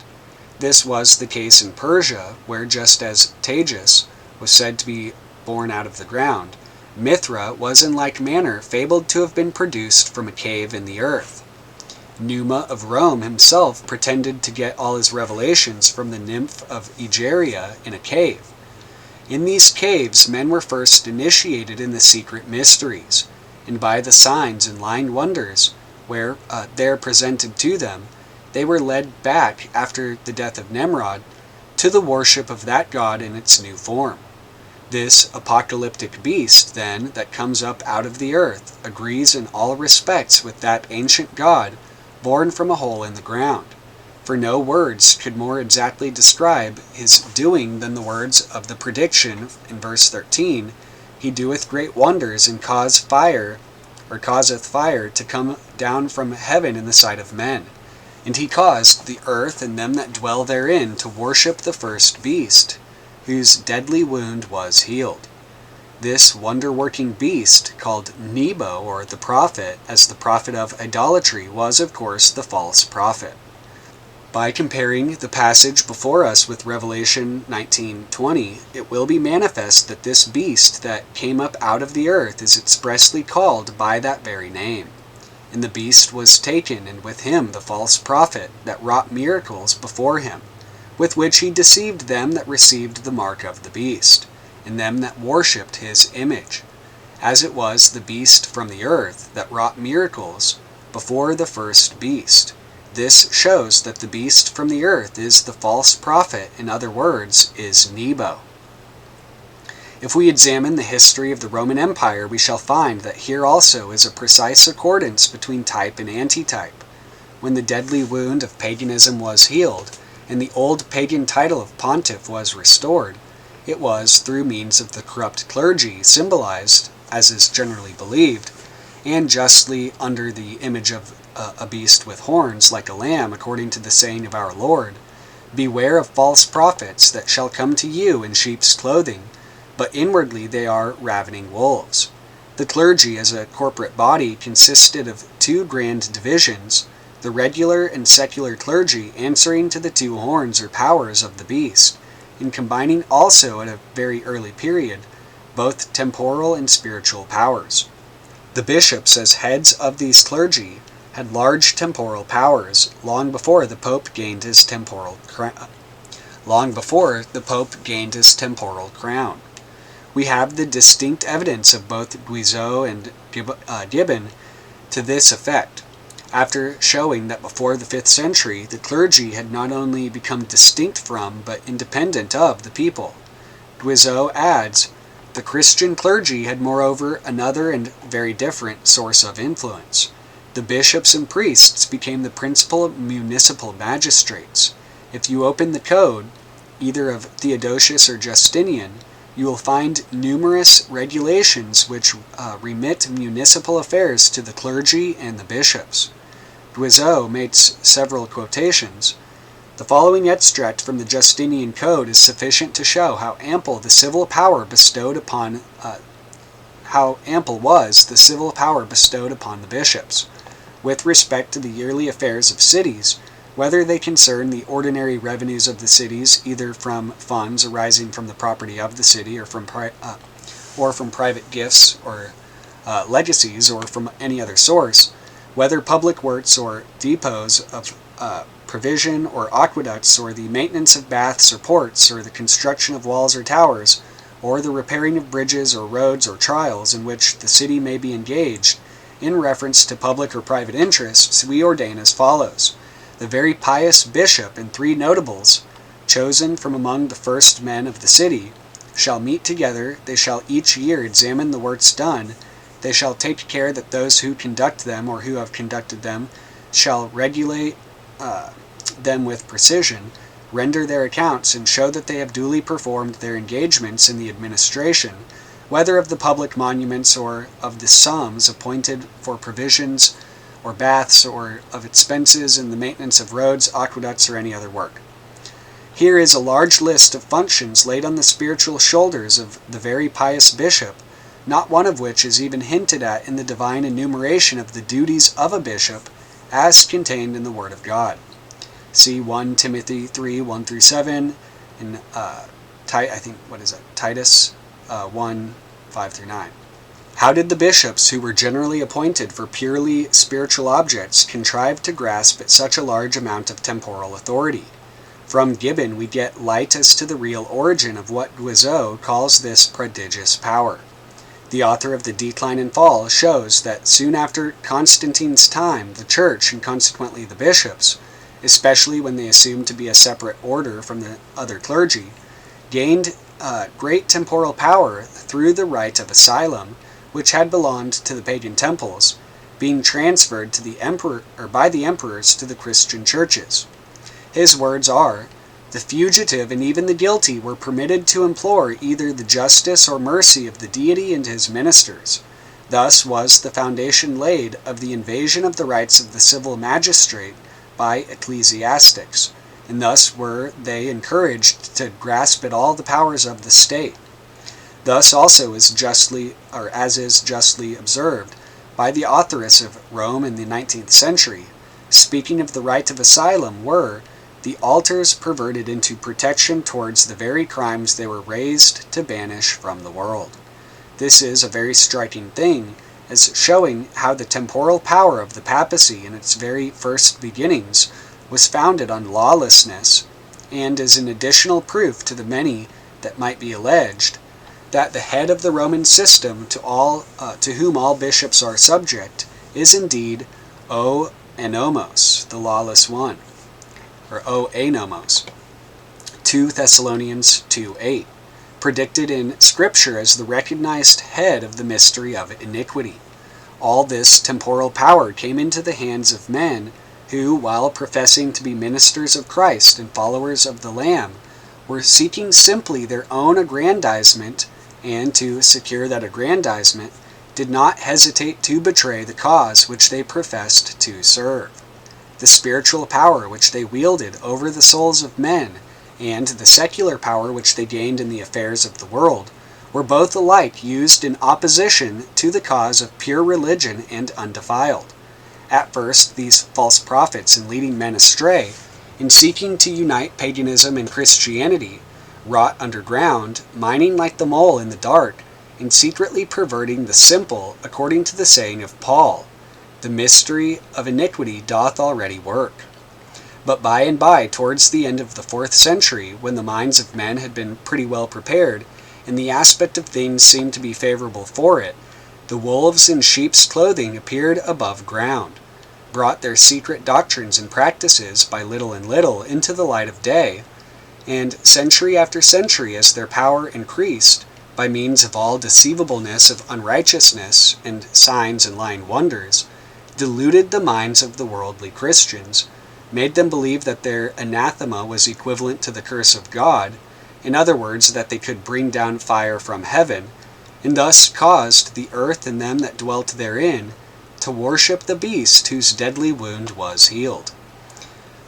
Speaker 2: This was the case in Persia, where just as Tejas was said to be born out of the ground, Mithra was in like manner fabled to have been produced from a cave in the earth. Numa of Rome himself pretended to get all his revelations from the nymph of Egeria in a cave. In these caves men were first initiated in the secret mysteries, and by the signs and lying wonders where there presented to them, they were led back after the death of Nimrod to the worship of that god in its new form. This apocalyptic beast, then, that comes up out of the earth, agrees in all respects with that ancient god born from a hole in the ground. For no words could more exactly describe his doing than the words of the prediction in verse 13, "He doeth great wonders, and causeth fire to come down from heaven in the sight of men. And he caused the earth and them that dwell therein to worship the first beast, whose deadly wound was healed." This wonder-working beast, called Nebo, or the prophet, as the prophet of idolatry, was of course the false prophet. By comparing the passage before us with Revelation 19:20, it will be manifest that this beast that came up out of the earth is expressly called by that very name. And the beast was taken, and with him the false prophet that wrought miracles before him, with which he deceived them that received the mark of the beast, and them that worshipped his image, as it was the beast from the earth that wrought miracles before the first beast. This shows that the beast from the earth is the false prophet, in other words, is Nebo. If we examine the history of the Roman Empire, we shall find that here also is a precise accordance between type and antitype. When the deadly wound of paganism was healed, and the old pagan title of pontiff was restored, it was through means of the corrupt clergy, symbolized, as is generally believed, and justly under the image of a beast with horns like a lamb, according to the saying of our Lord, "Beware of false prophets that shall come to you in sheep's clothing, but inwardly they are ravening wolves." The clergy as a corporate body consisted of two grand divisions, the regular and secular clergy answering to the two horns or powers of the beast, and combining also at a very early period both temporal and spiritual powers. The bishops, as heads of these clergy, had large temporal powers long before the Pope gained his temporal crown. We have the distinct evidence of both Guizot and Gibbon to this effect. after showing that before the 5th century the clergy had not only become distinct from but independent of the people. Guizot adds, the Christian clergy had moreover another and very different source of influence. The bishops and priests became the principal municipal magistrates. If you open the code, either of Theodosius or Justinian, you will find numerous regulations which remit municipal affairs to the clergy and the bishops. Guizot makes several quotations. The following extract from the Justinian Code is sufficient to show how ample the civil power bestowed upon the bishops, with respect to the yearly affairs of cities, whether they concern the ordinary revenues of the cities, either from funds arising from the property of the city, or from private gifts or legacies, or from any other source, whether public works or depots of provision or aqueducts, or the maintenance of baths or ports, or the construction of walls or towers, or the repairing of bridges or roads or trials in which the city may be engaged, in reference to public or private interests, we ordain as follows. The very pious bishop and 3 notables, chosen from among the first men of the city, shall meet together, they shall each year examine the works done, they shall take care that those who conduct them, or who have conducted them, shall regulate them with precision, render their accounts, and show that they have duly performed their engagements in the administration, whether of the public monuments or of the sums appointed for provisions or baths, or of expenses in the maintenance of roads, aqueducts, or any other work. Here is a large list of functions laid on the spiritual shoulders of the very pious bishop, not one of which is even hinted at in the divine enumeration of the duties of a bishop as contained in the Word of God. See 1 Timothy 3, 1-7, and Titus 1, 5-9. How did the bishops, who were generally appointed for purely spiritual objects, contrive to grasp at such a large amount of temporal authority? From Gibbon we get light as to the real origin of what Guizot calls this prodigious power. The author of The Decline and Fall shows that soon after Constantine's time, the Church, and consequently the bishops, especially when they assumed to be a separate order from the other clergy, gained great temporal power through the right of asylum, which had belonged to the pagan temples, being transferred to the emperor, or by the emperors, to the Christian churches. His words are, "The fugitive and even the guilty were permitted to implore either the justice or mercy of the deity and his ministers. Thus was the foundation laid of the invasion of the rights of the civil magistrate by ecclesiastics, and thus were they encouraged to grasp at all the powers of the state. Thus also is justly observed by the authoress of Rome in the 19th century, speaking of the right of asylum, were the altars perverted into protection towards the very crimes they were raised to banish from the world." This is a very striking thing, as showing how the temporal power of the papacy in its very first beginnings was founded on lawlessness, and is an additional proof to the many that might be alleged, that the head of the Roman system, to whom all bishops are subject, is indeed O Anomos, the lawless one, or O Anomos, 2 Thessalonians 2:8, predicted in Scripture as the recognized head of the mystery of iniquity. All this temporal power came into the hands of men who, while professing to be ministers of Christ and followers of the Lamb, were seeking simply their own aggrandizement, and to secure that aggrandizement did not hesitate to betray the cause which they professed to serve. The spiritual power which they wielded over the souls of men, and the secular power which they gained in the affairs of the world, were both alike used in opposition to the cause of pure religion and undefiled. At first, these false prophets, in leading men astray, in seeking to unite paganism and Christianity, wrought underground, mining like the mole in the dark, and secretly perverting the simple, according to the saying of Paul, "The mystery of iniquity doth already work." But by and by, towards the end of the 4th century, when the minds of men had been pretty well prepared, and the aspect of things seemed to be favorable for it, the wolves in sheep's clothing appeared above ground. brought their secret doctrines and practices by little and little into the light of day, and century after century, as their power increased, by means of all deceivableness of unrighteousness and signs and lying wonders, deluded the minds of the worldly Christians, made them believe that their anathema was equivalent to the curse of God, in other words, that they could bring down fire from heaven, and thus caused the earth and them that dwelt therein to worship the beast whose deadly wound was healed.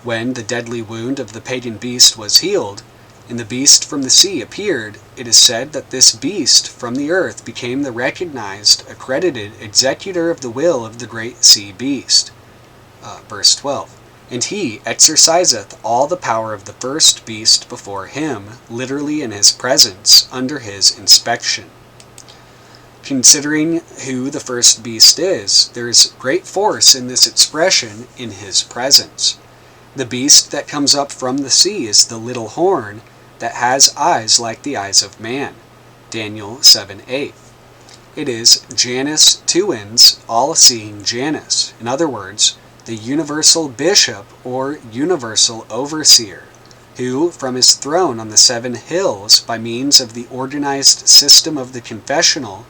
Speaker 2: When the deadly wound of the pagan beast was healed, and the beast from the sea appeared, it is said that this beast from the earth became the recognized, accredited executor of the will of the great sea beast. Verse 12. And he exerciseth all the power of the first beast before him, literally in his presence, under his inspection. Considering who the first beast is, there is great force in this expression, in his presence. The beast that comes up from the sea is the little horn that has eyes like the eyes of man. Daniel 7:8. It is Janus Tuans, all-seeing Janus. In other words, the universal bishop or universal overseer, who, from his throne on the 7 hills, by means of the organized system of the confessional,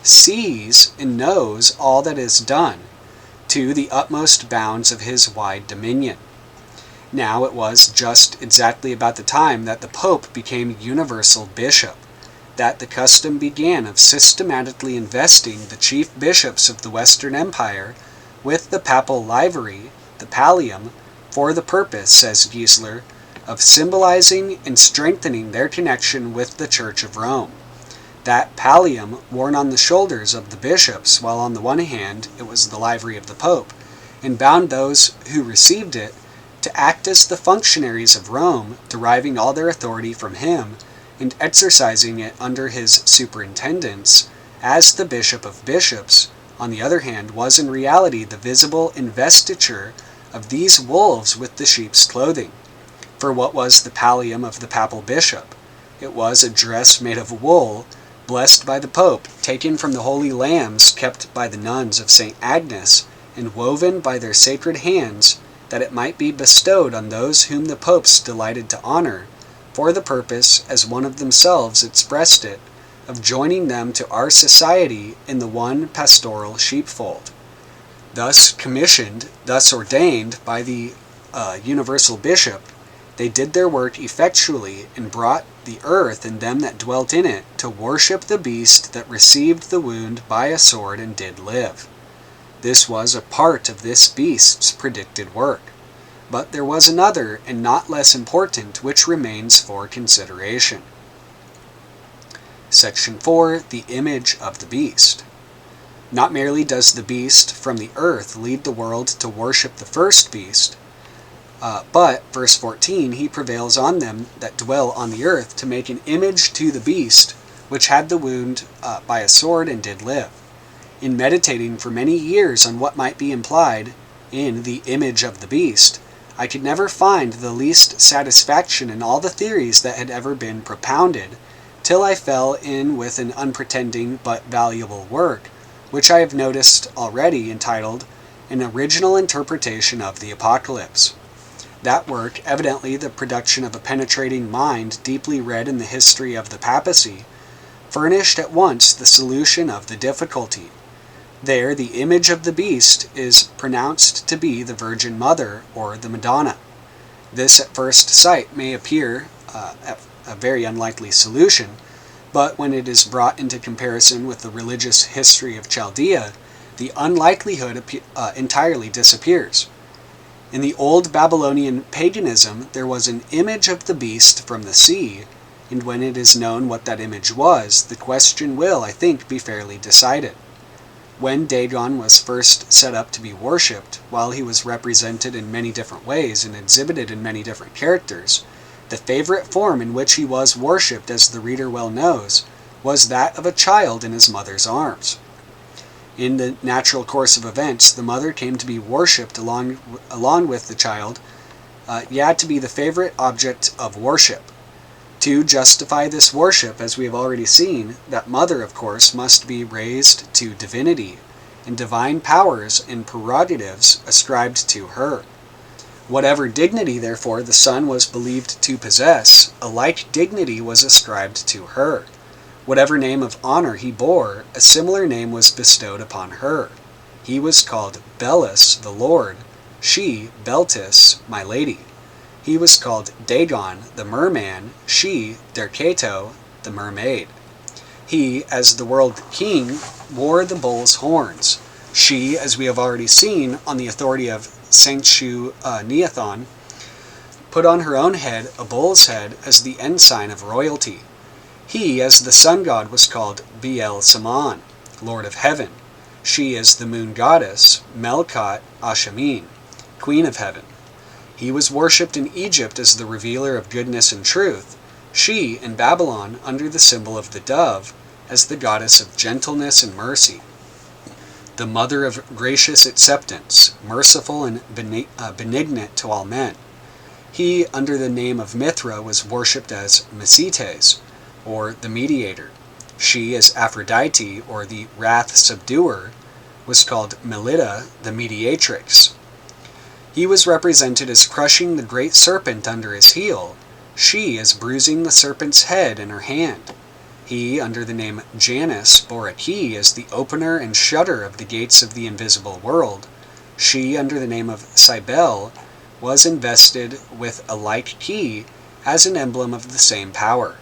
Speaker 2: sees and knows all that is done, to the utmost bounds of his wide dominion. Now it was just exactly about the time that the Pope became universal bishop, that the custom began of systematically investing the chief bishops of the Western Empire with the papal livery, the pallium, for the purpose, says Giesler, of symbolizing and strengthening their connection with the Church of Rome. That pallium, worn on the shoulders of the bishops, while on the one hand it was the livery of the Pope, and bound those who received it to act as the functionaries of Rome, deriving all their authority from him, and exercising it under his superintendence, as the Bishop of Bishops, on the other hand, was in reality the visible investiture of these wolves with the sheep's clothing. For what was the pallium of the papal bishop? It was a dress made of wool, blessed by the Pope, taken from the holy lambs kept by the nuns of St. Agnes, and woven by their sacred hands, that it might be bestowed on those whom the popes delighted to honor, for the purpose, as one of themselves expressed it, of joining them to our society in the one pastoral sheepfold. Thus commissioned, thus ordained by the universal bishop, they did their work effectually, and brought the earth and them that dwelt in it to worship the beast that received the wound by a sword and did live. This was a part of this beast's predicted work. But there was another, and not less important, which remains for consideration. Section 4. The image of the beast. Not merely does the beast from the earth lead the world to worship the first beast, but, verse 14, he prevails on them that dwell on the earth to make an image to the beast, which had the wound by a sword and did live. In meditating for many years on what might be implied in the image of the beast, I could never find the least satisfaction in all the theories that had ever been propounded, till I fell in with an unpretending but valuable work, which I have noticed already, entitled An Original Interpretation of the Apocalypse. That work, evidently the production of a penetrating mind deeply read in the history of the papacy, furnished at once the solution of the difficulty. There the image of the beast is pronounced to be the Virgin Mother, or the Madonna. This at first sight may appear a very unlikely solution, but when it is brought into comparison with the religious history of Chaldea, the unlikelihood entirely disappears. In the old Babylonian paganism, there was an image of the beast from the sea, and when it is known what that image was, the question will, I think, be fairly decided. When Dagon was first set up to be worshipped, while he was represented in many different ways and exhibited in many different characters, the favorite form in which he was worshipped, as the reader well knows, was that of a child in his mother's arms. In the natural course of events, the mother came to be worshipped along with the child, yet to be the favorite object of worship. To justify this worship, as we have already seen, that mother, of course, must be raised to divinity, and divine powers and prerogatives ascribed to her. Whatever dignity, therefore, the Son was believed to possess, a like dignity was ascribed to her. Whatever name of honor he bore, a similar name was bestowed upon her. He was called Belus, the Lord; she, Beltis, my lady. He was called Dagon, the merman; she, Derketo, the mermaid. He, as the world king, wore the bull's horns. She, as we have already seen, on the authority of Saint Neathon, put on her own head a bull's head as the ensign of royalty. He, as the sun god, was called Beel Saman, Lord of Heaven. She, as the moon goddess, Melkat Ashamin, Queen of Heaven. He was worshipped in Egypt as the revealer of goodness and truth. She, in Babylon, under the symbol of the dove, as the goddess of gentleness and mercy, the mother of gracious acceptance, merciful and benignant to all men. He, under the name of Mithra, was worshipped as Mesites, or the mediator. She, as Aphrodite, or the wrath subduer, was called Melita, the mediatrix. He was represented as crushing the great serpent under his heel, she as bruising the serpent's head in her hand. He, under the name Janus, bore a key as the opener and shutter of the gates of the invisible world. She, under the name of Cybele, was invested with a like key as an emblem of the same power.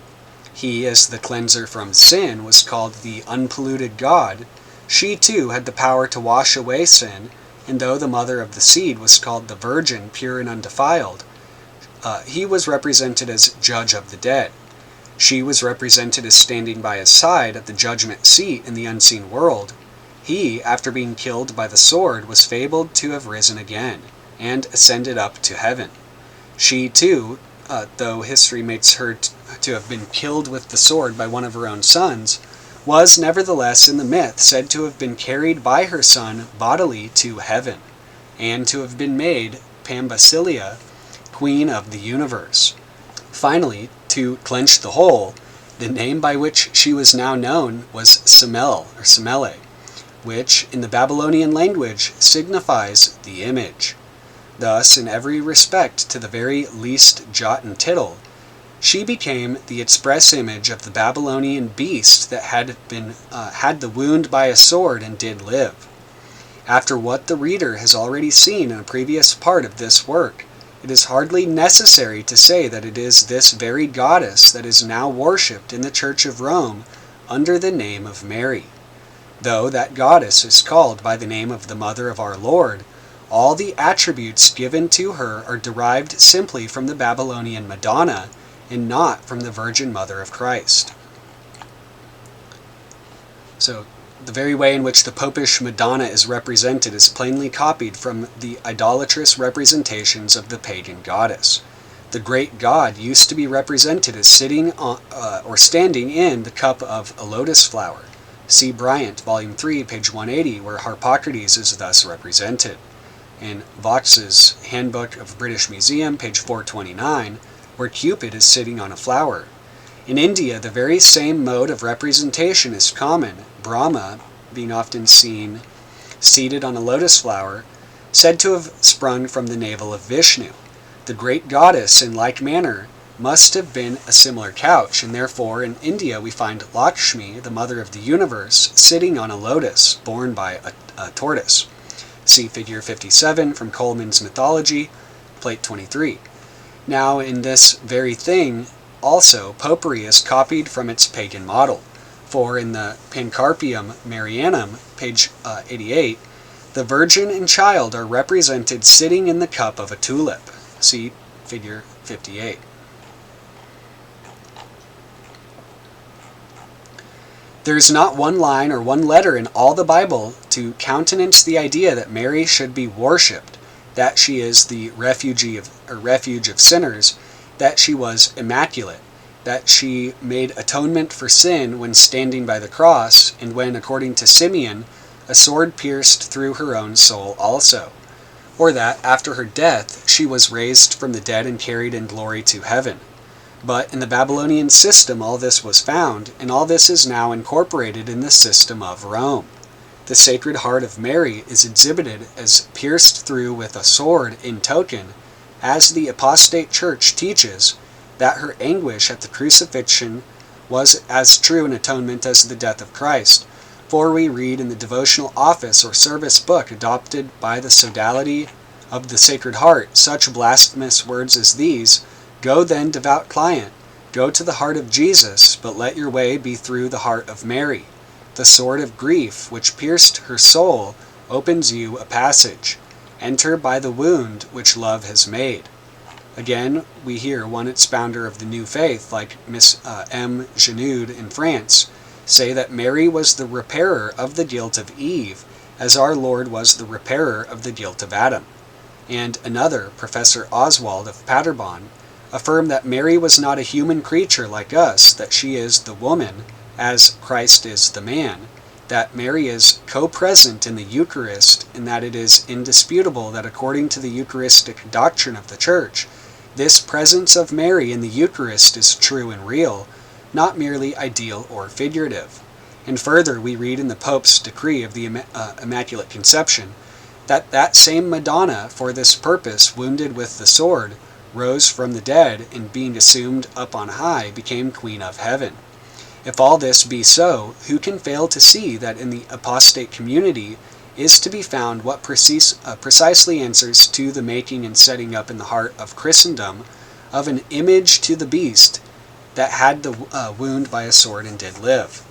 Speaker 2: He, as the cleanser from sin, was called the unpolluted God. She, too, had the power to wash away sin, and though the mother of the seed was called the Virgin, pure and undefiled, he was represented as judge of the dead. She was represented as standing by his side at the judgment seat in the unseen world. He, after being killed by the sword, was fabled to have risen again, and ascended up to heaven. She, too, though history makes her to have been killed with the sword by one of her own sons, was nevertheless in the myth said to have been carried by her son bodily to heaven, and to have been made Pambasilia, Queen of the universe. Finally, to clench the whole, the name by which she was now known was Semele, or Semele, which in the Babylonian language signifies the image. Thus, in every respect, to the very least jot and tittle, she became the express image of the Babylonian beast that had the wound by a sword and did live. After what the reader has already seen in a previous part of this work, it is hardly necessary to say that it is this very goddess that is now worshipped in the Church of Rome under the name of Mary. Though that goddess is called by the name of the Mother of our Lord, all the attributes given to her are derived simply from the Babylonian Madonna, and not from the Virgin Mother of Christ. So, the very way in which the Popish Madonna is represented is plainly copied from the idolatrous representations of the pagan goddess. The great god used to be represented as sitting on, or standing in the cup of a lotus flower. See Bryant, Volume 3, page 180, where Harpocrates is thus represented. In Vox's Handbook of British Museum, page 429, where Cupid is sitting on a flower. In India, the very same mode of representation is common, Brahma being often seen seated on a lotus flower, said to have sprung from the navel of Vishnu. The great goddess, in like manner, must have been a similar couch, and therefore in India we find Lakshmi, the mother of the universe, sitting on a lotus, borne by a tortoise. See figure 57 from Coleman's Mythology, plate 23. Now, in this very thing, also, Popery is copied from its pagan model, for in the Pancarpium Marianum, page 88, the Virgin and Child are represented sitting in the cup of a tulip. See figure 58. There is not one line or one letter in all the Bible to countenance the idea that Mary should be worshipped, that she is the refuge of sinners, that she was immaculate, that she made atonement for sin when standing by the cross, and when, according to Simeon, a sword pierced through her own soul also, or that, after her death, she was raised from the dead and carried in glory to heaven. But in the Babylonian system all this was found, and all this is now incorporated in the system of Rome. The Sacred Heart of Mary is exhibited as pierced through with a sword in token, as the apostate church teaches, that her anguish at the crucifixion was as true an atonement as the death of Christ. For we read in the devotional office or service book adopted by the Sodality of the Sacred Heart such blasphemous words as these: "Go then, devout client, go to the heart of Jesus, but let your way be through the heart of Mary. The sword of grief, which pierced her soul, opens you a passage. Enter by the wound which love has made." Again, we hear one expounder of the new faith, like Miss M. Shewed in France, say that Mary was the repairer of the guilt of Eve, as our Lord was the repairer of the guilt of Adam. And another, Professor Oswald of Paderborn, affirmed that Mary was not a human creature like us, that she is the woman, as Christ is the man, that Mary is co-present in the Eucharist, and that it is indisputable that according to the Eucharistic doctrine of the Church, this presence of Mary in the Eucharist is true and real, not merely ideal or figurative. And further, we read in the Pope's decree of the Immaculate Conception that that same Madonna, for this purpose, wounded with the sword, rose from the dead, and being assumed up on high, became Queen of Heaven. If all this be so, who can fail to see that in the apostate community is to be found what precisely answers to the making and setting up in the heart of Christendom of an image to the beast that had the wound by a sword and did live?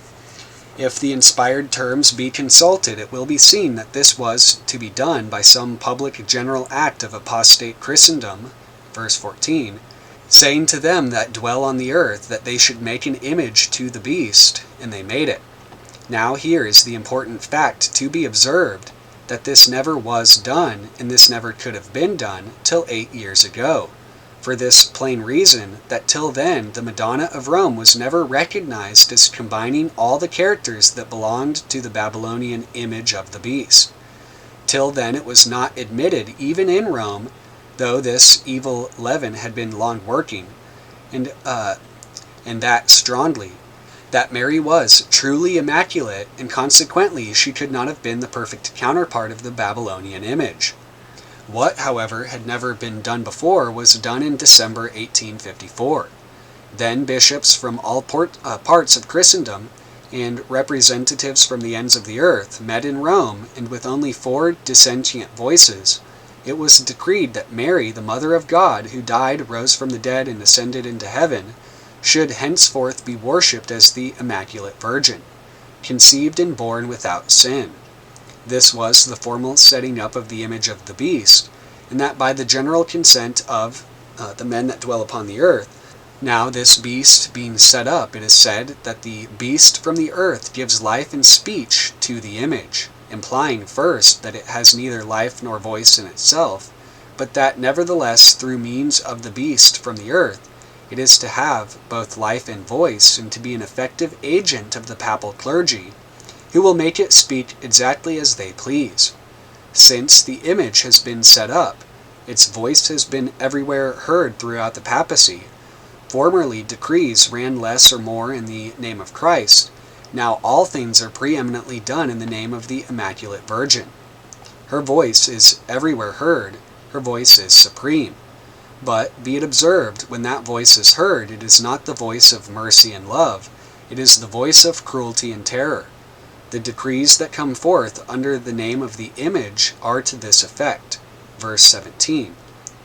Speaker 2: If the inspired terms be consulted, it will be seen that this was to be done by some public general act of apostate Christendom, verse 14, saying to them that dwell on the earth that they should make an image to the beast, and they made it. Now here is the important fact to be observed, that this never was done, and this never could have been done, till 8 years ago. For this plain reason, that till then the Madonna of Rome was never recognized as combining all the characters that belonged to the Babylonian image of the beast. Till then it was not admitted, even in Rome, though this evil leaven had been long working, and that strongly, that Mary was truly immaculate, and consequently she could not have been the perfect counterpart of the Babylonian image. What, however, had never been done before was done in December 1854. Then bishops from all parts of Christendom and representatives from the ends of the earth met in Rome, and with only 4 dissentient voices, it was decreed that Mary, the Mother of God, who died, rose from the dead, and ascended into heaven, should henceforth be worshipped as the Immaculate Virgin, conceived and born without sin. This was the formal setting up of the image of the beast, and that by the general consent of the men that dwell upon the earth. Now this beast being set up, it is said that the beast from the earth gives life and speech to the image, implying first that it has neither life nor voice in itself, but that nevertheless through means of the beast from the earth, it is to have both life and voice, and to be an effective agent of the papal clergy, who will make it speak exactly as they please. Since the image has been set up, its voice has been everywhere heard throughout the papacy. Formerly decrees ran less or more in the name of Christ. Now all things are preeminently done in the name of the Immaculate Virgin. Her voice is everywhere heard. Her voice is supreme. But, be it observed, when that voice is heard, it is not the voice of mercy and love. It is the voice of cruelty and terror. The decrees that come forth under the name of the image are to this effect. Verse 17.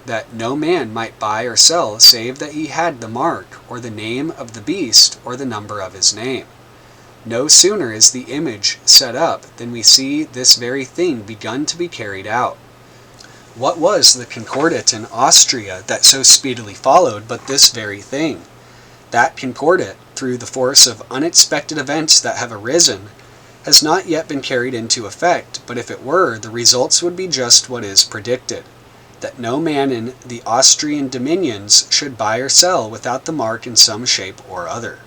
Speaker 2: That no man might buy or sell save that he had the mark, or the name of the beast, or the number of his name. No sooner is the image set up than we see this very thing begun to be carried out. What was the Concordat in Austria that so speedily followed but this very thing? That Concordat, through the force of unexpected events that have arisen, has not yet been carried into effect, but if it were, the results would be just what is predicted, that no man in the Austrian dominions should buy or sell without the mark in some shape or other.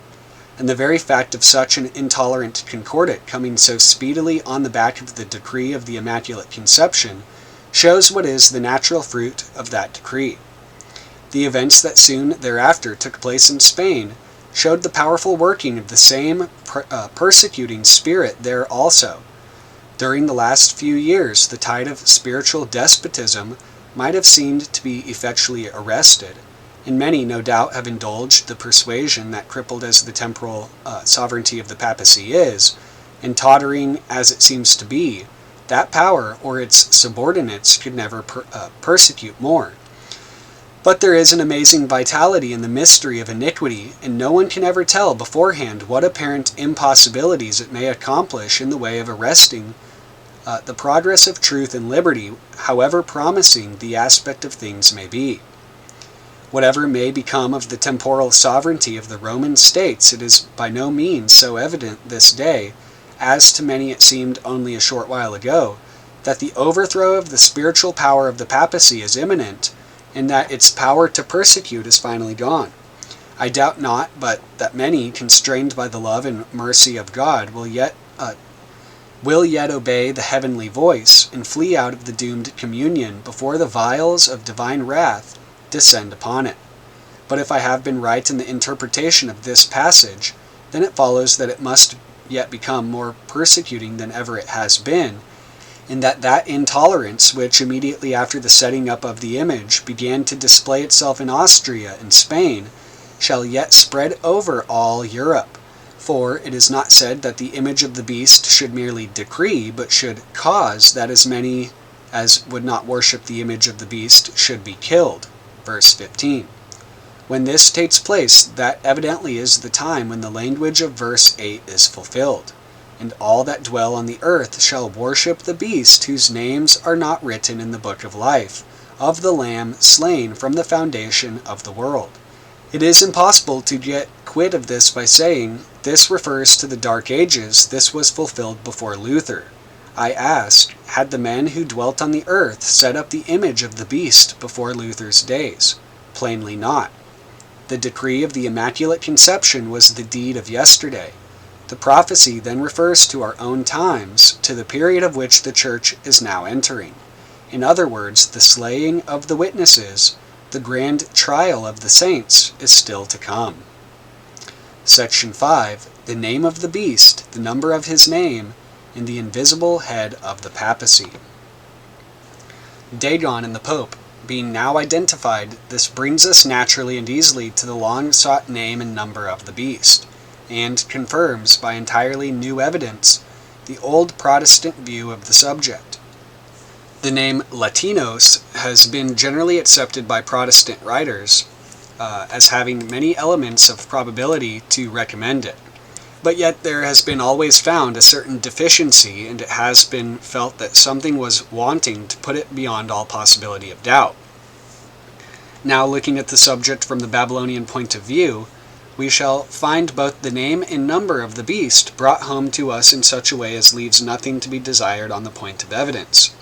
Speaker 2: And the very fact of such an intolerant Concordat coming so speedily on the back of the decree of the Immaculate Conception shows what is the natural fruit of that decree. The events that soon thereafter took place in Spain showed the powerful working of the same persecuting spirit there also. During the last few years, the tide of spiritual despotism might have seemed to be effectually arrested, and many no doubt have indulged the persuasion that, crippled as the temporal sovereignty of the papacy is, and tottering as it seems to be, that power or its subordinates could never persecute more. But there is an amazing vitality in the mystery of iniquity, and no one can ever tell beforehand what apparent impossibilities it may accomplish in the way of arresting the progress of truth and liberty, however promising the aspect of things may be. Whatever may become of the temporal sovereignty of the Roman states, it is by no means so evident this day, as to many it seemed only a short while ago, that the overthrow of the spiritual power of the papacy is imminent, and that its power to persecute is finally gone. I doubt not but that many, constrained by the love and mercy of God, will yet obey the heavenly voice, and flee out of the doomed communion before the vials of divine wrath descend upon it. But if I have been right in the interpretation of this passage, then it follows that it must yet become more persecuting than ever it has been, and that intolerance which immediately after the setting up of the image began to display itself in Austria and Spain shall yet spread over all Europe. For it is not said that the image of the beast should merely decree, but should cause that as many as would not worship the image of the beast should be killed. Verse 15. When this takes place, that evidently is the time when the language of verse 8 is fulfilled. And all that dwell on the earth shall worship the beast whose names are not written in the book of life, of the Lamb slain from the foundation of the world. It is impossible to get quit of this by saying, this refers to the Dark Ages, this was fulfilled before Luther. I ask, had the men who dwelt on the earth set up the image of the beast before Luther's days? Plainly not. The decree of the Immaculate Conception was the deed of yesterday. The prophecy then refers to our own times, to the period of which the Church is now entering. In other words, the slaying of the witnesses, the grand trial of the saints, is still to come. Section 5. The name of the beast, the number of his name, and the invisible head of the papacy. Dagon and the Pope being now identified, this brings us naturally and easily to the long-sought name and number of the beast, and confirms by entirely new evidence the old Protestant view of the subject. The name Latinos has been generally accepted by Protestant writers as having many elements of probability to recommend it. But yet there has been always found a certain deficiency, and it has been felt that something was wanting to put it beyond all possibility of doubt. Now, looking at the subject from the Babylonian point of view, we shall find both the name and number of the beast brought home to us in such a way as leaves nothing to be desired on the point of evidence.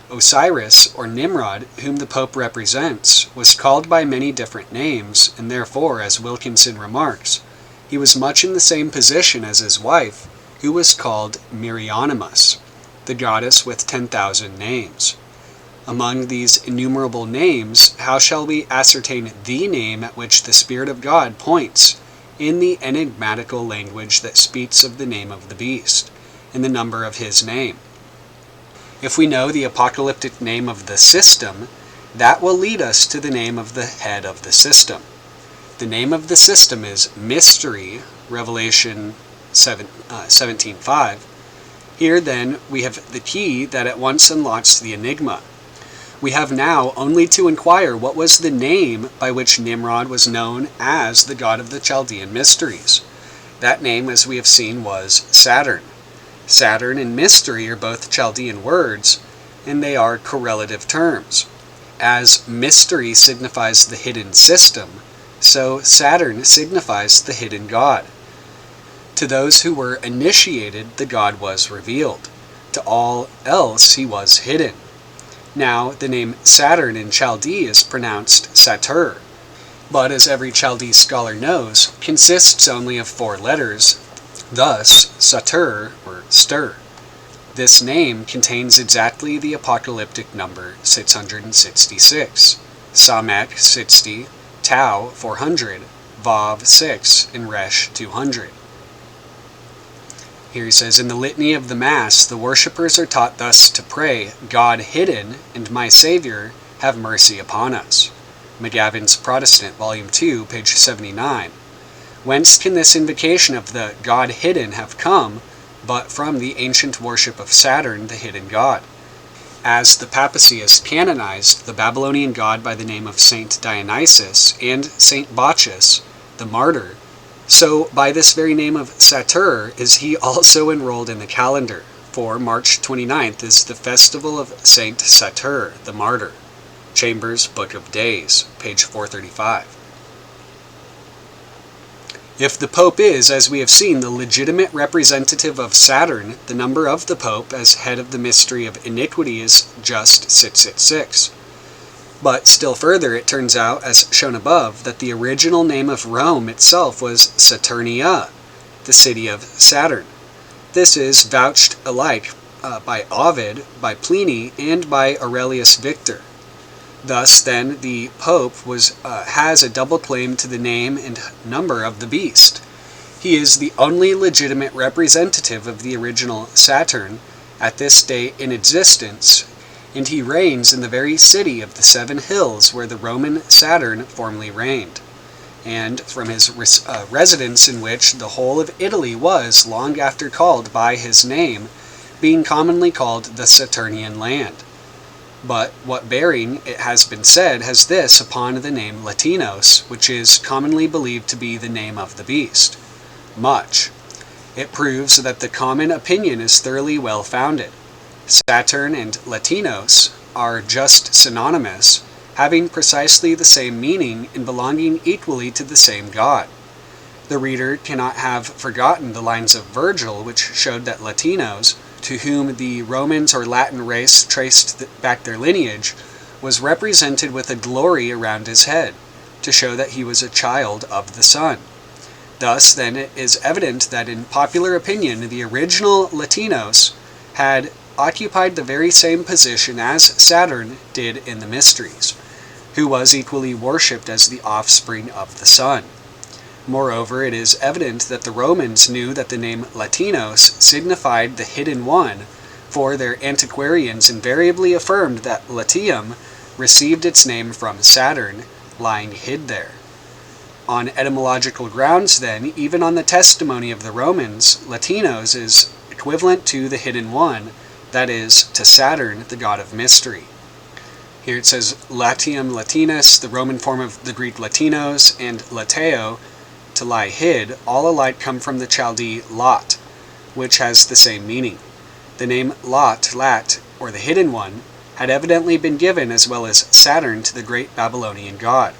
Speaker 2: Osiris, or Nimrod, whom the Pope represents, was called by many different names, and therefore, as Wilkinson remarks, he was much in the same position as his wife, who was called Mirionymus, the goddess with 10,000 names. Among these innumerable names, how shall we ascertain the name at which the Spirit of God points in the enigmatical language that speaks of the name of the beast, and the number of his name? If we know the apocalyptic name of the system, that will lead us to the name of the head of the system. The name of the system is Mystery, Revelation 17:5. Here, then, we have the key that at once unlocks the enigma. We have now only to inquire what was the name by which Nimrod was known as the god of the Chaldean mysteries. That name, as we have seen, was Saturn. Saturn and mystery are both Chaldean words, and they are correlative terms. As mystery signifies the hidden system, so Saturn signifies the hidden god. To those who were initiated, the god was revealed. To all else, he was hidden. Now, the name Saturn in Chaldee is pronounced Satur, but as every Chaldee scholar knows, consists only of 4 letters, thus Satur, or stir. This name contains exactly the apocalyptic number 666, Samek 60, Tau 400, Vav 6, and Resh 200. Here he says, in the litany of the Mass, the worshippers are taught thus to pray, God hidden, and my Savior, have mercy upon us. McGavin's Protestant, Volume 2, page 79. Whence can this invocation of the God hidden have come, but from the ancient worship of Saturn, the hidden god? As the papacy has canonized the Babylonian god by the name of Saint Dionysus and Saint Bacchus, the martyr, so by this very name of Satyr is he also enrolled in the calendar, for March 29th is the festival of Saint Satyr, the martyr. Chambers' Book of Days, page 435. If the Pope is, as we have seen, the legitimate representative of Saturn, the number of the Pope as head of the mystery of iniquity is just 666. But still further, it turns out, as shown above, that the original name of Rome itself was Saturnia, the city of Saturn. This is vouched alike by Ovid, by Pliny, and by Aurelius Victor. Thus, then, the Pope has a double claim to the name and number of the beast. He is the only legitimate representative of the original Saturn at this day in existence, and he reigns in the very city of the Seven Hills where the Roman Saturn formerly reigned, and from his residence in which the whole of Italy was long after called by his name, being commonly called the Saturnian land. But what bearing, it has been said, has this upon the name Latinos, which is commonly believed to be the name of the beast? Much. It proves that the common opinion is thoroughly well founded. Saturn and Latinos are just synonymous, having precisely the same meaning and belonging equally to the same god. The reader cannot have forgotten the lines of Virgil which showed that Latinos, to whom the Romans or Latin race traced back their lineage, was represented with a glory around his head, to show that he was a child of the sun. Thus, then, it is evident that in popular opinion the original Latinos had occupied the very same position as Saturn did in the Mysteries, who was equally worshipped as the offspring of the sun. Moreover, it is evident that the Romans knew that the name Latinos signified the hidden one, for their antiquarians invariably affirmed that Latium received its name from Saturn, lying hid there. On etymological grounds, then, even on the testimony of the Romans, Latinos is equivalent to the hidden one, that is, to Saturn, the god of mystery. Here it says Latium Latinus, the Roman form of the Greek Latinos, and Lateo, to lie hid, all alike come from the Chaldee Lot, which has the same meaning. The name Lot, Lat, or the hidden one, had evidently been given as well as Saturn to the great Babylonian god.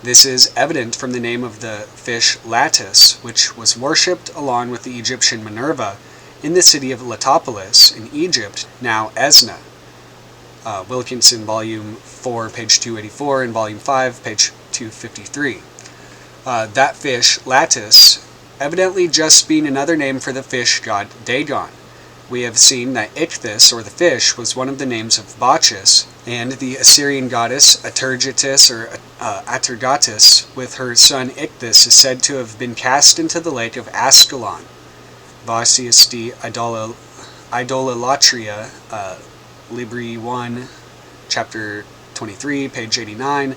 Speaker 2: This is evident from the name of the fish Latus, which was worshipped along with the Egyptian Minerva in the city of Letopolis in Egypt, now Esna. Wilkinson, Volume 4, page 284, and Volume 5, page 253. That fish, Latus, evidently just being another name for the fish god Dagon. We have seen that Ichthys, or the fish, was one of the names of Bacchus, and the Assyrian goddess Atergatis, or Atergatis, with her son Ichthys, is said to have been cast into the lake of Ascalon. Vossius de Idolatria, Libri 1, chapter 23, page 89.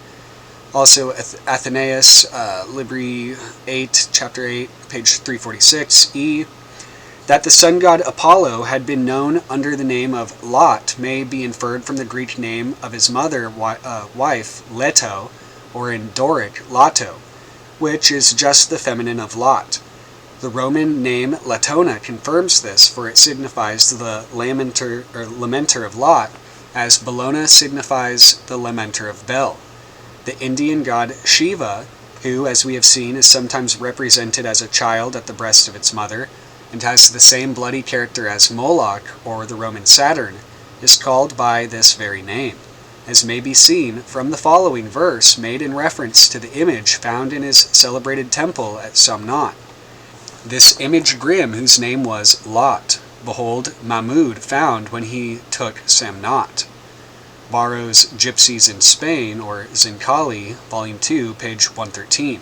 Speaker 2: Also Athenaeus, Libri 8, chapter 8, page 346, e. That the sun god Apollo had been known under the name of Lot may be inferred from the Greek name of his mother wife, Leto, or in Doric, Lato, which is just the feminine of Lot. The Roman name Latona confirms this, for it signifies the lamenter of Lot, as Bellona signifies the lamenter of Bel. The Indian god Shiva, who, as we have seen, is sometimes represented as a child at the breast of its mother, and has the same bloody character as Moloch, or the Roman Saturn, is called by this very name, as may be seen from the following verse made in reference to the image found in his celebrated temple at Somnath. This image grim, whose name was Lot, behold, Mahmud found when he took Samnat. Barrow's Gypsies in Spain, or Zincali, Volume 2, page 113.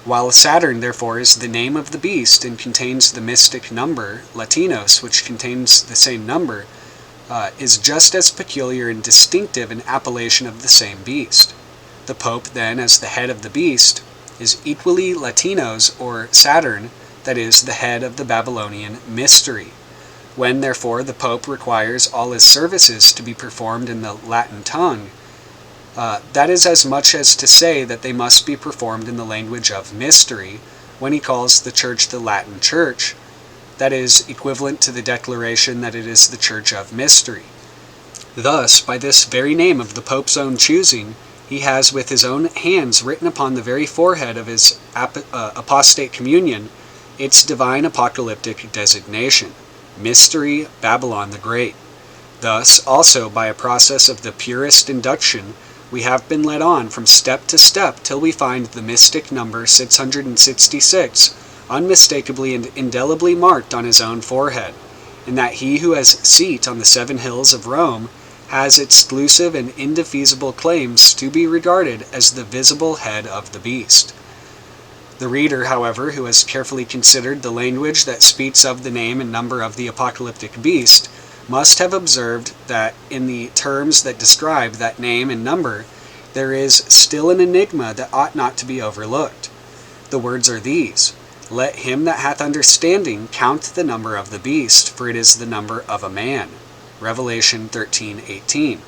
Speaker 2: While Saturn, therefore, is the name of the beast and contains the mystic number, Latinos, which contains the same number, is just as peculiar and distinctive an appellation of the same beast. The Pope, then, as the head of the beast, is equally Latinos, or Saturn, that is, the head of the Babylonian mystery. When, therefore, the Pope requires all his services to be performed in the Latin tongue, that is as much as to say that they must be performed in the language of mystery, when he calls the Church the Latin Church, that is equivalent to the declaration that it is the Church of Mystery. Thus, by this very name of the Pope's own choosing, he has with his own hands written upon the very forehead of his apostate communion its divine apocalyptic designation, Mystery Babylon the Great. Thus, also, by a process of the purest induction, we have been led on from step to step till we find the mystic number 666 unmistakably and indelibly marked on his own forehead, and that he who has seat on the 7 hills of Rome has exclusive and indefeasible claims to be regarded as the visible head of the beast. The reader, however, who has carefully considered the language that speaks of the name and number of the apocalyptic beast, must have observed that in the terms that describe that name and number, there is still an enigma that ought not to be overlooked. The words are these: "Let him that hath understanding count the number of the beast, for it is the number of a man." Revelation 13:18.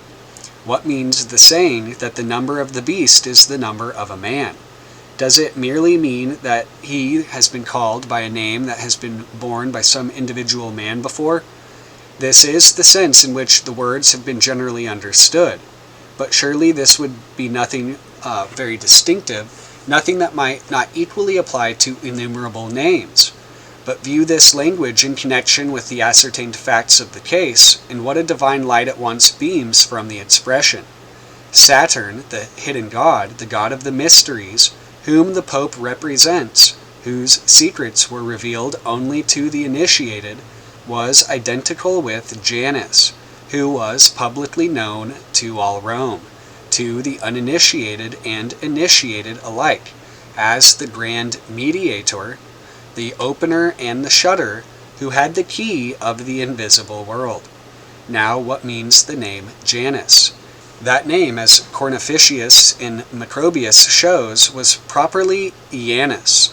Speaker 2: What means the saying that the number of the beast is the number of a man? Does it merely mean that he has been called by a name that has been borne by some individual man before? This is the sense in which the words have been generally understood, but surely this would be nothing very distinctive, nothing that might not equally apply to innumerable names. But view this language in connection with the ascertained facts of the case, and what a divine light at once beams from the expression. Saturn, the hidden god, the god of the mysteries, whom the Pope represents, whose secrets were revealed only to the initiated, was identical with Janus, who was publicly known to all Rome, to the uninitiated and initiated alike, as the grand mediator, the opener and the shutter, who had the key of the invisible world. Now, what means the name Janus? That name, as Cornificius in Macrobius shows, was properly Janus.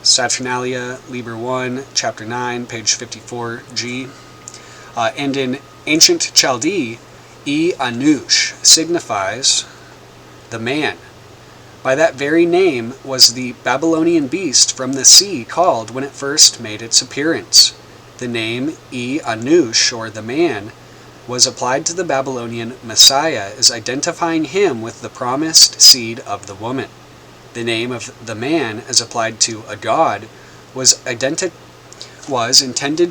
Speaker 2: Saturnalia, Liber 1, Chapter 9, page 54g. And in ancient Chaldee, Anush signifies the man. By that very name was the Babylonian beast from the sea called when it first made its appearance. The name Anush, or the man, was applied to the Babylonian Messiah as identifying him with the promised seed of the woman. The name of the man, as applied to a god, was intended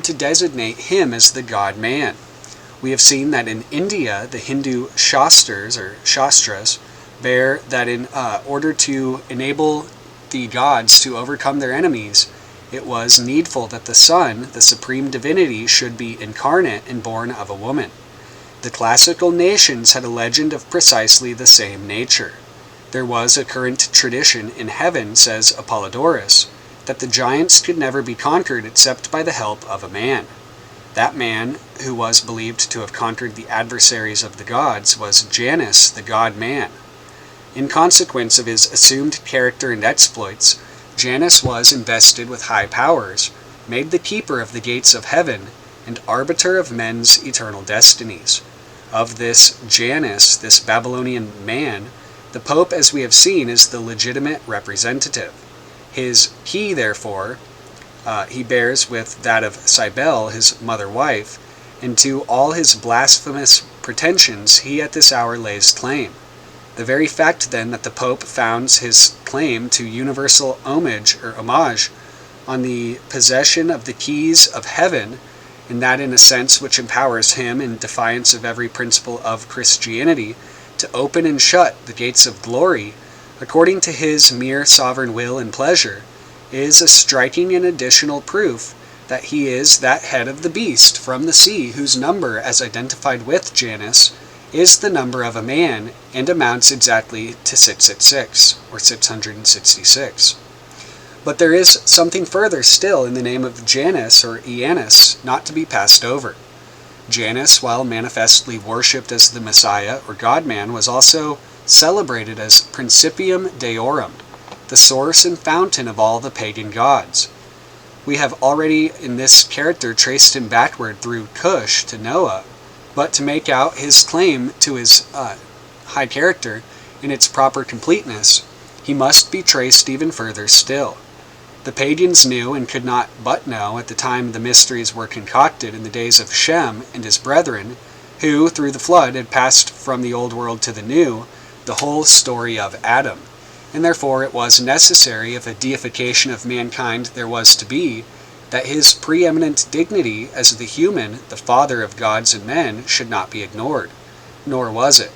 Speaker 2: to designate him as the god-man. We have seen that in India, the Hindu Shastras bear that in order to enable the gods to overcome their enemies, it was needful that the sun, the supreme divinity, should be incarnate and born of a woman. The classical nations had a legend of precisely the same nature. There was a current tradition in heaven, says Apollodorus, that the giants could never be conquered except by the help of a man. That man, who was believed to have conquered the adversaries of the gods, was Janus, the god-man. In consequence of his assumed character and exploits, Janus was invested with high powers, made the keeper of the gates of heaven, and arbiter of men's eternal destinies. Of this Janus, this Babylonian man, the Pope, as we have seen, is the legitimate representative. His key, therefore, he bears with that of Cybele, his mother-wife, and to all his blasphemous pretensions he at this hour lays claim. The very fact, then, that the Pope founds his claim to universal homage on the possession of the keys of heaven, and that in a sense which empowers him, in defiance of every principle of Christianity, to open and shut the gates of glory, according to his mere sovereign will and pleasure, is a striking and additional proof that he is that head of the beast from the sea whose number, as identified with Janus, is the number of a man and amounts exactly to 666, or 666. But there is something further still in the name of Janus or Janus not to be passed over. Janus, while manifestly worshipped as the Messiah or God-man, was also celebrated as Principium Deorum, the source and fountain of all the pagan gods. We have already in this character traced him backward through Cush to Noah, but to make out his claim to his high character in its proper completeness, he must be traced even further still. The pagans knew and could not but know at the time the mysteries were concocted in the days of Shem and his brethren, who through the flood had passed from the old world to the new, the whole story of Adam, and therefore it was necessary, if a deification of mankind there was to be, that his preeminent dignity as the human, the father of gods and men, should not be ignored. Nor was it.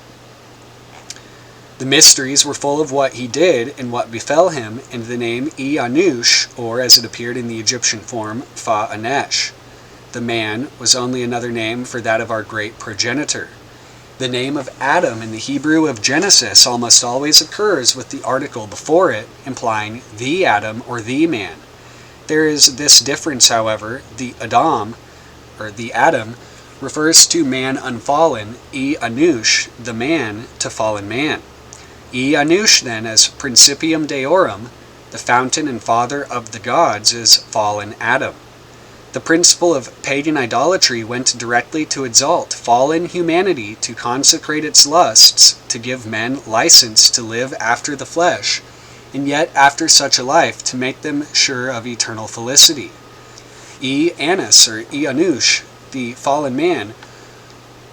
Speaker 2: The mysteries were full of what he did and what befell him, and the name Anush, or as it appeared in the Egyptian form, Fa-Anesh. The man was only another name for that of our great progenitor. The name of Adam in the Hebrew of Genesis almost always occurs with the article before it, implying the Adam or the man. There is this difference, however. The Adam, or the Adam, refers to man unfallen, Anush, the man, to fallen man. Anush, then, as Principium Deorum, the fountain and father of the gods, is fallen Adam. The principle of pagan idolatry went directly to exalt fallen humanity, to consecrate its lusts, to give men license to live after the flesh, and yet after such a life to make them sure of eternal felicity. Anus, or Anush, the fallen man,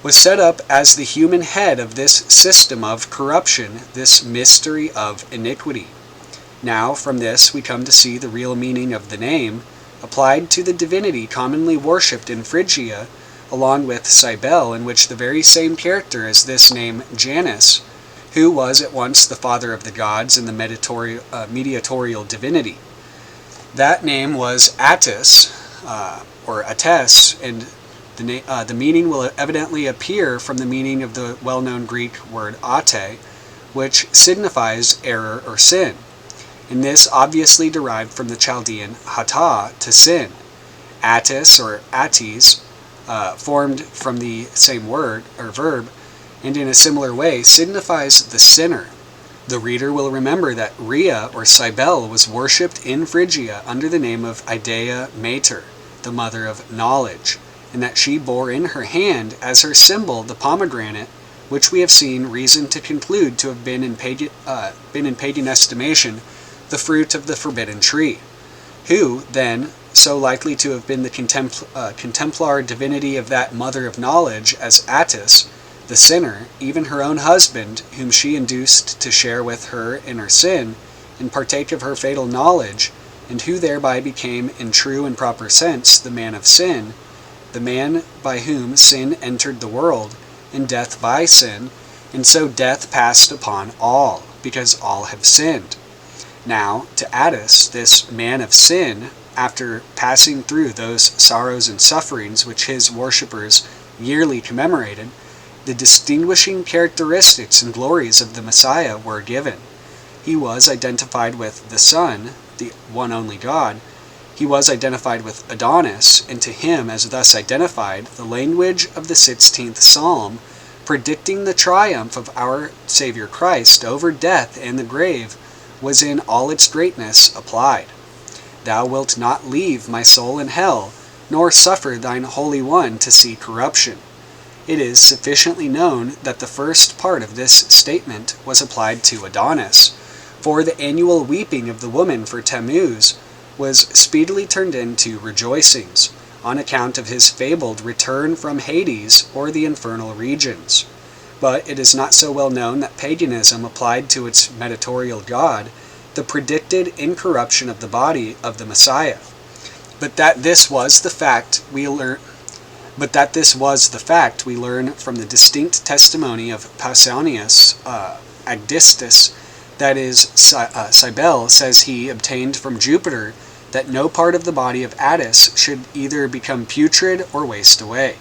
Speaker 2: was set up as the human head of this system of corruption, this mystery of iniquity. Now, from this we come to see the real meaning of the name, applied to the divinity commonly worshipped in Phrygia, along with Cybele, in which the very same character as this name Janus, who was at once the father of the gods and the mediatorial divinity. That name was Attis, or Ates, and the meaning will evidently appear from the meaning of the well-known Greek word ate, which signifies error or sin, and this obviously derived from the Chaldean hata, to sin. Attis, or atis, formed from the same word or verb, and in a similar way signifies the sinner. The reader will remember that Rhea, or Cybele, was worshipped in Phrygia under the name of Idea Mater, the mother of knowledge, and that she bore in her hand as her symbol the pomegranate, which we have seen reason to conclude to have been in pagan estimation the fruit of the forbidden tree. Who, then, so likely to have been the contemplar divinity of that mother of knowledge as Attis, the sinner, even her own husband, whom she induced to share with her in her sin, and partake of her fatal knowledge, and who thereby became, in true and proper sense, the man of sin, the man by whom sin entered the world, and death by sin, and so death passed upon all, because all have sinned. Now, to Attis, this man of sin, after passing through those sorrows and sufferings which his worshippers yearly commemorated, the distinguishing characteristics and glories of the Messiah were given. He was identified with the Son, the one only God. He was identified with Adonis, and to him, as thus identified, the language of the 16th Psalm, predicting the triumph of our Savior Christ over death and the grave, was in all its greatness applied. Thou wilt not leave my soul in hell, nor suffer thine Holy One to see corruption. It is sufficiently known that the first part of this statement was applied to Adonis, for the annual weeping of the woman for Tammuz was speedily turned into rejoicings, on account of his fabled return from Hades or the infernal regions. But it is not so well known that paganism applied to its mediatorial god the predicted incorruption of the body of the Messiah, but that this was the fact we learn from the distinct testimony of Pausanias Agdistus, that is, Cybele says he obtained from Jupiter that no part of the body of Attis should either become putrid or waste away.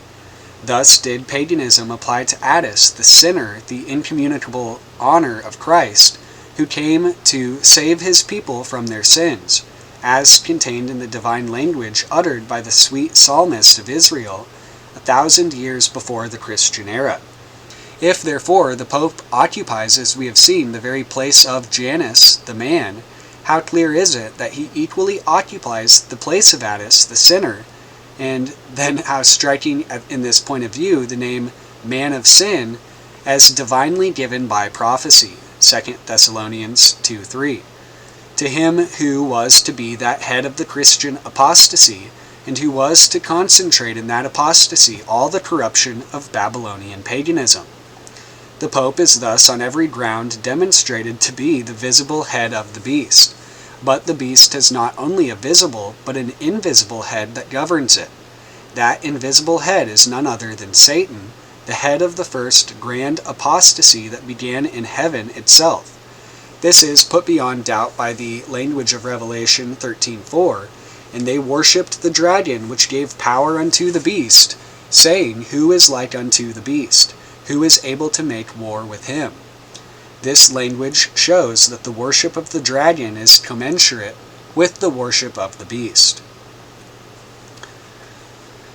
Speaker 2: Thus did paganism apply to Attis, the sinner, the incommunicable honor of Christ, who came to save his people from their sins, as contained in the divine language uttered by the sweet psalmist of Israel 1,000 years before the Christian era. If, therefore, the Pope occupies, as we have seen, the very place of Janus, the man, how clear is it that he equally occupies the place of Attis, the sinner, and then how striking in this point of view the name man of sin as divinely given by prophecy, 2 Thessalonians 2:3, to him who was to be that head of the Christian apostasy, and who was to concentrate in that apostasy all the corruption of Babylonian paganism. The Pope is thus on every ground demonstrated to be the visible head of the beast. But the beast has not only a visible, but an invisible head that governs it. That invisible head is none other than Satan, the head of the first grand apostasy that began in heaven itself. This is put beyond doubt by the language of Revelation 13:4, and they worshipped the dragon which gave power unto the beast, saying, Who is like unto the beast? Who is able to make war with him? This language shows that the worship of the dragon is commensurate with the worship of the beast.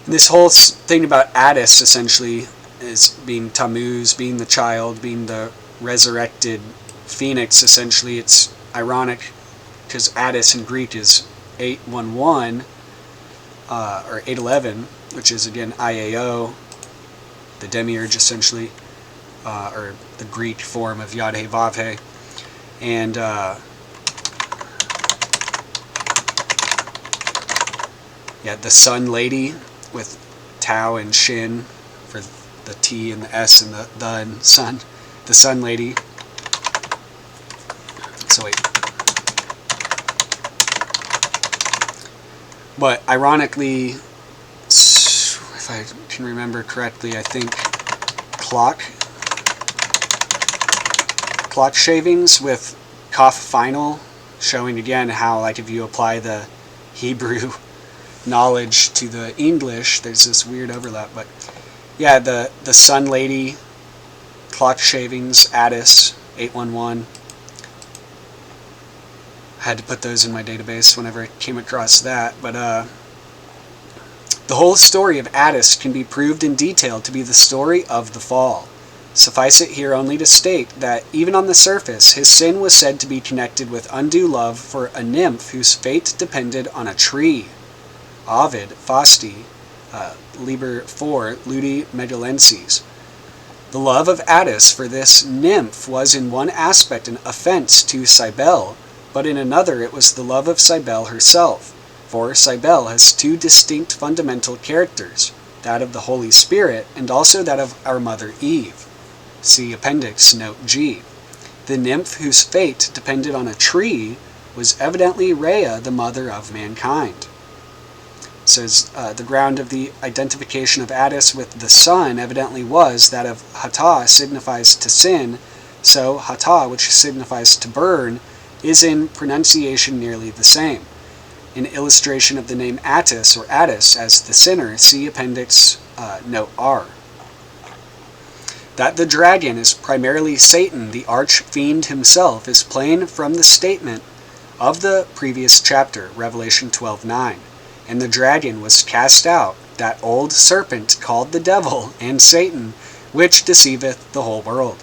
Speaker 2: This whole thing about Attis essentially is being Tammuz, being the child, being the resurrected phoenix. Essentially, it's ironic because Attis in Greek is 811 or 811, which is again IAO, the demiurge essentially. Or the Greek form of Yod-Heh-Vav-Heh, and the Sun Lady with Tau and Shin for the T and the S and the and Sun, the Sun Lady. So wait, but ironically, if I can remember correctly, I think clock shavings with Kaf final, showing again how, like, if you apply the Hebrew knowledge to the English, there's this weird overlap. But yeah, the Sun Lady, clock shavings, Attis, 811. I had to put those in my database whenever I came across that. But the whole story of Attis can be proved in detail to be the story of the fall. Suffice it here only to state that, even on the surface, his sin was said to be connected with undue love for a nymph whose fate depended on a tree. Ovid, Fasti, Liber 4, Ludi Megalenses. The love of Attis for this nymph was in one aspect an offense to Cybele, but in another it was the love of Cybele herself, for Cybele has two distinct fundamental characters, that of the Holy Spirit and also that of our mother Eve. See Appendix Note G. The nymph whose fate depended on a tree was evidently Rhea, the mother of mankind. It says the ground of the identification of Attis with the sun evidently was that of Hata signifies to sin, so Hata, which signifies to burn, is in pronunciation nearly the same. In illustration of the name Attis or Attis as the sinner, see Appendix Note R. That the dragon is primarily Satan, the arch-fiend himself, is plain from the statement of the previous chapter, Revelation 12:9. And the dragon was cast out, that old serpent called the devil and Satan, which deceiveth the whole world.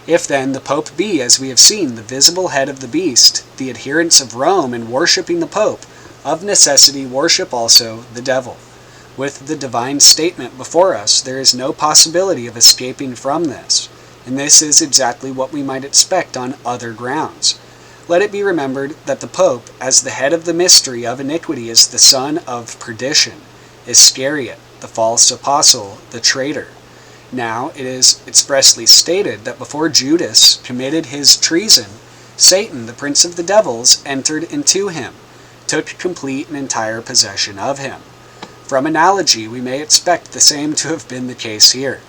Speaker 2: If then the Pope be, as we have seen, the visible head of the beast, the adherents of Rome in worshipping the Pope, of necessity worship also the devil. With the divine statement before us, there is no possibility of escaping from this, and this is exactly what we might expect on other grounds. Let it be remembered that the Pope, as the head of the mystery of iniquity, is the son of perdition, Iscariot, the false apostle, the traitor. Now, it is expressly stated that before Judas committed his treason, Satan, the prince of the devils, entered into him, took complete and entire possession of him. From analogy, we may expect the same to have been the case here.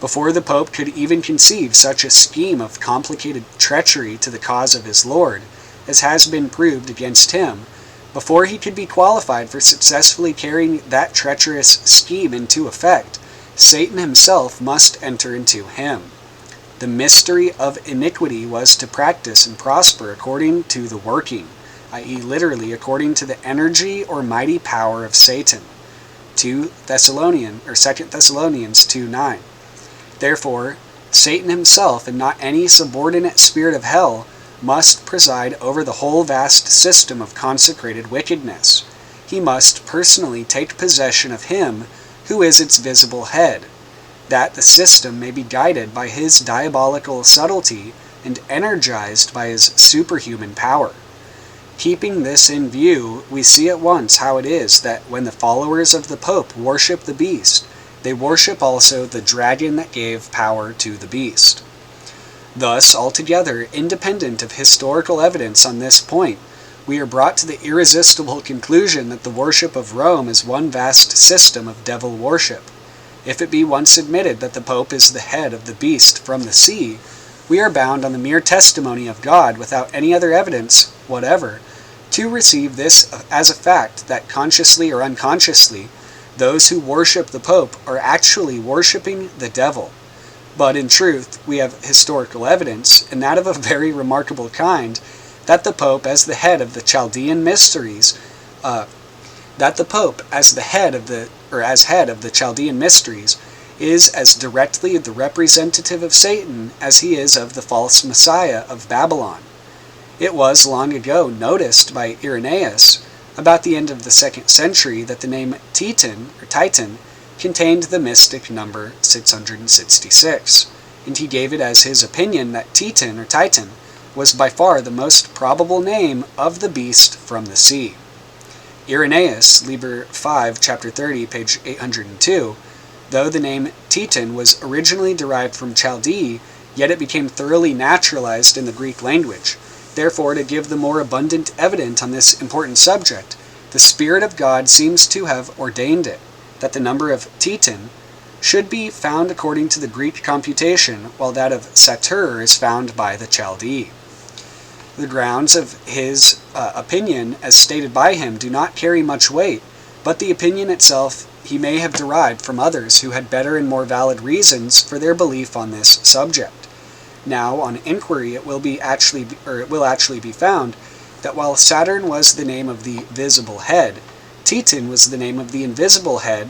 Speaker 2: Before the Pope could even conceive such a scheme of complicated treachery to the cause of his Lord, as has been proved against him, before he could be qualified for successfully carrying that treacherous scheme into effect, Satan himself must enter into him. The mystery of iniquity was to practice and prosper according to the working, i.e. literally according to the energy or mighty power of Satan. 2 Thessalonians 2:9. Therefore, Satan himself, and not any subordinate spirit of hell, must preside over the whole vast system of consecrated wickedness. He must personally take possession of him who is its visible head, that the system may be guided by his diabolical subtlety and energized by his superhuman power. Keeping this in view, we see at once how it is that when the followers of the Pope worship the beast, they worship also the dragon that gave power to the beast. Thus, altogether independent of historical evidence on this point, we are brought to the irresistible conclusion that the worship of Rome is one vast system of devil worship. If it be once admitted that the Pope is the head of the beast from the sea, we are bound on the mere testimony of God, without any other evidence whatever, to receive this as a fact that consciously or unconsciously, those who worship the Pope are actually worshiping the devil. But in truth, we have historical evidence, and that of a very remarkable kind, that the Pope, as the head of the Chaldean mysteries, is as directly the representative of Satan as he is of the false Messiah of Babylon. It was long ago noticed by Irenaeus, about the end of the 2nd century, that the name Titan contained the mystic number 666, and he gave it as his opinion that Titan was by far the most probable name of the beast from the sea. Irenaeus, Liber 5, chapter 30, page 802, though the name Titan was originally derived from Chaldee, yet it became thoroughly naturalized in the Greek language. Therefore, to give the more abundant evidence on this important subject, the Spirit of God seems to have ordained it, that the number of Titan should be found according to the Greek computation, while that of Satur is found by the Chaldee. The grounds of his opinion, as stated by him, do not carry much weight, but the opinion itself he may have derived from others who had better and more valid reasons for their belief on this subject. Now, on inquiry, it will actually be found that while Saturn was the name of the visible head, Titan was the name of the invisible head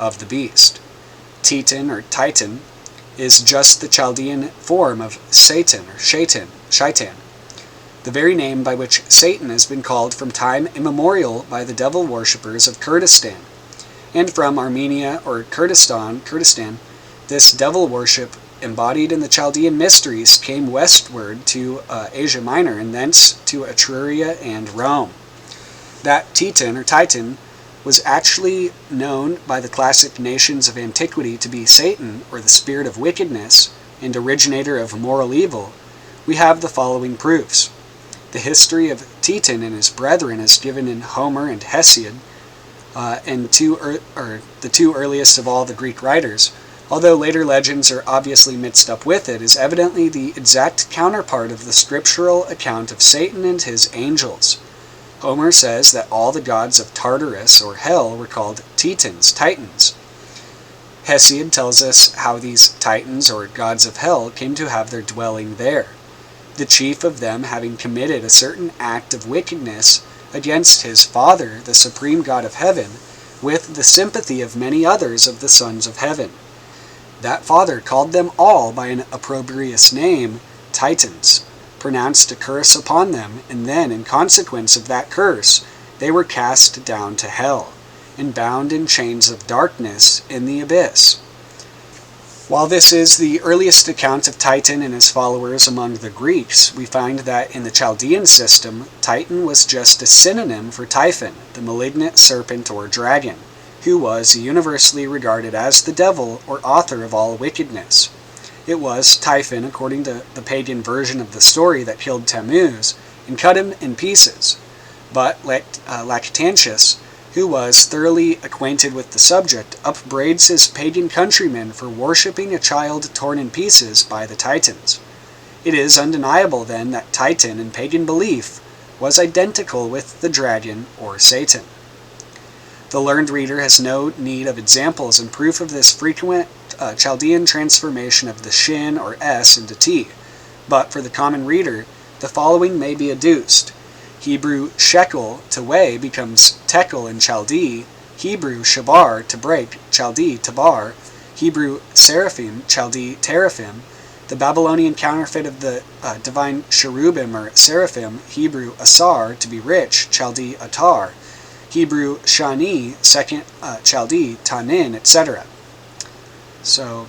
Speaker 2: of the beast. Titan is just the Chaldean form of Satan or Shaitan, the very name by which Satan has been called from time immemorial by the devil worshippers of Kurdistan. And from Armenia or Kurdistan, this devil worship embodied in the Chaldean mysteries came westward to Asia Minor, and thence to Etruria and Rome. That Titan was actually known by the classic nations of antiquity to be Satan, or the spirit of wickedness, and originator of moral evil. We have the following proofs. The history of Titan and his brethren is given in Homer and Hesiod, and the two earliest of all the Greek writers, although later legends are obviously mixed up with it, is evidently the exact counterpart of the scriptural account of Satan and his angels. Homer says that all the gods of Tartarus, or hell, were called Titans. Hesiod tells us how these Titans, or gods of hell, came to have their dwelling there, the chief of them having committed a certain act of wickedness against his father, the supreme God of heaven, with the sympathy of many others of the sons of heaven. That father called them all by an opprobrious name, Titans, pronounced a curse upon them, and then, in consequence of that curse, they were cast down to hell, and bound in chains of darkness in the abyss. While this is the earliest account of Titan and his followers among the Greeks, we find that in the Chaldean system, Titan was just a synonym for Typhon, the malignant serpent or dragon, who was universally regarded as the devil or author of all wickedness. It was Typhon, according to the pagan version of the story, that killed Tammuz and cut him in pieces. But Lactantius, who was thoroughly acquainted with the subject, upbraids his pagan countrymen for worshipping a child torn in pieces by the Titans. It is undeniable, then, that Titan in pagan belief was identical with the dragon or Satan. The learned reader has no need of examples and proof of this frequent Chaldean transformation of the shin or s into t, but for the common reader, the following may be adduced. Hebrew shekel, to weigh, becomes tekel in Chaldee, Hebrew shabar, to break, Chaldee tabar, Hebrew seraphim, Chaldee teraphim, the Babylonian counterfeit of the divine cherubim or seraphim, Hebrew asar, to be rich, Chaldee atar, Hebrew shani, second Chaldee, tanin, etc. So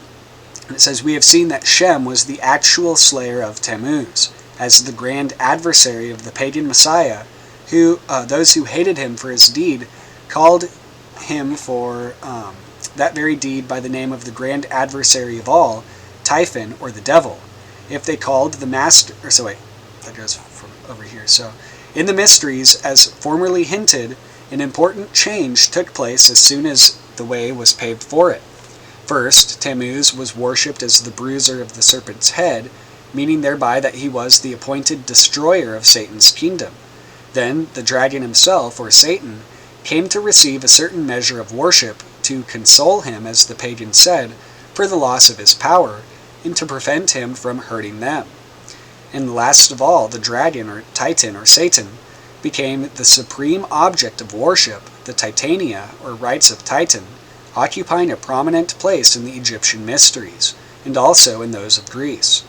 Speaker 2: it says, we have seen that Shem was the actual slayer of Tammuz, as the grand adversary of the pagan Messiah, who those who hated him for his deed called him for that very deed by the name of the grand adversary of all, Typhon, or the devil. If they called the master, or so wait, that goes from over here. So, in the mysteries, as formerly hinted, an important change took place as soon as the way was paved for it. First, Tammuz was worshipped as the bruiser of the serpent's head, meaning thereby that he was the appointed destroyer of Satan's kingdom. Then, the dragon himself, or Satan, came to receive a certain measure of worship to console him, as the pagan said, for the loss of his power, and to prevent him from hurting them. And last of all, the dragon, or Titan, or Satan, became the supreme object of worship, the Titania, or rites of Titan, occupying a prominent place in the Egyptian mysteries, and also in those of Greece.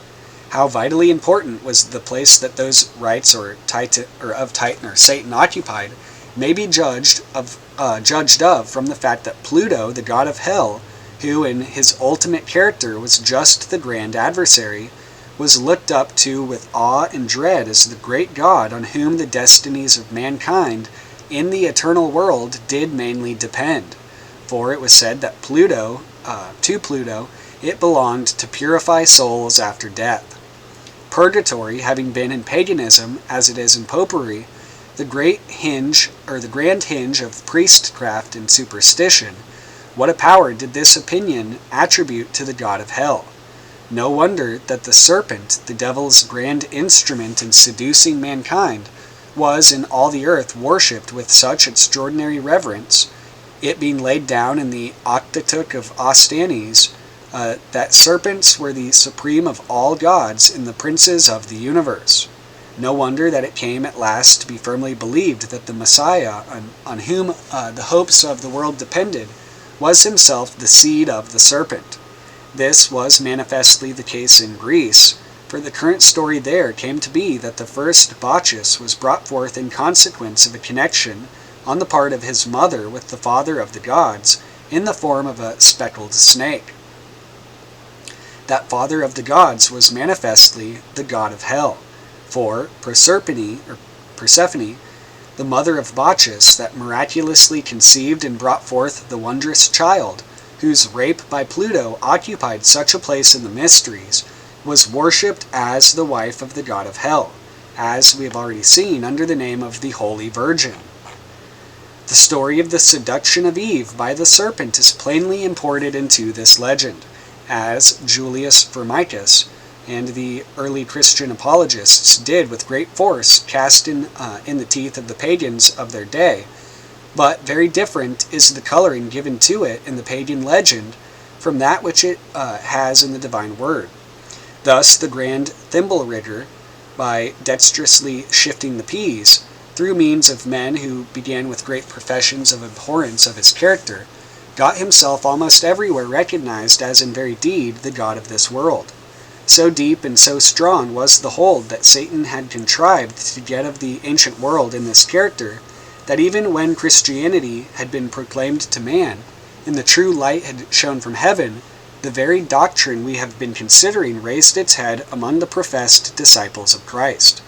Speaker 2: How vitally important was the place that those rites of Titan or Satan occupied may be judged of from the fact that Pluto, the god of hell, who in his ultimate character was just the grand adversary, was looked up to with awe and dread as the great god on whom the destinies of mankind in the eternal world did mainly depend. For it was said that to Pluto, it belonged to purify souls after death. Purgatory having been in paganism, as it is in popery, the grand hinge of priestcraft and superstition, what a power did this opinion attribute to the god of hell? No wonder that the serpent, the devil's grand instrument in seducing mankind, was in all the earth worshipped with such extraordinary reverence, it being laid down in the Octateuch of Ostanes, that serpents were the supreme of all gods and the princes of the universe. No wonder that it came at last to be firmly believed that the Messiah, on whom the hopes of the world depended, was himself the seed of the serpent. This was manifestly the case in Greece, for the current story there came to be that the first Bacchus was brought forth in consequence of a connection on the part of his mother with the father of the gods in the form of a speckled snake. That father of the gods was manifestly the god of hell, for Persephone, the mother of Bacchus, that miraculously conceived and brought forth the wondrous child, whose rape by Pluto occupied such a place in the mysteries, was worshipped as the wife of the god of hell, as we have already seen under the name of the Holy Virgin. The story of the seduction of Eve by the serpent is plainly imported into this legend, as Julius Firmicus and the early Christian apologists did with great force cast in the teeth of the pagans of their day, but very different is the coloring given to it in the pagan legend from that which it has in the divine word. Thus the grand thimble rigger, by dexterously shifting the peas, through means of men who began with great professions of abhorrence of his character, got himself almost everywhere recognized as in very deed the god of this world. So deep and so strong was the hold that Satan had contrived to get of the ancient world in this character, that even when Christianity had been proclaimed to man, and the true light had shone from heaven, the very doctrine we have been considering raised its head among the professed disciples of Christ.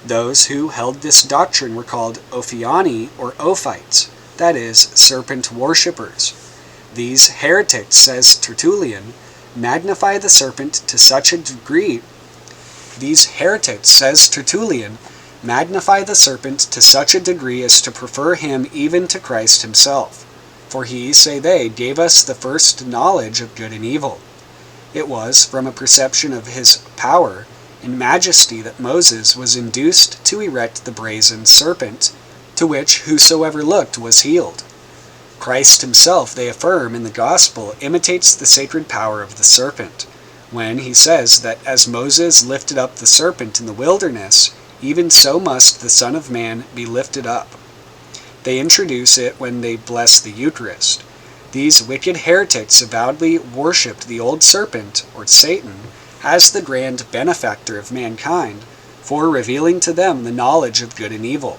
Speaker 2: Those who held this doctrine were called Ophiani or Ophites, that is, serpent worshippers. These heretics, says Tertullian, magnify the serpent to such a degree as to prefer him even to Christ himself. For he, say they, gave us the first knowledge of good and evil. It was from a perception of his power and majesty that Moses was induced to erect the brazen serpent, to which whosoever looked was healed. Christ himself, they affirm in the gospel, imitates the sacred power of the serpent, when he says that as Moses lifted up the serpent in the wilderness, even so must the Son of Man be lifted up. They introduce it when they bless the Eucharist. These wicked heretics avowedly worshipped the old serpent, or Satan, as the grand benefactor of mankind, for revealing to them the knowledge of good and evil.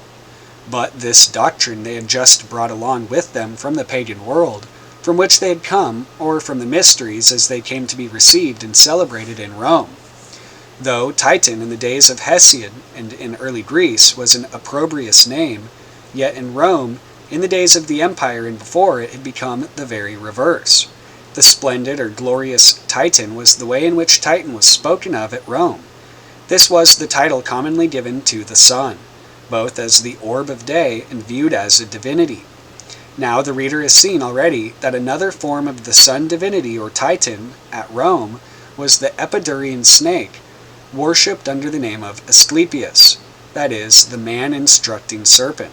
Speaker 2: But this doctrine they had just brought along with them from the pagan world, from which they had come, or from the mysteries as they came to be received and celebrated in Rome. Though Titan in the days of Hesiod and in early Greece was an opprobrious name, yet in Rome, in the days of the empire and before it, had become the very reverse. The splendid or glorious Titan was the way in which Titan was spoken of at Rome. This was the title commonly given to the sun, both as the orb of day and viewed as a divinity. Now the reader has seen already that another form of the sun divinity or Titan at Rome was the Epidaurian snake, worshipped under the name of Asclepius, that is, the man-instructing serpent.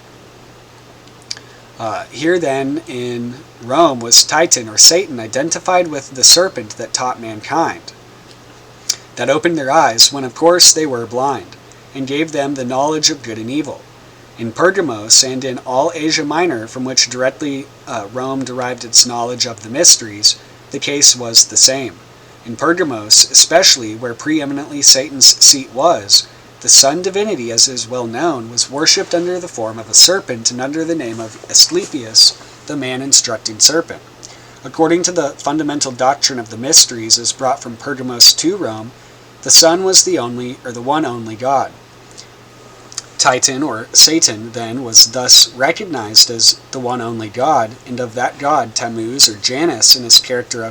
Speaker 2: Here then in Rome was Titan or Satan identified with the serpent that taught mankind, that opened their eyes when of course they were blind, and gave them the knowledge of good and evil. In Pergamos and in all Asia Minor, from which directly Rome derived its knowledge of the mysteries, the case was the same. In Pergamos, especially where preeminently Satan's seat was, the sun divinity, as is well known, was worshipped under the form of a serpent and under the name of Asclepius, the man-instructing serpent. According to the fundamental doctrine of the mysteries as brought from Pergamos to Rome, the sun was the one only God. Titan, or Satan, then, was thus recognized as the one only God, and of that God, Tammuz, or Janus, in his character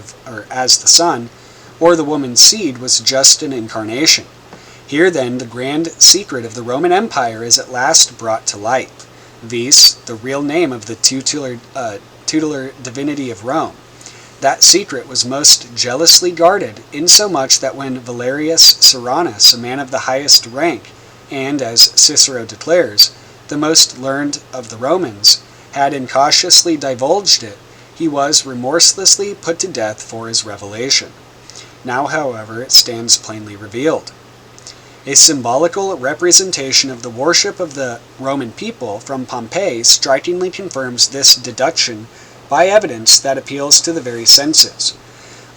Speaker 2: as the sun, or the woman's seed, was just an incarnation. Here, then, the grand secret of the Roman Empire is at last brought to light, viz., the real name of the tutelar divinity of Rome. That secret was most jealously guarded, insomuch that when Valerius Serranus, a man of the highest rank, and, as Cicero declares, the most learned of the Romans, had incautiously divulged it, he was remorselessly put to death for his revelation. Now, however, it stands plainly revealed. A symbolical representation of the worship of the Roman people from Pompeii strikingly confirms this deduction by evidence that appeals to the very senses.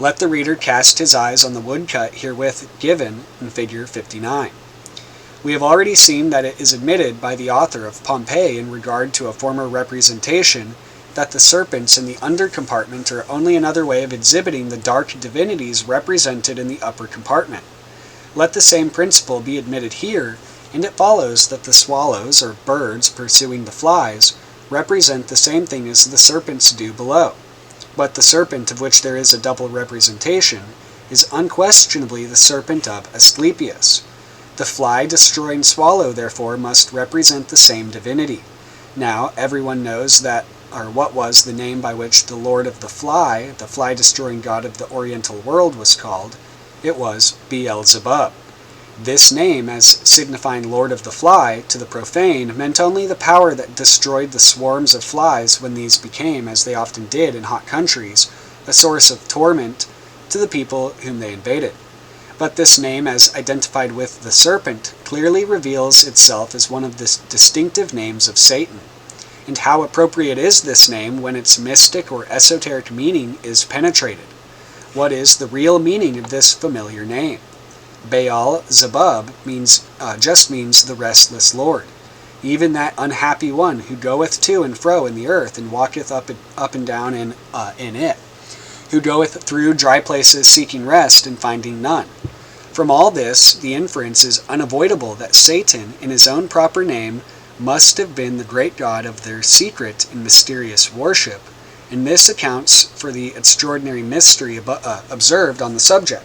Speaker 2: Let the reader cast his eyes on the woodcut herewith given in Figure 59. We have already seen that it is admitted by the author of Pompeii in regard to a former representation that the serpents in the under compartment are only another way of exhibiting the dark divinities represented in the upper compartment. Let the same principle be admitted here, and it follows that the swallows, or birds pursuing the flies, represent the same thing as the serpents do below. But the serpent of which there is a double representation is unquestionably the serpent of Asclepius. The fly-destroying swallow, therefore, must represent the same divinity. Now, everyone knows what was the name by which the Lord of the fly-destroying god of the Oriental world, was called. It was Beelzebub. This name, as signifying Lord of the Fly, to the profane, meant only the power that destroyed the swarms of flies when these became, as they often did in hot countries, a source of torment to the people whom they invaded. But this name, as identified with the serpent, clearly reveals itself as one of the distinctive names of Satan. And how appropriate is this name when its mystic or esoteric meaning is penetrated? What is the real meaning of this familiar name? Baal-zebub just means the restless Lord, even that unhappy one who goeth to and fro in the earth and walketh up and down in it, who goeth through dry places seeking rest and finding none. From all this, the inference is unavoidable that Satan, in his own proper name, must have been the great god of their secret and mysterious worship, and this accounts for the extraordinary mystery observed on the subject.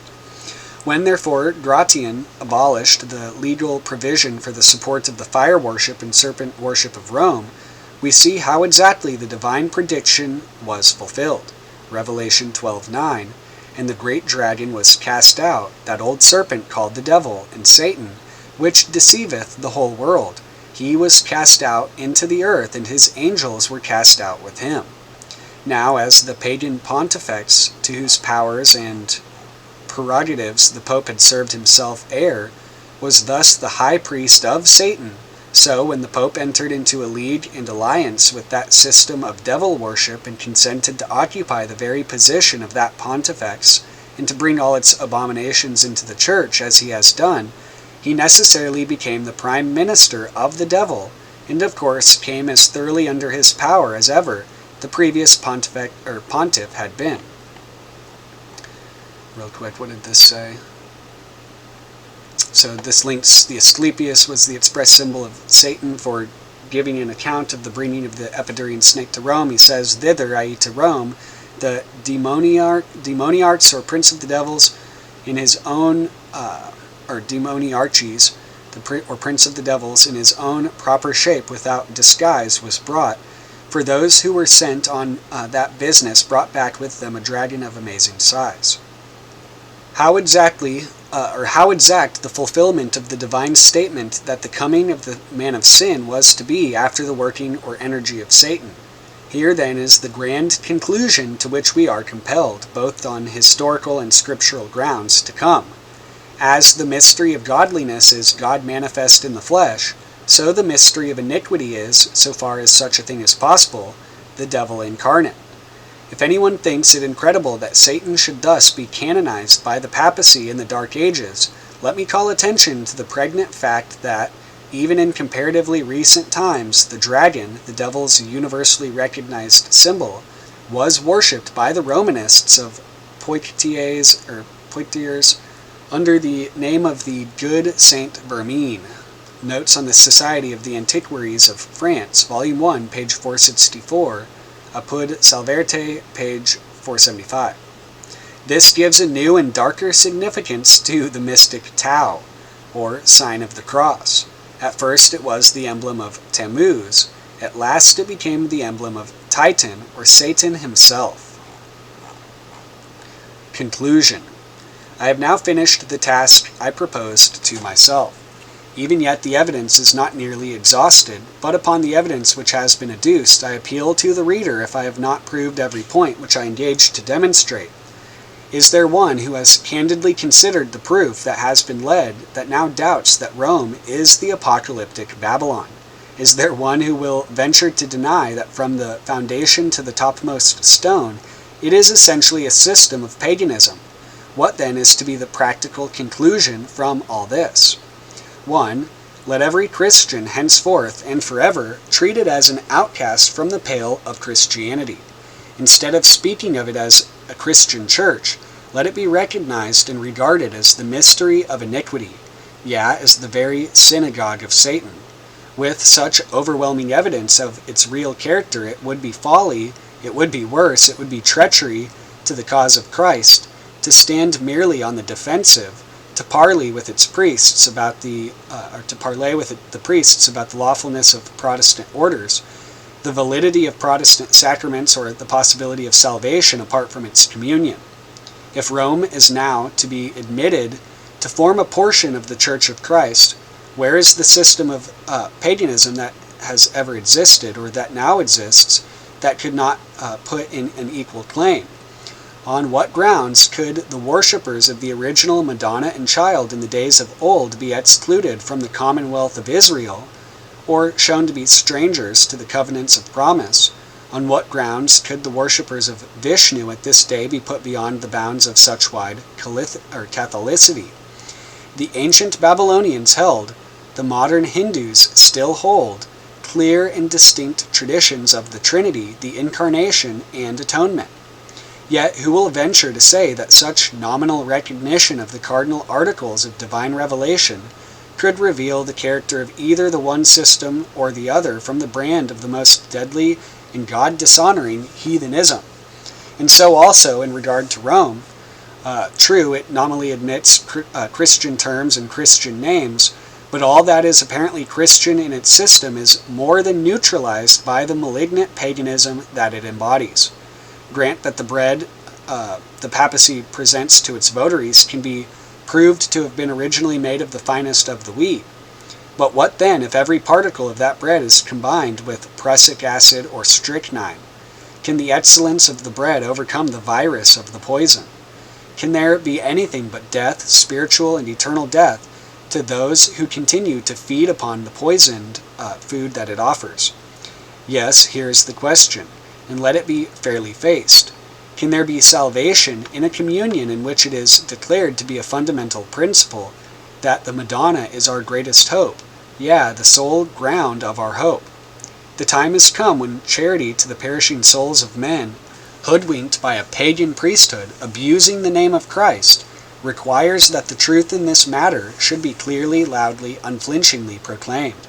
Speaker 2: When, therefore, Gratian abolished the legal provision for the support of the fire worship and serpent worship of Rome, we see how exactly the divine prediction was fulfilled. Revelation 12:9, and the great dragon was cast out, that old serpent called the devil and Satan, which deceiveth the whole world. He was cast out into the earth, and his angels were cast out with him. Now, as the pagan pontifex, to whose powers and prerogatives the Pope had served himself heir, was thus the high priest of Satan, so when the Pope entered into a league and alliance with that system of devil worship and consented to occupy the very position of that pontifex, and to bring all its abominations into the Church, as he has done, he necessarily became the prime minister of the devil, and of course came as thoroughly under his power as ever the previous pontiff had been. Real quick, what did this say? So this links, the Asclepius was the express symbol of Satan for giving an account of the bringing of the Epidaurian snake to Rome. He says, thither, i.e. to Rome, the demoniarchs, or prince of the devils, in his own, or demoniarches, or prince of the devils, in his own proper shape without disguise, was brought. For those who were sent on that business brought back with them a dragon of amazing size. How exact the fulfillment of the divine statement that the coming of the man of sin was to be after the working or energy of Satan. Here then is the grand conclusion to which we are compelled, both on historical and scriptural grounds, to come. As the mystery of godliness is God manifest in the flesh, so the mystery of iniquity is, so far as such a thing is possible, the devil incarnate. If anyone thinks it incredible that Satan should thus be canonized by the papacy in the Dark Ages, let me call attention to the pregnant fact that, even in comparatively recent times, the dragon, the devil's universally recognized symbol, was worshipped by the Romanists of Poitiers under the name of the good Saint Vermine. Notes on the Society of the Antiquaries of France, Volume 1, page 464, Apud Salverte, page 475. This gives a new and darker significance to the mystic Tau, or sign of the cross. At first it was the emblem of Tammuz. At last it became the emblem of Titan, or Satan himself. Conclusion. I have now finished the task I proposed to myself. Even yet the evidence is not nearly exhausted, but upon the evidence which has been adduced, I appeal to the reader if I have not proved every point which I engaged to demonstrate. Is there one who has candidly considered the proof that has been led that now doubts that Rome is the apocalyptic Babylon? Is there one who will venture to deny that from the foundation to the topmost stone, it is essentially a system of paganism? What then is to be the practical conclusion from all this? 1. Let every Christian henceforth and forever treat it as an outcast from the pale of Christianity. Instead of speaking of it as a Christian church, let it be recognized and regarded as the mystery of iniquity, yea, as the very synagogue of Satan. With such overwhelming evidence of its real character, it would be folly, it would be worse, it would be treachery to the cause of Christ, to stand merely on the defensive, to parley with its priests about the priests about the lawfulness of Protestant orders, the validity of Protestant sacraments, or the possibility of salvation apart from its communion. If Rome is now to be admitted to form a portion of the Church of Christ, where is the system of paganism that has ever existed, or that now exists, that could not put in an equal claim? On what grounds could the worshippers of the original Madonna and Child in the days of old be excluded from the commonwealth of Israel, or shown to be strangers to the covenants of promise? On what grounds could the worshippers of Vishnu at this day be put beyond the bounds of such wide Catholicity? The ancient Babylonians held, the modern Hindus still hold, clear and distinct traditions of the Trinity, the Incarnation, and Atonement. Yet who will venture to say that such nominal recognition of the cardinal articles of divine revelation could reveal the character of either the one system or the other from the brand of the most deadly and God-dishonoring heathenism? And so also in regard to Rome, true, it nominally admits Christian terms and Christian names, but all that is apparently Christian in its system is more than neutralized by the malignant paganism that it embodies. Grant that the bread the papacy presents to its votaries can be proved to have been originally made of the finest of the wheat. But what then if every particle of that bread is combined with prussic acid or strychnine? Can the excellence of the bread overcome the virus of the poison? Can there be anything but death, spiritual and eternal death, to those who continue to feed upon the poisoned food that it offers? Yes, here is the question, and let it be fairly faced. Can there be salvation in a communion in which it is declared to be a fundamental principle that the Madonna is our greatest hope, the sole ground of our hope? The time has come when charity to the perishing souls of men, hoodwinked by a pagan priesthood abusing the name of Christ, requires that the truth in this matter should be clearly, loudly, unflinchingly proclaimed.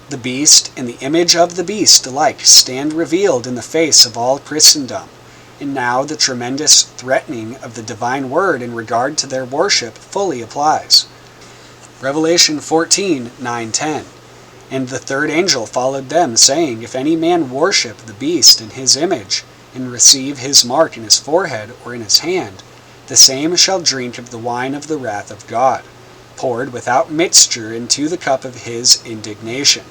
Speaker 2: The beast and the image of the beast alike stand revealed in the face of all Christendom, and now the tremendous threatening of the divine word in regard to their worship fully applies. Revelation 14:9-10. And the third angel followed them, saying, If any man worship the beast in his image, and receive his mark in his forehead or in his hand, the same shall drink of the wine of the wrath of God, poured without mixture into the cup of his indignation.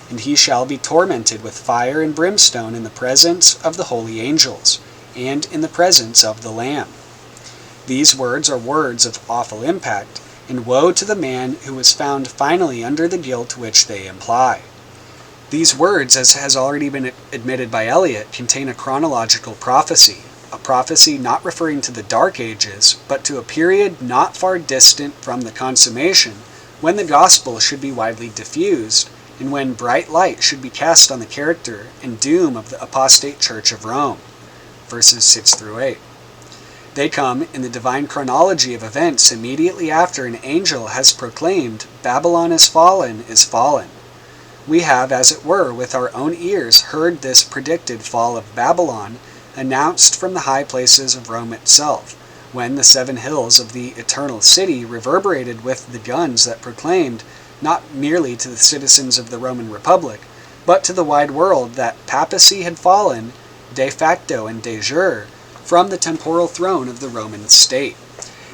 Speaker 2: And he shall be tormented with fire and brimstone in the presence of the holy angels, and in the presence of the Lamb. These words are words of awful impact, and woe to the man who is found finally under the guilt which they imply. These words, as has already been admitted by Eliot, contain a chronological prophecy, a prophecy not referring to the Dark Ages, but to a period not far distant from the consummation, when the gospel should be widely diffused, and when bright light should be cast on the character and doom of the apostate Church of Rome. Verses 6-8. They come in the divine chronology of events immediately after an angel has proclaimed, Babylon is fallen, is fallen. We have, as it were, with our own ears heard this predicted fall of Babylon announced from the high places of Rome itself, when the 7 hills of the eternal city reverberated with the guns that proclaimed, not merely to the citizens of the Roman Republic, but to the wide world, that papacy had fallen, de facto and de jure, from the temporal throne of the Roman state.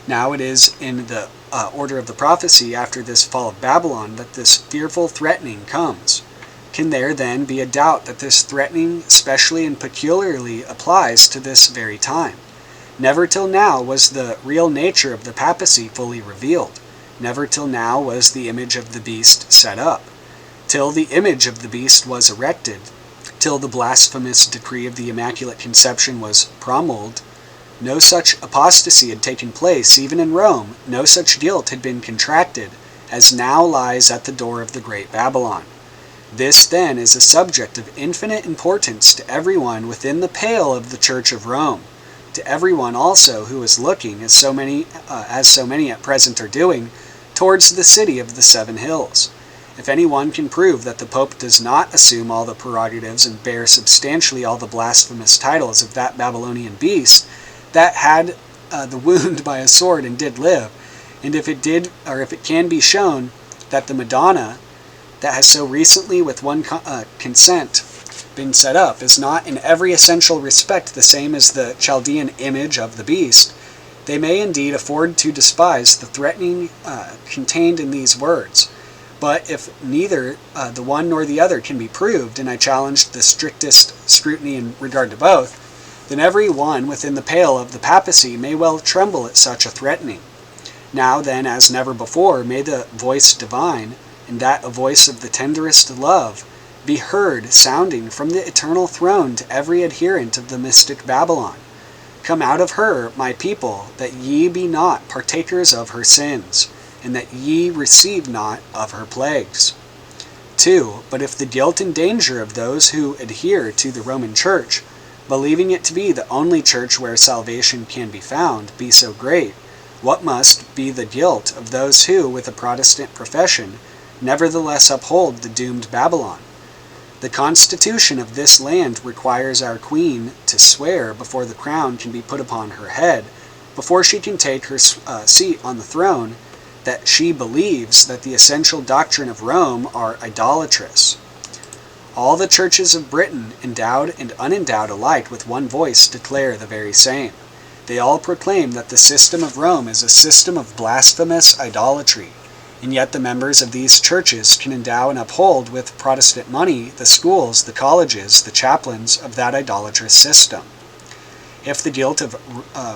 Speaker 2: Now it is in the order of the prophecy after this fall of Babylon that this fearful threatening comes. Can there then be a doubt that this threatening specially and peculiarly applies to this very time? Never till now was the real nature of the papacy fully revealed. Never till now was the image of the beast set up. Till the image of the beast was erected, till the blasphemous decree of the Immaculate Conception was promulgated, no such apostasy had taken place, even in Rome, no such guilt had been contracted, as now lies at the door of the great Babylon. This, then, is a subject of infinite importance to everyone within the pale of the Church of Rome, to everyone also who is looking, as so many at present are doing, towards the city of the 7 hills. If anyone can prove that the Pope does not assume all the prerogatives and bear substantially all the blasphemous titles of that Babylonian beast that had the wound by a sword and did live, and if it can be shown that the Madonna, that has so recently with one consent been set up, is not in every essential respect the same as the Chaldean image of the beast, they may indeed afford to despise the threatening contained in these words. But if neither the one nor the other can be proved, and I challenge the strictest scrutiny in regard to both, then every one within the pale of the papacy may well tremble at such a threatening. Now then, as never before, may the voice divine, and that a voice of the tenderest love, be heard sounding from the eternal throne to every adherent of the mystic Babylon. Come out of her, my people, that ye be not partakers of her sins, and that ye receive not of her plagues. 2. But if the guilt and danger of those who adhere to the Roman Church, believing it to be the only church where salvation can be found, be so great, what must be the guilt of those who, with a Protestant profession, nevertheless uphold the doomed Babylon? The constitution of this land requires our queen to swear before the crown can be put upon her head, before she can take her seat on the throne, that she believes that the essential doctrine of Rome are idolatrous. All the churches of Britain, endowed and unendowed alike, with one voice declare the very same. They all proclaim that the system of Rome is a system of blasphemous idolatry, and yet the members of these churches can endow and uphold with Protestant money the schools, the colleges, the chaplains of that idolatrous system. If the guilt of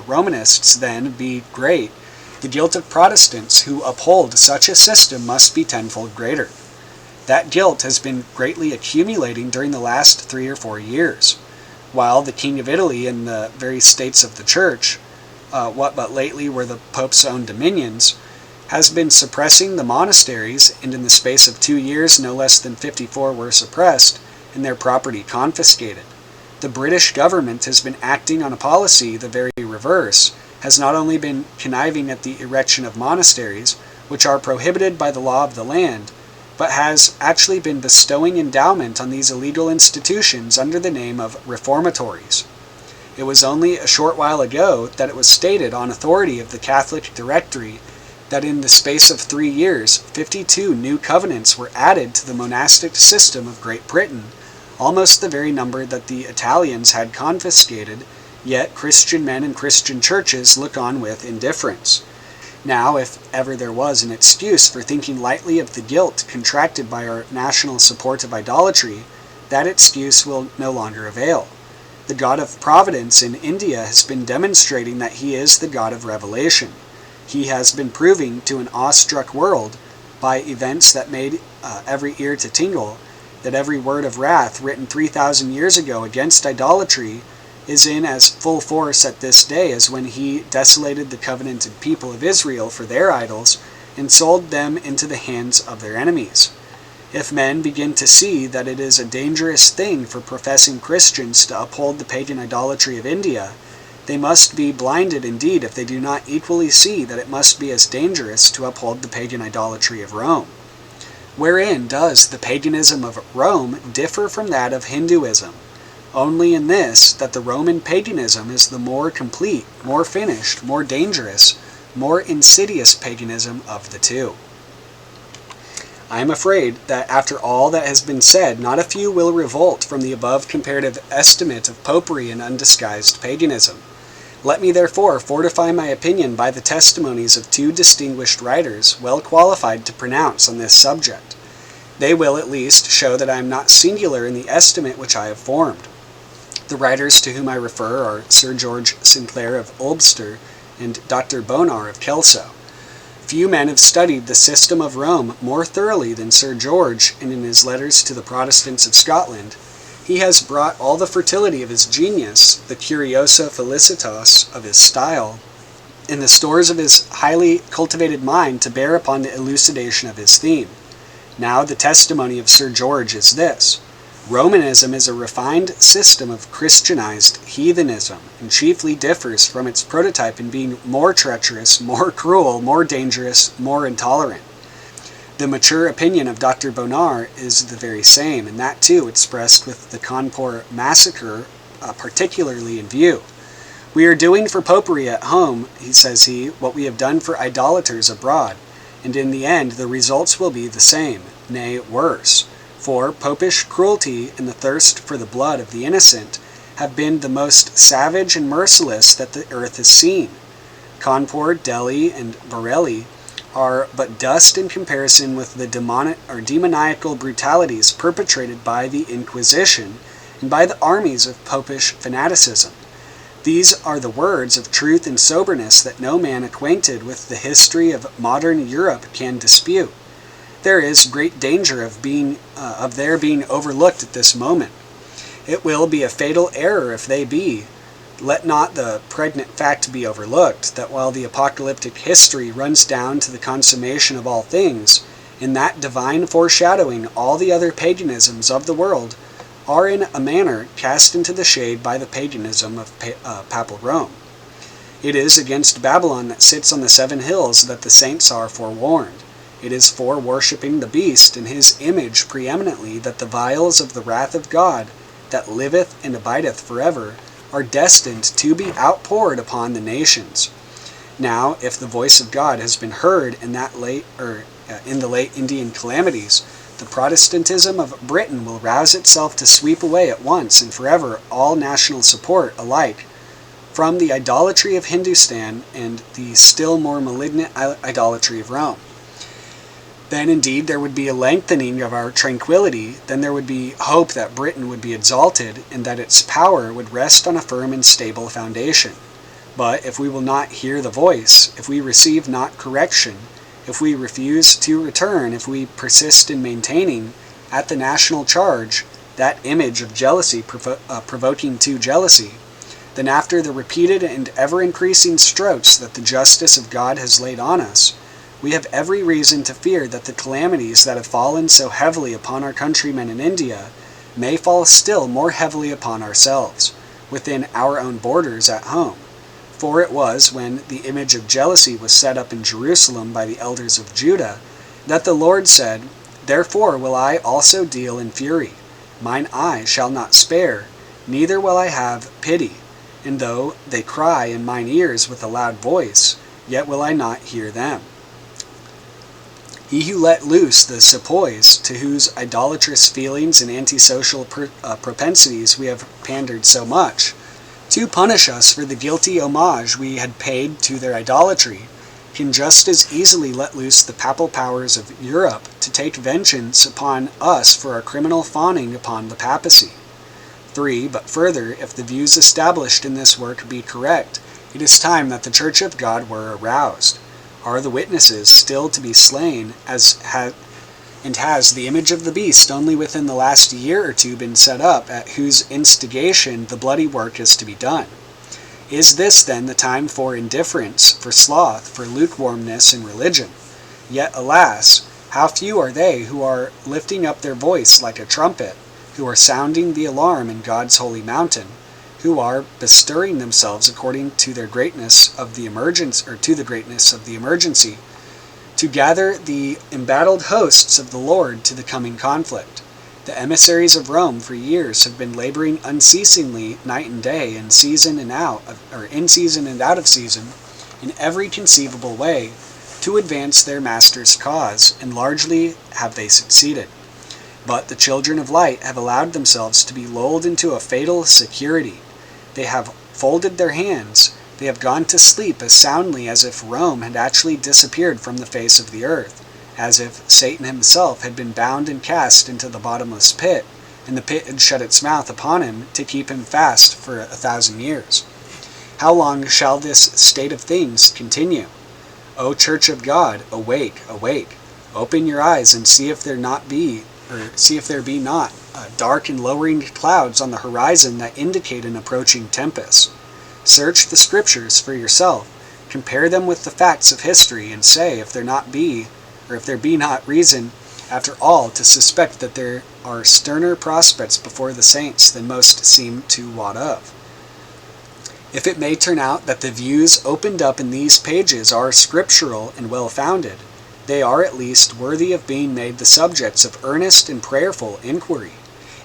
Speaker 2: Romanists, then, be great, the guilt of Protestants who uphold such a system must be tenfold greater. That guilt has been greatly accumulating during the last 3 or 4 years, while the King of Italy and the very states of the Church, what but lately were the Pope's own dominions, has been suppressing the monasteries, and in the space of 2 years no less than 54 were suppressed, and their property confiscated. The British government has been acting on a policy the very reverse, has not only been conniving at the erection of monasteries, which are prohibited by the law of the land, but has actually been bestowing endowment on these illegal institutions under the name of reformatories. It was only a short while ago that it was stated on authority of the Catholic Directory that in the space of 3 years, 52 new covenants were added to the monastic system of Great Britain, almost the very number that the Italians had confiscated, yet Christian men and Christian churches look on with indifference. Now, if ever there was an excuse for thinking lightly of the guilt contracted by our national support of idolatry, that excuse will no longer avail. The God of Providence in India has been demonstrating that he is the God of revelation. He has been proving to an awestruck world, by events that made every ear to tingle, that every word of wrath written 3,000 years ago against idolatry is in as full force at this day as when he desolated the covenanted people of Israel for their idols and sold them into the hands of their enemies. If men begin to see that it is a dangerous thing for professing Christians to uphold the pagan idolatry of India, they must be blinded indeed if they do not equally see that it must be as dangerous to uphold the pagan idolatry of Rome. Wherein does the paganism of Rome differ from that of Hinduism? Only in this, that the Roman paganism is the more complete, more finished, more dangerous, more insidious paganism of the two. I am afraid that after all that has been said, not a few will revolt from the above comparative estimate of popery and undisguised paganism. Let me therefore fortify my opinion by the testimonies of 2 distinguished writers, well qualified to pronounce on this subject. They will at least show that I am not singular in the estimate which I have formed. The writers to whom I refer are Sir George Sinclair of Ulster and Dr. Bonar of Kelso. Few men have studied the system of Rome more thoroughly than Sir George, and in his letters to the Protestants of Scotland, he has brought all the fertility of his genius, the curiosa felicitas of his style, and the stores of his highly cultivated mind to bear upon the elucidation of his theme. Now the testimony of Sir George is this: Romanism is a refined system of Christianized heathenism, and chiefly differs from its prototype in being more treacherous, more cruel, more dangerous, more intolerant. The mature opinion of Dr. Bonar is the very same, and that too expressed with the Cawnpore massacre particularly in view. We are doing for popery at home, says he, what we have done for idolaters abroad, and in the end the results will be the same, nay, worse. For popish cruelty and the thirst for the blood of the innocent have been the most savage and merciless that the earth has seen. Cawnpore, Delhi, and Bareilly are but dust in comparison with the demoniacal brutalities perpetrated by the Inquisition and by the armies of popish fanaticism. These are the words of truth and soberness that no man acquainted with the history of modern Europe can dispute. There is great danger of their being overlooked at this moment. It will be a fatal error if they be. Let not the pregnant fact be overlooked, that while the apocalyptic history runs down to the consummation of all things, in that divine foreshadowing all the other paganisms of the world are in a manner cast into the shade by the paganism of Papal Rome. It is against Babylon that sits on the 7 hills that the saints are forewarned. It is for worshipping the beast in his image preeminently that the vials of the wrath of God, that liveth and abideth forever, are destined to be outpoured upon the nations. Now, if the voice of God has been heard in the late Indian calamities, the Protestantism of Britain will rouse itself to sweep away at once and forever all national support alike from the idolatry of Hindustan and the still more malignant idolatry of Rome. Then indeed there would be a lengthening of our tranquility, then there would be hope that Britain would be exalted, and that its power would rest on a firm and stable foundation. But if we will not hear the voice, if we receive not correction, if we refuse to return, if we persist in maintaining, at the national charge, that image of jealousy provoking to jealousy, then after the repeated and ever-increasing strokes that the justice of God has laid on us, we have every reason to fear that the calamities that have fallen so heavily upon our countrymen in India may fall still more heavily upon ourselves, within our own borders at home. For it was when the image of jealousy was set up in Jerusalem by the elders of Judah, that the Lord said, Therefore will I also deal in fury. Mine eye shall not spare, neither will I have pity. And though they cry in mine ears with a loud voice, yet will I not hear them. He who let loose the sepoys, to whose idolatrous feelings and antisocial propensities we have pandered so much, to punish us for the guilty homage we had paid to their idolatry, can just as easily let loose the papal powers of Europe to take vengeance upon us for our criminal fawning upon the papacy. 3. But further, if the views established in this work be correct, it is time that the Church of God were aroused. Are the witnesses still to be slain, has the image of the beast only within the last year or two been set up, at whose instigation the bloody work is to be done? Is this then the time for indifference, for sloth, for lukewarmness in religion? Yet, alas, how few are they who are lifting up their voice like a trumpet, who are sounding the alarm in God's holy mountain, who are bestirring themselves according to their greatness of the emergency, to gather the embattled hosts of the Lord to the coming conflict. The emissaries of Rome for years have been laboring unceasingly night and day, in season and out of season, in every conceivable way, to advance their master's cause, and largely have they succeeded. But the children of light have allowed themselves to be lulled into a fatal security. They have folded their hands. They have gone to sleep as soundly as if Rome had actually disappeared from the face of the earth, as if Satan himself had been bound and cast into the bottomless pit, and the pit had shut its mouth upon him to keep him fast for 1,000 years. How long shall this state of things continue? O Church of God, awake, awake! Open your eyes and see if there be not dark and lowering clouds on the horizon that indicate an approaching tempest. Search the Scriptures for yourself, compare them with the facts of history, and say if there be not reason, after all, to suspect that there are sterner prospects before the saints than most seem to wot of. If it may turn out that the views opened up in these pages are scriptural and well-founded, they are at least worthy of being made the subjects of earnest and prayerful inquiry.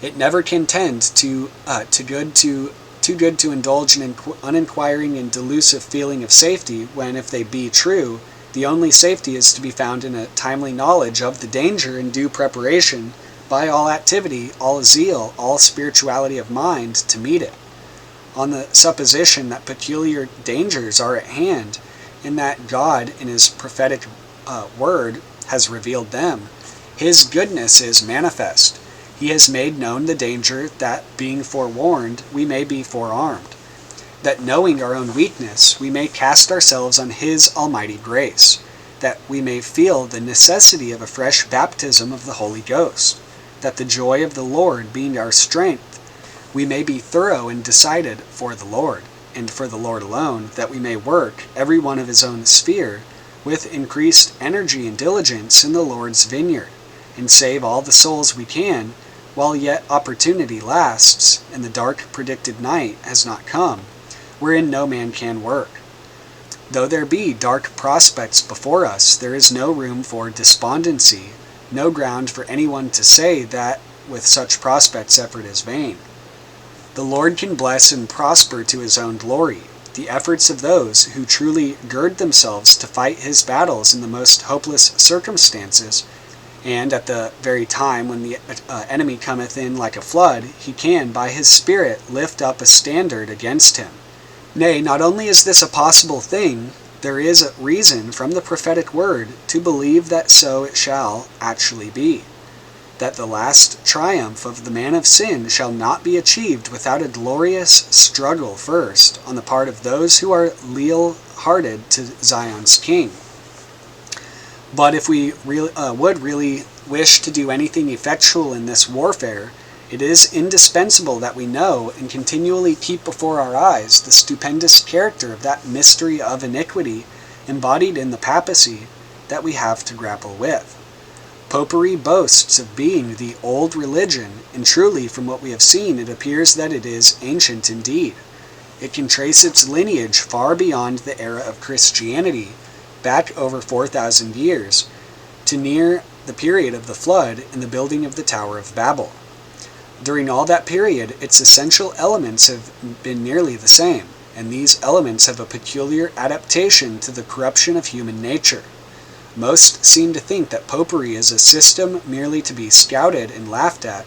Speaker 2: It never can tend too good to indulge in uninquiring and delusive feeling of safety, when, if they be true, the only safety is to be found in a timely knowledge of the danger and due preparation, by all activity, all zeal, all spirituality of mind, to meet it. On the supposition that peculiar dangers are at hand, and that God, in His prophetic word, has revealed them, His goodness is manifest. He has made known the danger, that, being forewarned, we may be forearmed, that, knowing our own weakness, we may cast ourselves on His almighty grace, that we may feel the necessity of a fresh baptism of the Holy Ghost, that the joy of the Lord being our strength, we may be thorough and decided for the Lord, and for the Lord alone, that we may work, every one of his own sphere, with increased energy and diligence in the Lord's vineyard, and save all the souls we can, while yet opportunity lasts, and the dark predicted night has not come, wherein no man can work. Though there be dark prospects before us, there is no room for despondency, no ground for anyone to say that with such prospects effort is vain. The Lord can bless and prosper to His own glory the efforts of those who truly gird themselves to fight His battles in the most hopeless circumstances, and at the very time when the enemy cometh in like a flood, He can by His Spirit lift up a standard against him. Nay, not only is this a possible thing, there is a reason from the prophetic word to believe that so it shall actually be, that the last triumph of the man of sin shall not be achieved without a glorious struggle first on the part of those who are leal-hearted to Zion's king. But if we would really wish to do anything effectual in this warfare, it is indispensable that we know and continually keep before our eyes the stupendous character of that mystery of iniquity embodied in the papacy that we have to grapple with. Popery boasts of being the old religion, and truly from what we have seen it appears that it is ancient indeed. It can trace its lineage far beyond the era of Christianity, back over 4,000 years, to near the period of the flood and the building of the Tower of Babel. During all that period, its essential elements have been nearly the same, and these elements have a peculiar adaptation to the corruption of human nature. Most seem to think that popery is a system merely to be scouted and laughed at,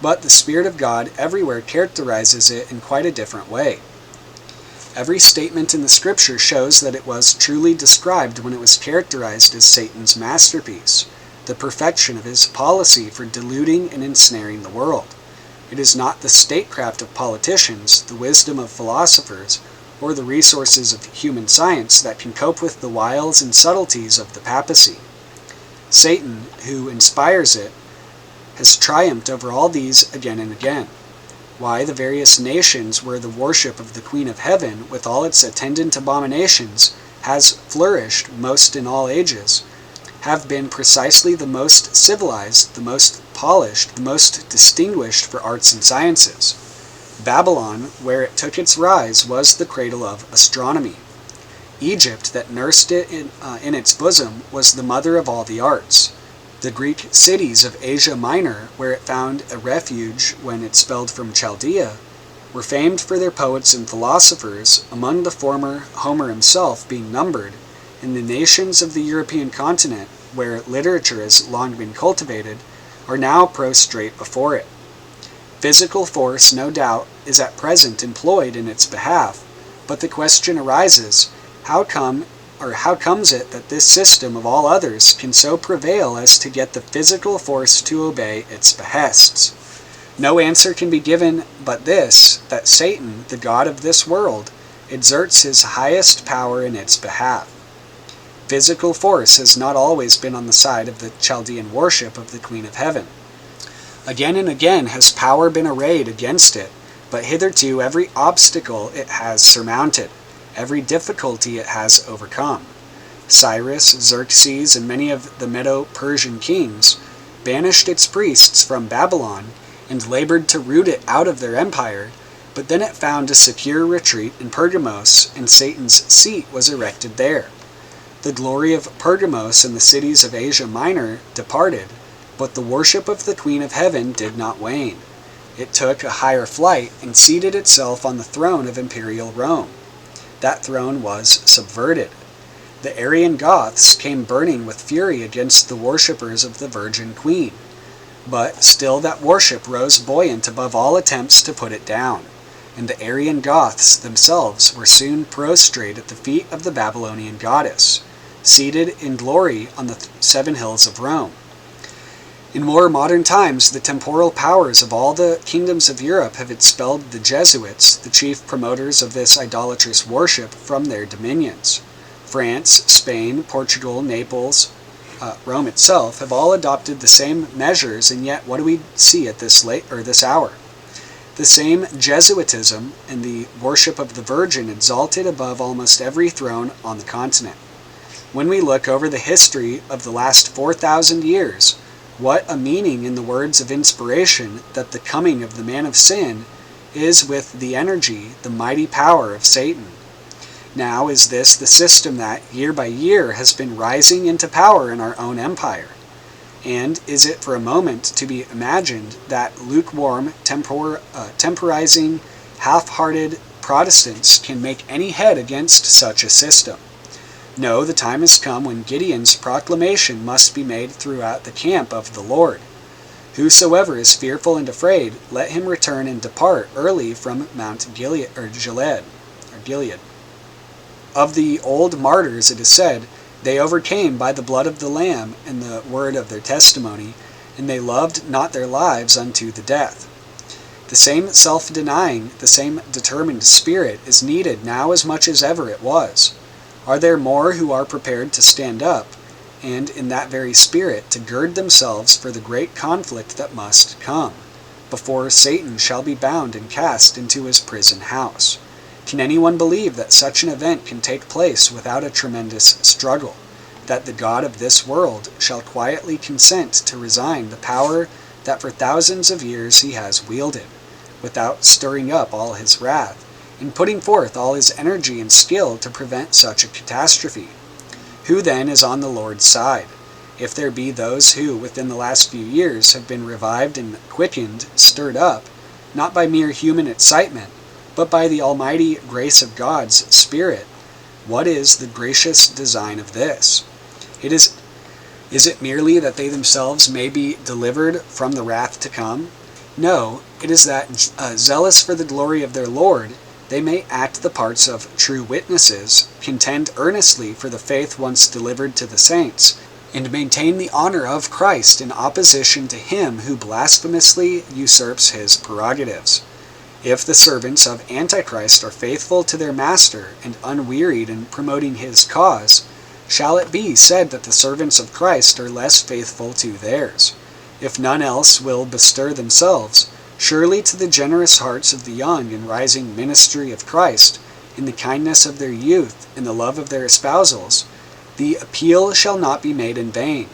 Speaker 2: but the Spirit of God everywhere characterizes it in quite a different way. Every statement in the Scripture shows that it was truly described when it was characterized as Satan's masterpiece, the perfection of his policy for deluding and ensnaring the world. It is not the statecraft of politicians, the wisdom of philosophers, or the resources of human science that can cope with the wiles and subtleties of the papacy. Satan, who inspires it, has triumphed over all these again and again. Why the various nations where the worship of the Queen of Heaven, with all its attendant abominations, has flourished most in all ages, have been precisely the most civilized, the most polished, the most distinguished for arts and sciences. Babylon, where it took its rise, was the cradle of astronomy. Egypt, that nursed it in its bosom, was the mother of all the arts. The Greek cities of Asia Minor, where it found a refuge when it expelled from Chaldea, were famed for their poets and philosophers, among the former Homer himself being numbered, and the nations of the European continent, where literature has long been cultivated, are now prostrate before it. Physical force, no doubt, is at present employed in its behalf, but the question arises, how comes it that this system of all others can so prevail as to get the physical force to obey its behests? No answer can be given but this, that Satan, the god of this world, exerts his highest power in its behalf. Physical force has not always been on the side of the Chaldean worship of the Queen of Heaven. Again and again has power been arrayed against it, but hitherto every obstacle it has surmounted, every difficulty it has overcome. Cyrus, Xerxes, and many of the Medo-Persian kings banished its priests from Babylon and labored to root it out of their empire, but then it found a secure retreat in Pergamos, and Satan's seat was erected there. The glory of Pergamos and the cities of Asia Minor departed, but the worship of the Queen of Heaven did not wane. It took a higher flight and seated itself on the throne of imperial Rome. That throne was subverted. The Arian Goths came burning with fury against the worshippers of the Virgin Queen, but still that worship rose buoyant above all attempts to put it down, and the Arian Goths themselves were soon prostrate at the feet of the Babylonian goddess, seated in glory on the 7 hills of Rome. In more modern times, the temporal powers of all the kingdoms of Europe have expelled the Jesuits, the chief promoters of this idolatrous worship, from their dominions. France, Spain, Portugal, Naples, Rome itself have all adopted the same measures, and yet what do we see at this hour? The same Jesuitism and the worship of the Virgin exalted above almost every throne on the continent. When we look over the history of the last 4,000 years, what a meaning in the words of inspiration that the coming of the man of sin is with the energy, the mighty power of Satan. Now is this the system that, year by year, has been rising into power in our own empire? And is it for a moment to be imagined that lukewarm, temporizing, half-hearted Protestants can make any head against such a system? No, the time has come when Gideon's proclamation must be made throughout the camp of the Lord. Whosoever is fearful and afraid, let him return and depart early from Mount Gilead. Of the old martyrs it is said, they overcame by the blood of the Lamb and the word of their testimony, and they loved not their lives unto the death. The same self-denying, the same determined spirit is needed now as much as ever it was. Are there more who are prepared to stand up, and in that very spirit to gird themselves for the great conflict that must come, before Satan shall be bound and cast into his prison house? Can anyone believe that such an event can take place without a tremendous struggle, that the God of this world shall quietly consent to resign the power that for thousands of years he has wielded, without stirring up all his wrath, and putting forth all his energy and skill to prevent such a catastrophe? Who then is on the Lord's side? If there be those who, within the last few years, have been revived and quickened, stirred up, not by mere human excitement, but by the almighty grace of God's Spirit, what is the gracious design of this? Is it merely that they themselves may be delivered from the wrath to come? No, it is that, zealous for the glory of their Lord, they may act the parts of true witnesses, contend earnestly for the faith once delivered to the saints, and maintain the honor of Christ in opposition to him who blasphemously usurps his prerogatives. If the servants of Antichrist are faithful to their master and unwearied in promoting his cause, shall it be said that the servants of Christ are less faithful to theirs? If none else will bestir themselves, surely to the generous hearts of the young and rising ministry of Christ, in the kindness of their youth, in the love of their espousals, the appeal shall not be made in vain.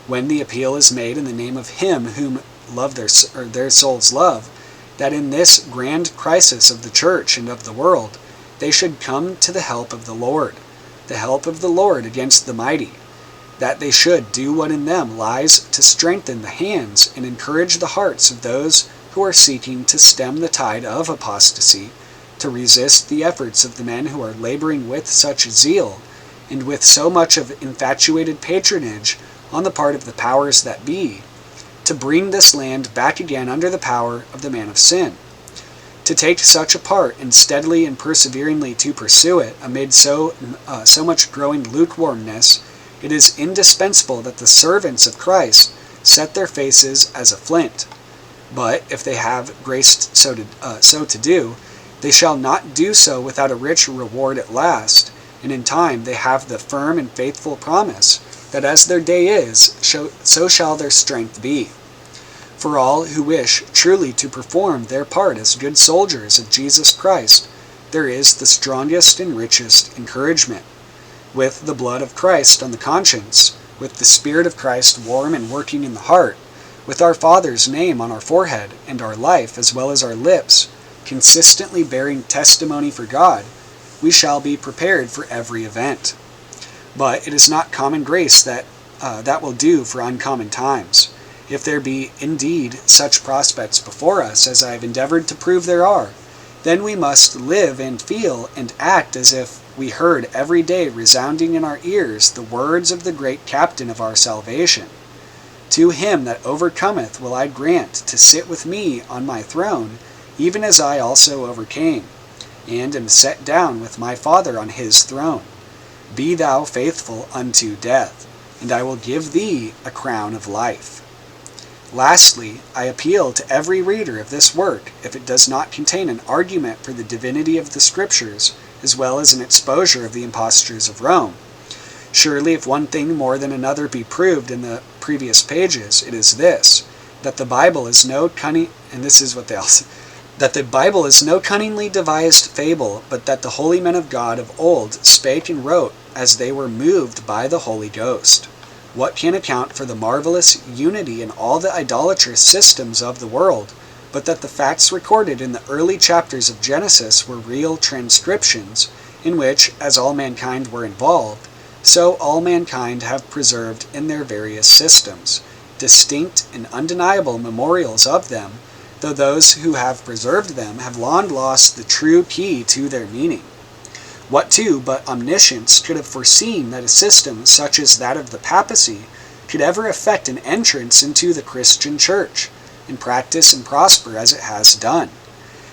Speaker 2: When the appeal is made in the name of him whom their souls love, that in this grand crisis of the church and of the world, they should come to the help of the Lord against the mighty, that they should do what in them lies to strengthen the hands and encourage the hearts of those who are seeking to stem the tide of apostasy, to resist the efforts of the men who are laboring with such zeal and with so much of infatuated patronage on the part of the powers that be, to bring this land back again under the power of the man of sin. To take such a part and steadily and perseveringly to pursue it amid so much growing lukewarmness, it is indispensable that the servants of Christ set their faces as a flint. But if they have grace so to do, they shall not do so without a rich reward at last, and in time they have the firm and faithful promise that as their day is, so shall their strength be. For all who wish truly to perform their part as good soldiers of Jesus Christ, there is the strongest and richest encouragement. With the blood of Christ on the conscience, with the Spirit of Christ warm and working in the heart, with our Father's name on our forehead and our life as well as our lips, consistently bearing testimony for God, we shall be prepared for every event. But it is not common grace that will do for uncommon times. If there be indeed such prospects before us as I have endeavored to prove there are, then we must live and feel and act as if we heard every day resounding in our ears the words of the great captain of our salvation. To him that overcometh will I grant to sit with me on my throne, even as I also overcame, and am set down with my Father on his throne. Be thou faithful unto death, and I will give thee a crown of life. Lastly, I appeal to every reader of this work, if it does not contain an argument for the divinity of the Scriptures, as well as an exposure of the impostures of Rome. Surely if one thing more than another be proved in the previous pages, it is this, that the Bible is no cunningly devised fable, but that the holy men of God of old spake and wrote as they were moved by the Holy Ghost. What can account for the marvelous unity in all the idolatrous systems of the world, but that the facts recorded in the early chapters of Genesis were real transcriptions, in which, as all mankind were involved, so all mankind have preserved in their various systems, distinct and undeniable memorials of them, though those who have preserved them have long lost the true key to their meaning. What too but omniscience could have foreseen that a system such as that of the papacy could ever effect an entrance into the Christian church, and practice and prosper as it has done?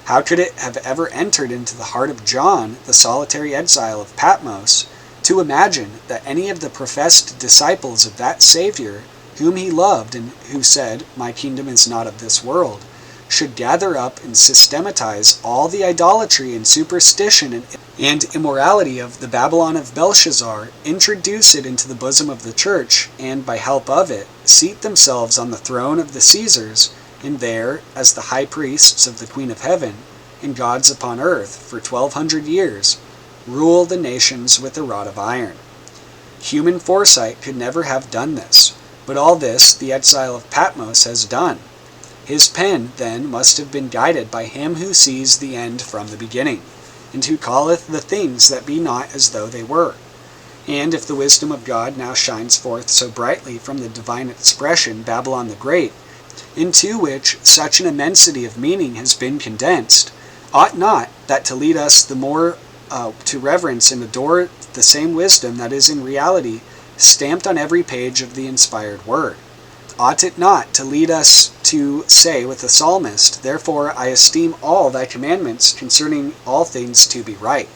Speaker 2: How could it have ever entered into the heart of John, the solitary exile of Patmos, to imagine that any of the professed disciples of that Savior, whom he loved and who said, "My kingdom is not of this world," should gather up and systematize all the idolatry and superstition and immorality of the Babylon of Belshazzar, introduce it into the bosom of the church, and by help of it, seat themselves on the throne of the Caesars, and there, as the high priests of the Queen of Heaven, and gods upon earth, for 1200 years, rule the nations with a rod of iron. Human foresight could never have done this, but all this the exile of Patmos has done. His pen, then, must have been guided by him who sees the end from the beginning, and who calleth the things that be not as though they were. And if the wisdom of God now shines forth so brightly from the divine expression Babylon the Great, into which such an immensity of meaning has been condensed, ought not that to lead us the more to reverence and adore the same wisdom that is in reality stamped on every page of the inspired word? Ought it not to lead us to say with the psalmist, "Therefore I esteem all thy commandments concerning all things to be right"?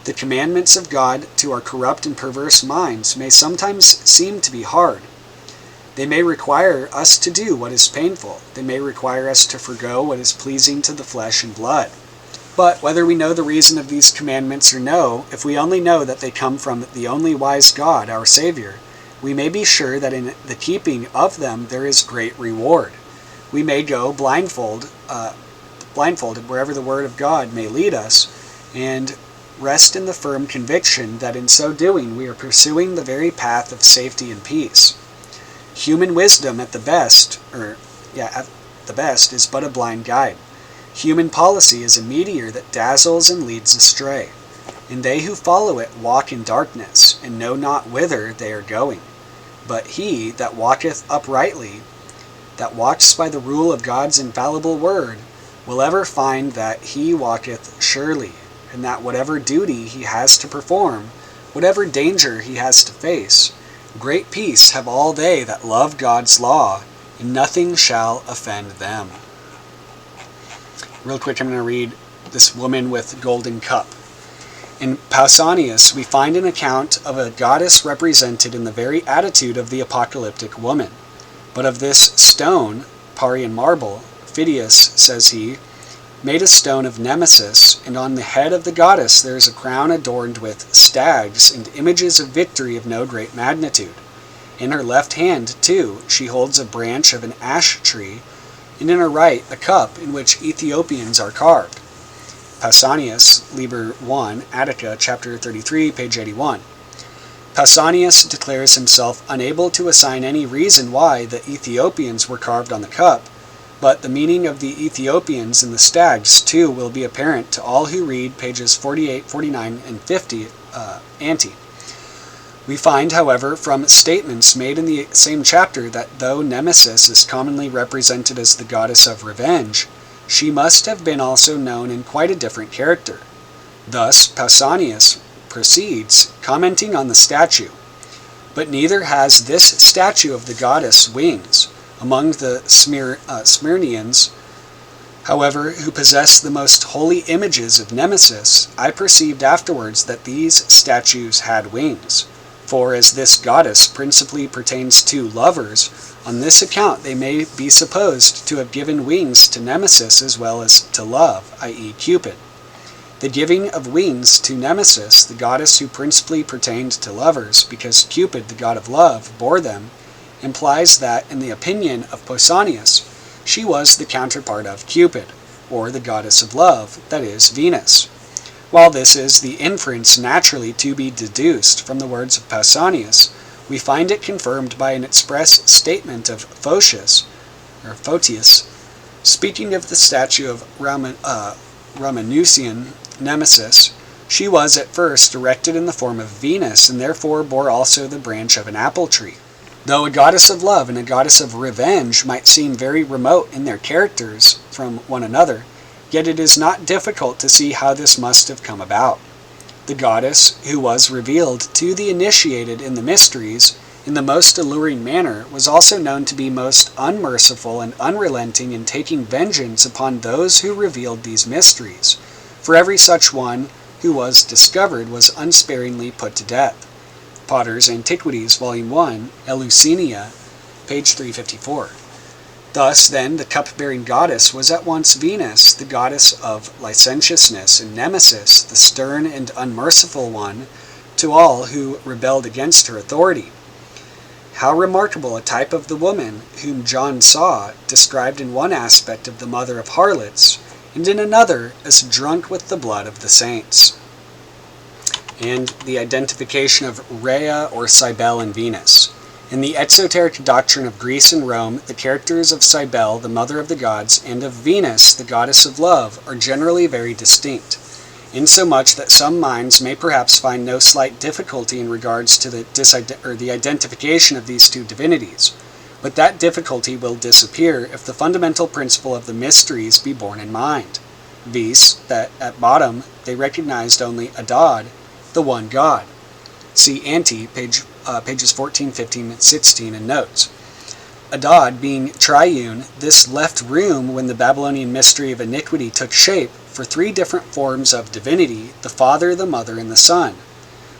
Speaker 2: The commandments of God to our corrupt and perverse minds may sometimes seem to be hard. They may require us to do what is painful. They may require us to forego what is pleasing to the flesh and blood. But whether we know the reason of these commandments or no, if we only know that they come from the only wise God, our Savior, we may be sure that in the keeping of them there is great reward. We may go blindfolded wherever the Word of God may lead us, and rest in the firm conviction that in so doing we are pursuing the very path of safety and peace. Human wisdom at the best is but a blind guide. Human policy is a meteor that dazzles and leads astray, and they who follow it walk in darkness, and know not whither they are going. But he that walketh uprightly, that walks by the rule of God's infallible word, will ever find that he walketh surely, and that whatever duty he has to perform, whatever danger he has to face, great peace have all they that love God's law, and nothing shall offend them. Real quick, I'm going to read this woman with golden cup. In Pausanias, we find an account of a goddess represented in the very attitude of the apocalyptic woman. But of this stone, Parian marble, Phidias, says he, made a stone of Nemesis, and on the head of the goddess there is a crown adorned with stags and images of victory of no great magnitude. In her left hand, too, she holds a branch of an ash tree, and in her right a cup in which Ethiopians are carved. Pausanias, Liber 1, Attica, chapter 33, page 81. Pausanias declares himself unable to assign any reason why the Ethiopians were carved on the cup, but the meaning of the Ethiopians and the stags, too, will be apparent to all who read pages 48, 49, and 50 ante. We find, however, from statements made in the same chapter that though Nemesis is commonly represented as the goddess of revenge, she must have been also known in quite a different character. Thus, Pausanias proceeds, commenting on the statue. But neither has this statue of the goddess wings. Among the Smyrnians, however, who possess the most holy images of Nemesis, I perceived afterwards that these statues had wings. For as this goddess principally pertains to lovers, on this account they may be supposed to have given wings to Nemesis as well as to love, i.e. Cupid. The giving of wings to Nemesis, the goddess who principally pertained to lovers, because Cupid, the god of love, bore them, implies that, in the opinion of Pausanias, she was the counterpart of Cupid, or the goddess of love, that is, Venus. While this is the inference naturally to be deduced from the words of Pausanias, we find it confirmed by an express statement of Photius, speaking of the statue of Ramanusian Nemesis. She was at first erected in the form of Venus, and therefore bore also the branch of an apple tree. Though a goddess of love and a goddess of revenge might seem very remote in their characters from one another, yet it is not difficult to see how this must have come about. The goddess, who was revealed to the initiated in the mysteries, in the most alluring manner, was also known to be most unmerciful and unrelenting in taking vengeance upon those who revealed these mysteries, for every such one who was discovered was unsparingly put to death. Potter's Antiquities, Volume 1, Eleusinian, page 354. Thus, then, the cup-bearing goddess was at once Venus, the goddess of licentiousness, and Nemesis, the stern and unmerciful one, to all who rebelled against her authority. How remarkable a type of the woman whom John saw, described in one aspect of the mother of harlots, and in another as drunk with the blood of the saints. And the identification of Rhea or Cybele and Venus. In the exoteric doctrine of Greece and Rome, the characters of Cybele, the mother of the gods, and of Venus, the goddess of love, are generally very distinct, insomuch that some minds may perhaps find no slight difficulty in regards to the identification of these two divinities, but that difficulty will disappear if the fundamental principle of the mysteries be borne in mind, viz., that at bottom they recognized only Adad, the one God. See Ante, pages 14, 15, and 16 in notes. Adad being triune, this left room when the Babylonian mystery of iniquity took shape for three different forms of divinity, the Father, the Mother, and the Son.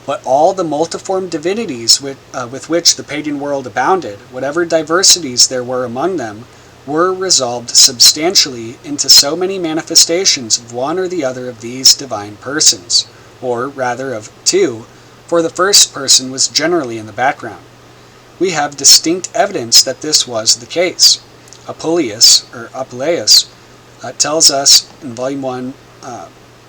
Speaker 2: But all the multiform divinities with which the pagan world abounded, whatever diversities there were among them, were resolved substantially into so many manifestations of one or the other of these divine persons, or rather of two, for the first person was generally in the background. We have distinct evidence that this was the case. Apuleius tells us in Volume 1,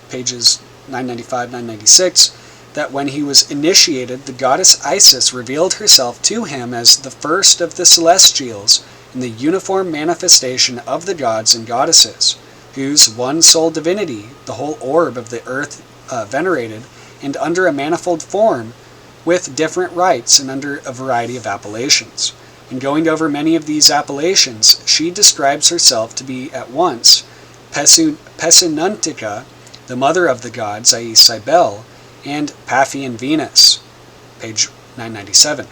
Speaker 2: pages 995-996, that when he was initiated, the goddess Isis revealed herself to him as the first of the celestials in the uniform manifestation of the gods and goddesses, whose one sole divinity, the whole orb of the earth venerated, and under a manifold form, with different rites and under a variety of appellations. In going over many of these appellations, she describes herself to be at once Pesinuntica, the mother of the gods, i.e. Cybele, and Paphian Venus, page 997.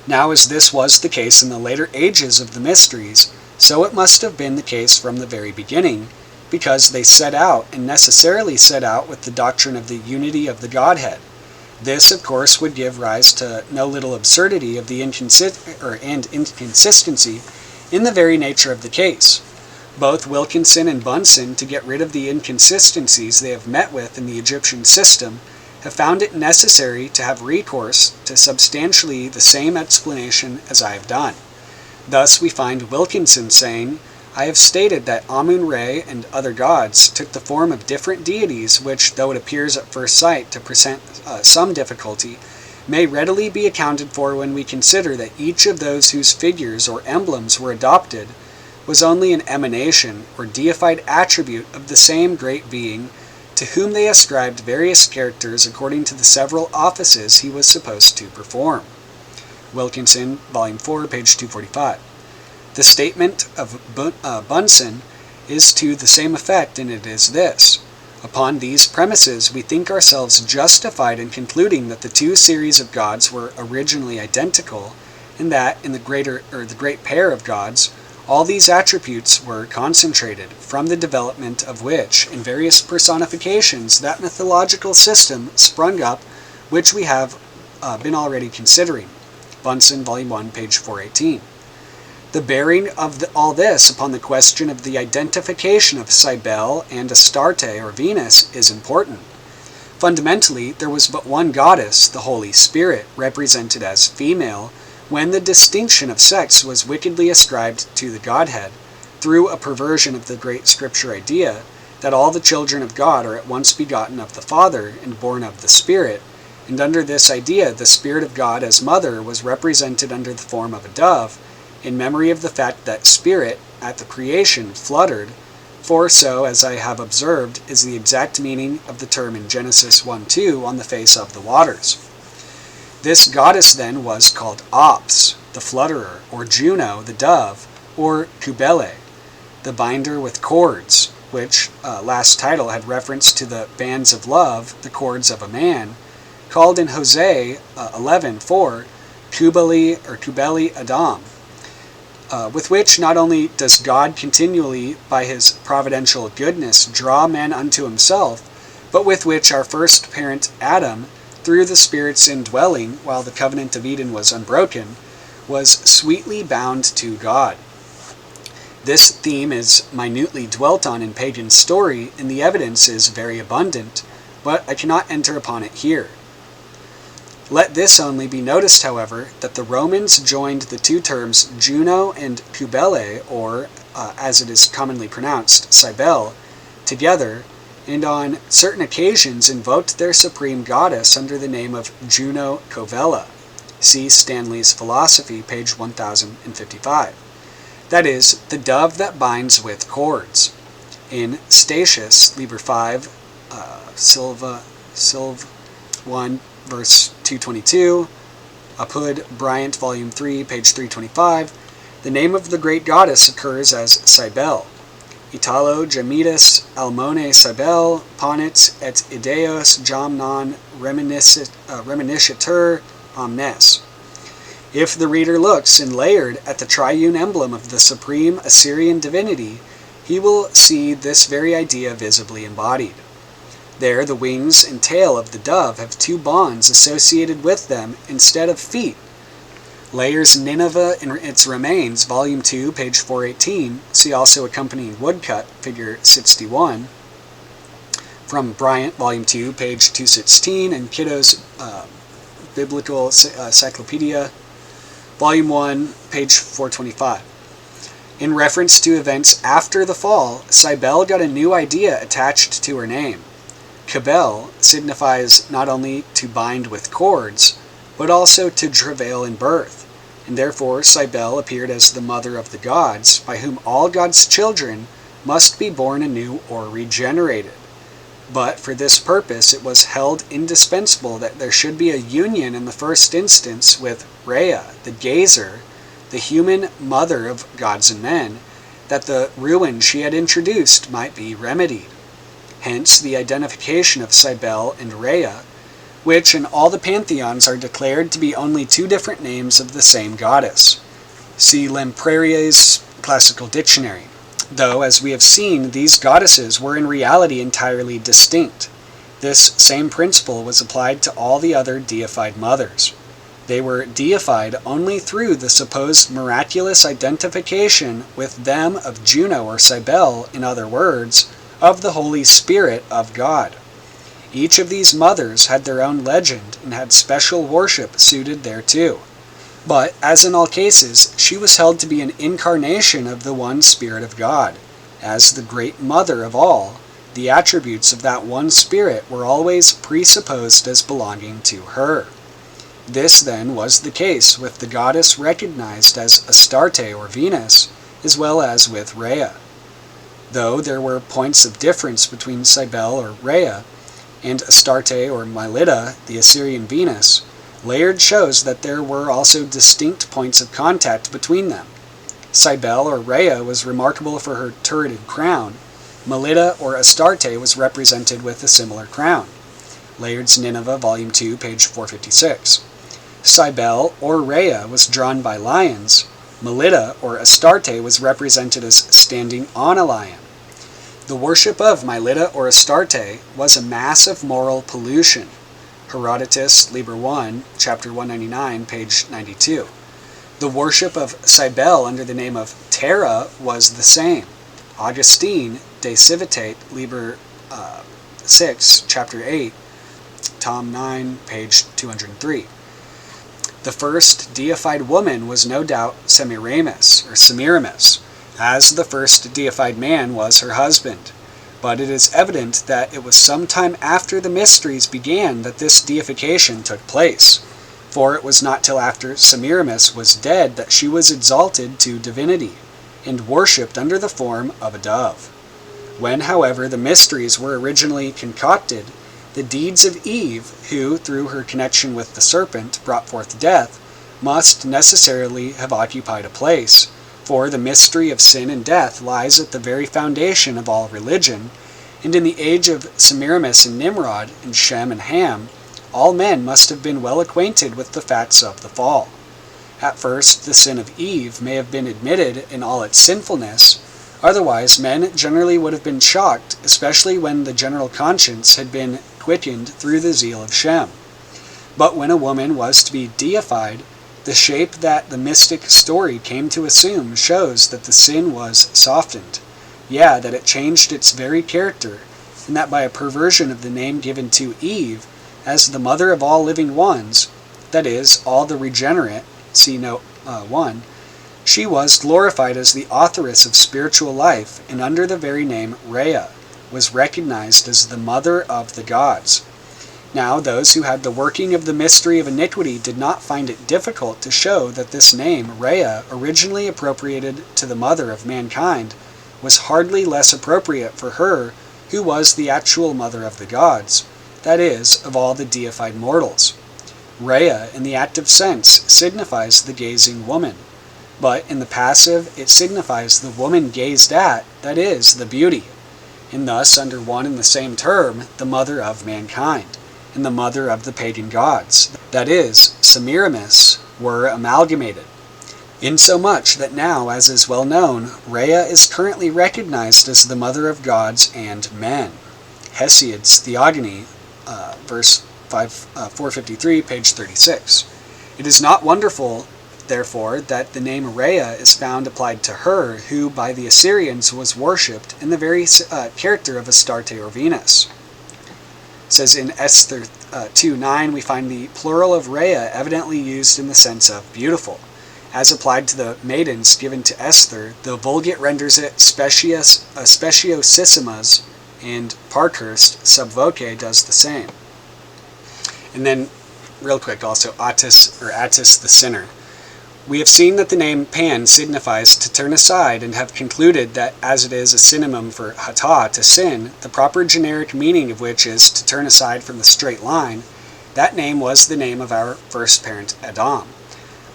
Speaker 2: Now, as this was the case in the later ages of the mysteries, so it must have been the case from the very beginning, because they set out, and necessarily set out, with the doctrine of the unity of the Godhead. This, of course, would give rise to no little absurdity of the inconsistency in the very nature of the case. Both Wilkinson and Bunsen, to get rid of the inconsistencies they have met with in the Egyptian system, have found it necessary to have recourse to substantially the same explanation as I have done. Thus we find Wilkinson saying, "I have stated that Amun-Re and other gods took the form of different deities which, though it appears at first sight to present some difficulty, may readily be accounted for when we consider that each of those whose figures or emblems were adopted was only an emanation or deified attribute of the same great being, to whom they ascribed various characters according to the several offices he was supposed to perform." Wilkinson, Volume 4, page 245. The statement of Bunsen is to the same effect, and it is this: upon these premises, we think ourselves justified in concluding that the two series of gods were originally identical, and that in the great pair of gods, all these attributes were concentrated, from the development of which, in various personifications, that mythological system sprung up which we have been already considering. Bunsen, Volume 1, page 418. The bearing of all this upon the question of the identification of Cybele and Astarte or Venus is important. Fundamentally, there was but one goddess, the Holy Spirit, represented as female, when the distinction of sex was wickedly ascribed to the Godhead, through a perversion of the great Scripture idea that all the children of God are at once begotten of the Father and born of the Spirit, and under this idea the Spirit of God as mother was represented under the form of a dove, in memory of the fact that spirit, at the creation, fluttered, for so, as I have observed, is the exact meaning of the term in Genesis 1:2 on the face of the waters. This goddess then was called Ops, the flutterer, or Juno, the dove, or Cybele, the binder with cords, which last title had reference to the bands of love, the cords of a man, called in Hosea 11:4, Kubali Adam, with which not only does God continually, by his providential goodness, draw men unto himself, but with which our first parent Adam, through the Spirit's indwelling, while the covenant of Eden was unbroken, was sweetly bound to God. This theme is minutely dwelt on in pagan story, and the evidence is very abundant, but I cannot enter upon it here. Let this only be noticed, however, that the Romans joined the two terms Juno and Cybele, or, as it is commonly pronounced, Cybele, together, and on certain occasions invoked their supreme goddess under the name of Juno Covella. See Stanley's Philosophy, page 1055. That is, the dove that binds with cords. In Statius, Liber 5, Silv 1, verse 222, Apud Bryant, volume 3, page 325, the name of the great goddess occurs as Cybele. Italo gemitus almone Cybele, ponit et ideos jam non reminiscitur omnes. If the reader looks in Layard at the triune emblem of the supreme Assyrian divinity, he will see this very idea visibly embodied. There, the wings and tail of the dove have two bonds associated with them instead of feet. Layard's Nineveh and its Remains, volume 2, page 418, see also accompanying woodcut, figure 61, from Bryant, volume 2, page 216, and Kiddo's Biblical Cyclopedia, volume 1, page 425. In reference to events after the fall, Cybele got a new idea attached to her name. Cabel signifies not only to bind with cords, but also to travail in birth, and therefore Cybele appeared as the mother of the gods, by whom all God's children must be born anew or regenerated. But for this purpose it was held indispensable that there should be a union in the first instance with Rhea, the gazer, the human mother of gods and men, that the ruin she had introduced might be remedied. Hence the identification of Cybele and Rhea, which in all the pantheons are declared to be only two different names of the same goddess. See Lemprier's Classical Dictionary. Though, as we have seen, these goddesses were in reality entirely distinct. This same principle was applied to all the other deified mothers. They were deified only through the supposed miraculous identification with them of Juno or Cybele, in other words, of the Holy Spirit of God. Each of these mothers had their own legend and had special worship suited thereto. But, as in all cases, she was held to be an incarnation of the one Spirit of God. As the great mother of all, the attributes of that one Spirit were always presupposed as belonging to her. This, then, was the case with the goddess recognized as Astarte or Venus, as well as with Rhea. Though there were points of difference between Cybele or Rhea and Astarte or Mylitta, the Assyrian Venus, Layard shows that there were also distinct points of contact between them. Cybele or Rhea was remarkable for her turreted crown. Mylitta or Astarte was represented with a similar crown. Layard's Nineveh, volume 2, page 456. Cybele or Rhea was drawn by lions. Mylitta or Astarte was represented as standing on a lion. The worship of Mylitta or Astarte was a mass of moral pollution. Herodotus, Liber 1, chapter 199, page 92. The worship of Cybele under the name of Terra was the same. Augustine, De Civitate, Liber 6, chapter 8, tom 9, page 203. The first deified woman was no doubt Semiramis, as the first deified man was her husband. But it is evident that it was some time after the mysteries began that this deification took place, for it was not till after Semiramis was dead that she was exalted to divinity, and worshipped under the form of a dove. When, however, the mysteries were originally concocted, the deeds of Eve, who, through her connection with the serpent, brought forth death, must necessarily have occupied a place, for the mystery of sin and death lies at the very foundation of all religion, and in the age of Semiramis and Nimrod, and Shem and Ham, all men must have been well acquainted with the facts of the fall. At first, the sin of Eve may have been admitted in all its sinfulness. Otherwise, men generally would have been shocked, especially when the general conscience had been quickened through the zeal of Shem. But when a woman was to be deified, the shape that the mystic story came to assume shows that the sin was softened. Yeah, that it changed its very character, and that by a perversion of the name given to Eve, as the mother of all living ones, that is, all the regenerate, see note 1, she was glorified as the authoress of spiritual life, and under the very name Rhea, was recognized as the mother of the gods. Now, those who had the working of the mystery of iniquity did not find it difficult to show that this name, Rhea, originally appropriated to the mother of mankind, was hardly less appropriate for her who was the actual mother of the gods, that is, of all the deified mortals. Rhea, in the active sense, signifies the gazing woman, but in the passive it signifies the woman gazed at, that is, the beauty, and thus, under one and the same term, the mother of mankind, and the mother of the pagan gods, that is, Semiramis, were amalgamated, insomuch that now, as is well known, Rhea is currently recognized as the mother of gods and men. Hesiod's Theogony, verse 453, page 36. It is not wonderful, therefore, that the name Rhea is found applied to her, who by the Assyrians was worshipped in the very character of Astarte or Venus. It says in Esther 2:9, we find the plural of Rhea evidently used in the sense of beautiful. As applied to the maidens given to Esther, the Vulgate renders it speciosissimas, and Parkhurst sub voce does the same. And then, real quick, also Attis the sinner. We have seen that the name Pan signifies to turn aside, and have concluded that as it is a synonym for hata, to sin, the proper generic meaning of which is to turn aside from the straight line, that name was the name of our first parent Adam.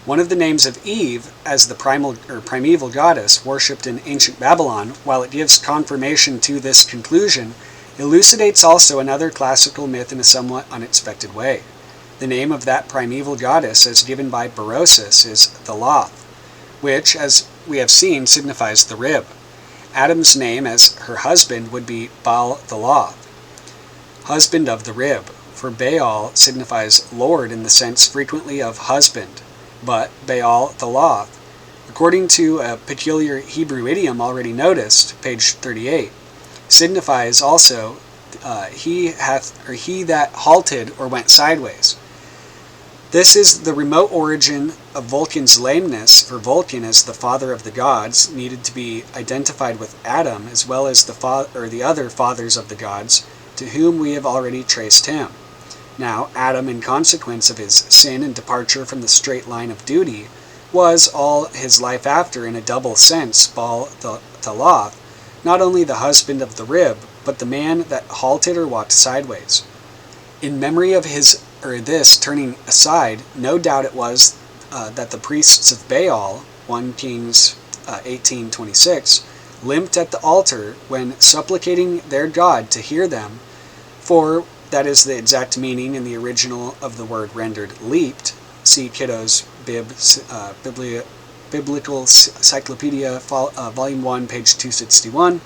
Speaker 2: One of the names of Eve, as the primeval goddess worshipped in ancient Babylon, while it gives confirmation to this conclusion, elucidates also another classical myth in a somewhat unexpected way. The name of that primeval goddess, as given by Berosus, is Thaloth, which, as we have seen, signifies the rib. Adam's name as her husband would be Baal Thaloth, husband of the rib, for Baal signifies Lord in the sense frequently of husband, but Baal Thaloth, according to a peculiar Hebrew idiom already noticed, page 38, signifies also he that halted or went sideways. This is the remote origin of Vulcan's lameness, for Vulcan, as the father of the gods, needed to be identified with Adam as well as the other fathers of the gods, to whom we have already traced him. Now, Adam, in consequence of his sin and departure from the straight line of duty, was all his life after, in a double sense, Baal Thaloth, not only the husband of the rib, but the man that halted or walked sideways. In memory of this turning aside, no doubt it was that the priests of Baal, 1 Kings 18:26, limped at the altar when supplicating their god to hear them, for that is the exact meaning in the original of the word rendered leaped. See Kiddo's Biblical Cyclopedia, Volume 1, page 261,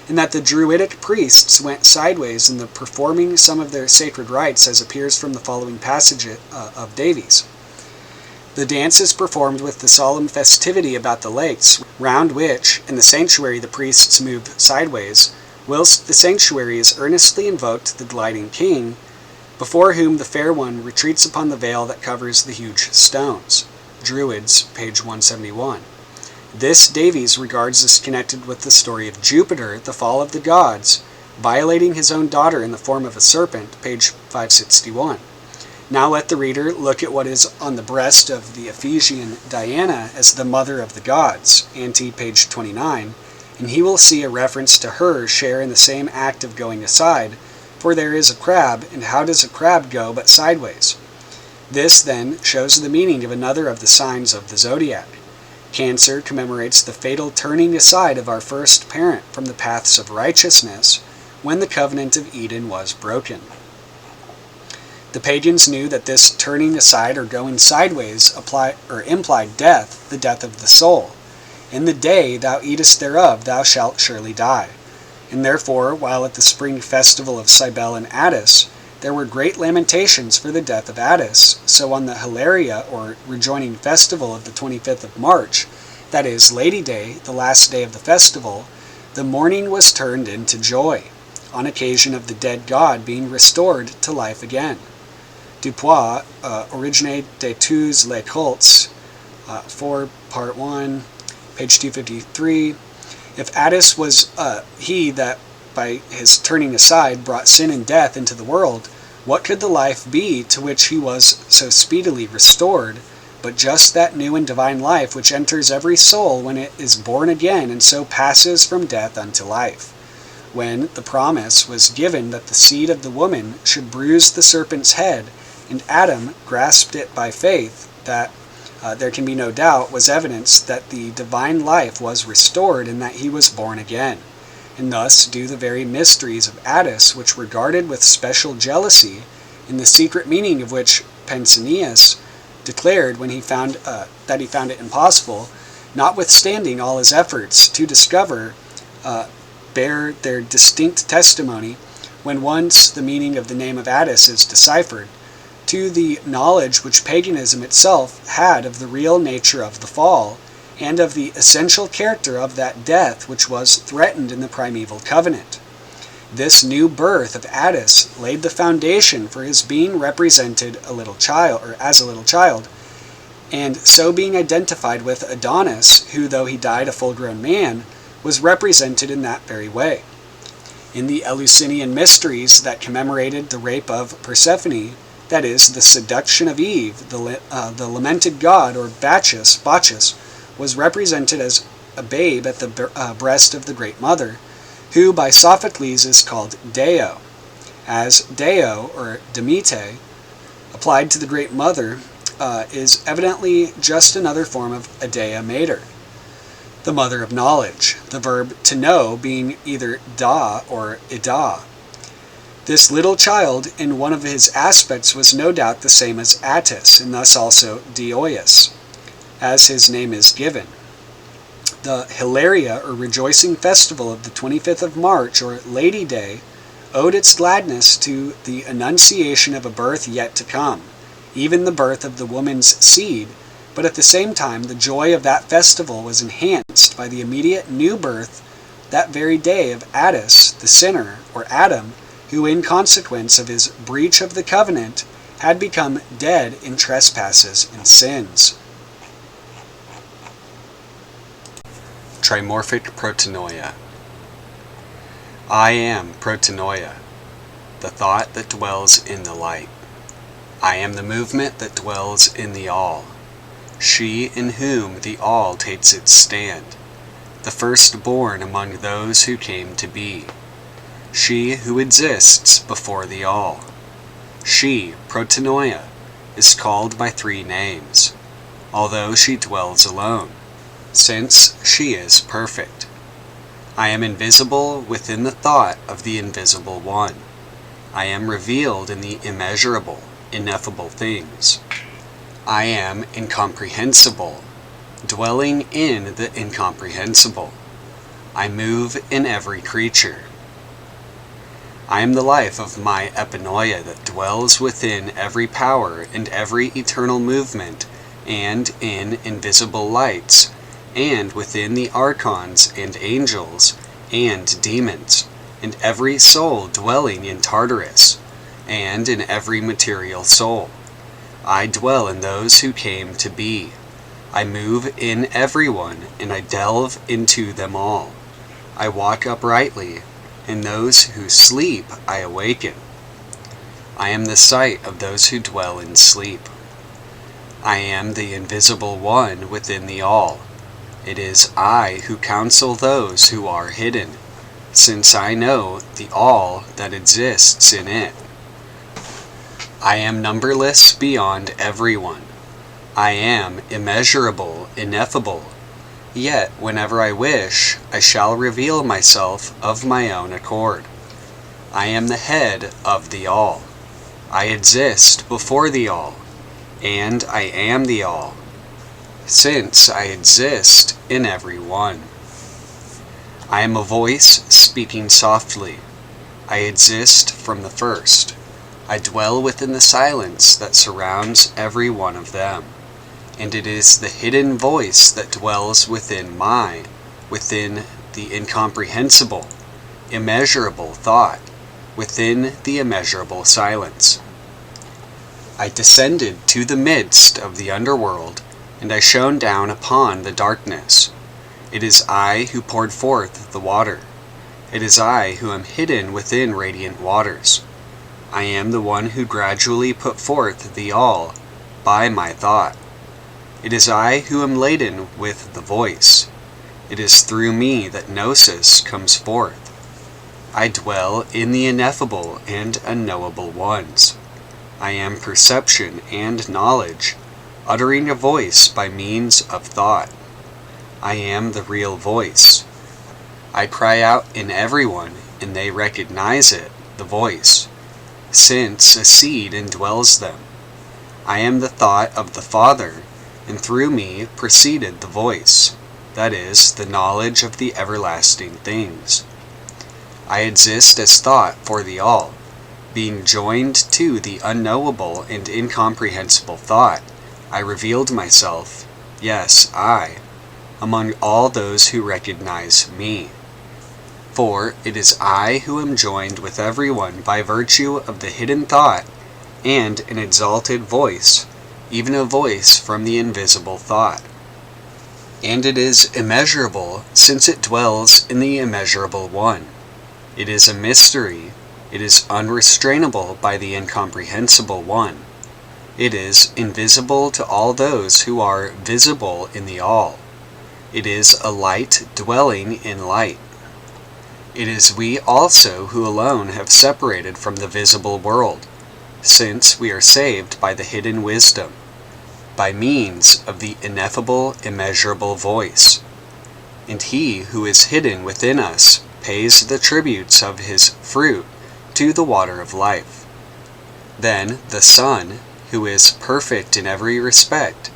Speaker 2: and that the Druidic priests went sideways in the performing some of their sacred rites, as appears from the following passage of Davies. The dance is performed with the solemn festivity about the lakes, round which, in the sanctuary, the priests move sideways, whilst the sanctuary is earnestly invoked to the gliding king, before whom the fair one retreats upon the veil that covers the huge stones. Druids, page 171. This Davies regards as connected with the story of Jupiter, the fall of the gods, violating his own daughter in the form of a serpent, page 561. Now let the reader look at what is on the breast of the Ephesian Diana as the mother of the gods, ante page 29, and he will see a reference to her share in the same act of going aside, for there is a crab, and how does a crab go but sideways? This, then, shows the meaning of another of the signs of the zodiac. Cancer commemorates the fatal turning aside of our first parent from the paths of righteousness when the covenant of Eden was broken. The pagans knew that this turning aside or going sideways implied death, the death of the soul. In the day thou eatest thereof, thou shalt surely die. And therefore, while at the spring festival of Cybele and Attis, there were great lamentations for the death of Attis, so on the Hilaria, or rejoining festival of the 25th of March, that is, Lady Day, the last day of the festival, the mourning was turned into joy, on occasion of the dead god being restored to life again. Dupois, Origine de tous les cultes, 4, part 1, page 253. If Attis was he that by his turning aside brought sin and death into the world, what could the life be to which he was so speedily restored, but just that new and divine life which enters every soul when it is born again, and so passes from death unto life? When the promise was given that the seed of the woman should bruise the serpent's head, and Adam grasped it by faith, that there can be no doubt was evidence that the divine life was restored and that he was born again. And thus do the very mysteries of Attis, which were guarded with special jealousy, in the secret meaning of which Pausanias declared when he found that he found it impossible, notwithstanding all his efforts to discover, bear their distinct testimony, when once the meaning of the name of Attis is deciphered, to the knowledge which paganism itself had of the real nature of the fall, and of the essential character of that death which was threatened in the primeval covenant. This new birth of Attis laid the foundation for his being represented a little child, or as a little child, and so being identified with Adonis, who, though he died a full-grown man, was represented in that very way. In the Eleusinian mysteries that commemorated the rape of Persephone, that is, the seduction of Eve, the lamented god, or Bacchus, was represented as a babe at the breast of the Great Mother, who by Sophocles is called Deo, as Deo, or Demete, applied to the Great Mother, is evidently just another form of Idea Mater, the mother of knowledge, the verb to know being either da or ida. This little child, in one of his aspects, was no doubt the same as Attis, and thus also Dioius, as his name is given. The Hilaria, or rejoicing festival of the 25th of March, or Lady Day, owed its gladness to the annunciation of a birth yet to come, even the birth of the woman's seed, but at the same time the joy of that festival was enhanced by the immediate new birth that very day of Attis, the sinner, or Adam, who in consequence of his breach of the covenant had become dead in trespasses and sins.
Speaker 1: Trimorphic Protanoia. I am Protanoia, the thought that dwells in the light. I am the movement that dwells in the all, she in whom the all takes its stand, the firstborn among those who came to be, she who exists before the all. She, Protanoia, is called by 3 names, although she dwells alone, since she is perfect. I am invisible within the thought of the invisible one. I am revealed in the immeasurable, ineffable things. I am incomprehensible, dwelling in the incomprehensible. I move in every creature. I am the life of my epinoia that dwells within every power and every eternal movement, and in invisible lights, and within the archons and angels and demons, and every soul dwelling in Tartarus, and in every material soul. I dwell in those who came to be. I move in everyone, and I delve into them all. I walk uprightly, and those who sleep I awaken. I am the sight of those who dwell in sleep. I am the invisible one within the all. It is I who counsel those who are hidden, since I know the all that exists in it. I am numberless beyond everyone. I am immeasurable, ineffable. Yet, whenever I wish, I shall reveal myself of my own accord. I am the head of the all. I exist before the All, and I am the All, since I exist in every one. I am a voice speaking softly. I exist from the first. I dwell within the silence that surrounds every one of them. And it is the hidden voice that dwells within the incomprehensible, immeasurable thought, within the immeasurable silence. I descended to the midst of the underworld, and I shone down upon the darkness. It is I who poured forth the water. It is I who am hidden within radiant waters. I am the one who gradually put forth the All by my thought. It is I who am laden with the voice. It is through me that gnosis comes forth. I dwell in the ineffable and unknowable ones. I am perception and knowledge, uttering a voice by means of thought. I am the real voice. I cry out in everyone, and they recognize it, the voice, since a seed indwells them. I am the thought of the Father, and through me proceeded the voice, that is, the knowledge of the everlasting things. I exist as thought for the All, being joined to the unknowable and incomprehensible thought. I revealed myself, yes, I, among all those who recognize me. For it is I who am joined with everyone by virtue of the hidden thought and an exalted voice, even a voice from the invisible thought. And it is immeasurable, since it dwells in the immeasurable one. It is a mystery. It is unrestrainable by the incomprehensible one. It is invisible to all those who are visible in the All. It is a light dwelling in light. It is we also who alone have separated from the visible world, since we are saved by the hidden wisdom, by means of the ineffable, immeasurable voice. And he who is hidden within us pays the tributes of his fruit to the water of life. Then the Son, who is perfect in every respect,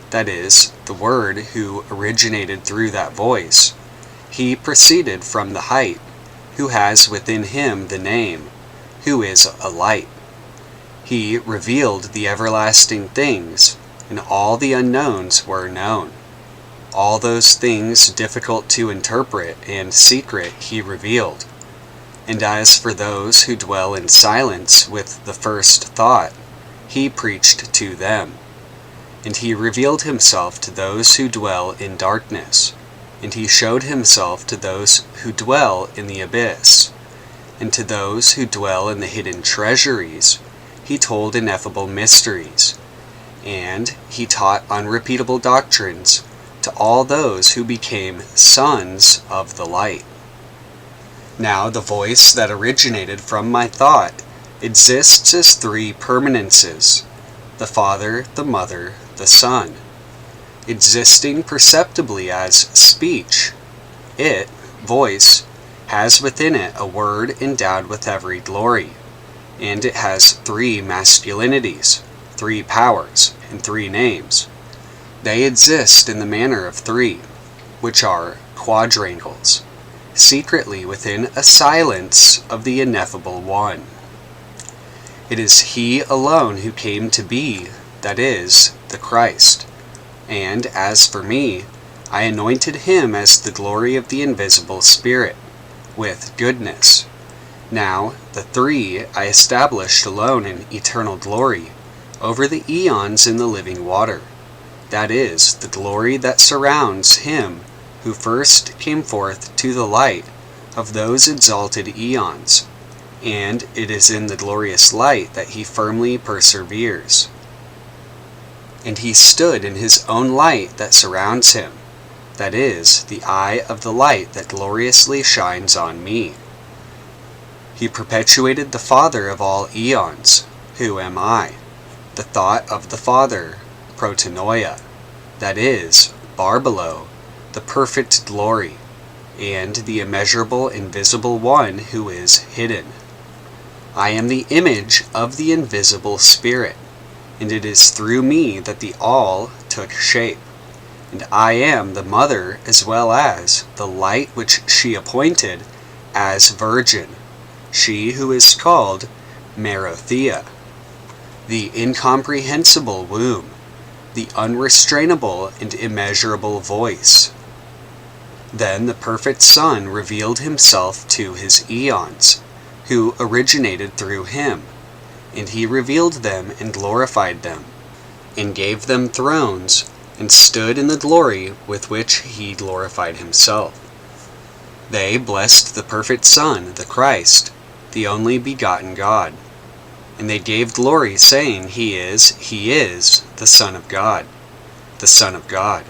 Speaker 1: that is, the Word who originated through that voice, he proceeded from the height, who has within him the name, who is a light. He revealed the everlasting things, and all the unknowns were known. All those things difficult to interpret and secret he revealed. And as for those who dwell in silence with the first thought, he preached to them. And he revealed himself to those who dwell in darkness, and he showed himself to those who dwell in the abyss. And to those who dwell in the hidden treasuries, he told ineffable mysteries. And he taught unrepeatable doctrines to all those who became sons of the light. Now the voice that originated from my thought exists as three permanences: the Father, the Mother, the Son, existing perceptibly as speech. It, voice, has within it a word endowed with every glory, and it has three masculinities, three powers, and three names. They exist in the manner of three, which are quadrangles, secretly within a silence of the ineffable one. It is he alone who came to be, that is, the Christ. And as for me, I anointed him as the glory of the invisible Spirit, with goodness. Now, the three I established alone in eternal glory, over the eons in the living water. That is, the glory that surrounds him who first came forth to the light of those exalted eons, and it is in the glorious light that he firmly perseveres. And he stood in his own light that surrounds him, that is, the eye of the light that gloriously shines on me. He perpetuated the Father of all eons, who am I, the thought of the Father, protanoia, that is, Barbelo, the perfect glory, and the immeasurable invisible one who is hidden. I am the image of the invisible Spirit, and it is through me that the all took shape. And I am the mother as well as the light which she appointed as virgin, she who is called Merothea, the incomprehensible womb, the unrestrainable and immeasurable voice. Then the perfect Son revealed himself to his eons, who originated through him, and he revealed them and glorified them, and gave them thrones, and stood in the glory with which he glorified himself. They blessed the perfect Son, the Christ, the only begotten God. And they gave glory, saying, He is the Son of God, the Son of God.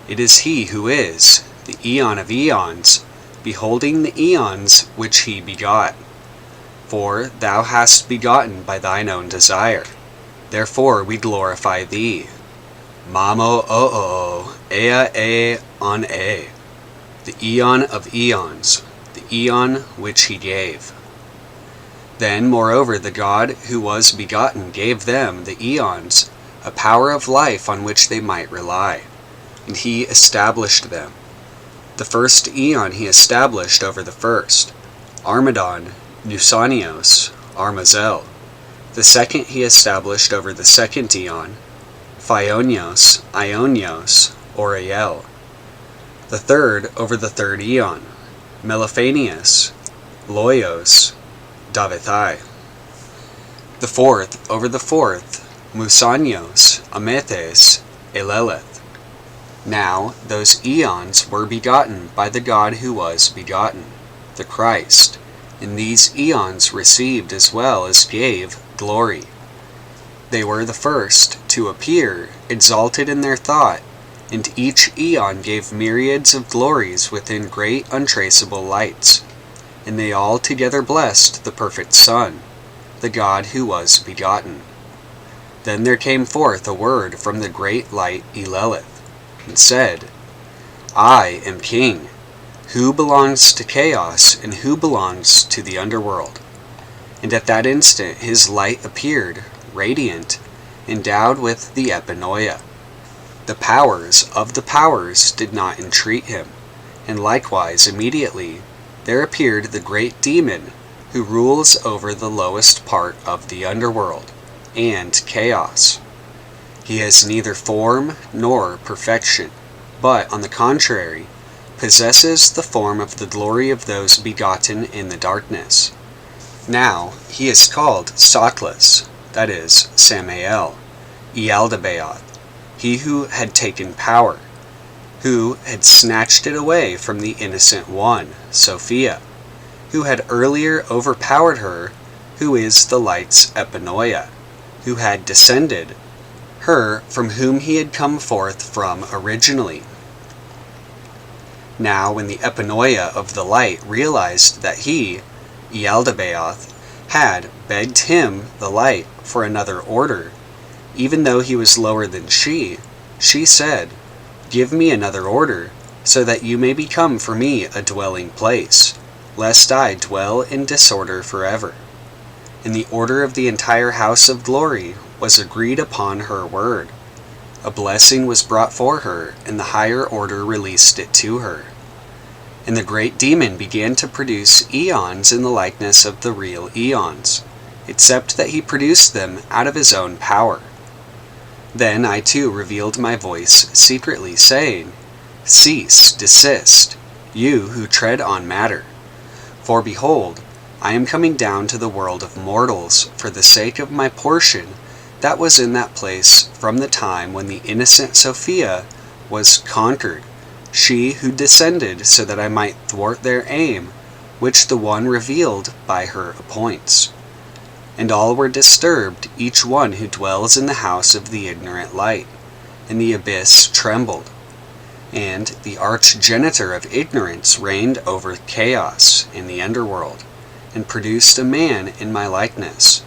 Speaker 1: It is He who is, the Aeon of eons, beholding the eons which He begot. For thou hast begotten by thine own desire. Therefore we glorify thee. Mamo o ea on e, the Aeon of eons, the Aeon which He gave. Then, moreover, the God who was begotten gave them, the eons, a power of life on which they might rely, and He established them. The first Aeon He established over the first, Armadon, Nusanios, Armazel. The second He established over the second Aeon, Phaionios, Ionios, Oriel. The third over the third Aeon, Meliphanius, Loios, Davithai. The fourth over the fourth, Musanios, Amethes, Eleleth. Now those eons were begotten by the God who was begotten, the Christ, and these eons received as well as gave glory. They were the first to appear, exalted in their thought, and each eon gave myriads of glories within great untraceable lights, and they all together blessed the perfect Son, the God who was begotten. Then there came forth a word from the great light Eleleth, and said, I am King. Who belongs to chaos, and who belongs to the underworld? And at that instant his light appeared, radiant, endowed with the epinoia. The powers of the powers did not entreat him, and likewise immediately there appeared the great demon who rules over the lowest part of the underworld, and chaos. He has neither form nor perfection, but, on the contrary, possesses the form of the glory of those begotten in the darkness. Now he is called Saklas, that is, Samael, Ealdabaoth, he who had taken power, who had snatched it away from the innocent one, Sophia, who had earlier overpowered her, who is the light's epinoia, who had descended, her from whom he had come forth from originally. Now when the epinoia of the light realized that he, Ealdabaoth, had begged him, the light, for another order, even though he was lower than she said, Give me another order, so that you may become for me a dwelling place, lest I dwell in disorder forever. And the order of the entire house of glory was agreed upon her word. A blessing was brought for her, and the higher order released it to her. And the great demon began to produce eons in the likeness of the real eons, except that he produced them out of his own power. Then I too revealed my voice secretly, saying, Cease, desist, you who tread on matter. For behold, I am coming down to the world of mortals for the sake of my portion that was in that place from the time when the innocent Sophia was conquered, she who descended so that I might thwart their aim, which the one revealed by her appoints. And all were disturbed, each one who dwells in the house of the ignorant light, and the abyss trembled. And the archgenitor of ignorance reigned over chaos in the underworld, and produced a man in my likeness.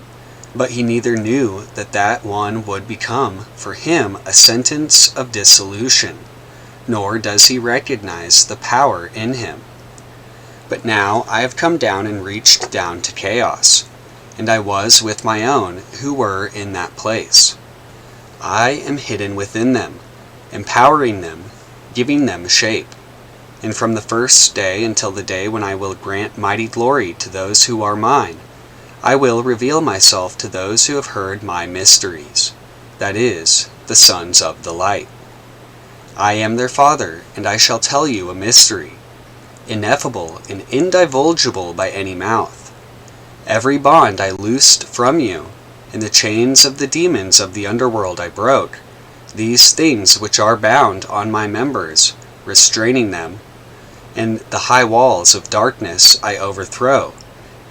Speaker 1: But he neither knew that that one would become for him a sentence of dissolution, nor does he recognize the power in him. But now I have come down and reached down to chaos, and I was with my own who were in that place. I am hidden within them, empowering them, giving them shape. And from the first day until the day when I will grant mighty glory to those who are mine, I will reveal myself to those who have heard my mysteries, that is, the sons of the light. I am their Father, and I shall tell you a mystery, ineffable and indivulgible by any mouth. Every bond I loosed from you, and the chains of the demons of the underworld I broke, these things which are bound on my members, restraining them, and the high walls of darkness I overthrow,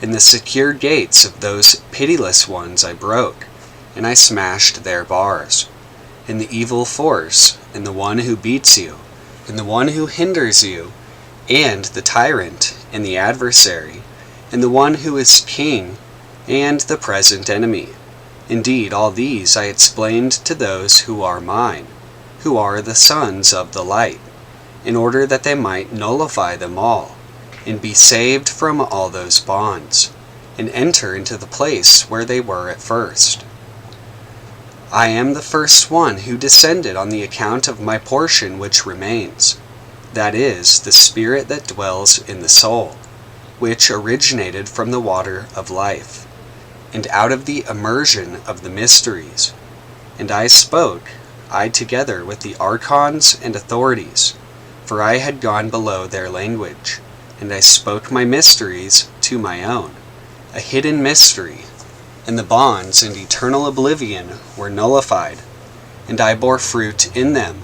Speaker 1: and the secure gates of those pitiless ones I broke, and I smashed their bars. And the evil force, and the one who beats you, and the one who hinders you, and the tyrant, and the adversary, and the one who is king, and the present enemy. Indeed, all these I explained to those who are mine, who are the sons of the light, in order that they might nullify them all, and be saved from all those bonds, and enter into the place where they were at first. I am the first one who descended on the account of my portion which remains, that is, the spirit that dwells in the soul, which originated from the water of life, and out of the immersion of the mysteries. And I spoke, I together with the archons and authorities, for I had gone below their language, and I spoke my mysteries to my own, a hidden mystery, and the bonds and eternal oblivion were nullified, and I bore fruit in them,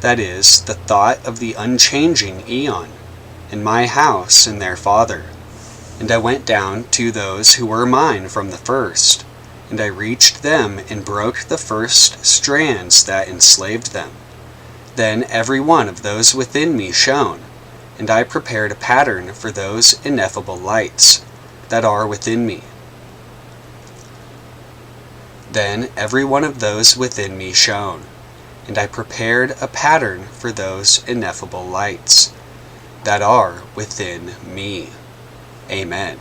Speaker 1: that is, the thought of the unchanging Aeon, and my house and their Father. And I went down to those who were mine from the first, and I reached them and broke the first strands that enslaved them. Then every one of those within me shone, and I prepared a pattern for those ineffable lights that are within me. Then every one of those within me shone, and I prepared a pattern for those ineffable lights that are within me. Amen.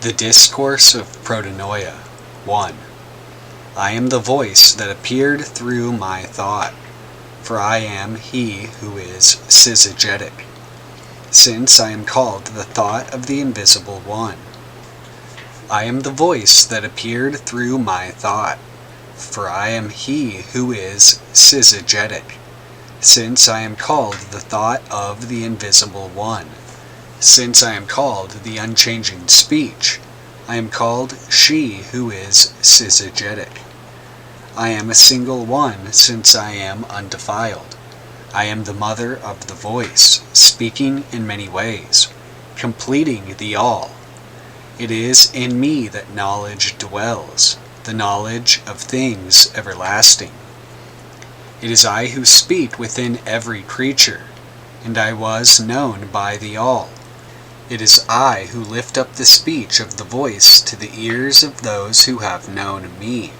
Speaker 1: The Discourse of Protonoia 1. I am the voice that appeared through my thought, for I am he who is syzygetic, since I am called the thought of the invisible one. I am the voice that appeared through my thought, for I am he who is syzygetic, since I am called the thought of the invisible one. Since I am called the unchanging speech, I am called she who is syzygetic. I am a single one, since I am undefiled. I am the mother of the voice, speaking in many ways, completing the all. It is in me that knowledge dwells, the knowledge of things everlasting. It is I who speak within every creature, and I was known by the all. It is I who lift up the speech of the voice to the ears of those who have known me,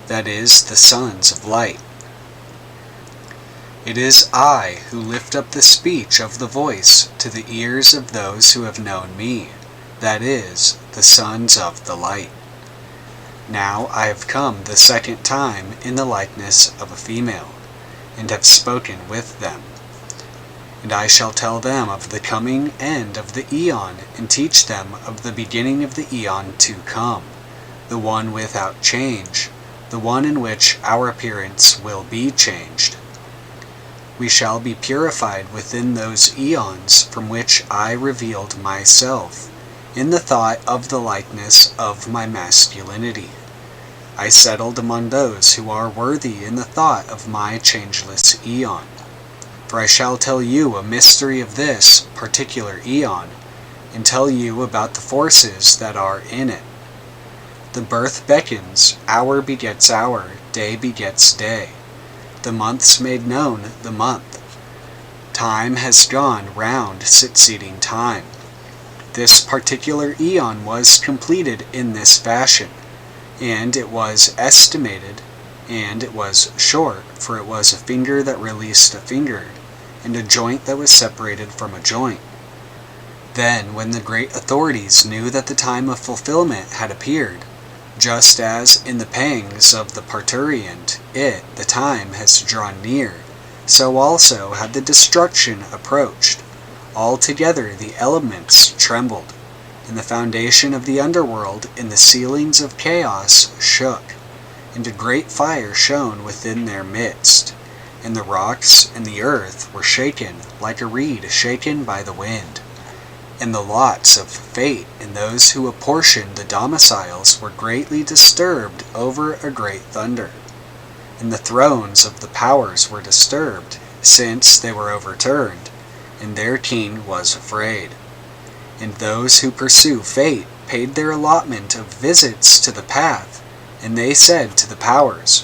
Speaker 1: that is, the sons of light. It is I who lift up the speech of the voice to the ears of those who have known me, that is, the sons of the light. Now I have come the second time in the likeness of a female, and have spoken with them. And I shall tell them of the coming end of the Aeon, and teach them of the beginning of the Aeon to come, the one without change, the one in which our appearance will be changed. We shall be purified within those eons from which I revealed myself, in the thought of the likeness of my masculinity. I settled among those who are worthy in the thought of my changeless Aeon. For I shall tell you a mystery of this particular Aeon, and tell you about the forces that are in it. The birth beckons, hour begets hour, day begets day. The months made known the month. Time has gone round succeeding time. This particular Aeon was completed in this fashion, and it was estimated, and it was short, for it was a finger that released a finger, and a joint that was separated from a joint.
Speaker 2: Then, when the great authorities knew that the time of fulfillment had appeared, just as in the pangs of the parturient, the time has drawn near, so also had the destruction approached. Altogether the elements trembled, and the foundation of the underworld and the ceilings of chaos shook, and a great fire shone within their midst, and the rocks and the earth were shaken like a reed shaken by the wind. And the lots of fate and those who apportioned the domiciles were greatly disturbed over a great thunder. And the thrones of the powers were disturbed, since they were overturned, and their king was afraid. And those who pursue fate paid their allotment of visits to the path, and they said to the powers,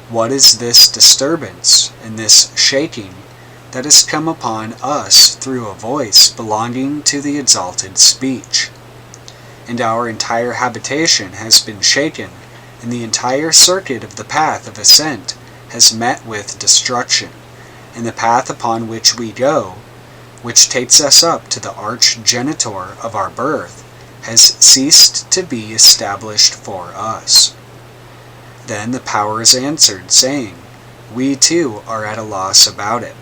Speaker 2: "What is this disturbance and this shaking that has come upon us through a voice belonging to the exalted speech? And our entire habitation has been shaken, and the entire circuit of the path of ascent has met with destruction, and the path upon which we go, which takes us up to the arch-genitor of our birth, has ceased to be established for us." Then the powers answered, saying, "We too are at a loss about it,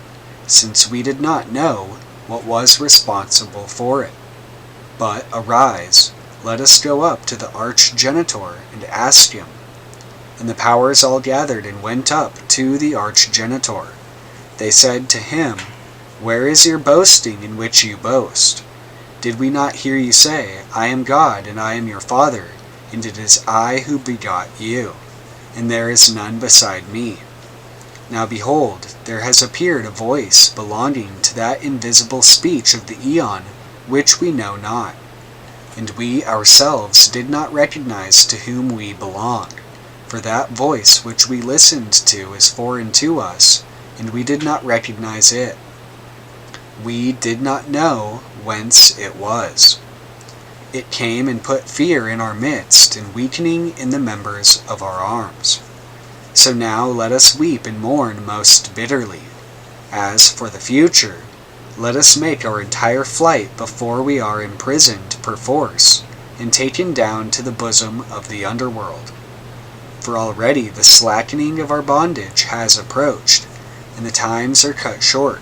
Speaker 2: since we did not know what was responsible for it. But arise, let us go up to the arch-genitor and ask him." And the powers all gathered and went up to the arch-genitor. They said to him, "Where is your boasting in which you boast? Did we not hear you say, 'I am God, and I am your Father, and it is I who begot you, and there is none beside me'? Now behold, there has appeared a voice belonging to that invisible speech of the aeon which we know not, and we ourselves did not recognize to whom we belong, for that voice which we listened to is foreign to us, and we did not recognize it. We did not know whence it was. It came and put fear in our midst, and weakening in the members of our arms. So now let us weep and mourn most bitterly. As for the future, let us make our entire flight before we are imprisoned perforce, and taken down to the bosom of the underworld. For already the slackening of our bondage has approached, and the times are cut short,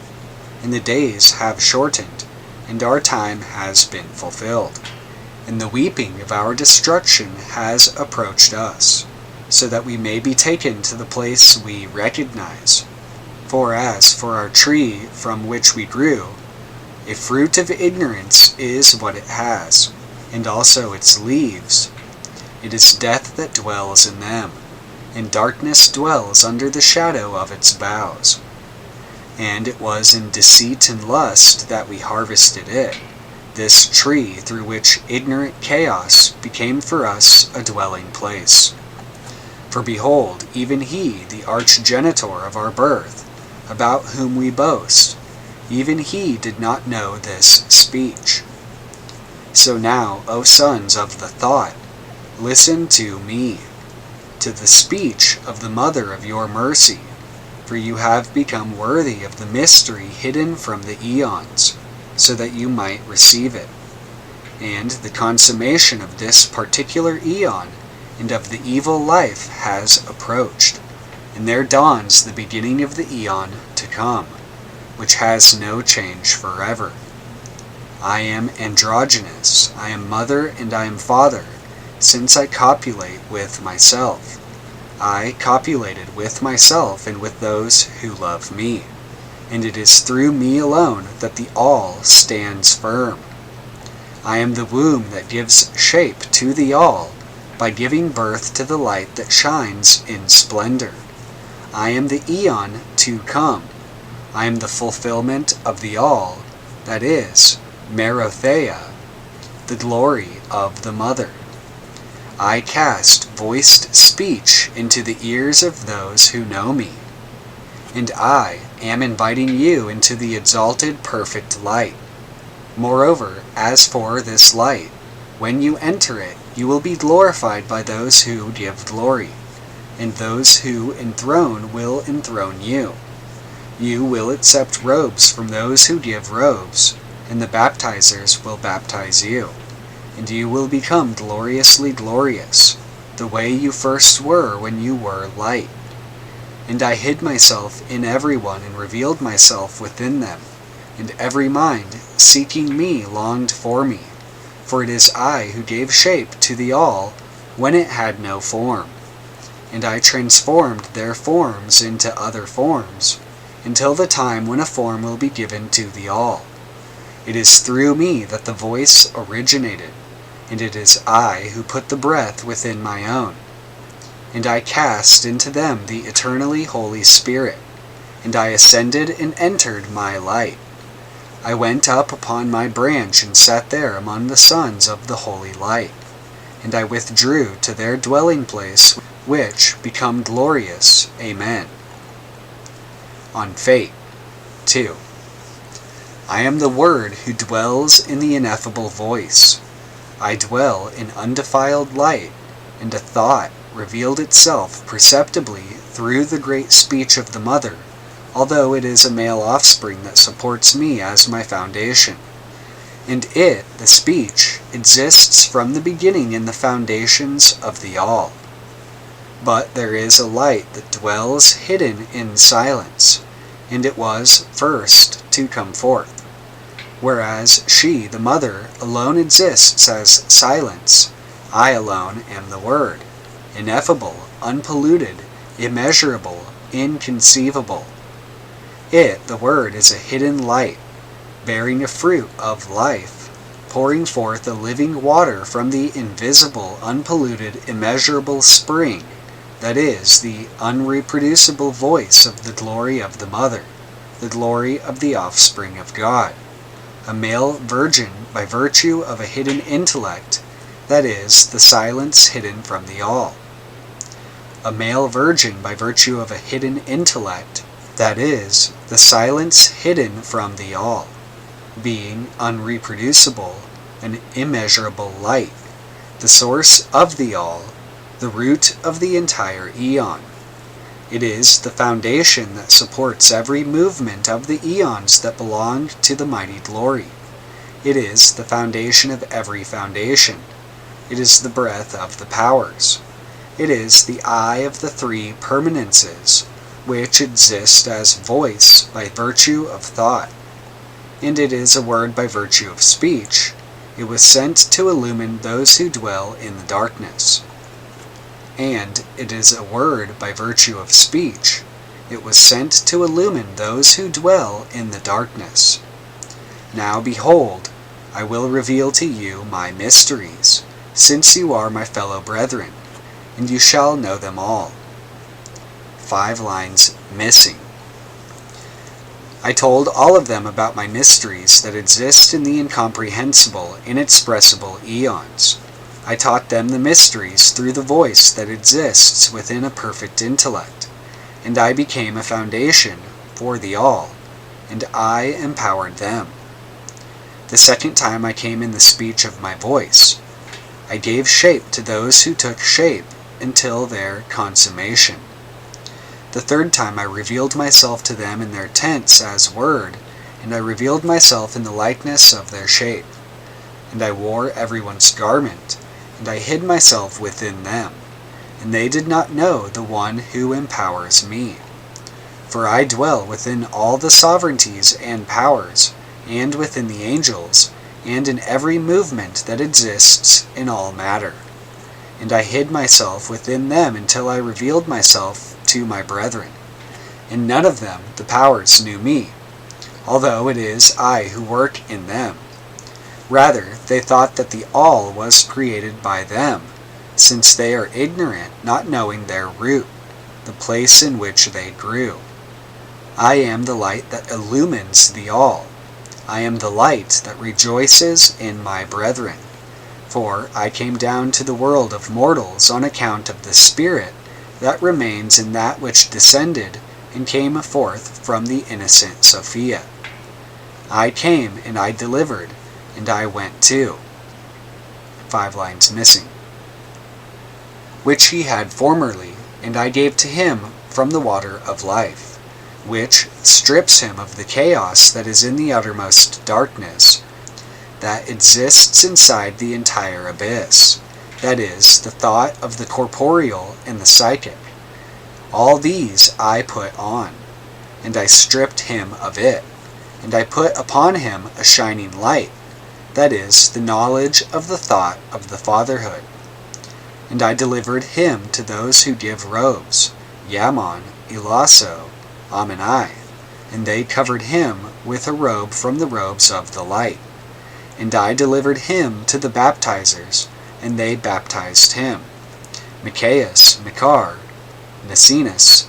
Speaker 2: and the days have shortened, and our time has been fulfilled, and the weeping of our destruction has approached us, so that we may be taken to the place we recognize. For as for our tree from which we grew, a fruit of ignorance is what it has, and also its leaves. It is death that dwells in them, and darkness dwells under the shadow of its boughs. And it was in deceit and lust that we harvested it, this tree through which ignorant chaos became for us a dwelling place. For behold, even he, the arch-genitor of our birth, about whom we boast, even he did not know this speech. So now, O sons of the thought, listen to me, to the speech of the mother of your mercy, for you have become worthy of the mystery hidden from the eons, so that you might receive it. And the consummation of this particular eon and of the evil life has approached, and there dawns the beginning of the eon to come, which has no change forever. I am androgynous, I am mother and I am father, since I copulate with myself. I copulated with myself and with those who love me, and it is through me alone that the all stands firm. I am the womb that gives shape to the all, by giving birth to the light that shines in splendor. I am the eon to come. I am the fulfillment of the all, that is, Merotheia, the glory of the mother. I cast voiced speech into the ears of those who know me, and I am inviting you into the exalted perfect light. Moreover, as for this light, when you enter it, you will be glorified by those who give glory, and those who enthrone will enthrone you. You will accept robes from those who give robes, and the baptizers will baptize you, and you will become gloriously glorious, the way you first were when you were light. And I hid myself in everyone and revealed myself within them, and every mind seeking me longed for me, for it is I who gave shape to the all when it had no form. And I transformed their forms into other forms, until the time when a form will be given to the all. It is through me that the voice originated, and it is I who put the breath within my own. And I cast into them the eternally Holy Spirit, and I ascended and entered my light. I went up upon my branch and sat there among the sons of the holy light, and I withdrew to their dwelling place, which become glorious. Amen. On Fate 2. I am the Word who dwells in the ineffable voice. I dwell in undefiled light, and a thought revealed itself perceptibly through the great speech of the mother, although it is a male offspring that supports me as my foundation. And it, the speech, exists from the beginning in the foundations of the all. But there is a light that dwells hidden in silence, and it was first to come forth. Whereas she, the mother, alone exists as silence, I alone am the Word, ineffable, unpolluted, immeasurable, inconceivable. It, the Word, is a hidden light, bearing a fruit of life, pouring forth a living water from the invisible, unpolluted, immeasurable spring, that is, the unreproducible voice of the glory of the Mother, the glory of the offspring of God, a male virgin by virtue of a hidden intellect, that is, the silence hidden from the all. A male virgin by virtue of a hidden intellect, that is, the silence hidden from the all, being unreproducible, an immeasurable light, the source of the all, the root of the entire eon. It is the foundation that supports every movement of the eons that belong to the mighty glory. It is the foundation of every foundation. It is the breath of the powers. It is the eye of the three permanences, which exist as voice by virtue of thought. And it is a word by virtue of speech. It was sent to illumine those who dwell in the darkness. And it is a word by virtue of speech. It was sent to illumine those who dwell in the darkness. Now behold, I will reveal to you my mysteries, since you are my fellow brethren, and you shall know them all. 5 lines missing. I told all of them about my mysteries that exist in the incomprehensible, inexpressible eons. I taught them the mysteries through the voice that exists within a perfect intellect, and I became a foundation for the all, and I empowered them. The second time I came in the speech of my voice. I gave shape to those who took shape until their consummation. The third time I revealed myself to them in their tents as Word, and I revealed myself in the likeness of their shape. And I wore everyone's garment, and I hid myself within them, and they did not know the one who empowers me. For I dwell within all the sovereignties and powers, and within the angels, and in every movement that exists in all matter. And I hid myself within them until I revealed myself to my brethren. And none of them, the powers, knew me, although it is I who work in them. Rather, they thought that the all was created by them, since they are ignorant, not knowing their root, the place in which they grew. I am the light that illumines the all. I am the light that rejoices in my brethren. For I came down to the world of mortals on account of the Spirit that remains in that which descended and came forth from the innocent Sophia. I came and I delivered, and I went too. 5 lines missing. Which he had formerly, and I gave to him from the water of life, which strips him of the chaos that is in the uttermost darkness, that exists inside the entire abyss, that is, the thought of the corporeal and the psychic. All these I put on, and I stripped him of it, and I put upon him a shining light, that is, the knowledge of the thought of the fatherhood. And I delivered him to those who give robes, Yaman, Elaso, Amenai, and they covered him with a robe from the robes of the light. And I delivered him to the baptizers, and they baptized him, Micaeus, Mikar, Nasinus,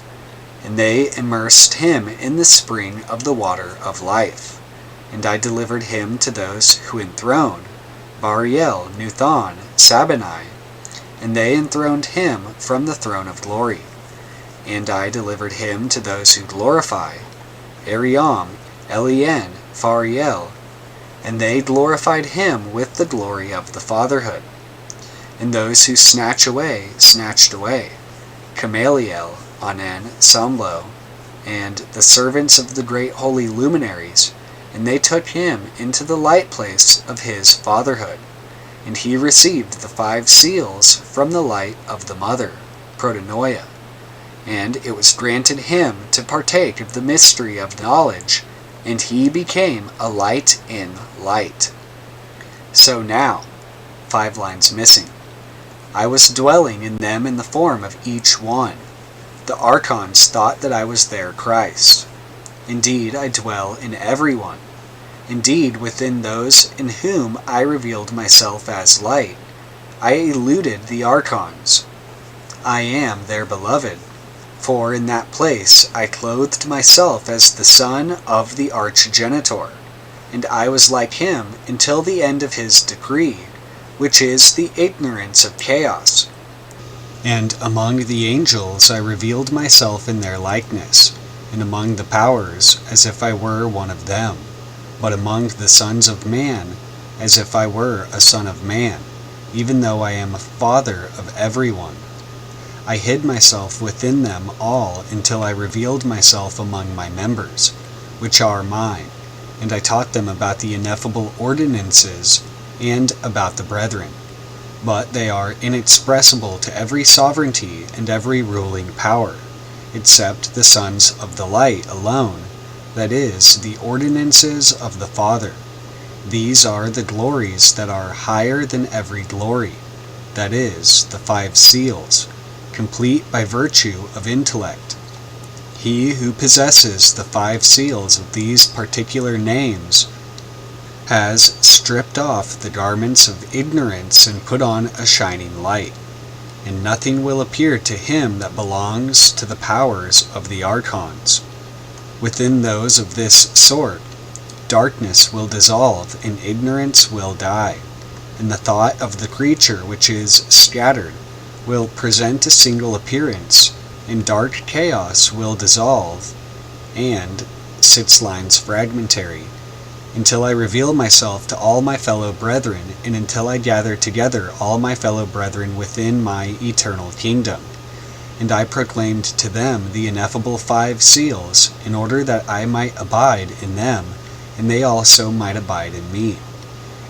Speaker 2: and they immersed him in the spring of the water of life. And I delivered him to those who enthroned, Bariel, Nuthan, Sabanai, and they enthroned him from the throne of glory. And I delivered him to those who glorify, Ariam, Elien, Fariel, and they glorified him with the glory of the fatherhood. And those who snatched away, Gamaliel, Anan, Samlo, and the servants of the great holy luminaries, and they took him into the light place of his fatherhood. And he received the 5 seals from the light of the mother, Protonoia. And it was granted him to partake of the mystery of knowledge, and he became a light in light. So now, 5 lines missing, I was dwelling in them in the form of each one. The archons thought that I was their Christ. Indeed, I dwell in everyone. Indeed, within those in whom I revealed myself as light, I eluded the archons. I am their beloved, for in that place I clothed myself as the son of the archgenitor, and I was like him until the end of his decree, which is the ignorance of chaos. And among the angels I revealed myself in their likeness, and among the powers as if I were one of them, but among the sons of man as if I were a son of man, even though I am a father of everyone. I hid myself within them all until I revealed myself among my members, which are mine, and I taught them about the ineffable ordinances and about the brethren. But they are inexpressible to every sovereignty and every ruling power, except the sons of the light alone, that is, the ordinances of the Father. These are the glories that are higher than every glory, that is, the 5 seals, complete by virtue of intellect. He who possesses the 5 seals of these particular names has stripped off the garments of ignorance and put on a shining light, and nothing will appear to him that belongs to the powers of the archons. Within those of this sort, darkness will dissolve and ignorance will die, and the thought of the creature which is scattered will present a single appearance, and dark chaos will dissolve, and 6 lines fragmentary, until I reveal myself to all my fellow brethren, and until I gather together all my fellow brethren within my eternal kingdom. And I proclaimed to them the ineffable 5 seals, in order that I might abide in them, and they also might abide in me.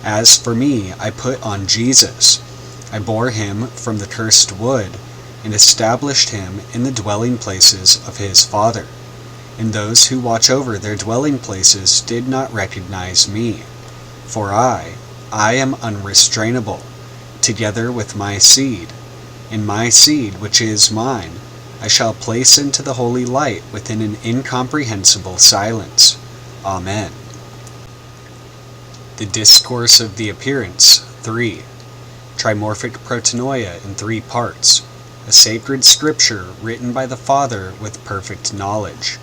Speaker 2: As for me, I put on Jesus. I bore him from the cursed wood, and established him in the dwelling places of his Father. And those who watch over their dwelling places did not recognize me. For I am unrestrainable, together with my seed. And my seed, which is mine, I shall place into the holy light within an incomprehensible silence. Amen. The Discourse of the Appearance, 3. Trimorphic Protonoia in 3 parts. A sacred scripture written by the Father with perfect knowledge.